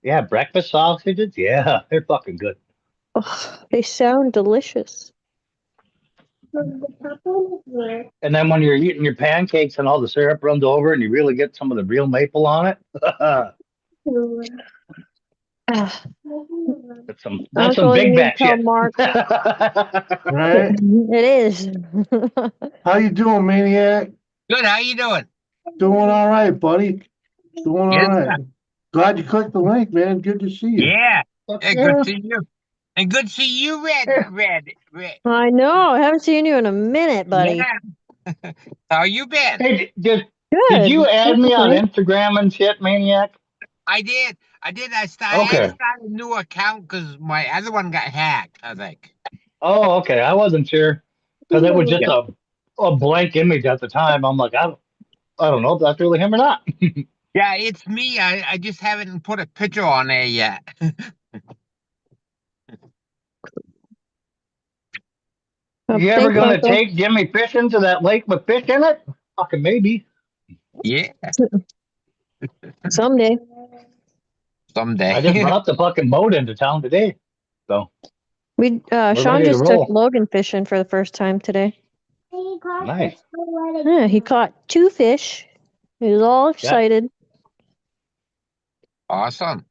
Yeah, breakfast sausages. Yeah, they're fucking good. Oh, they sound delicious. And then when you're eating your pancakes and all the syrup runs over and you really get some of the real maple on it. That's some big bat shit. Right? It is. How you doing, Maniac? Good. How you doing? Doing all right, buddy. Doing all right. Glad you clicked the link, man. Good to see you. Yeah. Hey, good to see you. And good to see you, Red. I know. I haven't seen you in a minute, buddy. Yeah. How you been? Hey, did you add me on Instagram and shit, Maniac? I did. I started a new account because my other one got hacked, I think. Oh, okay. I wasn't sure because it was just a blank image at the time. I'm like, I don't know if that's really him or not. Yeah, it's me. I just haven't put a picture on there yet. You ever gonna take Jimmy fishing to that lake with fish in it? Fucking maybe. Yeah. Someday. I just brought the fucking boat into town today. So Sean just took Logan fishing for the first time today. Nice. Yeah, he caught 2 fish. He was all excited. Awesome.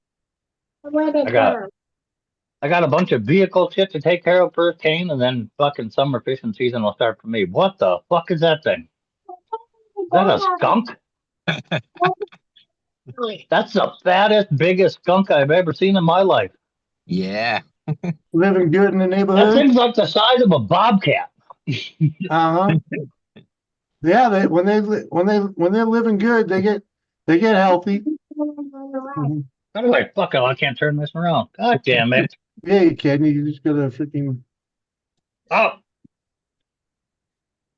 I I got a bunch of vehicle shit to take care of first cane, and then fucking summer fishing season will start for me. What the fuck is that thing? Is that a skunk? That's the fattest, biggest skunk I've ever seen in my life. Yeah. Living good in the That neighborhood. thing's like the size of a bobcat. Uh-huh. Yeah, when they're living good, they get healthy. Mhm. How do I fuck it? I can't turn this around. God damn it. Yeah, you can. You just gotta freaking. Oh,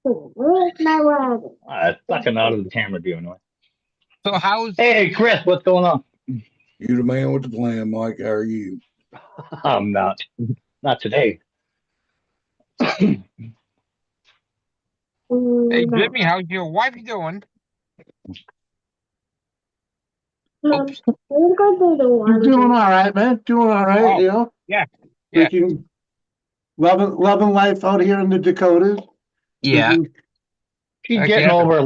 Where's my rabbit? it's fucking out of the camera view anyway. So how's Hey, Chris, what's going on? You the man with the plan, Mike. How are you? I'm not. Not today. hey Jimmy, how's your wife doing? Oops. You're doing all right, man. Doing all right, Oh, you know. yeah. Yeah. Freaking loving life out here in the Dakotas. Yeah. Freaking, She's Heck getting yeah. over a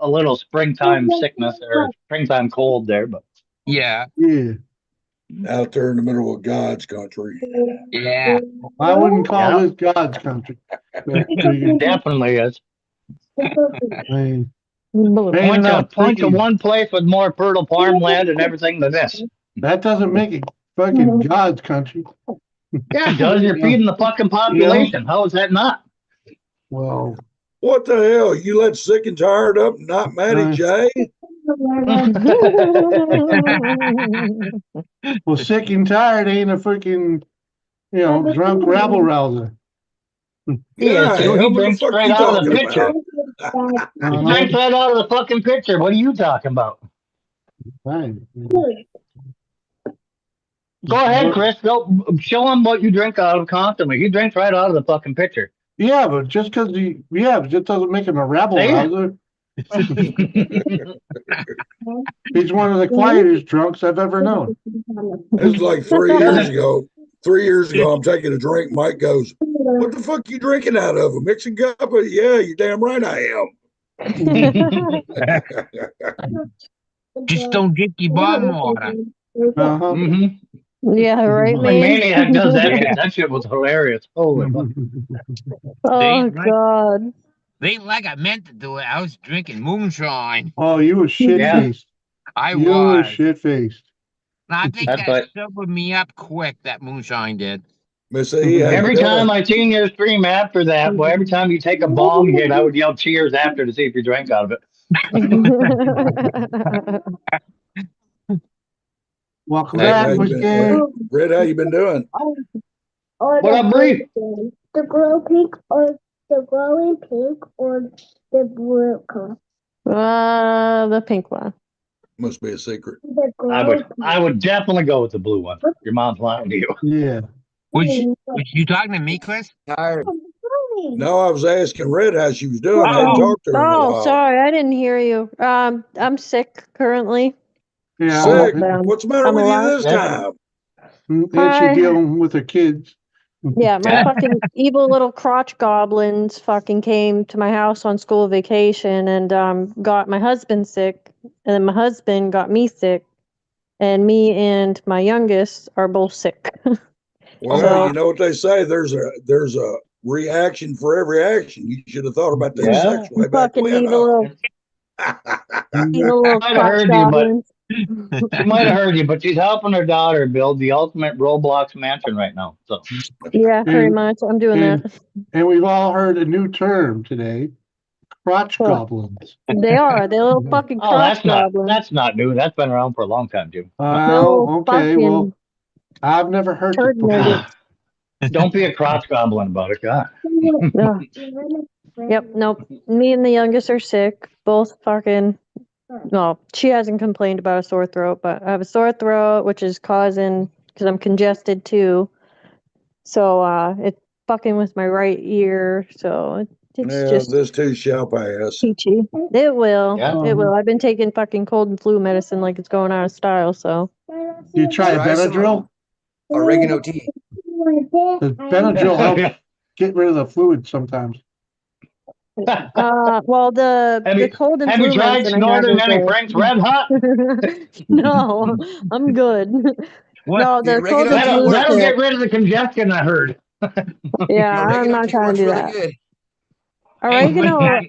little springtime sickness or springtime cold there, but Yeah. yeah. Out there in the middle of God's country. Yeah. I wouldn't call Yeah. this God's country. But freaking, definitely is. I mean, Point to one place with more fertile farmland and everything than this. that doesn't make it fucking God's country. Yeah, it does. You're feeding the fucking population. How is that not? Well, What the hell? You let sick and tired up, not Matty J? well, sick and tired ain't a freaking, drunk rabble rouser. Yeah, hell, he what the drinks fuck straight you out of the talking pitcher. about? He drinks right out of the fucking pitcher. What are you talking about? Fine. Go ahead, Chris. Go show him what you drink out of constantly. He drinks right out of the fucking pitcher. Yeah, but just because it just doesn't make him a rabble rouser. He's one of the quietest drunks I've ever known. It's like 3 years ago. 3 years ago, I'm taking a drink. Mike goes, "What the fuck you drinking out of? A mixing cup?" Yeah, you're damn right I am. Just don't drink your bottom water. Uh-huh. Yeah, right, My man. maniac does that shit. That shit was hilarious. Holy fuck. Oh, God. They ain't like I meant to do it. I was drinking moonshine. Oh, you were shit-faced. I You were was. shit-faced. I think That's that sobered me up quick, that moonshine did. Every time I seen your stream after that, well, every time you take a bong hit, I would yell cheers after to see if you drank out of it. Welcome back, Red, how you been doing? Or what up, Bree? The glow pink or the glowing pink or the blue color? The pink one. Must be a secret. I would definitely go with the blue one. Your mom's lying to you. Yeah. Was you talking to me, Chris? Tired. No, I was asking Red how she was doing. I hadn't talked to her in a while. Sorry, I didn't hear you. I'm sick currently. Yeah. Sick? What's the matter with you this time? And she dealing with her kids. Yeah, my fucking evil little crotch goblins fucking came to my house on school vacation and got my husband sick, and then my husband got me sick, and me and my youngest are both sick. Well, you know what they say. There's a reaction for every action. You should have thought about that sex way back fucking when. evil little Might have heard you, but she might have heard you, but she's helping her daughter build the ultimate Roblox mansion right now. So yeah, pretty much. I'm doing that. And we've all heard a new term today: crotch goblins. They are. They're little fucking crotch goblins. That's not new. That's been around for a long time, too. Okay. Well, I've never heard it before. Don't be a crotch goblin about it, God. Yep, nope. Me and the youngest are sick. Both fucking. No, she hasn't complained about a sore throat, but I have a sore throat, which is causing, because I'm congested too. So it's fucking with my right ear. So it's just. This too shall pass. Peachy. It will. Yeah. It will. I've been taking fucking cold and flu medicine like it's going out of style. So. You try Benadryl? Oregano tea. Does Benadryl help get rid of the fluid sometimes? Well, the cold and have flu you tried medicine I have snorting is any Frank's Red Hot? No, I'm good. No, the cold and Oregano flu That'll shit. get rid of the congestion, I heard. Yeah, I'm Oregano not tincture trying to works do really that. good.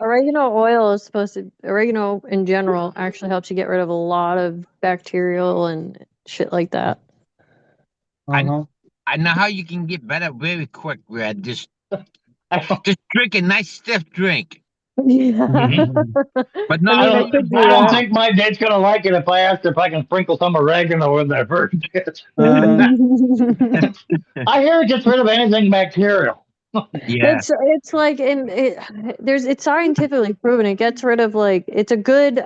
Oregano oil is supposed to. Oregano in general actually helps you get rid of a lot of bacterial and shit like that. I know how you can get better very quick, Red. Just drink a nice stiff drink. Yeah. But not I mean, I really could do I don't that. think my date's gonna like it if I ask her if I can sprinkle some oregano in there first. I hear it gets rid of anything bacterial. Yeah. It's like it's scientifically proven. It gets rid of it's a good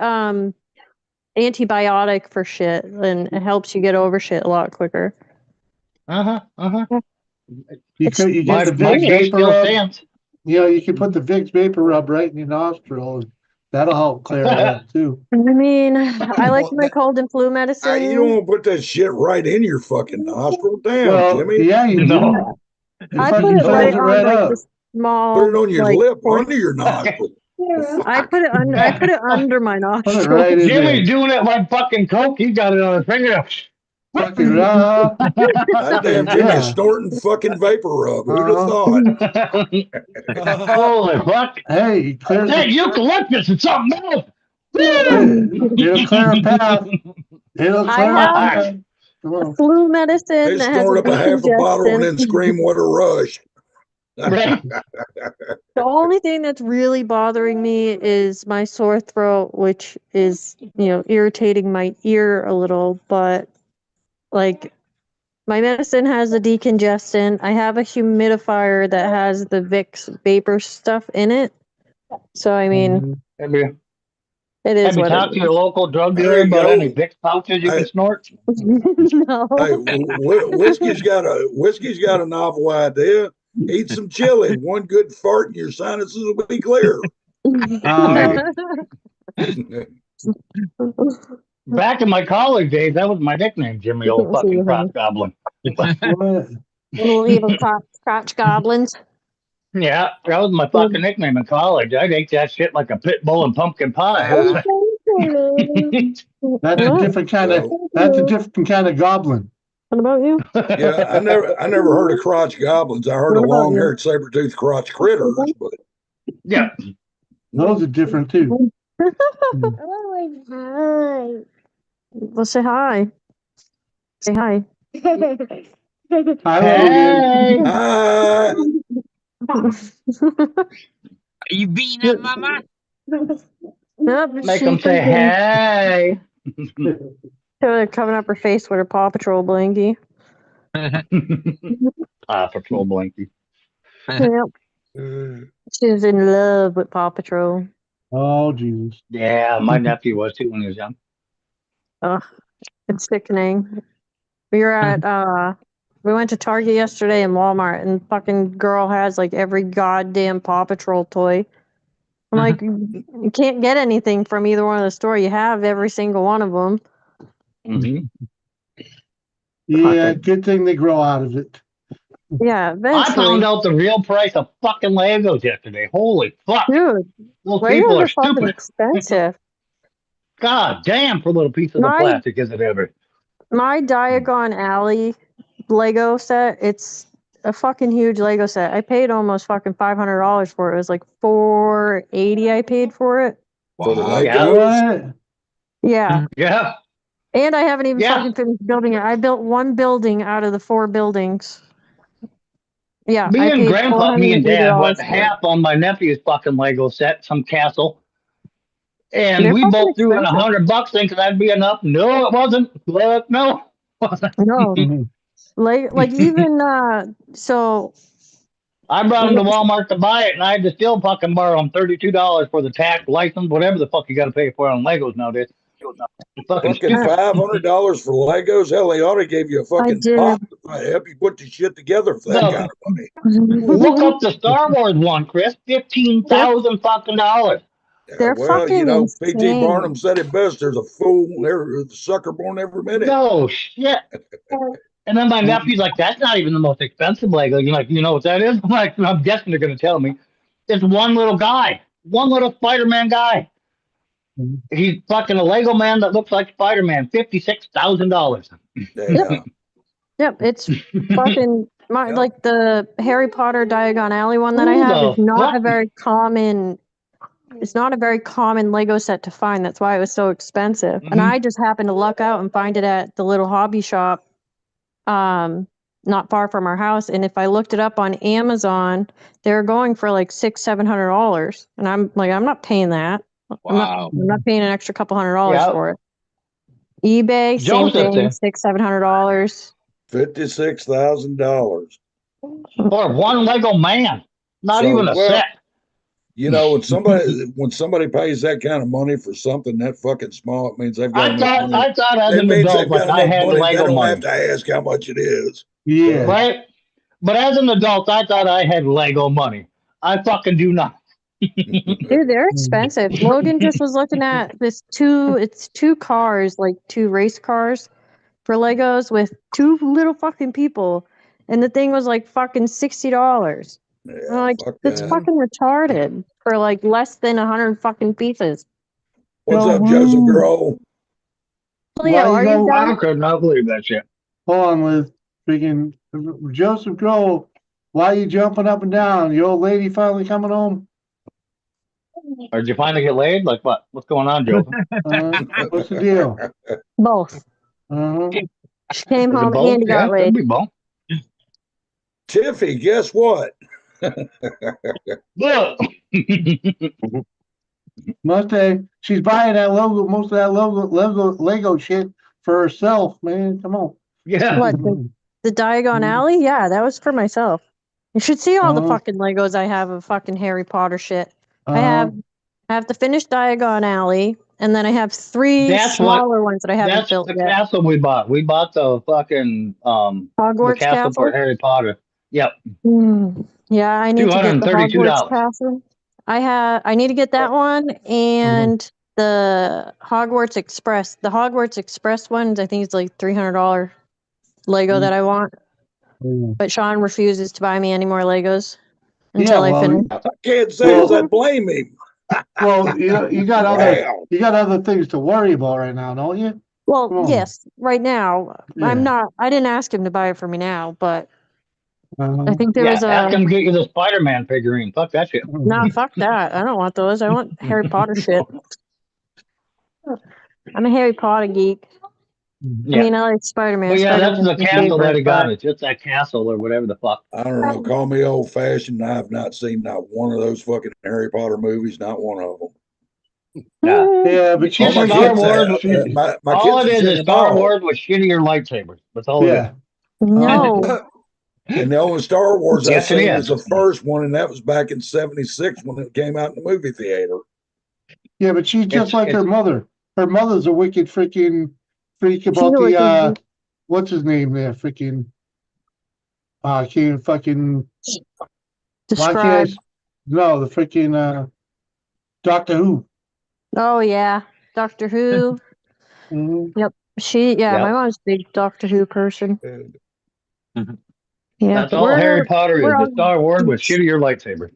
antibiotic for shit, and it helps you get over shit a lot quicker. You get the my Vicks gauge vapor still rub. stands. You know, you can put the Vicks vapor rub right in your nostril. That'll help clear it up too. I mean, I like my cold and flu medicine. You don't want to put that shit right in your fucking nostril. Damn, Well, Jimmy. yeah, you do. I put it right on the small. Put it on your lip, under your nostril. I put it under my nostril. Put it right in Jimmy's there. doing it like fucking coke. He got it on his fingernails. Fucking raw. That damn Jimmy's snorting fucking vapor rub. Who'd have thought? Holy fuck! Hey, clears that eucalyptus is something else. It'll clear a path. It'll clear a path. Flu medicine They that has snort up a half a bottle and then decongestant. scream, "What a rush!" The only thing that's really bothering me is my sore throat, which is, irritating my ear a little, but my medicine has a decongestant. I have a humidifier that has the Vicks vapor stuff in it. So, I mean, Have you it is what talked to it your is. local drug There dealer you about go. any Vicks pouches you can snort? No. Hey, whiskey's got a novel idea. Eat some chili. One good fart and your sinuses will be clear. Back in my college days, that was my nickname, Jimmy, old fucking crotch goblin. Little evil crotch goblins. Yeah, that was my fucking nickname in college. I'd eat that shit like a pit bull and pumpkin pie. That's a different kind of. That's a different kind of goblin. What about you? Yeah, I never heard of crotch goblins. I heard of long-haired saber-toothed crotch critters, but yeah, those are different too. Well, say hi. Say hi. Hi, Hey. Hi. Are you beating up Mama? Nope, Make them say hey. Covering up her face with her Paw Patrol blankie. Paw Patrol blankie. Yep. She's in love with Paw Patrol. Oh, Jesus. Yeah, my nephew was too when he was young. Ugh, it's sickening. We were at we went to Target yesterday and Walmart, and fucking girl has every goddamn Paw Patrol toy. I'm like, you can't get anything from either one of the store. You have every single one of them. Yeah, good thing they grow out of it. Yeah, I found out the real price of fucking Legos yesterday. Holy fuck. Dude, those Legos people are fucking stupid. expensive. God damn, for little pieces of plastic, is it ever? My Diagon Alley Lego set, it's a fucking huge Lego set. I paid almost fucking $500 for it. It was like $480 I paid for it. For the Legos? Yeah. Yeah. And I haven't even fucking finished building it. I built one building out of the 4 buildings. Yeah, Me I and paid Grandpa, me and Dad went $480 for it. half on my nephew's fucking Lego set, some castle. And They're we fucking both threw in expensive. $100 thinking that'd be enough. No, it wasn't. Look, no. No. like even so I brought him to Walmart to buy it, and I had to still fucking borrow him $32 for the tax, license, whatever the fuck you got to pay for on Legos nowadays. Fucking stupid. $500 for Legos? Hell, they ought to give you a fucking pop to help you put the shit together for that kind of money. Look up the Star Wars one, Chris. $15,000 fucking dollars. They're fucking P.T. insane. Barnum said it best. There's a fool, there's a sucker born every minute. No shit. And then my nephew's like, that's not even the most expensive Lego. You're like, you know what that is? I'm like, I'm guessing they're going to tell me. It's one little guy, one little Spider-Man guy. He's fucking a Lego man that looks like Spider-Man, $56,000. Yeah. Yep, it's fucking like the Harry Potter Diagon Alley one that I Who have the is not a fuck? very common. It's not a very common Lego set to find. That's why it was so expensive. And I just happened to luck out and find it at the little hobby shop, not far from our house. And if I looked it up on Amazon, they were going for like $600-700, and I'm like, I'm not paying that. Wow. I'm not paying an extra couple $100 Yeah. for it. eBay, same Joseph thing, did. $600-700. $56,000. For one Lego man. Not So, even a well, set. you know, when somebody pays that kind of money for something that fucking small, it means they've got enough money. I thought as It an means adult, they've got like I enough had money. They Lego don't have money. to ask how much it is. Yeah. Right? But as an adult, I thought I had Lego money. I fucking do not. Dude, they're expensive. Logan just was looking at it's two cars, like two race cars for Legos with two little fucking people. And the thing was like fucking $60. Yeah, I'm like, fuck that's that. fucking retarded for like less than 100 fucking pieces. What's up, Joseph Grohl? Leo, are you I done? could not believe that shit. Hold on with freaking Joseph Grohl. Why are you jumping up and down? Your old lady finally coming home? Or did you finally get laid? Like what? What's going on, Joseph? What's the deal? Both. Uh-huh. She came Is it home both? and Yeah, got could laid. be both. Tiffy, guess what? Look. Mustang. She's buying that logo, most of that Lego shit for herself, man. Come on. Yeah. What, the Diagon Alley? Yeah, that was for myself. You should see all the Uh-huh. fucking Legos I have of fucking Harry Potter shit. I Uh-huh. have the finished Diagon Alley, and then I have three That's what. smaller ones that I haven't That's built the yet. castle we bought. We bought the fucking the Hogwarts castle for Castle? Harry Potter. Yep. Yeah, I need to get the Hogwarts $232. Castle. I need to get that one and the Hogwarts Express. The Hogwarts Express ones, I think it's like $300 Lego that I want. But Sean refuses to buy me any more Legos until I finish. I can't say as I blame him. Well, you got other things to worry about right now, don't you? Well, yes, right now. Yeah. I didn't ask him to buy it for me now, but Uh-huh. I think there was ask him to get you the Spider-Man figurine. Fuck that shit. No, fuck that. I don't want those. I want Harry Potter shit. I'm a Harry Potter geek. Yeah. I mean, I like Spider-Man. But yeah, that's Spider-Man's the my castle that favorite, he got. but It's just that castle or whatever the fuck. I don't know. Call me old fashioned. I have not seen not one of those fucking Harry Potter movies. Not one of them. Yeah, but All she's like Star Wars. my All kids it have is seen is them Star all. Wars with shittier lightsabers. That's all it is. No. And the only Star Wars I've Yes, it seen is. was the first one, and that was back in '76 when it came out in the movie theater. Yeah, but she's just like her mother. Her mother's a wicked freaking freak about the what's his name there? Freaking I can't fucking Describe. No, the freaking Doctor Who. Oh yeah, Doctor Who. Yep. My mom's a big Doctor Who person. Yeah, That's all Harry Potter is. The Star Wars with shittier lightsabers.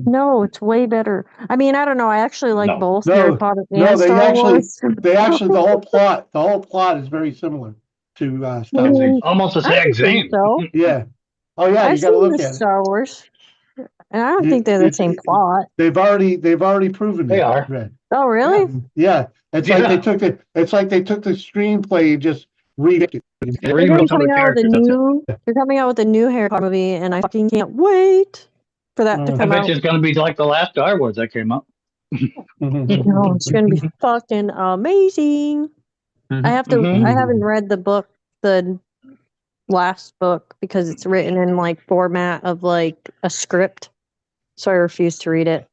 No, it's way better. I mean, I don't know. I actually like both Harry Potter and they Star Wars. the whole plot is very similar to Star It's Wars. almost the I don't exact think same. so. Yeah. Oh yeah, I've you got to seen look the at it. Star Wars, and I don't think they're the same plot. They've already proven they it. are. Red. Oh really? Yeah. It's like they took the screenplay and just remade it. They're coming out with They're coming out with a new Harry Potter movie, and I fucking can't wait for that to I come bet out. you it's going to be like the last Star Wars that came out. No, it's gonna be fucking amazing. I haven't read the last book, because it's written in like format of like a script, so I refuse to read it.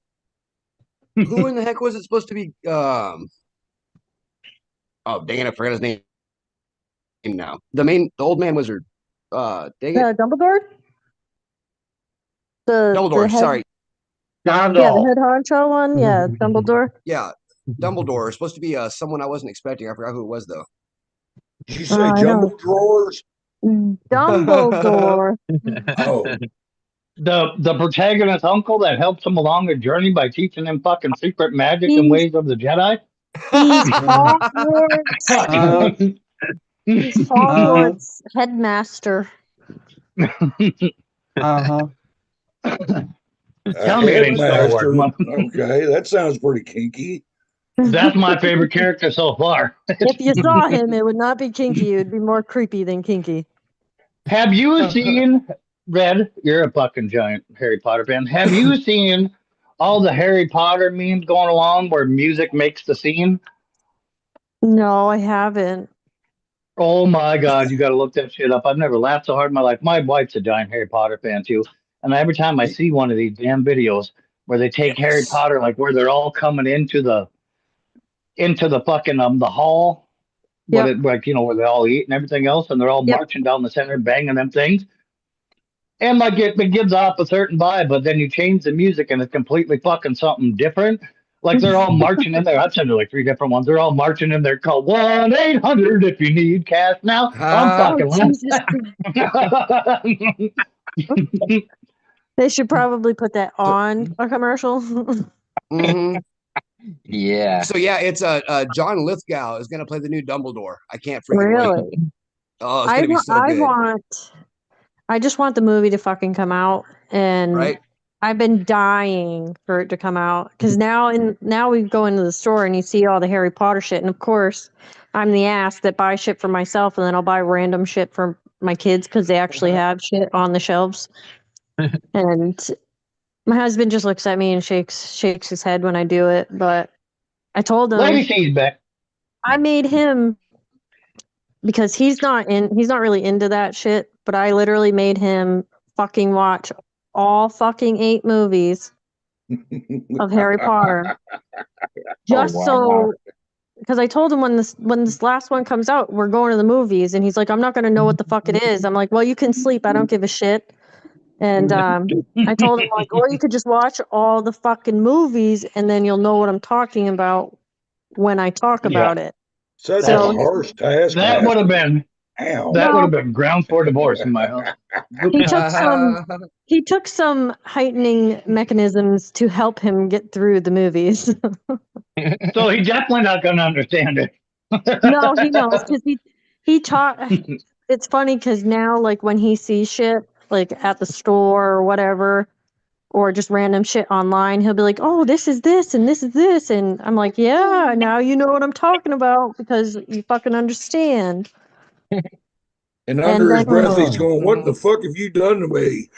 Who in the heck was it supposed to be? Oh, dang it, I forgot his name now. The old man wizard. Dang it. Dumbledore? Dumbledore, sorry. Yeah, the head honcho one. Yeah, Dumbledore. Yeah, Dumbledore. Supposed to be someone I wasn't expecting. I forgot who it was though. Did you say jumbo drawers? Dumbledore. Oh. The protagonist's uncle that helps him along the journey by teaching him fucking secret magic and ways of the Jedi. He's Hogwarts. He's Hogwarts headmaster. Uh-huh. Tell me it ain't Star Wars. Headmaster. Okay, that sounds pretty kinky. That's my favorite character so far. If you saw him, it would not be kinky. It would be more creepy than kinky. Have you seen, Red? You're a fucking giant Harry Potter fan. Have you seen all the Harry Potter memes going along where music makes the scene? No, I haven't. Oh my God, you got to look that shit up. I've never laughed so hard in my life. My wife's a giant Harry Potter fan too. And every time I see one of these damn videos where they take Harry Potter, like where they're all coming into the fucking the hall, Yep. like where they all eat and everything else, and they're all marching down the center, banging them things. And like it gives off a certain vibe, but then you change the music and it's completely fucking something different. Like they're all marching in there. I've sent like 3 different ones. They're all marching in there called 1-800 if you need cash now. I'm fucking laughing. They should probably put that on a commercial. Mm-hmm. Yeah. So yeah, it's John Lithgow is gonna play the new Dumbledore. I can't freaking Really? wait. Oh, it's gonna be so good. I just want the movie to fucking come out, and Right? I've been dying for it to come out because now we go into the store and you see all the Harry Potter shit, and of course I'm the ass that buys shit for myself, and then I'll buy random shit for my kids because they actually have shit on the shelves. And my husband just looks at me and shakes his head when I do it, but I told him Lady feedback. I made him because he's not really into that shit, but I literally made him fucking watch all fucking 8 movies of Harry Potter. Just so because I told him when this last one comes out, we're going to the movies, and he's like, I'm not gonna know what the fuck it is. I'm like, well, you can sleep, I don't give a shit. And I told him, like, or you could just watch all the fucking movies and then you'll know what I'm talking about when I talk about it. Such a harsh task. That would have been ground for divorce in my house. He took some heightening mechanisms to help him get through the movies. So he's definitely not going to understand it. No, he knows because he taught. It's funny because now, like when he sees shit like at the store or whatever, or just random shit online, he'll be like, "Oh, this is this and this is this," and I'm like, "Yeah, now you know what I'm talking about because you fucking understand." And under his breath, he's going, "What the fuck have you done to me?"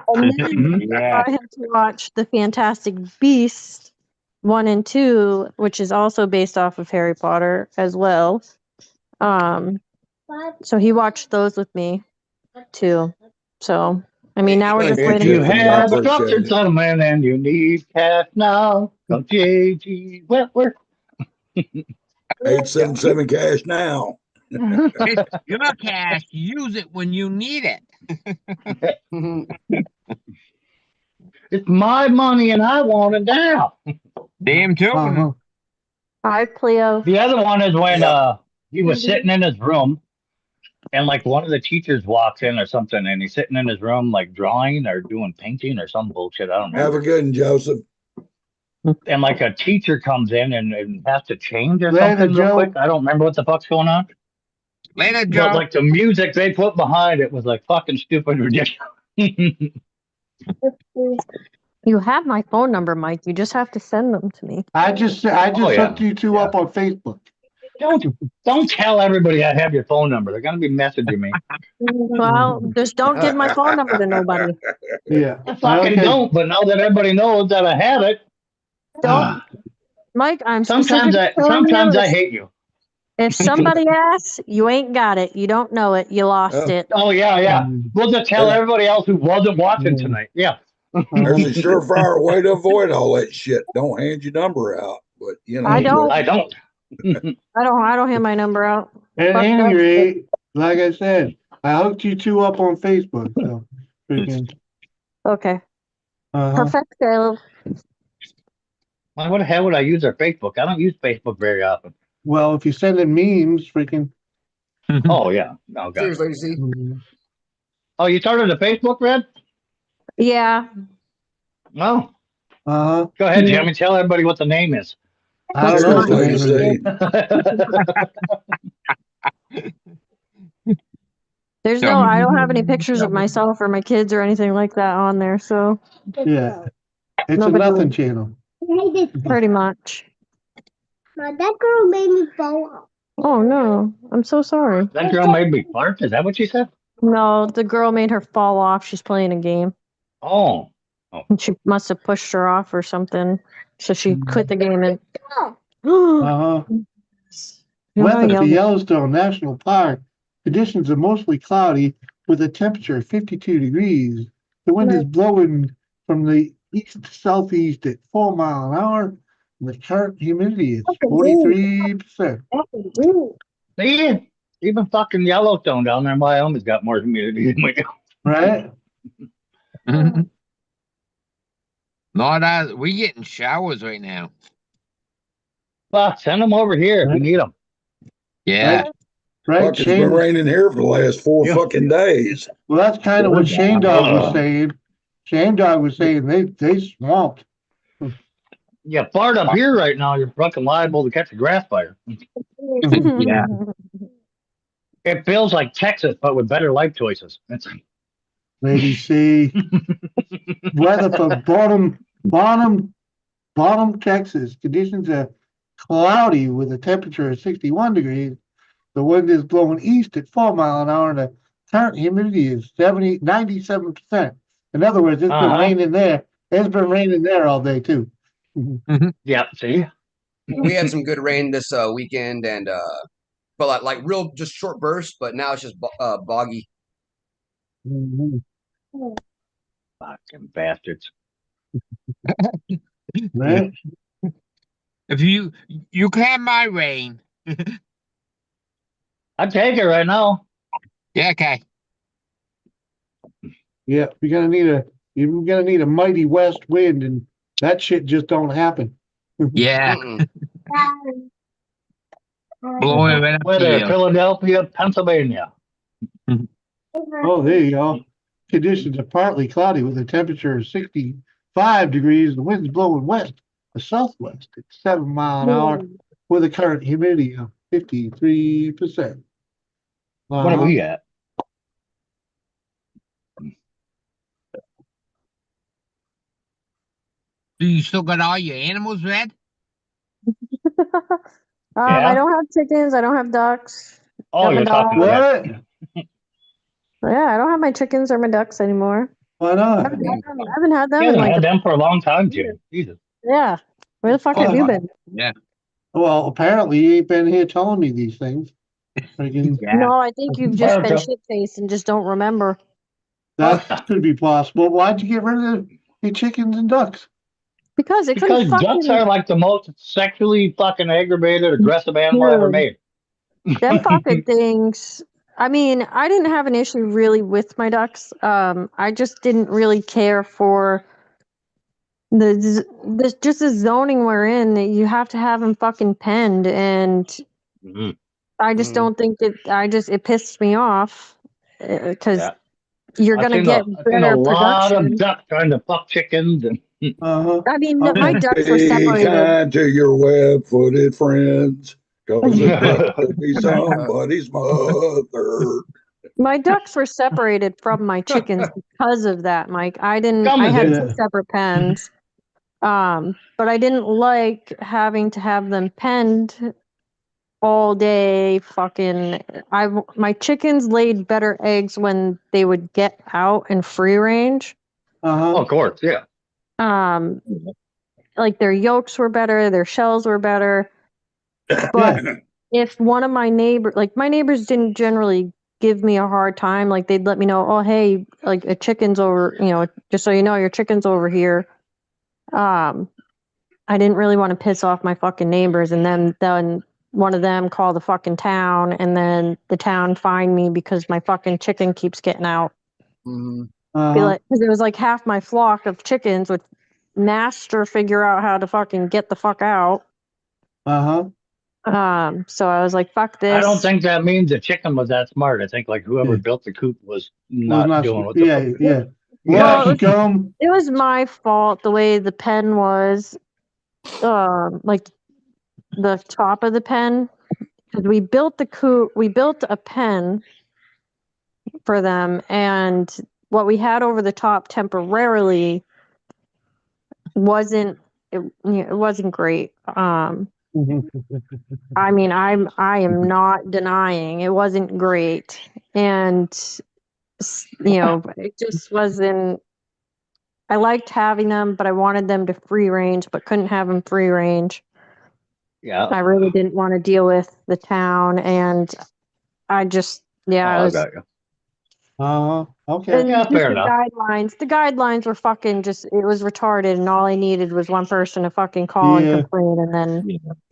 And then I had to watch The Fantastic Beasts 1 and 2, which is also based off of Harry Potter as well. So he watched those with me too. So I mean, now we're just waiting. If you have a structured settlement and you need cash now, go JG Wentworth. 877 cash now. It's your cash. Use it when you need it. It's my money and I want it now. Damn tune. Hi, Cleo. The other one is when he was sitting in his room and like one of the teachers walks in or something and he's sitting in his room like drawing or doing painting or some bullshit. I don't know. Have a good one, Joseph. And like a teacher comes in and has to change or something real quick. I don't remember what the fuck's going on. Later, Joe. But like the music they put behind it was like fucking stupid ridiculous. You have my phone number, Mike. You just have to send them to me. I just hooked you two up on Facebook. Don't tell everybody I have your phone number. They're gonna be messaging me. Well, just don't give my phone number to nobody. Yeah. I fucking don't, but now that everybody knows that I have it. Don't, Mike, I'm sometimes I hate you. If somebody asks, you ain't got it. You don't know it. You lost it. Oh yeah. We'll just tell everybody else who wasn't watching tonight. Yeah. There's a surefire way to avoid all that shit. Don't hand your number out. But you know, I don't. I don't hand my number out. At any rate, like I said, I hooked you two up on Facebook. So freaking. Okay. Perfecto. Why the hell would I use their Facebook? I don't use Facebook very often. Well, if you send in memes, freaking. Oh yeah. Oh, God. Seriously. Oh, you started a Facebook, Red? Yeah. Well. Go ahead, Jimmy. Tell everybody what the name is. I don't know. There's no, I don't have any pictures of myself or my kids or anything like that on there, so Yeah. It's Nobody a nothing will. channel. pretty much. That girl made me fall off. Oh no, I'm so sorry. That girl made me fart. Is that what she said? No, the girl made her fall off. She's playing a game. Oh. And she must have pushed her off or something. So she quit the game and Uh-huh. You know how Weather for yellow- Yellowstone National Park. Conditions are mostly cloudy with a temperature of 52 degrees. The wind is blowing from the east to southeast at 4 miles an hour. And the current humidity is 43%. See? Even fucking Yellowstone down there in Wyoming's got more humidity than we do. Right? Not as we getting showers right now. Fuck, send them over here if we need them. Yeah. Right, Fuck, it's been raining here for the last 4 fucking days. Well, that's kind of what Shane Dog was Uh. saying. Shane Dog was saying they swamped. You fart up here right now, you're fucking liable to catch a grass fire. Yeah. It feels like Texas, but with better life choices. That's Maybe see weather for bottom Texas. Conditions are cloudy with a temperature of 61 degrees. The wind is blowing east at 4 miles an hour and the current humidity is 97%. In other words, it's been raining there. It's been raining there all day too. Yeah, see? We had some good rain this weekend and but like real just short bursts, but now it's just boggy. Fucking bastards. Right? If you can have my rain. I'd take it right now. Yeah, okay. Yeah, you're gonna need a mighty west wind, and that shit just don't happen. Yeah. Blowing right up Where to there, you. Philadelphia, Pennsylvania. Oh, there you go. Conditions are partly cloudy with a temperature of 65 degrees. The wind's blowing west to southwest at 7 miles an hour with a current humidity of 53%. What are we at? Do you still got all your animals red? I don't have chickens. I don't have ducks. Oh, Got my you're talking dog. about Yeah, I don't have my chickens or my ducks anymore. Why I not? haven't had them You in haven't like had them for a long time, Jim. Jesus. Yeah. Where the fuck have you been? Yeah. Well, apparently you ain't been here telling me these things. No, I think you've just been shit faced and just don't remember. That could be possible. Why'd you get rid of the chickens and ducks? Because they couldn't Because ducks fucking are like the most sexually fucking aggravated, aggressive animal ever Dude. made. them fucking things. I mean, I didn't have an issue really with my ducks. I just didn't really care for just the zoning we're in. That you have to have them fucking penned, and I just don't think that. It pissed me off because Yeah. you're I've gonna seen get I've seen a better lot of production. ducks trying to fuck chickens and I mean, my ducks were Be separated. kind to your web-footed friends, cause it could be somebody's mother. My ducks were separated from my chickens because of that, Mike. I Come had is two it? separate pens. But I didn't like having to have them penned all day. My chickens laid better eggs when they would get out and free range. Of course, yeah. Like their yolks were better, their shells were better. But if one of my neighbors didn't generally give me a hard time, like they'd let me know, oh hey, like a chicken's over, just so you know, your chicken's over here. I didn't really want to piss off my fucking neighbors, and then one of them called the fucking town, and then the town fined me because my fucking chicken keeps getting out. Because it was like half my flock of chickens, with master figure out how to fucking get the fuck out. So I was like, fuck this. I don't think that means the chicken was that smart. I think like whoever built the coop was not doing what the fuck. Yeah. Well, it was my fault the way the pen was, like the top of the pen, because we built a pen for them, and what we had over the top temporarily wasn't it wasn't great. I mean, I am not denying it wasn't great, and it just wasn't. I liked having them, but I wanted them to free range, but couldn't have them free range. Yeah. I really didn't want to deal with the town, and I just I got you. Okay. And Yeah, just fair the enough. guidelines were fucking just, it was retarded, and all I needed was one person to fucking call and complain, and then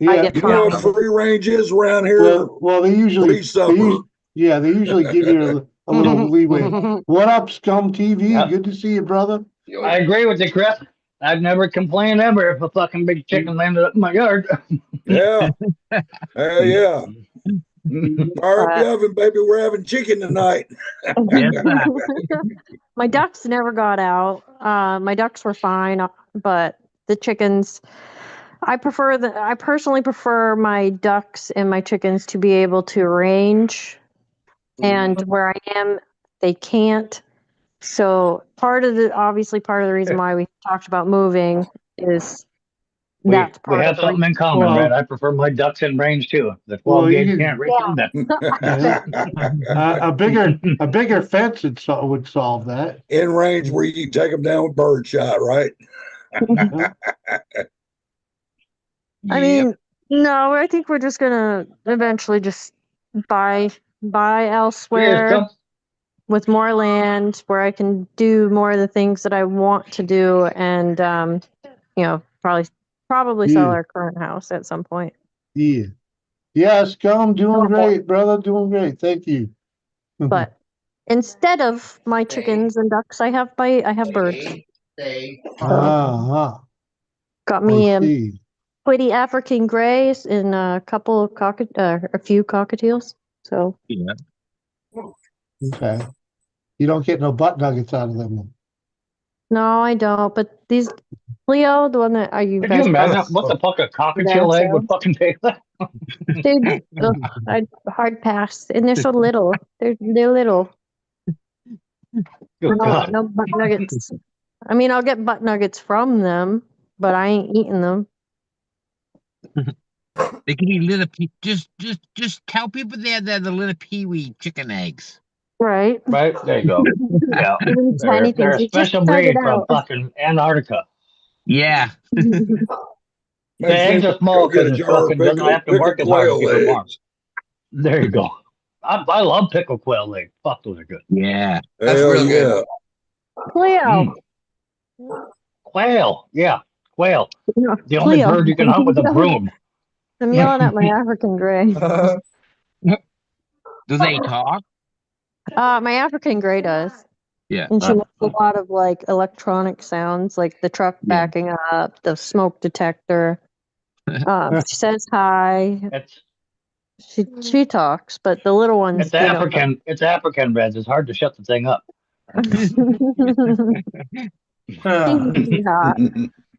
I get You know what fined. free range is around here? Well, they usually Free supper. they usually give you a little leeway. What up, Scum TV? Yep. Good to see you, brother. I agree with you, Chris. I'd never complain ever if a fucking big chicken landed up in my yard. Yeah. Hell yeah. Fire up the oven, baby. We're having chicken tonight. My ducks never got out. My ducks were fine, but the chickens, I personally prefer my ducks and my chickens to be able to range, and where I am, they can't. So obviously part of the reason why we talked about moving is that's we part have of the something in reason. common, Red. I prefer my ducks in range too. The 12 gauge can't reach them. A bigger fence would solve that. In range where you can take them down with bird shot, right? I mean, no, I think we're just gonna eventually just buy elsewhere with more land where I can do more of the things that I want to do, and probably sell our current house at some point. Yeah, Scum, doing great, brother. Doing great. Thank you. But instead of my chickens and ducks, I have birds. Got me pretty African grays and a couple of a few cockatiels. So yeah. Okay. You don't get no butt nuggets out of them. no, I don't. But these Leo, the one that you Could guys you imagine probably what the fuck a cockatiel egg would fucking take? dude, I'd hard pass, and they're so little. They're little. Good God. No butt nuggets. I mean, I'll get butt nuggets from them, but I ain't eating them. They can be little just tell people they're the little peewee chicken eggs. Right. Right, there you go. Yeah. They're a special breed from fucking Antarctica. Yeah. The eggs are small because it fucking doesn't have to work as hard to keep it warm. There you go. I love pickled quail eggs. Fuck, those are good. Yeah. That's really good. Cleo. Quail. Yeah, quail. The only bird you can hunt with a broom. I'm yelling at my African gray. Do they talk? My African gray does. Yeah. And she makes a lot of like electronic sounds, like the truck backing up, the smoke detector. She says hi. She talks, but the little ones. It's African. It's African, Reds. It's hard to shut the thing up.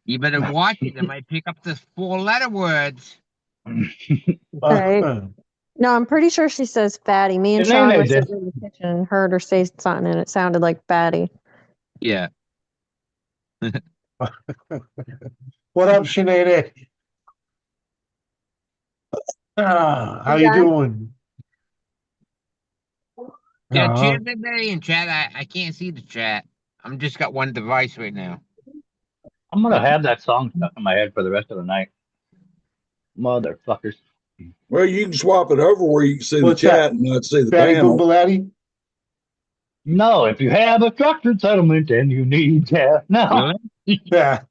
You better watch it. They might pick up the 4-letter words. Right. No, I'm pretty sure she says fatty. Me and Sean were sitting in the kitchen and heard her say something, and it sounded like fatty. Yeah. What up, Sinead? How you doing? Yeah, chat today in chat. I can't see the chat. I'm just got one device right now. I'm gonna have that song stuck in my head for the rest of the night. Motherfuckers. Well, you can swap it over where you can see the chat and not see the panel. No, if you have a structured settlement and you need cash. No. Yeah.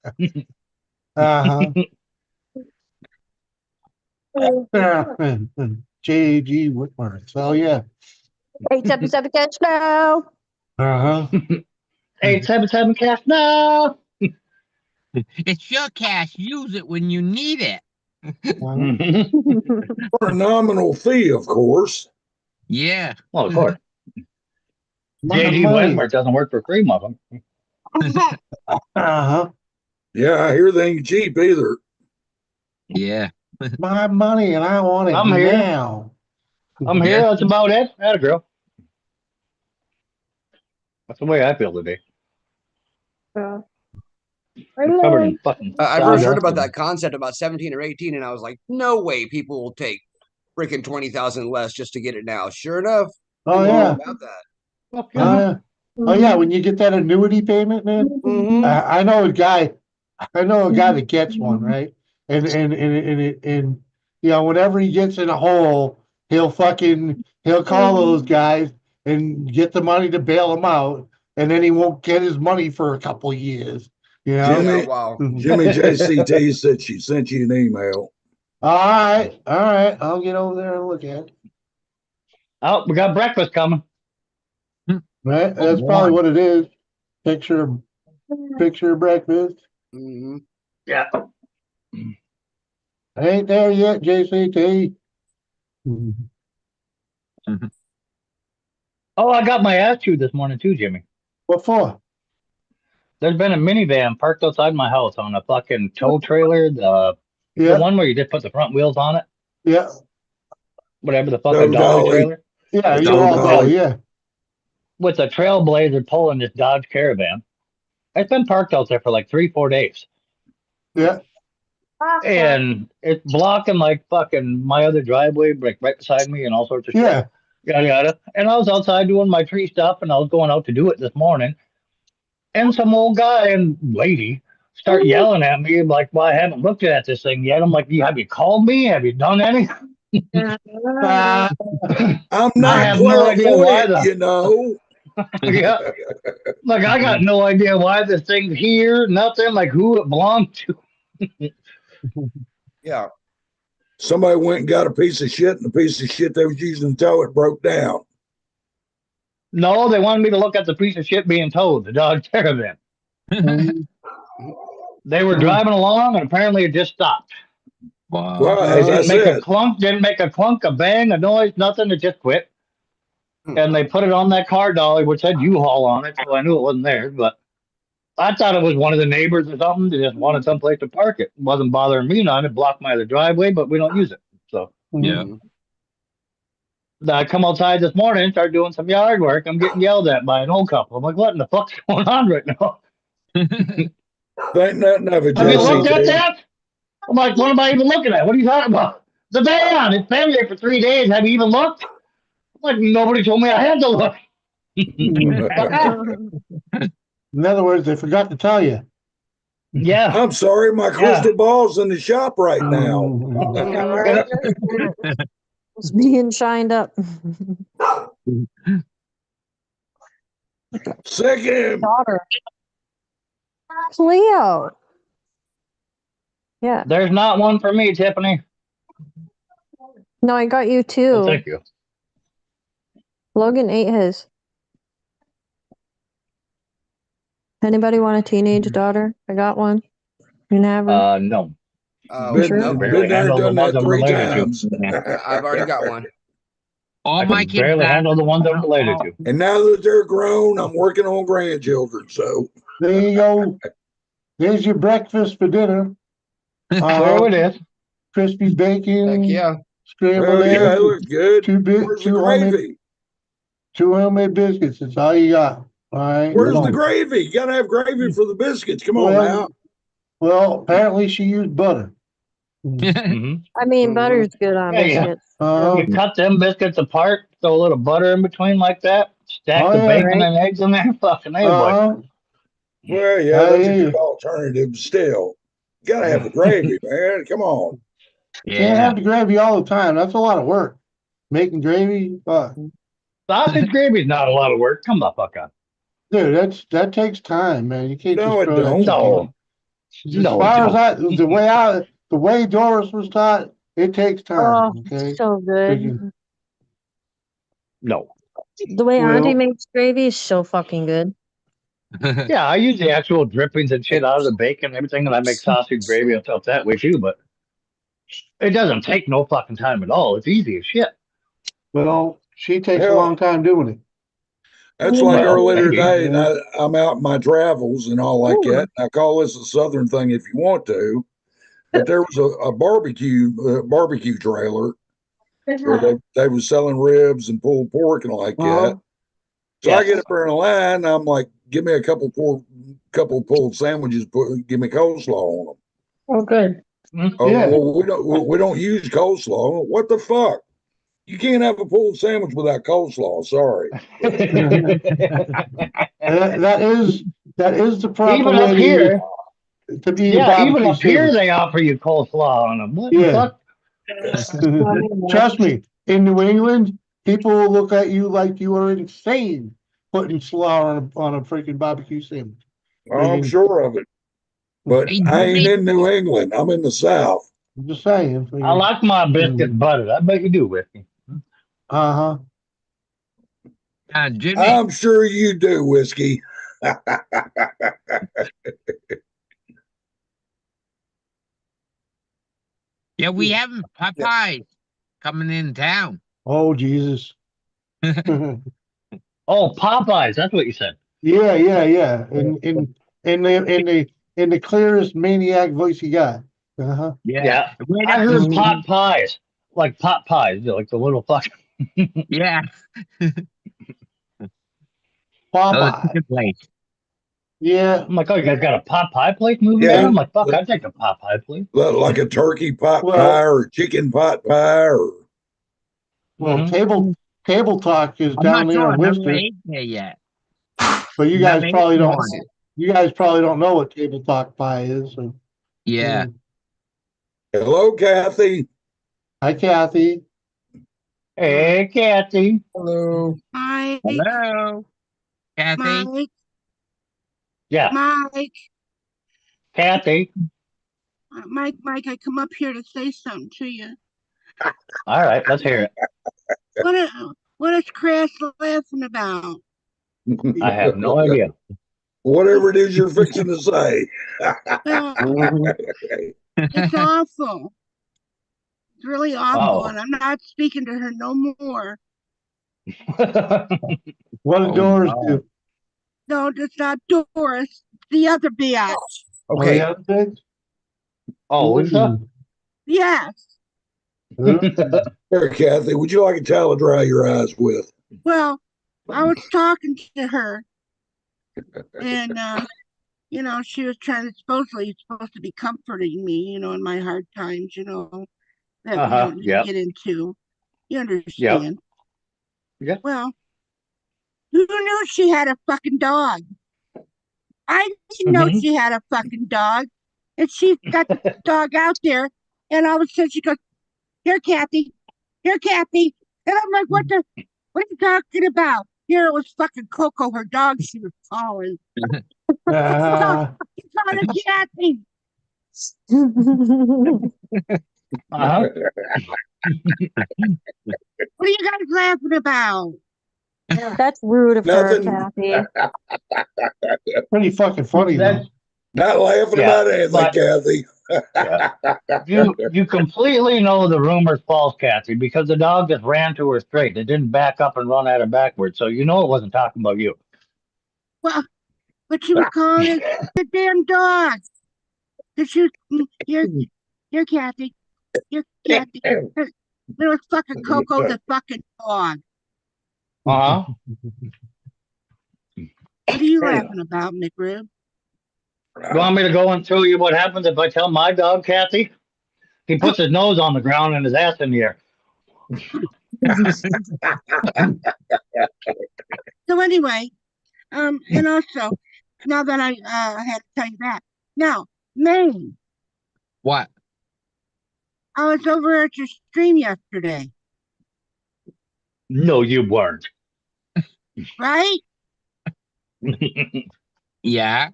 J.G. Whitworth. So yeah. 877 cash now. 877 cash now. It's your cash. Use it when you need it. For a nominal fee, of course. Yeah. Well, of course. J.G. Whitworth doesn't work for free, mother. Yeah, I hear they ain't cheap either. Yeah. My money, and I want it I'm here. now. I'm here. That's about it. Atta girl. That's the way I feel today. I I'm covered in fucking I first heard sawdust about and- that concept about 17 or 18, and I was like, no way people will take freaking 20,000 less just to get it now. Sure enough, Oh people yeah. about that. Fuck Oh yeah. yeah. Oh yeah. When you get that annuity payment, man. Mhm. I know a guy. I know a guy that gets one, right? And you know, whenever he gets in a hole, he'll call those guys and get the money to bail him out, and then he won't get his money for a couple of years. You know? Jimmy, Yeah, wow. Jimmy JCT said she sent you an email. All right. I'll get over there and look at it. Oh, we got breakfast coming. Right? That's probably what it is. Picture of breakfast. Mhm. Yeah. I ain't there yet, JCT. Oh, I got my ass chewed this morning too, Jimmy. What for? There's been a minivan parked outside my house on a fucking tow trailer, the Yeah, one where you just put the front wheels on it, yeah, whatever the fuck, a No dolly dolly. trailer, yeah. The You no all dolly. know, yeah, with a trailblazer pulling this Dodge Caravan. It's been parked out there for like 3-4 days. yeah, And it's blocking like fucking my other driveway, like right beside me and all sorts of shit. yeah. Yada yada. And I was outside doing my tree stuff and I was going out to do it this morning. And some old guy and lady start yelling at me like, well, I haven't looked at this thing yet. I'm like, have you called me? Have you done anything? Uh, I'm I not have no idea why clairvoyant, you know. yeah. Like I got no idea why this thing's here, nothing, like who it belonged to. Yeah. Somebody went and got a piece of shit, and the piece of shit they was using to tow it broke down. No, they wanted me to look at the piece of shit being towed, the Dodge Caravan. They were driving along and apparently it just stopped. Well, It as I didn't make a said, clunk, didn't make a clunk, a bang, a noise, nothing. It just quit. And they put it on that car dolly, which had U-Haul on it, so I knew it wasn't theirs. But I thought it was one of the neighbors or something. They just wanted someplace to park it. It wasn't bothering me none. It blocked my other driveway, but we don't use it. So yeah. I come outside this morning and start doing some yard work. I'm getting yelled at by an old couple. I'm like, what in the fuck's going on right now? ain't nothing of it, Have you looked at JCT. that? I'm like, what am I even looking at? What are you talking about? The van. It's been there for 3 days. Have you even looked? I'm like, nobody told me I had to look. In other words, they forgot to tell you. Yeah. I'm sorry, my crystal ball's in the shop right now. It's being shined up. Second. Daughter. Cleo. Yeah. There's not one for me, Tiffany. No, I got you too. Oh, thank you. Logan ate his. Anybody want a teenage daughter? I got one. You can have her. No. Been there and done that 3 times. I've already got one. All my kids barely got handle the ones I'm related to. And now that they're grown, I'm working on grandchildren. So There you go. There's your breakfast for dinner. There it is. Crispy bacon. Heck yeah. Scrambled eggs. yeah, it looks good. Where's the gravy? Two homemade biscuits. That's all you got. All right. Where's the gravy? You gotta have gravy for the biscuits. Come on now. Well, apparently she used butter. I mean, butter's good on biscuits. You cut them biscuits apart, throw a little butter in between like that, stack the bacon and eggs in there. Fucking A, boy. Well, yeah, that's a good alternative. Still, you gotta have the gravy, man. Come on. Can't have the gravy all the time. That's a lot of work. Making gravy. Sausage gravy is not a lot of work. Come the fuck on. Dude, that takes time, man. You can't No, just it throw don't. that shit in. As far as the way Doris was taught, it takes time. Oh, Okay. so good. No. The way Auntie makes gravy is so fucking good. Yeah, I use the actual drippings and shit out of the bacon and everything, and I make sausage gravy and stuff that way too, but it doesn't take no fucking time at all. It's easy as shit. Well, she takes a long time doing it. That's like earlier maybe. today, and I'm out in my travels and all like that. I call this a Southern thing if you want to, but there was a barbecue trailer where they was selling ribs and pulled pork and like that. So I get up there in a line. I'm like, give me a couple pulled sandwiches. Give me coleslaw on them. Oh, good. Oh, Yeah. well, we don't use coleslaw. What the fuck? You can't have a pulled sandwich without coleslaw. Sorry. That is the proper Even way up here, to eat a yeah, even barbecue up here sandwich. they offer you coleslaw on them. What the Yeah. fuck? Trust me, in New England, people will look at you like you are insane putting slaw on a freaking barbecue sandwich. I'm sure of it. But Hey, I ain't Jimmy. in New England. I'm in the South. I'm just saying. I like my biscuits buttered. I bet you do, Whiskey. Uh-huh. Jimmy. I'm sure you do, Whiskey. Yeah, we having Popeyes coming in town. Oh, Jesus. Oh, Popeyes. That's what you said. Yeah. In the clearest maniac voice you got. Uh-huh. Yeah. Right I up the heard street. pot pies. Like pot pies. Like the little fuck. Yeah. Popeye. Oh, the chicken place. Yeah. I'm like, oh, you guys got a pot pie place moving Yeah. down? I'm like, fuck, I'd take a pot pie, please. Like a turkey pot Well- pie or a chicken pot pie or Well, table talk is I'm down not there sure. in I never Worcester, ate there yet. but you guys Never ate probably don't. on it. You guys probably don't know what table talk pie is. So. Yeah. hello, Kathy. Hi, Kathy. Hey, Kathy. Hello. Mike, Hello, Kathy. Mike, Yeah, Mike, Kathy. Mike, I come up here to say something to you. All right, let's hear it. What is Crash laughing about? I have no idea. Whatever it is you're fixing to say. It's awful. It's really awful, Oh. and I'm not speaking to her no more. What did Doris do? No, it's not Doris. The other bitch. Okay. Oh, yeah, Oh, Lisa? Yes. Here, Kathy, would you like a towel to dry your eyes with? Well, I was talking to her, and she was supposedly supposed to be comforting me, in my hard times, that we don't need to get into. You understand? Yeah. Well, who knew she had a fucking dog? I didn't know she had a fucking dog. And she got the dog out there, and all of a sudden she goes, "Here, Kathy. Here, Kathy." And I'm like, what are you talking about? Here it was fucking Coco, her dog she was following. It's not a Kathy. What are you guys laughing about? That's rude of her, Nothing. Kathy. Pretty fucking funny, though. Not laughing about anything, Kathy. You completely know the rumor's false, Kathy, because the dog just ran to her straight. It didn't back up and run at her backwards, so you know it wasn't talking about you. Well, but she was calling it the damn dog. You're Kathy. You're Kathy. It was fucking Coco the fucking dog. Uh-huh. What are you laughing about, McRib? You want me to go and tell you what happens if I tell my dog, Kathy? He puts his nose on the ground and his ass in the air. So anyway, and also, now that I had to tell you that. Now, Maine. What? I was over at your stream yesterday. No, you weren't. Right? Yeah.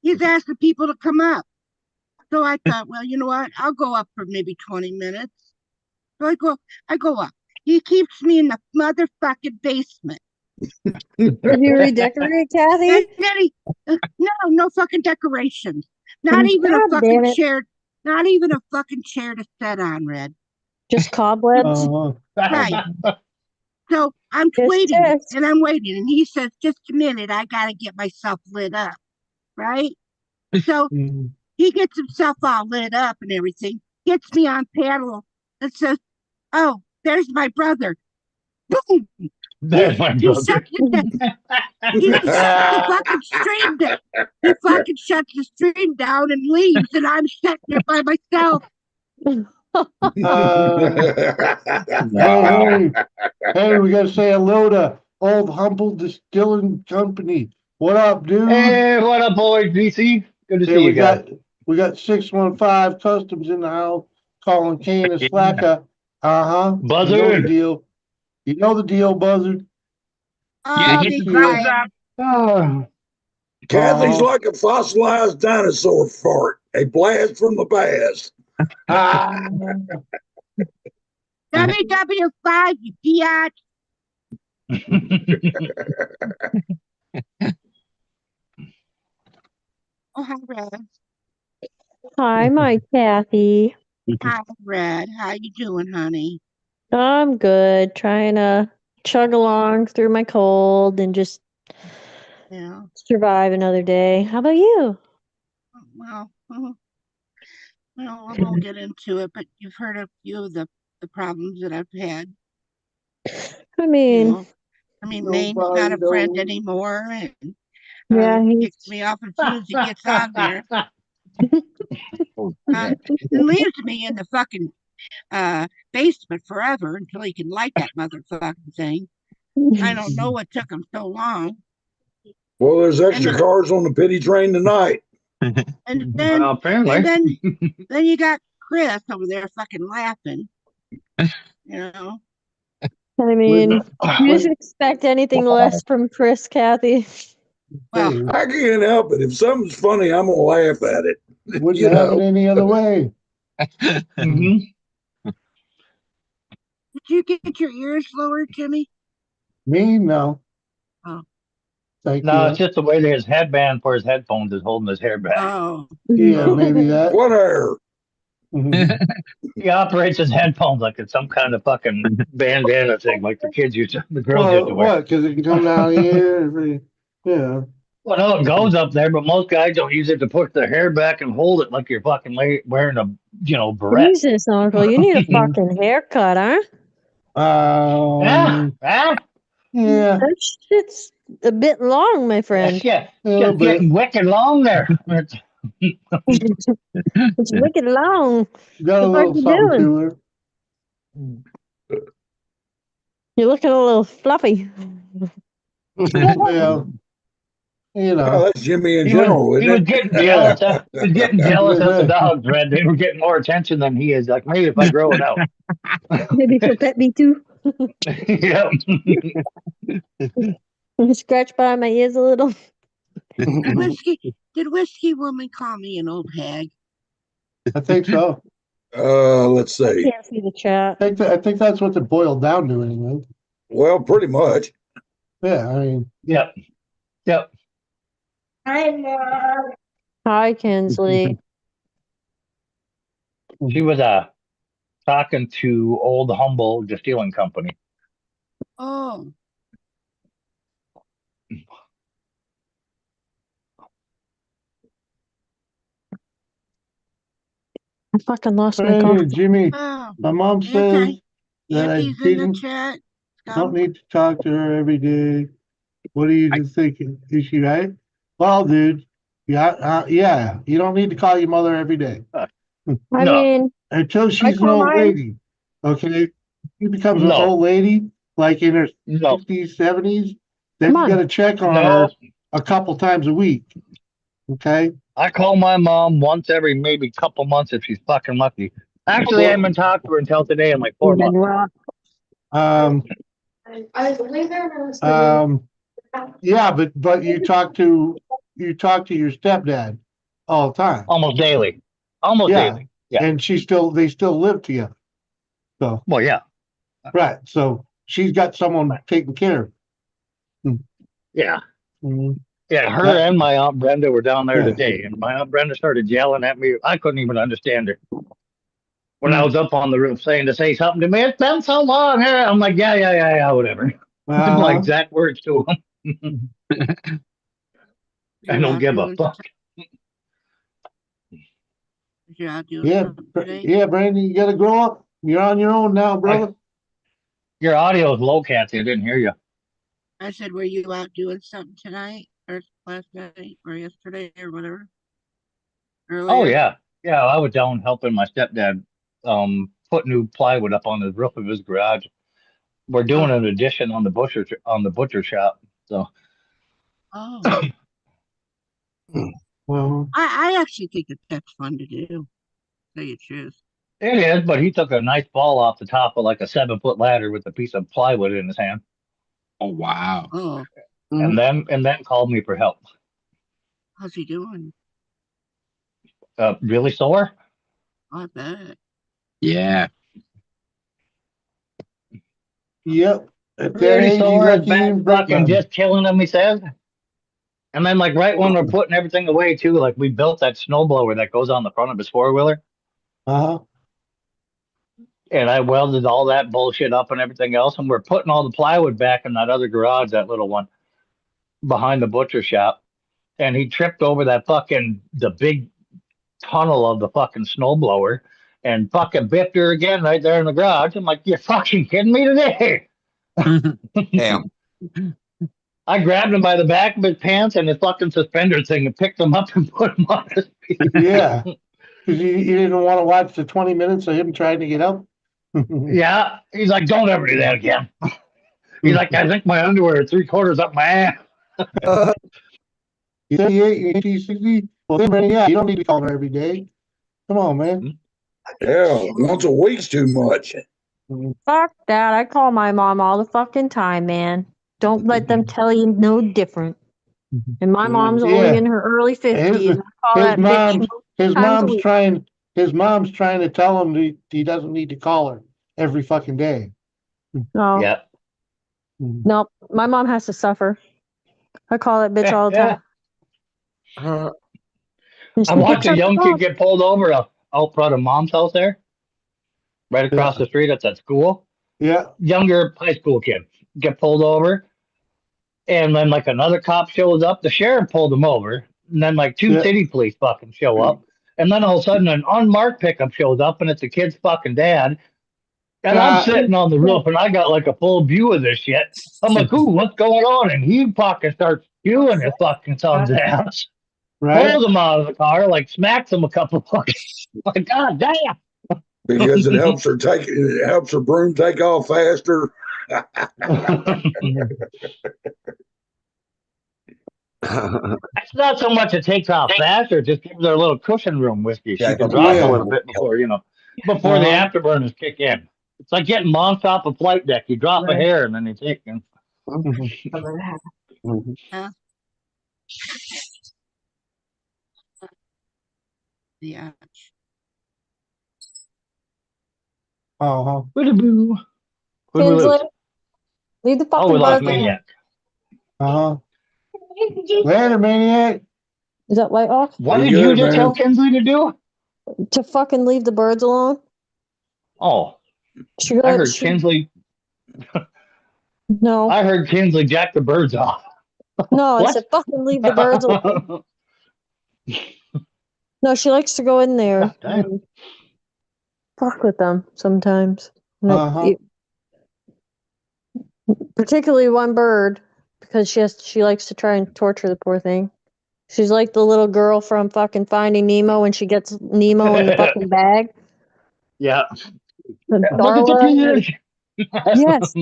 He's asking people to come up. So I thought, well, you know what? I'll go up for maybe 20 minutes. So I go up. He keeps me in the motherfucking basement. Did you redecorate, Kathy? No fucking decorations. Not even a fucking chair. Not even a fucking chair to sit on, Red. Just cobwebs? Right. So I'm waiting, and I'm waiting. And he says, just a minute, I got to get myself lit up. Right? So he gets himself all lit up and everything, gets me on panel and says, "Oh, there's my brother." Boom! There's my He brother. shuts the fucking stream down. He fucking shuts the stream down and leaves, and I'm sitting there by myself. Hey, we gotta say hello to Old Humble Distilling Company. What up, dude? Hey, what up, boys? DC, good to see you guys. We got 615 Customs in the house calling Kane a slacker. You know the Buzzard. deal. You know the deal, Buzzard. Oh, hit be the thumbs quiet. up. Kathy's like a fossilized dinosaur fart, a blast from the past. WW5, you biatch. Oh, hi, Red. Hi, my Kathy. Hi, Red. How you doing, honey? I'm good. Trying to chug along through my cold and just survive another day. How about you? Well, I won't get into it, but you've heard a few of the problems that I've had. I mean, Maine's not a friend anymore, and he kicks me off as soon as he gets on there. And leaves me in the fucking basement forever until he can light that motherfucking thing. I don't know what took him so long. Well, there's extra cars on the pity train tonight. And then, apparently. then you got Chris over there fucking laughing. I mean, you just expect anything less from Chris, Kathy. Well, I can't help it. If something's funny, I'm gonna laugh at it. Wouldn't have it any other way. Did you get your ears lowered, Jimmy? Me, no. Oh. Thank No, you. it's just the way that his headband for his headphones is holding his hair back. Oh. Yeah, maybe that. What hair? He operates his headphones like it's some kind of fucking bandana thing, like the girls used to wear. What? Because it can come down here. Yeah. Well, no, it goes up there, but most guys don't use it to push their hair back and hold it like you're fucking wearing a, beret. Jesus, Uncle, you need a fucking haircut, huh? Yeah. That shit's a bit long, my friend. Yeah, just getting wicked long there. It's wicked long. Got a little something to her. You're looking a little fluffy. Yeah. Well, that's Jimmy in general. He was getting jealous. He was getting jealous of the dogs, Red. They were getting more attention than he is. Like, maybe if I grow it out. Maybe he'll pet me too. Yeah. Scratch by my ears a little. Did Whiskey Woman call me an old hag? I think so. Let's see. Can't see the chat. I think that's what it boiled down to anyway. Well, pretty much. Yeah, I mean. Yep. Hi, Kinsley. She was talking to Old Humble Distilling Company. Oh. I fucking lost my coffee. Jimmy, Oh. my mom says that I Andy's in the chat. don't need to talk to her every day. What are you thinking? Is she right? Well, dude, yeah, you don't need to call your mother every day. I mean, until she's an old lady. Okay, she becomes an old lady, like in her 60s, 70s. Then you got to check on her a couple times a week. Okay. I call my mom once every maybe couple months if she's fucking lucky. Actually, I haven't talked to her until today in like 4 months. Yeah, but you talk to your stepdad all the time. Almost daily. Daily. Yeah. And they still live together. So well, yeah. Right. So she's got someone taking care of her. Yeah. Yeah, her and my Aunt Brenda were down there today, and my Aunt Brenda started yelling at me. I couldn't even understand her. When I was up on the roof saying to say something to me, it's been so long. I'm like, yeah, whatever. My exact words to him. I don't give a fuck. Yeah, Brandon, you got to grow up. You're on your own now, brother. Your audio is low, Kathy. I didn't hear you. I said, were you out doing something tonight or last night or yesterday or whatever? Oh Earlier? yeah, yeah. I was down helping my stepdad put new plywood up on the roof of his garage. We're doing Oh, an addition on the butcher shop. So oh. Well, I actually think that that's fun to do. Tell you the truth. it is, but he took a nice fall off the top of like a 7 foot ladder with a piece of plywood in his hand, Oh, wow. Oh, and then called me for help. how's he doing? Really sore? I bet. Yeah. yep. At that Really age, he's sore. His lucky he back's didn't break fucking nothing. just killing him. He says. And then like right when we're putting everything away too, like we built that snowblower that goes on the front of his 4 wheeler. Uh-huh. And I welded all that bullshit up and everything else, and we're putting all the plywood back in that other garage, that little one behind the butcher shop. And he tripped over the big tunnel of the fucking snowblower and fucking bipped her again right there in the garage. I'm like, you're fucking kidding me today. Damn. I grabbed him by the back of his pants and his fucking suspender thing and picked him up and put him on his feet. Yeah. Because you didn't want to watch the 20 minutes of him trying to get up. Yeah. He's like, don't ever do that again. He's like, I think my underwear is 3/4 up my ass. He's 38, he's 60. Well, then, yeah, you don't need to call her every day. Come on, man. Yeah, once a week's too much. Fuck that. I call my mom all the fucking time, man. Don't let them tell you no different. And my mom's only Yeah. in her early 50s. His, I call his that bitch mom's his times a mom's week. trying to tell him that he doesn't need to call her every fucking day. No. Yeah. Nope. My mom has to suffer. I call that bitch all the time. And I she watched picks a up the young phone. kid get pulled over out front of mom's house there, right across the street at that school. Yeah. Younger high school kid get pulled over. And then like another cop shows up. The sheriff pulled him over. And then like two Yeah. city police fucking show up. And then all of a sudden an unmarked pickup shows up and it's the kid's fucking dad. And I'm sitting on the roof and I got like a full view of this shit. I'm like, ooh, what's going on? And he fucking starts spewing his fucking son's ass. Right. Pulls him out of the car, like smacks him a couple fucking. Like, God damn. Because it helps her broom take off faster. It's not so much it takes off faster, it just gives her a little cushion room whiskey. She can drop a little bit before the afterburners kick in. It's like getting launched off a flight deck. You drop a hair and then you take in. Yeah. Uh-huh. Boo. Kinsley, leave the fucking We lost birds alone. Maniac. Uh-huh. Later, Maniac. Is that light off? What did you just tell Kinsley to do? To fucking leave the birds alone. Oh. I heard Kinsley. No. I heard Kinsley jack the birds off. No, I said fucking leave the birds alone. No, she likes to go in there and fuck with them sometimes. Particularly one bird, because she likes to try and torture the poor thing. She's like the little girl from fucking Finding Nemo when she gets Nemo in the fucking bag. Yeah. Darla. Yes.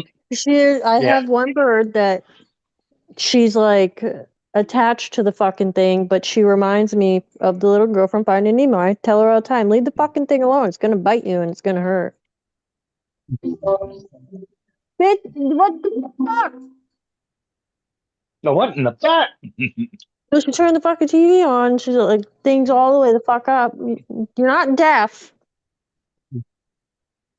I have one bird that she's like attached to the fucking thing, but she reminds me of the little girl from Finding Nemo. I tell her all the time, leave the fucking thing alone. It's gonna bite you and it's gonna hurt. Bitch, what the fuck? No, what in the fuck? So she turned the fucking TV on. She's like, things all the way the fuck up. You're not deaf.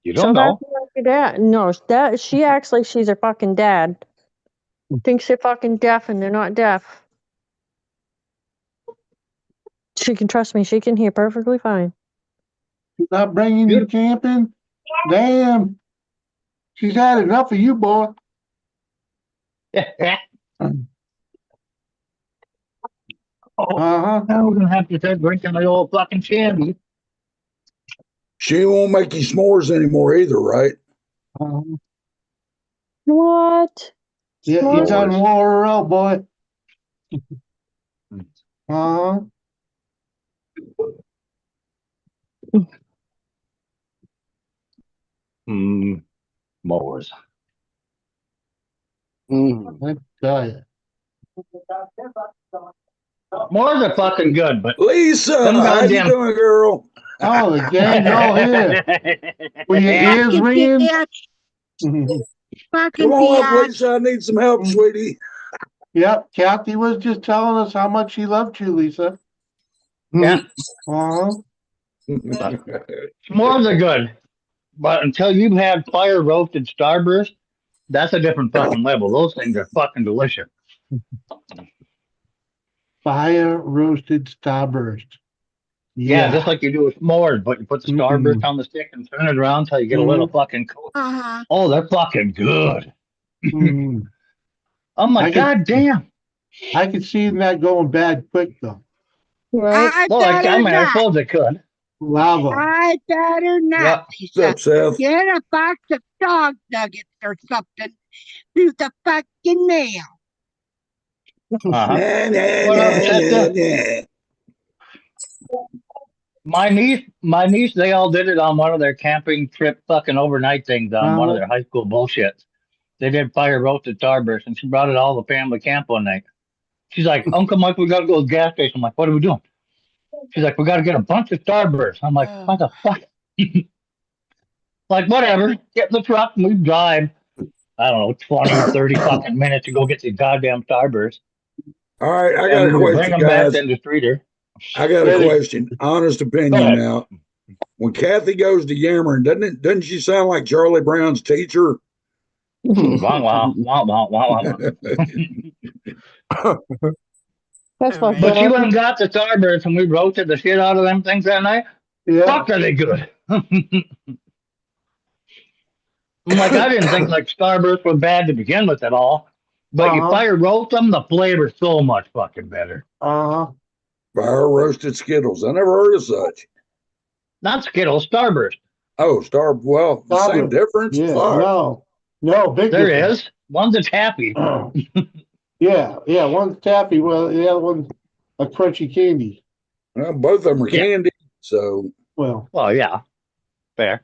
You don't know. Like your dad. No, she acts like she's her fucking dad. Thinks they're fucking deaf and they're not deaf. She can trust me. She can hear perfectly fine. She's not bringing you camping? Damn. She's had enough of you, boy. Now we're gonna have to start drinking the old fucking shandy. She won't make you s'mores anymore either, right? What? Yeah, you done wore her out, boy. Uh-huh. Mowers. I tell you. Mowers are fucking good, but Lisa, them how you goddamn. doing, girl? Oh, the gang's all here. Were your ears Fucking ringing? bitch. Come Fucking on up, bitch. Lisa. I need some help, sweetie. Yep, Kathy was just telling us how much she loved you, Lisa. Yeah. Uh-huh. S'mores are good, but until you've had fire roasted starburst, that's a different fucking level. Those things are fucking delicious. Fire roasted starburst. Yeah, just like you do with s'mores, but you put the starburst Mm-mm. on the stick and turn it around until you get a little fucking coat. Uh-huh. Oh, they're fucking good. Mm. I'm like, god damn. I could see that going bad quick though. Right. I Well, I better mean, I not. suppose it could. Lava. I better not, Yep. Lisa. What's up, Seth? Get a box of dog nuggets or something through the fucking mail. What up, Seth? My niece, they all did it on one of their camping trip fucking overnight things on one of their high school bullshits. They did fire roasted starburst, and she brought it all to family camp one night. She's like, Uncle Mike, we gotta go to the gas station. I'm like, what are we doing? She's like, we gotta get a bunch of starburst. I'm like, what the fuck? Like, whatever. Get in the truck and we drive, I don't know, 20, 30 fucking minutes to go get the goddamn starburst. All right, I got And a we bring question, them back guys. to the streeter. I got a question. Honest Go opinion ahead. now. When Kathy goes to yammering, doesn't she sound like Charlie Brown's teacher? Wow, wow, wow, wow, wow, wow. That's fucked But she up. went and got the starburst and we roasted the shit out of them things that night. Yeah. Fuck, are they good? I'm like, I didn't think like starburst was bad to begin with at all. But you fire roast them, the flavor's so much fucking better. Uh-huh. Fire roasted Skittles. I never heard of such. Not Skittles, starburst. Oh, well, the same difference? Yeah, Fuck. no, big There difference. is. One's a taffy. Yeah, one's taffy, well, the other one's a crunchy candy. Well, both of them are candy, so. Well, yeah, fair.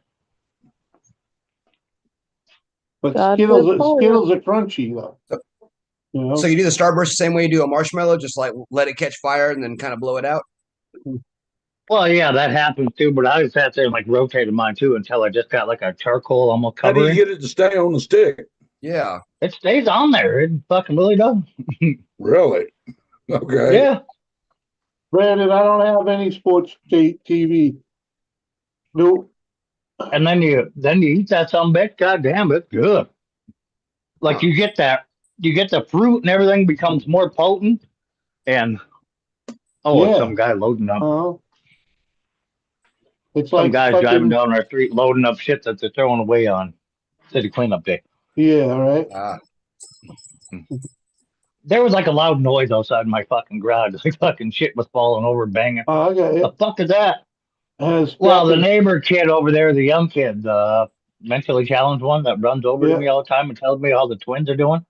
But God Skittles bless all are crunchy though. You know? So you do the starburst the same way you do a marshmallow, just like let it catch fire and then kind of blow it out? Well, yeah, that happens too, but I just had to like rotate mine too until I just got like a charcoal almost How do covering. you get it to stay on the stick? Yeah. It stays on there. It fucking really does. Really? Okay. Yeah. Brandon, I don't have any sports TV. Nope. And then you eat that some bitch, god damn, it's good. Like you get the fruit and everything becomes more potent and it's some guy loading up. It's some like guys fucking, driving down our street loading up shit that they're throwing away on city cleanup day. Yeah, right. There was like a loud noise outside my fucking garage. Like fucking shit was falling over, banging. Oh, I got it. The fuck is that? Well, the neighbor kid over there, the young kid, the mentally challenged one that runs over to me all the time and tells me how the twins are doing.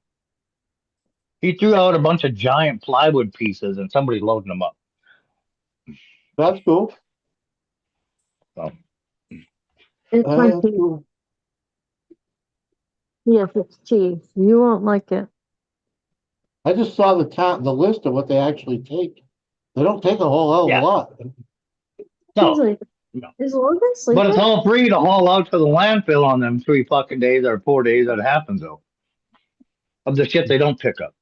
He threw out a bunch of giant plywood pieces and somebody's loading them up. That's cool. So. It's my tea. Cool. Yes, it's tea. You won't like it. I just saw the list of what they actually take. They don't take a whole hell of a lot. No. Is Logan sleeping? But it's all free to haul out to the landfill on them 3 fucking days or 4 days that it happens though. Of the shit they don't pick up.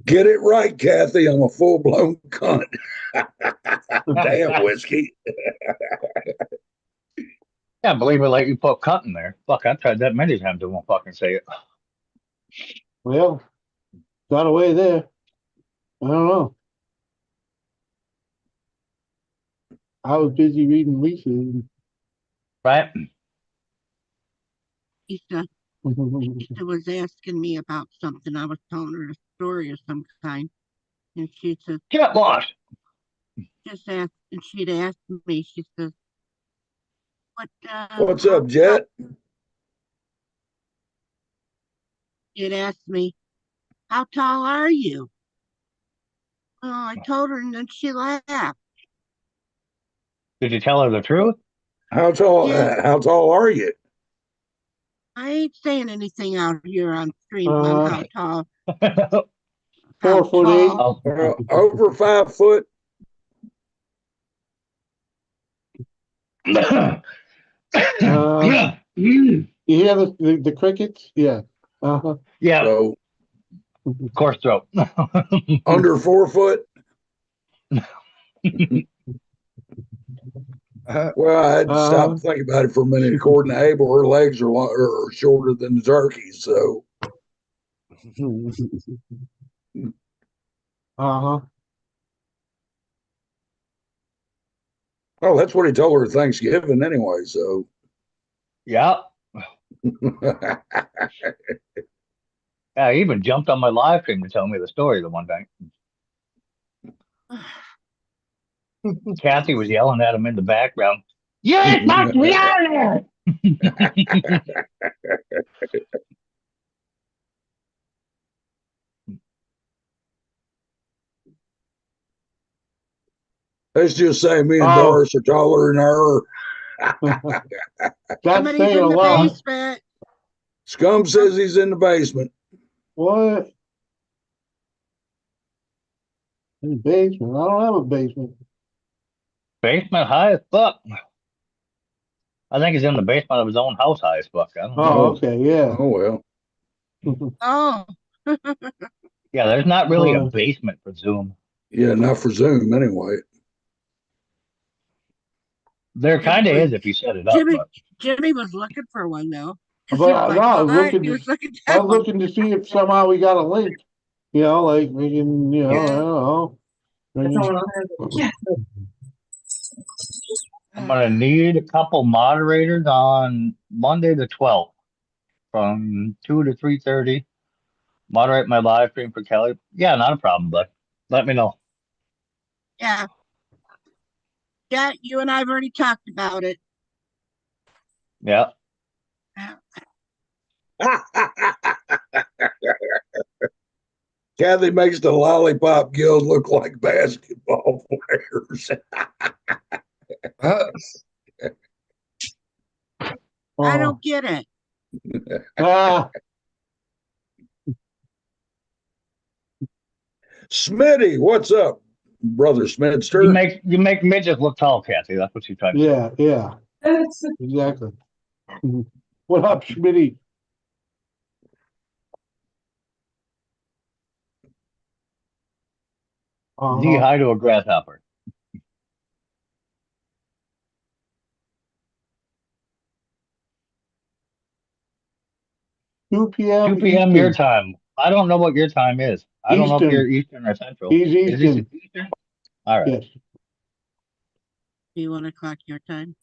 Get it right, Kathy. I'm a full-blown cunt. Damn whiskey. Yeah, believe it, like you put cut in there. Fuck, I've tried that many times. They won't fucking say it. Well, got away there. I don't know. I was busy reading Lisa. Right? Lisa was asking me about something. I was telling her a story of some kind. And she said, Get lost. just asked, and she'd asked me. She says, "What? What's up, Jet?" She'd asked me, "How tall are you?" Well, I told her, and then she laughed. Did you tell her the truth? How tall? Yeah. How tall are you? I ain't saying anything out here on stream on how tall. 4'8". Over 5 foot. Yeah. You hear the crickets? Yeah. Uh-huh. Yeah. So, coarse throat. Under 4 foot. Well, I had to stop and think about it for a minute. According to Abel, her legs are shorter than the turkey's. So, Uh-huh. oh, that's what he told her at Thanksgiving anyway. So, yeah. Yeah, he even jumped on my live stream to tell me the story the one time. Kathy was yelling at him in the background. You ain't fucked me out of there! Let's just say me and Doris are taller than her. That's saying a lot. Basement. Scum says he's in the basement. What? In the basement? I don't have a basement. Basement high as fuck. I think he's in the basement of his own house high as fuck. I don't know. Oh, okay, yeah. Oh, well. Oh. Yeah, there's not really a basement for Zoom. Yeah, not for Zoom anyway. There kind of is if you set it up. Jimmy was looking for one though. But I was looking to see if somehow we got a link. You know, like we can, I don't know. I'm gonna need a couple moderators on Monday the 12th from 2 to 3:30. Moderate my live stream for Kelly. Yeah, not a problem, but let me know. Yeah. Yeah, you and I have already talked about it. Yeah. Kathy makes the Lollipop Guild look like basketball players. I don't get it. Smitty, what's up, brother Smidster? You make midgets look tall, Kathy. That's what you're trying to say. Yeah. Exactly. What up, Schmitty? Knee high to a grasshopper. Two p.m. 2 p.m. your time. I don't know what your time is. I don't know if you're Eastern or Central. He's Eastern. Is he Eastern? All right. Yes. 1 o'clock your time.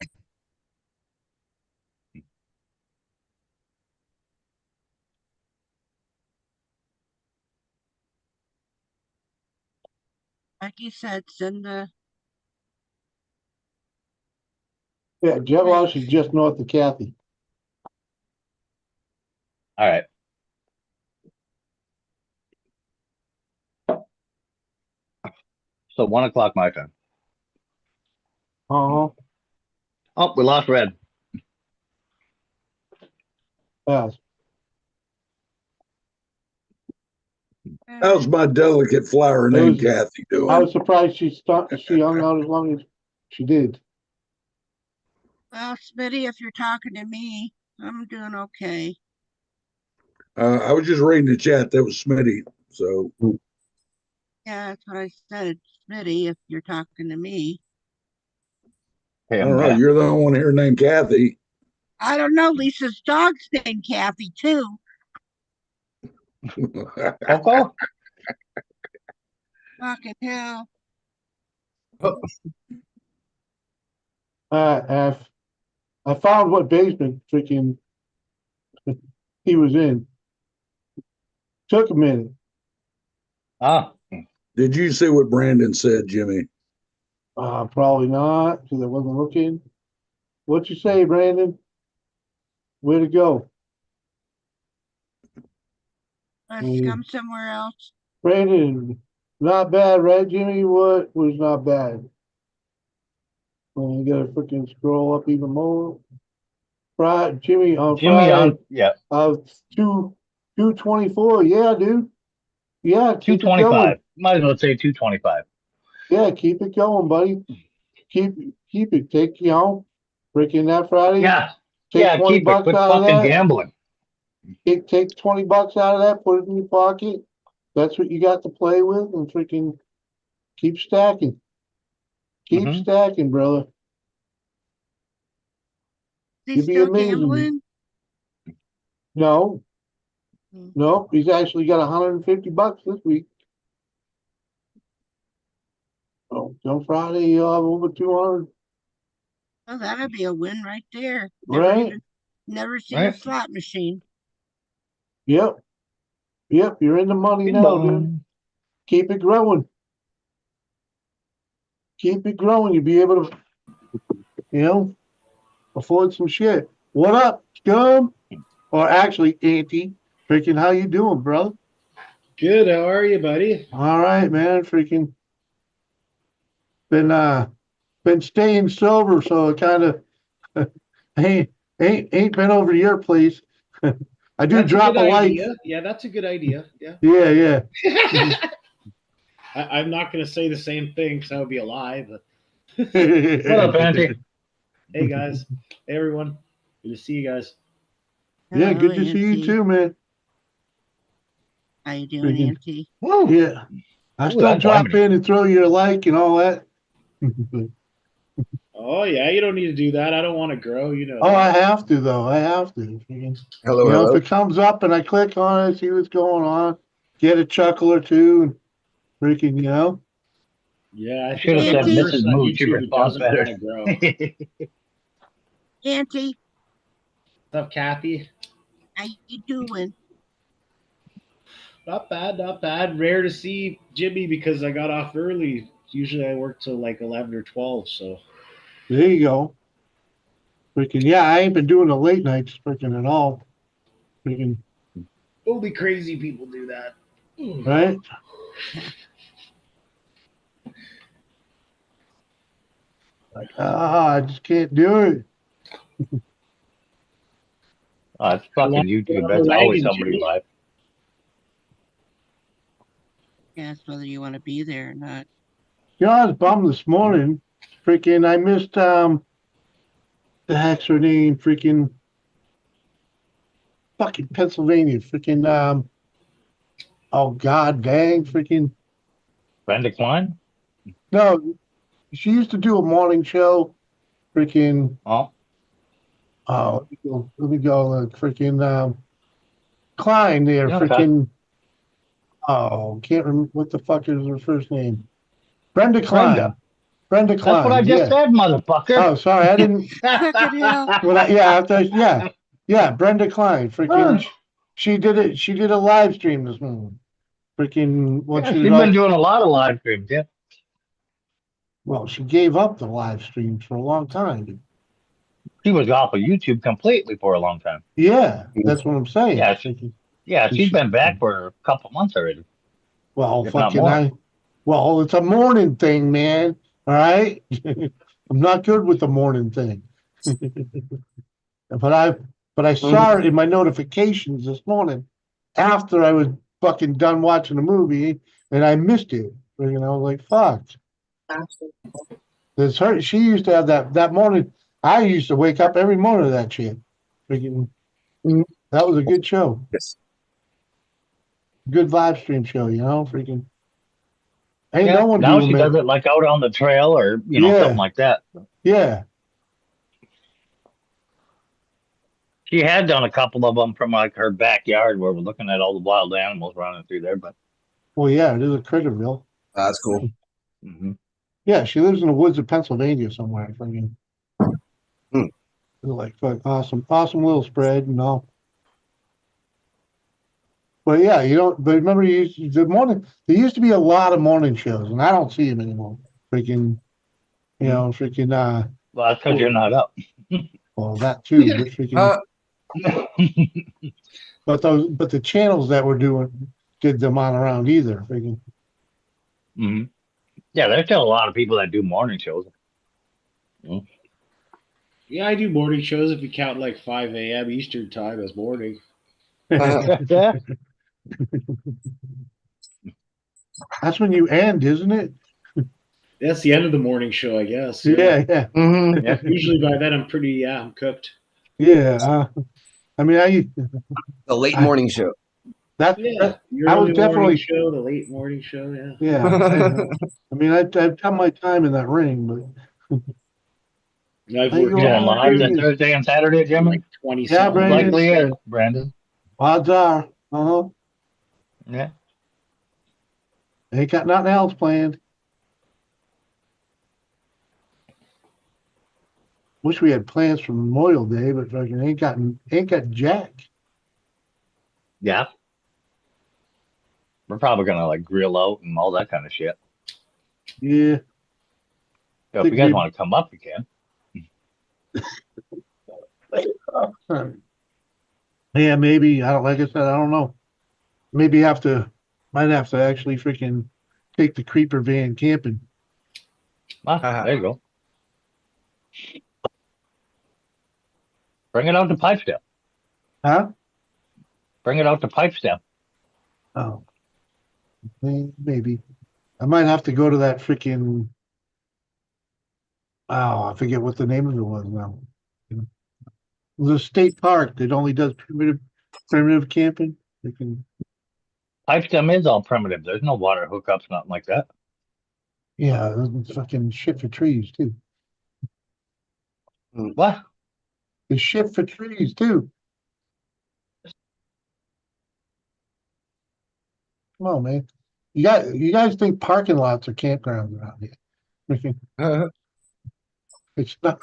Like you said, send the. Yeah, Jeff is just north of Kathy. All right. So 1 o'clock my time. Uh-huh. Oh, we lost Red. Yes. How's my delicate flower named Kathy doing? I was surprised she hung out as long as she did. Well, Smitty, if you're talking to me, I'm doing okay. I was just reading the chat. That was Smitty. So. Yeah, that's what I said. Smitty, if you're talking to me. Hey, I don't know. You're the only one here named Kathy. I don't know. Lisa's dog's named Kathy, too. Coco? Fucking hell. I found what basement freaking he was in. Took a minute. Ah. Did you see what Brandon said, Jimmy? Probably not, because I wasn't looking. What you say, Brandon? Way to go. Let's come somewhere else. Brandon, not bad, right, Jimmy? What was not bad? Well, you gotta freaking scroll up even more. Friday, Jimmy on Jimmy Friday on, yeah, of 224. Yeah, dude. Yeah, keep it 225. going. Might as well say 225. Yeah, keep it going, buddy. Keep it. Take freaking that Friday. Yeah, Take yeah, 20 keep it. bucks Quit out of fucking that. gambling. Take 20 bucks out of that, put it in your pocket. That's what you got to play with, and freaking keep stacking. Keep Mm-hmm. stacking, brother. They You'd be still amazing. gambling? No, no, he's actually got 150 bucks this week. Oh, on Friday you'll have over 200. Oh, that'd be a win right there. Right? Never seen a Right? slot machine. Yep. Yep. You're in the money Bing now, dude. bong. Keep it growing. Keep it growing. You'll be able to, afford some shit. What up, scum? Or actually, Auntie. Freaking, how you doing, bro? Good. How are you, buddy? All right, man. Freaking been staying sober, so it kind of ain't been over to your place. I do That's a drop good a like. idea. Yeah, that's a good idea. Yeah. Yeah. I'm not going to say the same thing because I would be a lie, but What up, Auntie? hey, guys. Hey, everyone. Good to see you guys. Yeah, Hello, good to see you Auntie. too, man. How you doing, Freaking, Auntie? yeah. I Ooh, still that's drop lemony. in and throw you a like and all that. Oh, yeah. You don't need to do that. I don't want to grow. You know Oh, I that. have to though. I have to. Freaking, Hello. if it comes up and I click on it, see what's going on, get a chuckle or two, and freaking, Yeah, I think Should have I'm the said only Auntie, Mrs. person on Moose. She'd YouTube who respond doesn't better. want to grow. Auntie, What's up, Kathy? how you doing? Not bad, not bad. Rare to see Jimmy because I got off early. Usually I work till like 11 or 12, so. there you go. Freaking, yeah, I ain't been doing the late nights freaking at all. Freaking, Only crazy people do that. right? Like, I just can't do it. It's fucking YouTube. The That's always wagon, somebody Jimmy. live. Ask whether you want to be there or not. I was bummed this morning. Freaking, I missed the heck's her name? Freaking, fucking Pennsylvania. Freaking, oh god dang, freaking. Brenda Klein? No, she used to do a morning show. Freaking, Oh, let me go. Freaking, Klein there. yeah, okay. Freaking, oh, can't remember what the fuck is her first name. Brenda Brenda. Klein. Brenda That's what I Klein. just Yeah. said, motherfucker. Oh, sorry, I didn't. Fucking hell. Well, yeah, Brenda Klein. Freaking, she did it. She did a live stream this morning. Freaking, what Yeah, she was she's been all. doing a lot of live streams, yeah. Well, she gave up the live streams for a long time. She was off of YouTube completely for a long time. Yeah, that's what I'm saying. Yeah, she's She- been back for a couple months already. Well, If not fucking, more. well, it's a morning thing, man. All right, I'm not good with the morning thing. But I saw it in my notifications this morning after I was fucking done watching the movie, and I missed it. Like fuck. There's her. She used to have that morning. I used to wake up every morning to that shit. Freaking, that was a good show. Yes. Good live stream show. Freaking. Ain't Yeah, no one now doing she does it like out on the trail or something like that. Yeah. She had done a couple of them from like her backyard where we're looking at all the wild animals running through there. But Well, yeah, it is a Critterville. That's cool. mm-hmm. Yeah, she lives in the woods of Pennsylvania somewhere. Freaking. Like awesome little spread and all. But yeah, but remember the morning, there used to be a lot of morning shows and I don't see them anymore. Freaking, You know, freaking Well, that's because you're not up. well that too, but freaking but the channels that were doing did them on around either. Freaking Mm-hmm. Yeah, there's still a lot of people that do morning shows. Mm. Yeah, I do morning shows if you count like 5 a.m. Eastern time as morning. Yeah. That's when you end, isn't it? That's the end of the morning show, I guess. Yeah, yeah. Yeah. Usually by then I'm cooked. Yeah. I mean, The late morning show. that Yeah, the I was early morning definitely show, the late morning show. Yeah. yeah. I mean, I've done my time in that ring, but I've I worked You go, going oh, live here this he is. Thursday and Saturday, Jimmy? like 20 Yeah, something Brandon. Likely years. is, Brandon. Odds are, Yeah. ain't got nothing else planned. Wish we had plans for Memorial Day, but fucking ain't got jack. Yeah. We're probably gonna like grill out and all that kind of shit. Yeah, So if think you guys maybe. want to come up, you can. Yeah, maybe. I don't like I said. I don't know. Maybe might have to actually freaking take the creeper van camping. Ah, there you go. Bring it out to Pipestep. Huh? Bring it out to Pipestep. Oh, maybe. I might have to go to that freaking. Oh, I forget what the name of it was now. It was a state park that only does primitive camping. Freaking, Pipestep is all primitive. There's no water hookups, nothing like that. yeah, it's fucking shit for trees too. What? It's shit for trees too. Come on, man. You guys think parking lots are campgrounds around here? Freaking, it's not.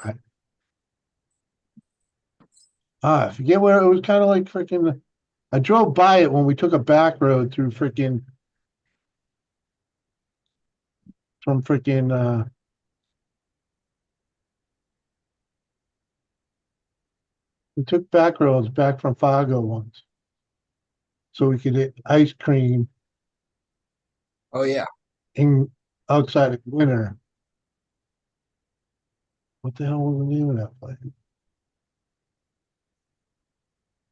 I forget where it was. Kind of like freaking. I drove by it when we took a back road through freaking from freaking. We took back roads back from Fargo once, so we could get ice cream Oh yeah. in outside of winter. What the hell was the name of that place?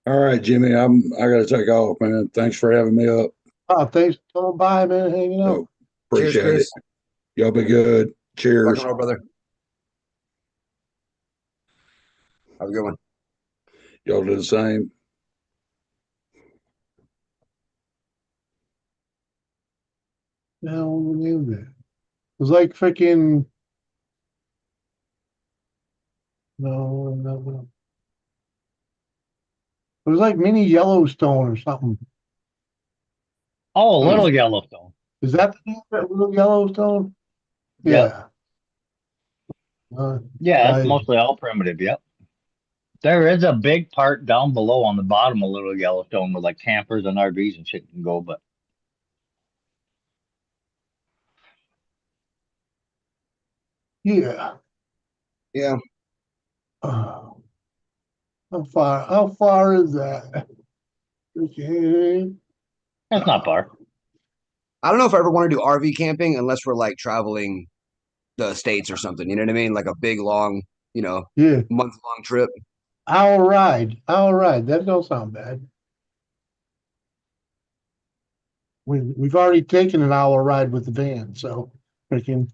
All right, Jimmy, I got to take off, man. Thanks for having me up. Oh, thanks for coming by, man. Hanging out. So, appreciate Cheers, it. Y'all be good. Rock Cheers. and roll, brother. Have a good one. Y'all do the same. The hell was the name of it? It was like freaking. No. It was like mini Yellowstone or something. Oh, Little Yellowstone. Is that the name of it? Little Yellowstone? Yep. Yeah. Yeah, it's mostly all primitive. Yep. There is a big part down below on the bottom of Little Yellowstone where like campers and RVs and shit can go, but Yeah. Yeah. How far is that? Okay. it's not far. I don't know if I ever want to do RV camping unless we're like traveling the states or something. You know what I mean? Like a big long, Yeah. month-long trip. Hour ride. That don't sound bad. We've already taken an hour ride with the van, so freaking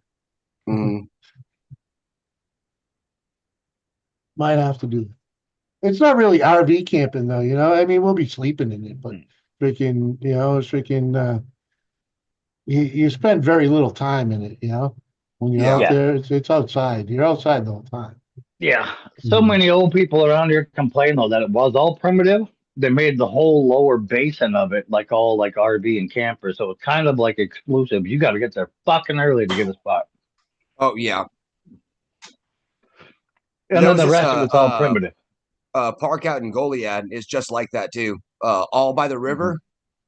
might have to do that. It's not really RV camping though, I mean, we'll be sleeping in it, but freaking, it's freaking. You spend very little time in it, when you're out Yeah. there. It's outside. You're outside the whole time. Yeah. So many old people around here complain though that it was all primitive. They made the whole lower basin of it like all like RV and camper. So it's kind of like exclusive. You got to get there fucking early to get a spot. Oh yeah. And then the rest of it's all primitive. Park out in Goliad is just like that too. All by the river,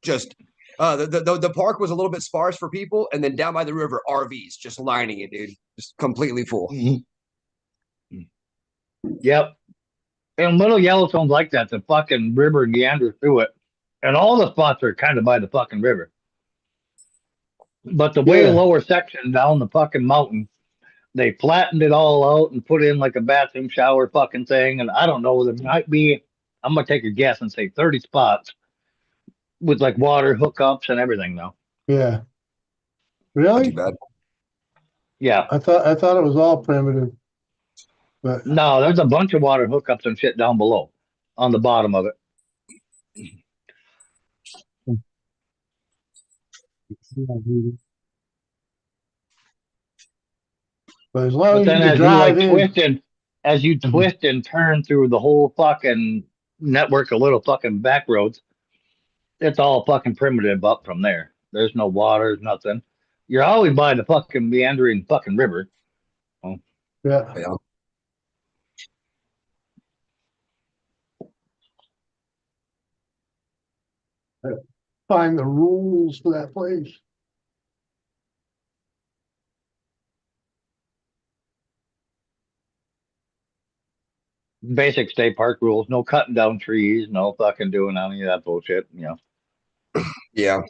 just The park was a little bit sparse for people, and then down by the river, RVs just lining it, dude, just completely full. Yep. And Little Yellowstone's like that. The fucking river meanders through it, and all the spots are kind of by the fucking river. But the way lower section down the fucking mountain, they flattened it all out and put in like a bathroom shower fucking thing. And I don't know, there might be, I'm gonna take a guess and say 30 spots with like water hookups and everything though. Yeah. Really? Not too bad. Yeah. I thought it was all primitive. But no, there's a bunch of water hookups and shit down below on the bottom of it. But as long as then you can as you like drive in, twist and as you twist and turn through the whole fucking network of little fucking back roads, it's all fucking primitive up from there. There's no water, nothing. You're always by the fucking meandering fucking river. Oh. Yeah. Find the rules for that place. Basic state park rules: no cutting down trees, no fucking doing any of that bullshit. You know. Yeah.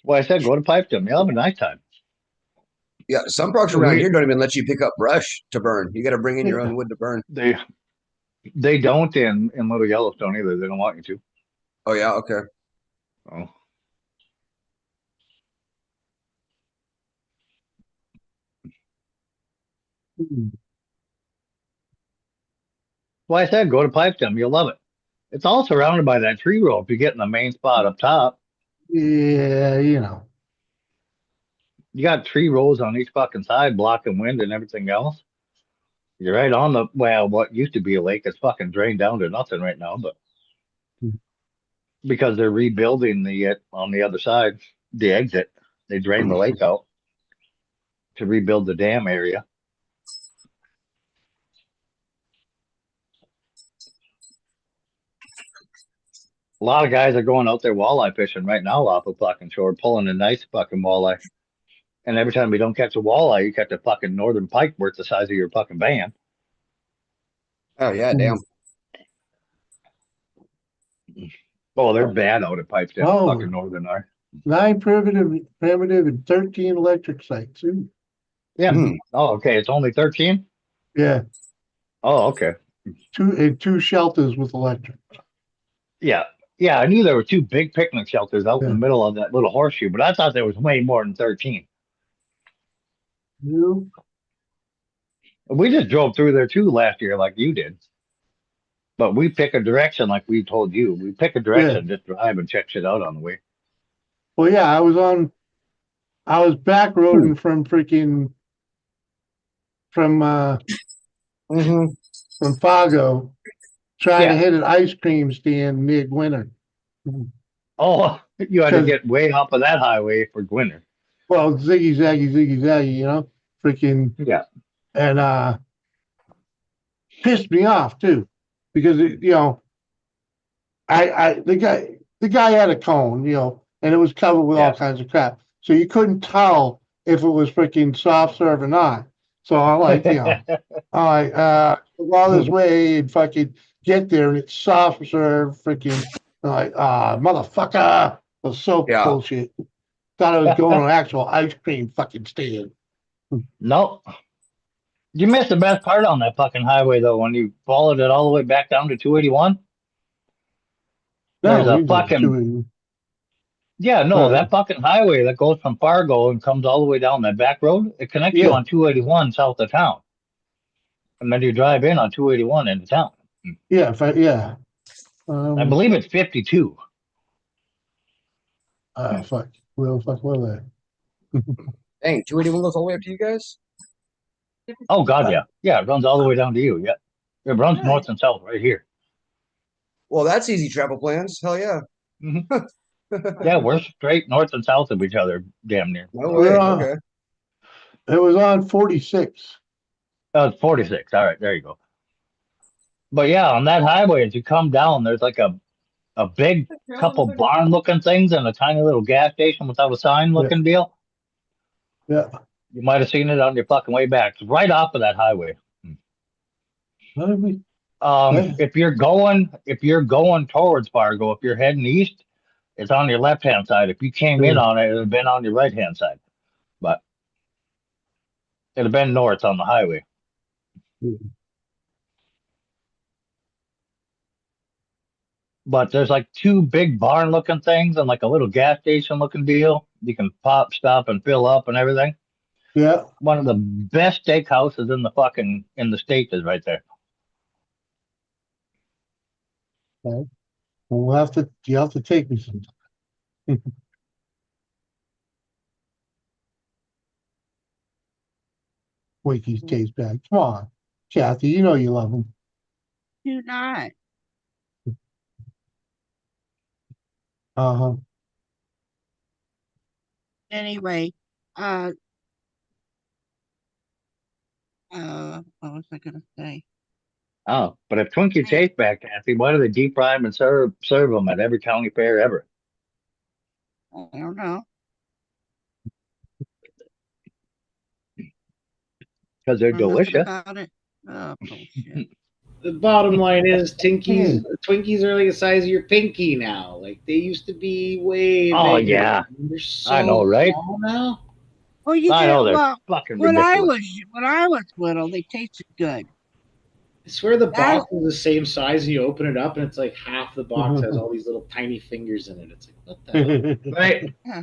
Well, I said go to Pipedom. You'll have a nice time. Yeah, some parks around here don't even let you pick up brush to burn. You got to bring in your own wood to burn. They don't in Little Yellowstone either. They don't want you to. Oh yeah, okay. Oh. Well, I said go to Pipedom. You'll love it. It's all surrounded by that tree row if you get in the main spot up top. Yeah, you know. You got tree rows on each fucking side blocking wind and everything else. You're right on the, well, what used to be a lake is fucking drained down to nothing right now, but because they're rebuilding on the other side, the exit, they drained the lake out to rebuild the dam area. A lot of guys are going out there walleye fishing right now off the fucking shore, pulling a nice fucking walleye. And every time you don't catch a walleye, you catch a fucking northern pike worth the size of your fucking van. Oh yeah, damn. Oh, they're bad out at Pipedale. Oh. Fucking northern are. 9 primitive and 13 electric sites. Ooh. Yeah. Oh, okay. It's only 13? Yeah. Oh, okay. 2 shelters with electric. Yeah. Yeah, I knew there were 2 big picnic shelters out in the middle of that little horseshoe, but I thought there was way more than 13. You? We just drove through there too last year like you did. But we pick a direction like we told you. We pick a direction, just drive and check shit out on the way. Well, yeah, I was back roading from freaking from Fargo, trying to hit an ice cream stand mid-winter. Oh, you had to get way up of that highway for winter. Well, ziggy zaggy, you know, freaking and pissed me off too, because you know, the guy had a cone, you know, and it was covered with all kinds of crap, so you couldn't tell if it was freaking soft serve or not. So I'm like, you know, all right, all this way and fucking get there and it's soft serve, freaking like, motherfucker, it was so bullshit. Thought I was going to an actual ice cream fucking stand. Nope. You missed the best part on that fucking highway though, when you followed it all the way back down to 281. There's a fucking that fucking highway that goes from Fargo and comes all the way down that back road. It connects you on 281 south of town, and then you drive in on 281 into town. Yeah, I believe it's 52. Fuck. Where the fuck were they? Dang, 281 goes all the way up to you guys? Oh god, yeah. Yeah, it runs all the way down to you. Yeah. It runs north and south right here. Well, that's easy travel plans. Hell yeah. Yeah, we're straight north and south of each other, damn near. No way. Okay. It was on 46. Oh, it's 46. All right, there you go. But yeah, on that highway, as you come down, there's like a big couple barn looking things and a tiny little gas station without a sign looking deal. Yeah. You might have seen it on your fucking way back. It's right off of that highway. If you're going towards Fargo, if you're heading east, it's on your left hand side. If you came in on it, it would have been on your right hand side. But it'd have been north on the highway. But there's like two big barn looking things and like a little gas station looking deal. You can pop, stop, and fill up and everything. Yeah. One of the best steakhouses in the state is right there. Okay. You'll have to take me sometime. Wakey's taste back. Come on, Kathy, you know you love him. Do not. Uh-huh. Anyway, what was I gonna say? Oh, but if Twinkie tastes back, Kathy, why do they deep fry them and serve them at every county fair ever? I don't know. Because they're Nothing delicious. about it. Oh, bullshit. The bottom line is Twinkies are like the size of your pinky now. Like they used to be way Oh bigger. yeah, They're so I know, right? small now. Well, you I get know they're fucking when ridiculous. I was little, they tasted good. I swear the box is the same size, and you open it up, and it's like half the box has all these little tiny fingers in it. It's like, what the hell? Right? Yeah.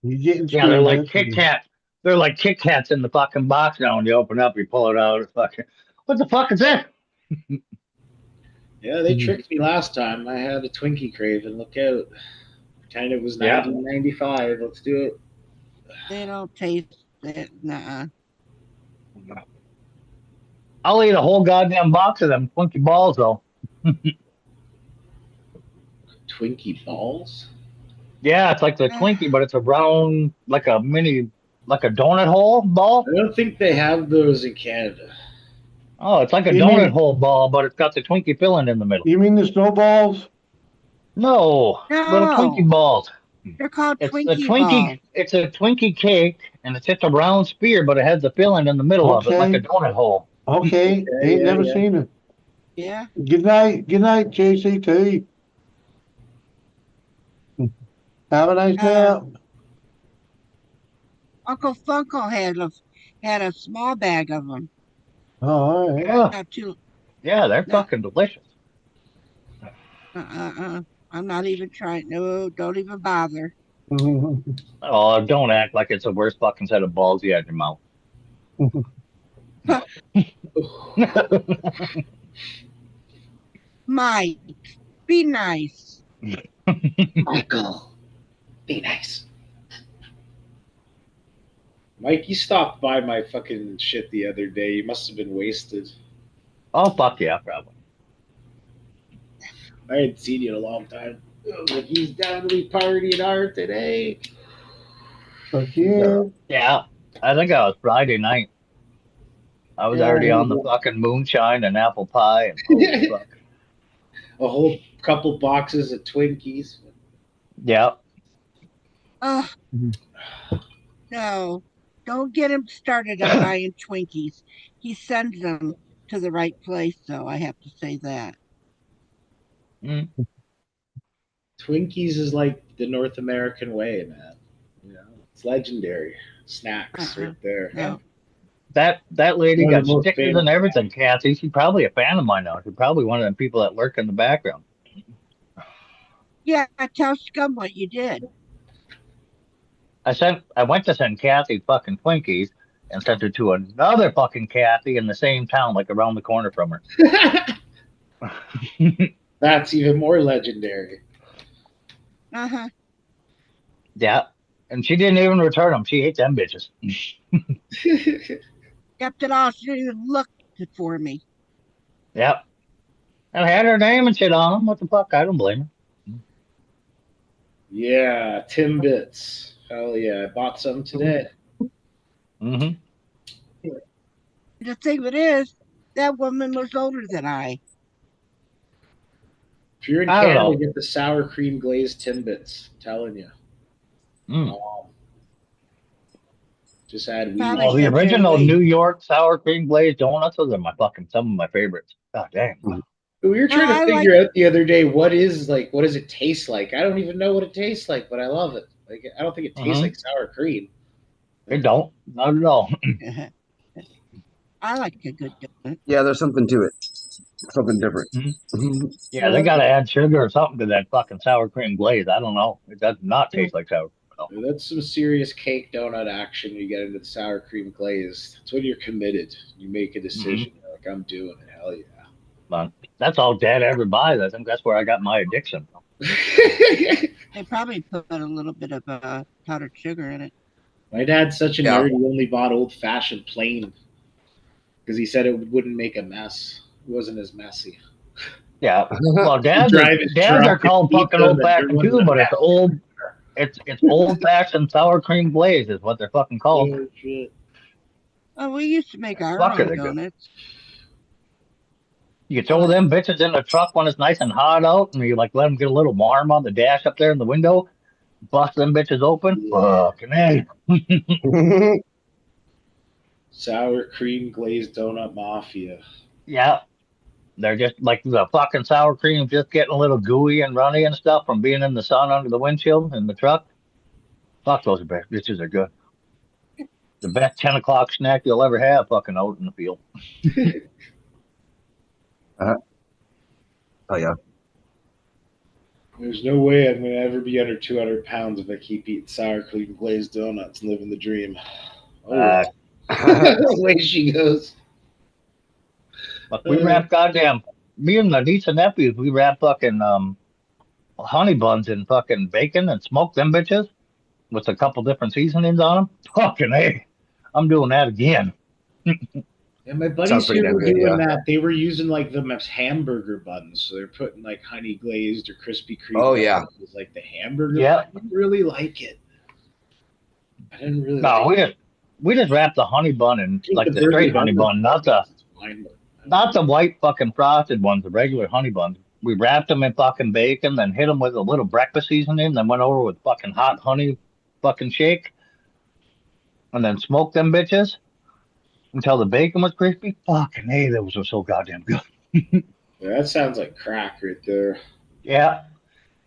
You getting Yeah, they're like Kit Kat. They're like Kit Kats in the fucking box now. When you open it up, you pull it out. It's fucking. What the fuck is that? Yeah, they tricked me last time. I had a Twinkie craving. Look out. Pretend it was Yeah. 1995. Let's do it. They don't taste it. Nuh-uh. I'll eat a whole goddamn box of them Twinkie balls though. Twinkie balls? Yeah, it's like the Twinkie, but it's a round, like a donut hole ball. I don't think they have those in Canada. Oh, it's like a donut hole ball, but it's got the Twinkie filling in the middle. You mean the snowballs? No, little Twinkie balls. They're called It's Twinkie balls. balls. It's a Twinkie cake, and it's just a round sphere, but it has the filling in the middle of it, like a donut hole. Okay. Ain't never seen it. Yeah. Good night, JCT. Have a nice nap. Uncle Funko had a small bag of them. Oh, all right. Yeah. Not too. Yeah, they're fucking delicious. I'm not even trying. No, don't even bother. Oh, don't act like it's the worst fucking set of balls you had in your mouth. Mike, be nice. Michael, be nice. Mike, you stopped by my fucking shit the other day. You must have been wasted. Oh, fuck yeah, probably. I hadn't seen you in a long time. Like he's definitely partying hard today. Yeah, I think I was Friday night. I was already on the fucking moonshine and apple pie and holy fuck. A whole couple boxes of Twinkies. Yeah. No, don't get him started on buying Twinkies. He sends them to the right place, though. I have to say that. Twinkies is like the North American way, man. You know, it's legendary. Snacks right there. No. That lady One of got the most stickers famous and everything, Kathy. She's probably a fan of mine now. She's probably one of them people that lurk in the background. Yeah, tell Scum what you did. I went to send Kathy fucking Twinkies and sent her to another fucking Kathy in the same town, like around the corner from her. That's even more legendary. Uh-huh. Yeah. And she didn't even return them. She ate them bitches. Kept it all. She didn't even look for me. Yep. And I had her name and shit on them. What the fuck? I don't blame her. Yeah, Timbits. Hell yeah, I bought some today. Mm-hmm. The thing of it is, That woman was older than I. If you're in I don't Canada, know. get the sour cream glazed Timbits. I'm telling you. Mm. Just add Probably Well, weed. the should bear original weight. New York sour cream glazed donuts, those are some of my favorites. God damn. We were No, trying to I like. figure out the other day what does it taste like? I don't even know what it tastes like, but I love it. Like I don't think it tastes like sour cream. It don't. Not at all. I like a good donut. Yeah, there's something to it. Something different. Yeah, they gotta add sugar or something to that fucking sour cream glaze. I don't know. It does not taste like sour cream. That's some serious cake donut action. You get into the sour cream glaze. That's when you're committed. You make a decision. You're like, I'm doing it. Hell yeah. But that's all Dad ever buys. I think that's where I got my addiction from. They probably put a little bit of powdered sugar in it. My dad's such a Yeah. nerd. He only bought old fashioned plain because he said it wouldn't make a mess. It wasn't as messy. Yeah. Well, dads Drive his are truck called and fucking pizza old that fashioned ruins too, the but it's mess. old. It's old fashioned sour cream glaze is what they're fucking called. Oh, shit. Oh, we used to make our Fuck, are own they good. donuts. You throw them bitches in the truck when it's nice and hot out, and you like let them get a little warm on the dash up there in the window. Bust them bitches open. Fucking A. Sour cream glazed donut mafia. Yeah. They're just like the fucking sour cream, just getting a little gooey and runny and stuff from being in the sun under the windshield in the truck. Fuck, those bitches are good. The best 10 o'clock snack you'll ever have, fucking out in the field. Oh yeah. There's no way I'm going to ever be under 200 pounds if I keep eating sour cream glazed donuts and living the dream. Oh, away she goes. But we wrap goddamn, me and my niece and nephews, we wrap fucking honey buns in fucking bacon and smoke them bitches with a couple different seasonings on them. Fucking A. I'm doing that again. And my Sounds buddies pretty here damn were good, doing yeah. that. They were using like them as hamburger buns. So they're putting like honey glazed or Krispy Kreme. Oh, yeah. It's like the hamburger. Yeah. I didn't really like it. I didn't really No, like we just wrap the honey bun in it. like the burger straight honey bun, not the Fine, but not the white fucking frosted ones, the regular honey buns. We wrapped them in fucking bacon, then hit them with a little breakfast seasoning, then went over with fucking hot honey fucking shake, and then smoked them bitches until the bacon was crispy. Fucking hey, those were so goddamn good. yeah, that sounds like crack right there. Yeah.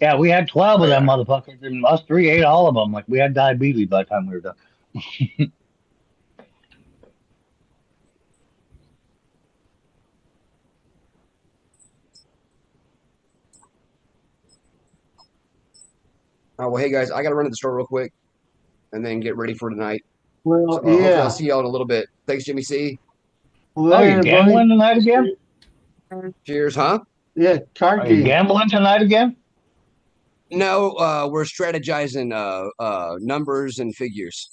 Yeah, we had 12 of them motherfuckers, and us three ate all of them. Like we had diabetes by the time we were done. Oh well, hey guys, I gotta run to the store real quick, and then get ready for tonight. Well, So, hopefully yeah. I'll see y'all in a little bit. Thanks, Jimmy C. Well, Oh, you're everybody. gambling tonight again? Cheers, huh? Yeah, card Are you game. gambling tonight again? No, we're strategizing numbers and figures.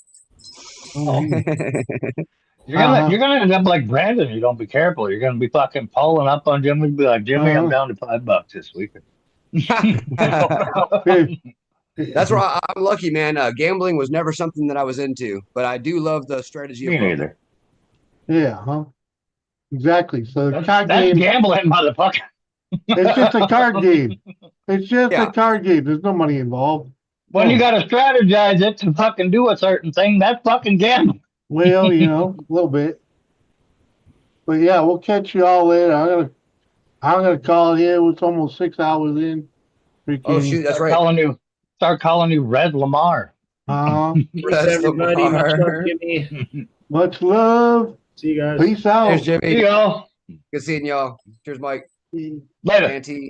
Oh. You're gonna end up like Brandon. You don't be careful. You're gonna be fucking pulling up on Jimmy. Be like, Jimmy, I'm down to $5 this week. That's why I'm lucky, man. Gambling was never something that I was into, but I do love the strategy Me of neither. Yeah, huh? Exactly. So the card That's game. gambling, motherfucker. It's just a card game. It's just a card game. There's no money involved. When you gotta strategize it to fucking do a certain thing, that's fucking gambling. Well, you know, a little bit. But yeah, we'll catch you all later. I'm gonna call it in. It's almost 6 hours in. Freaking, Oh shoot, that's right. Start calling you Red Lamar. Peace, everybody. Much love, Jimmy. Much love. See you guys. Peace out. Cheers, Jimmy. See y'all. Good seeing y'all. Cheers, Mike. Later. Auntie.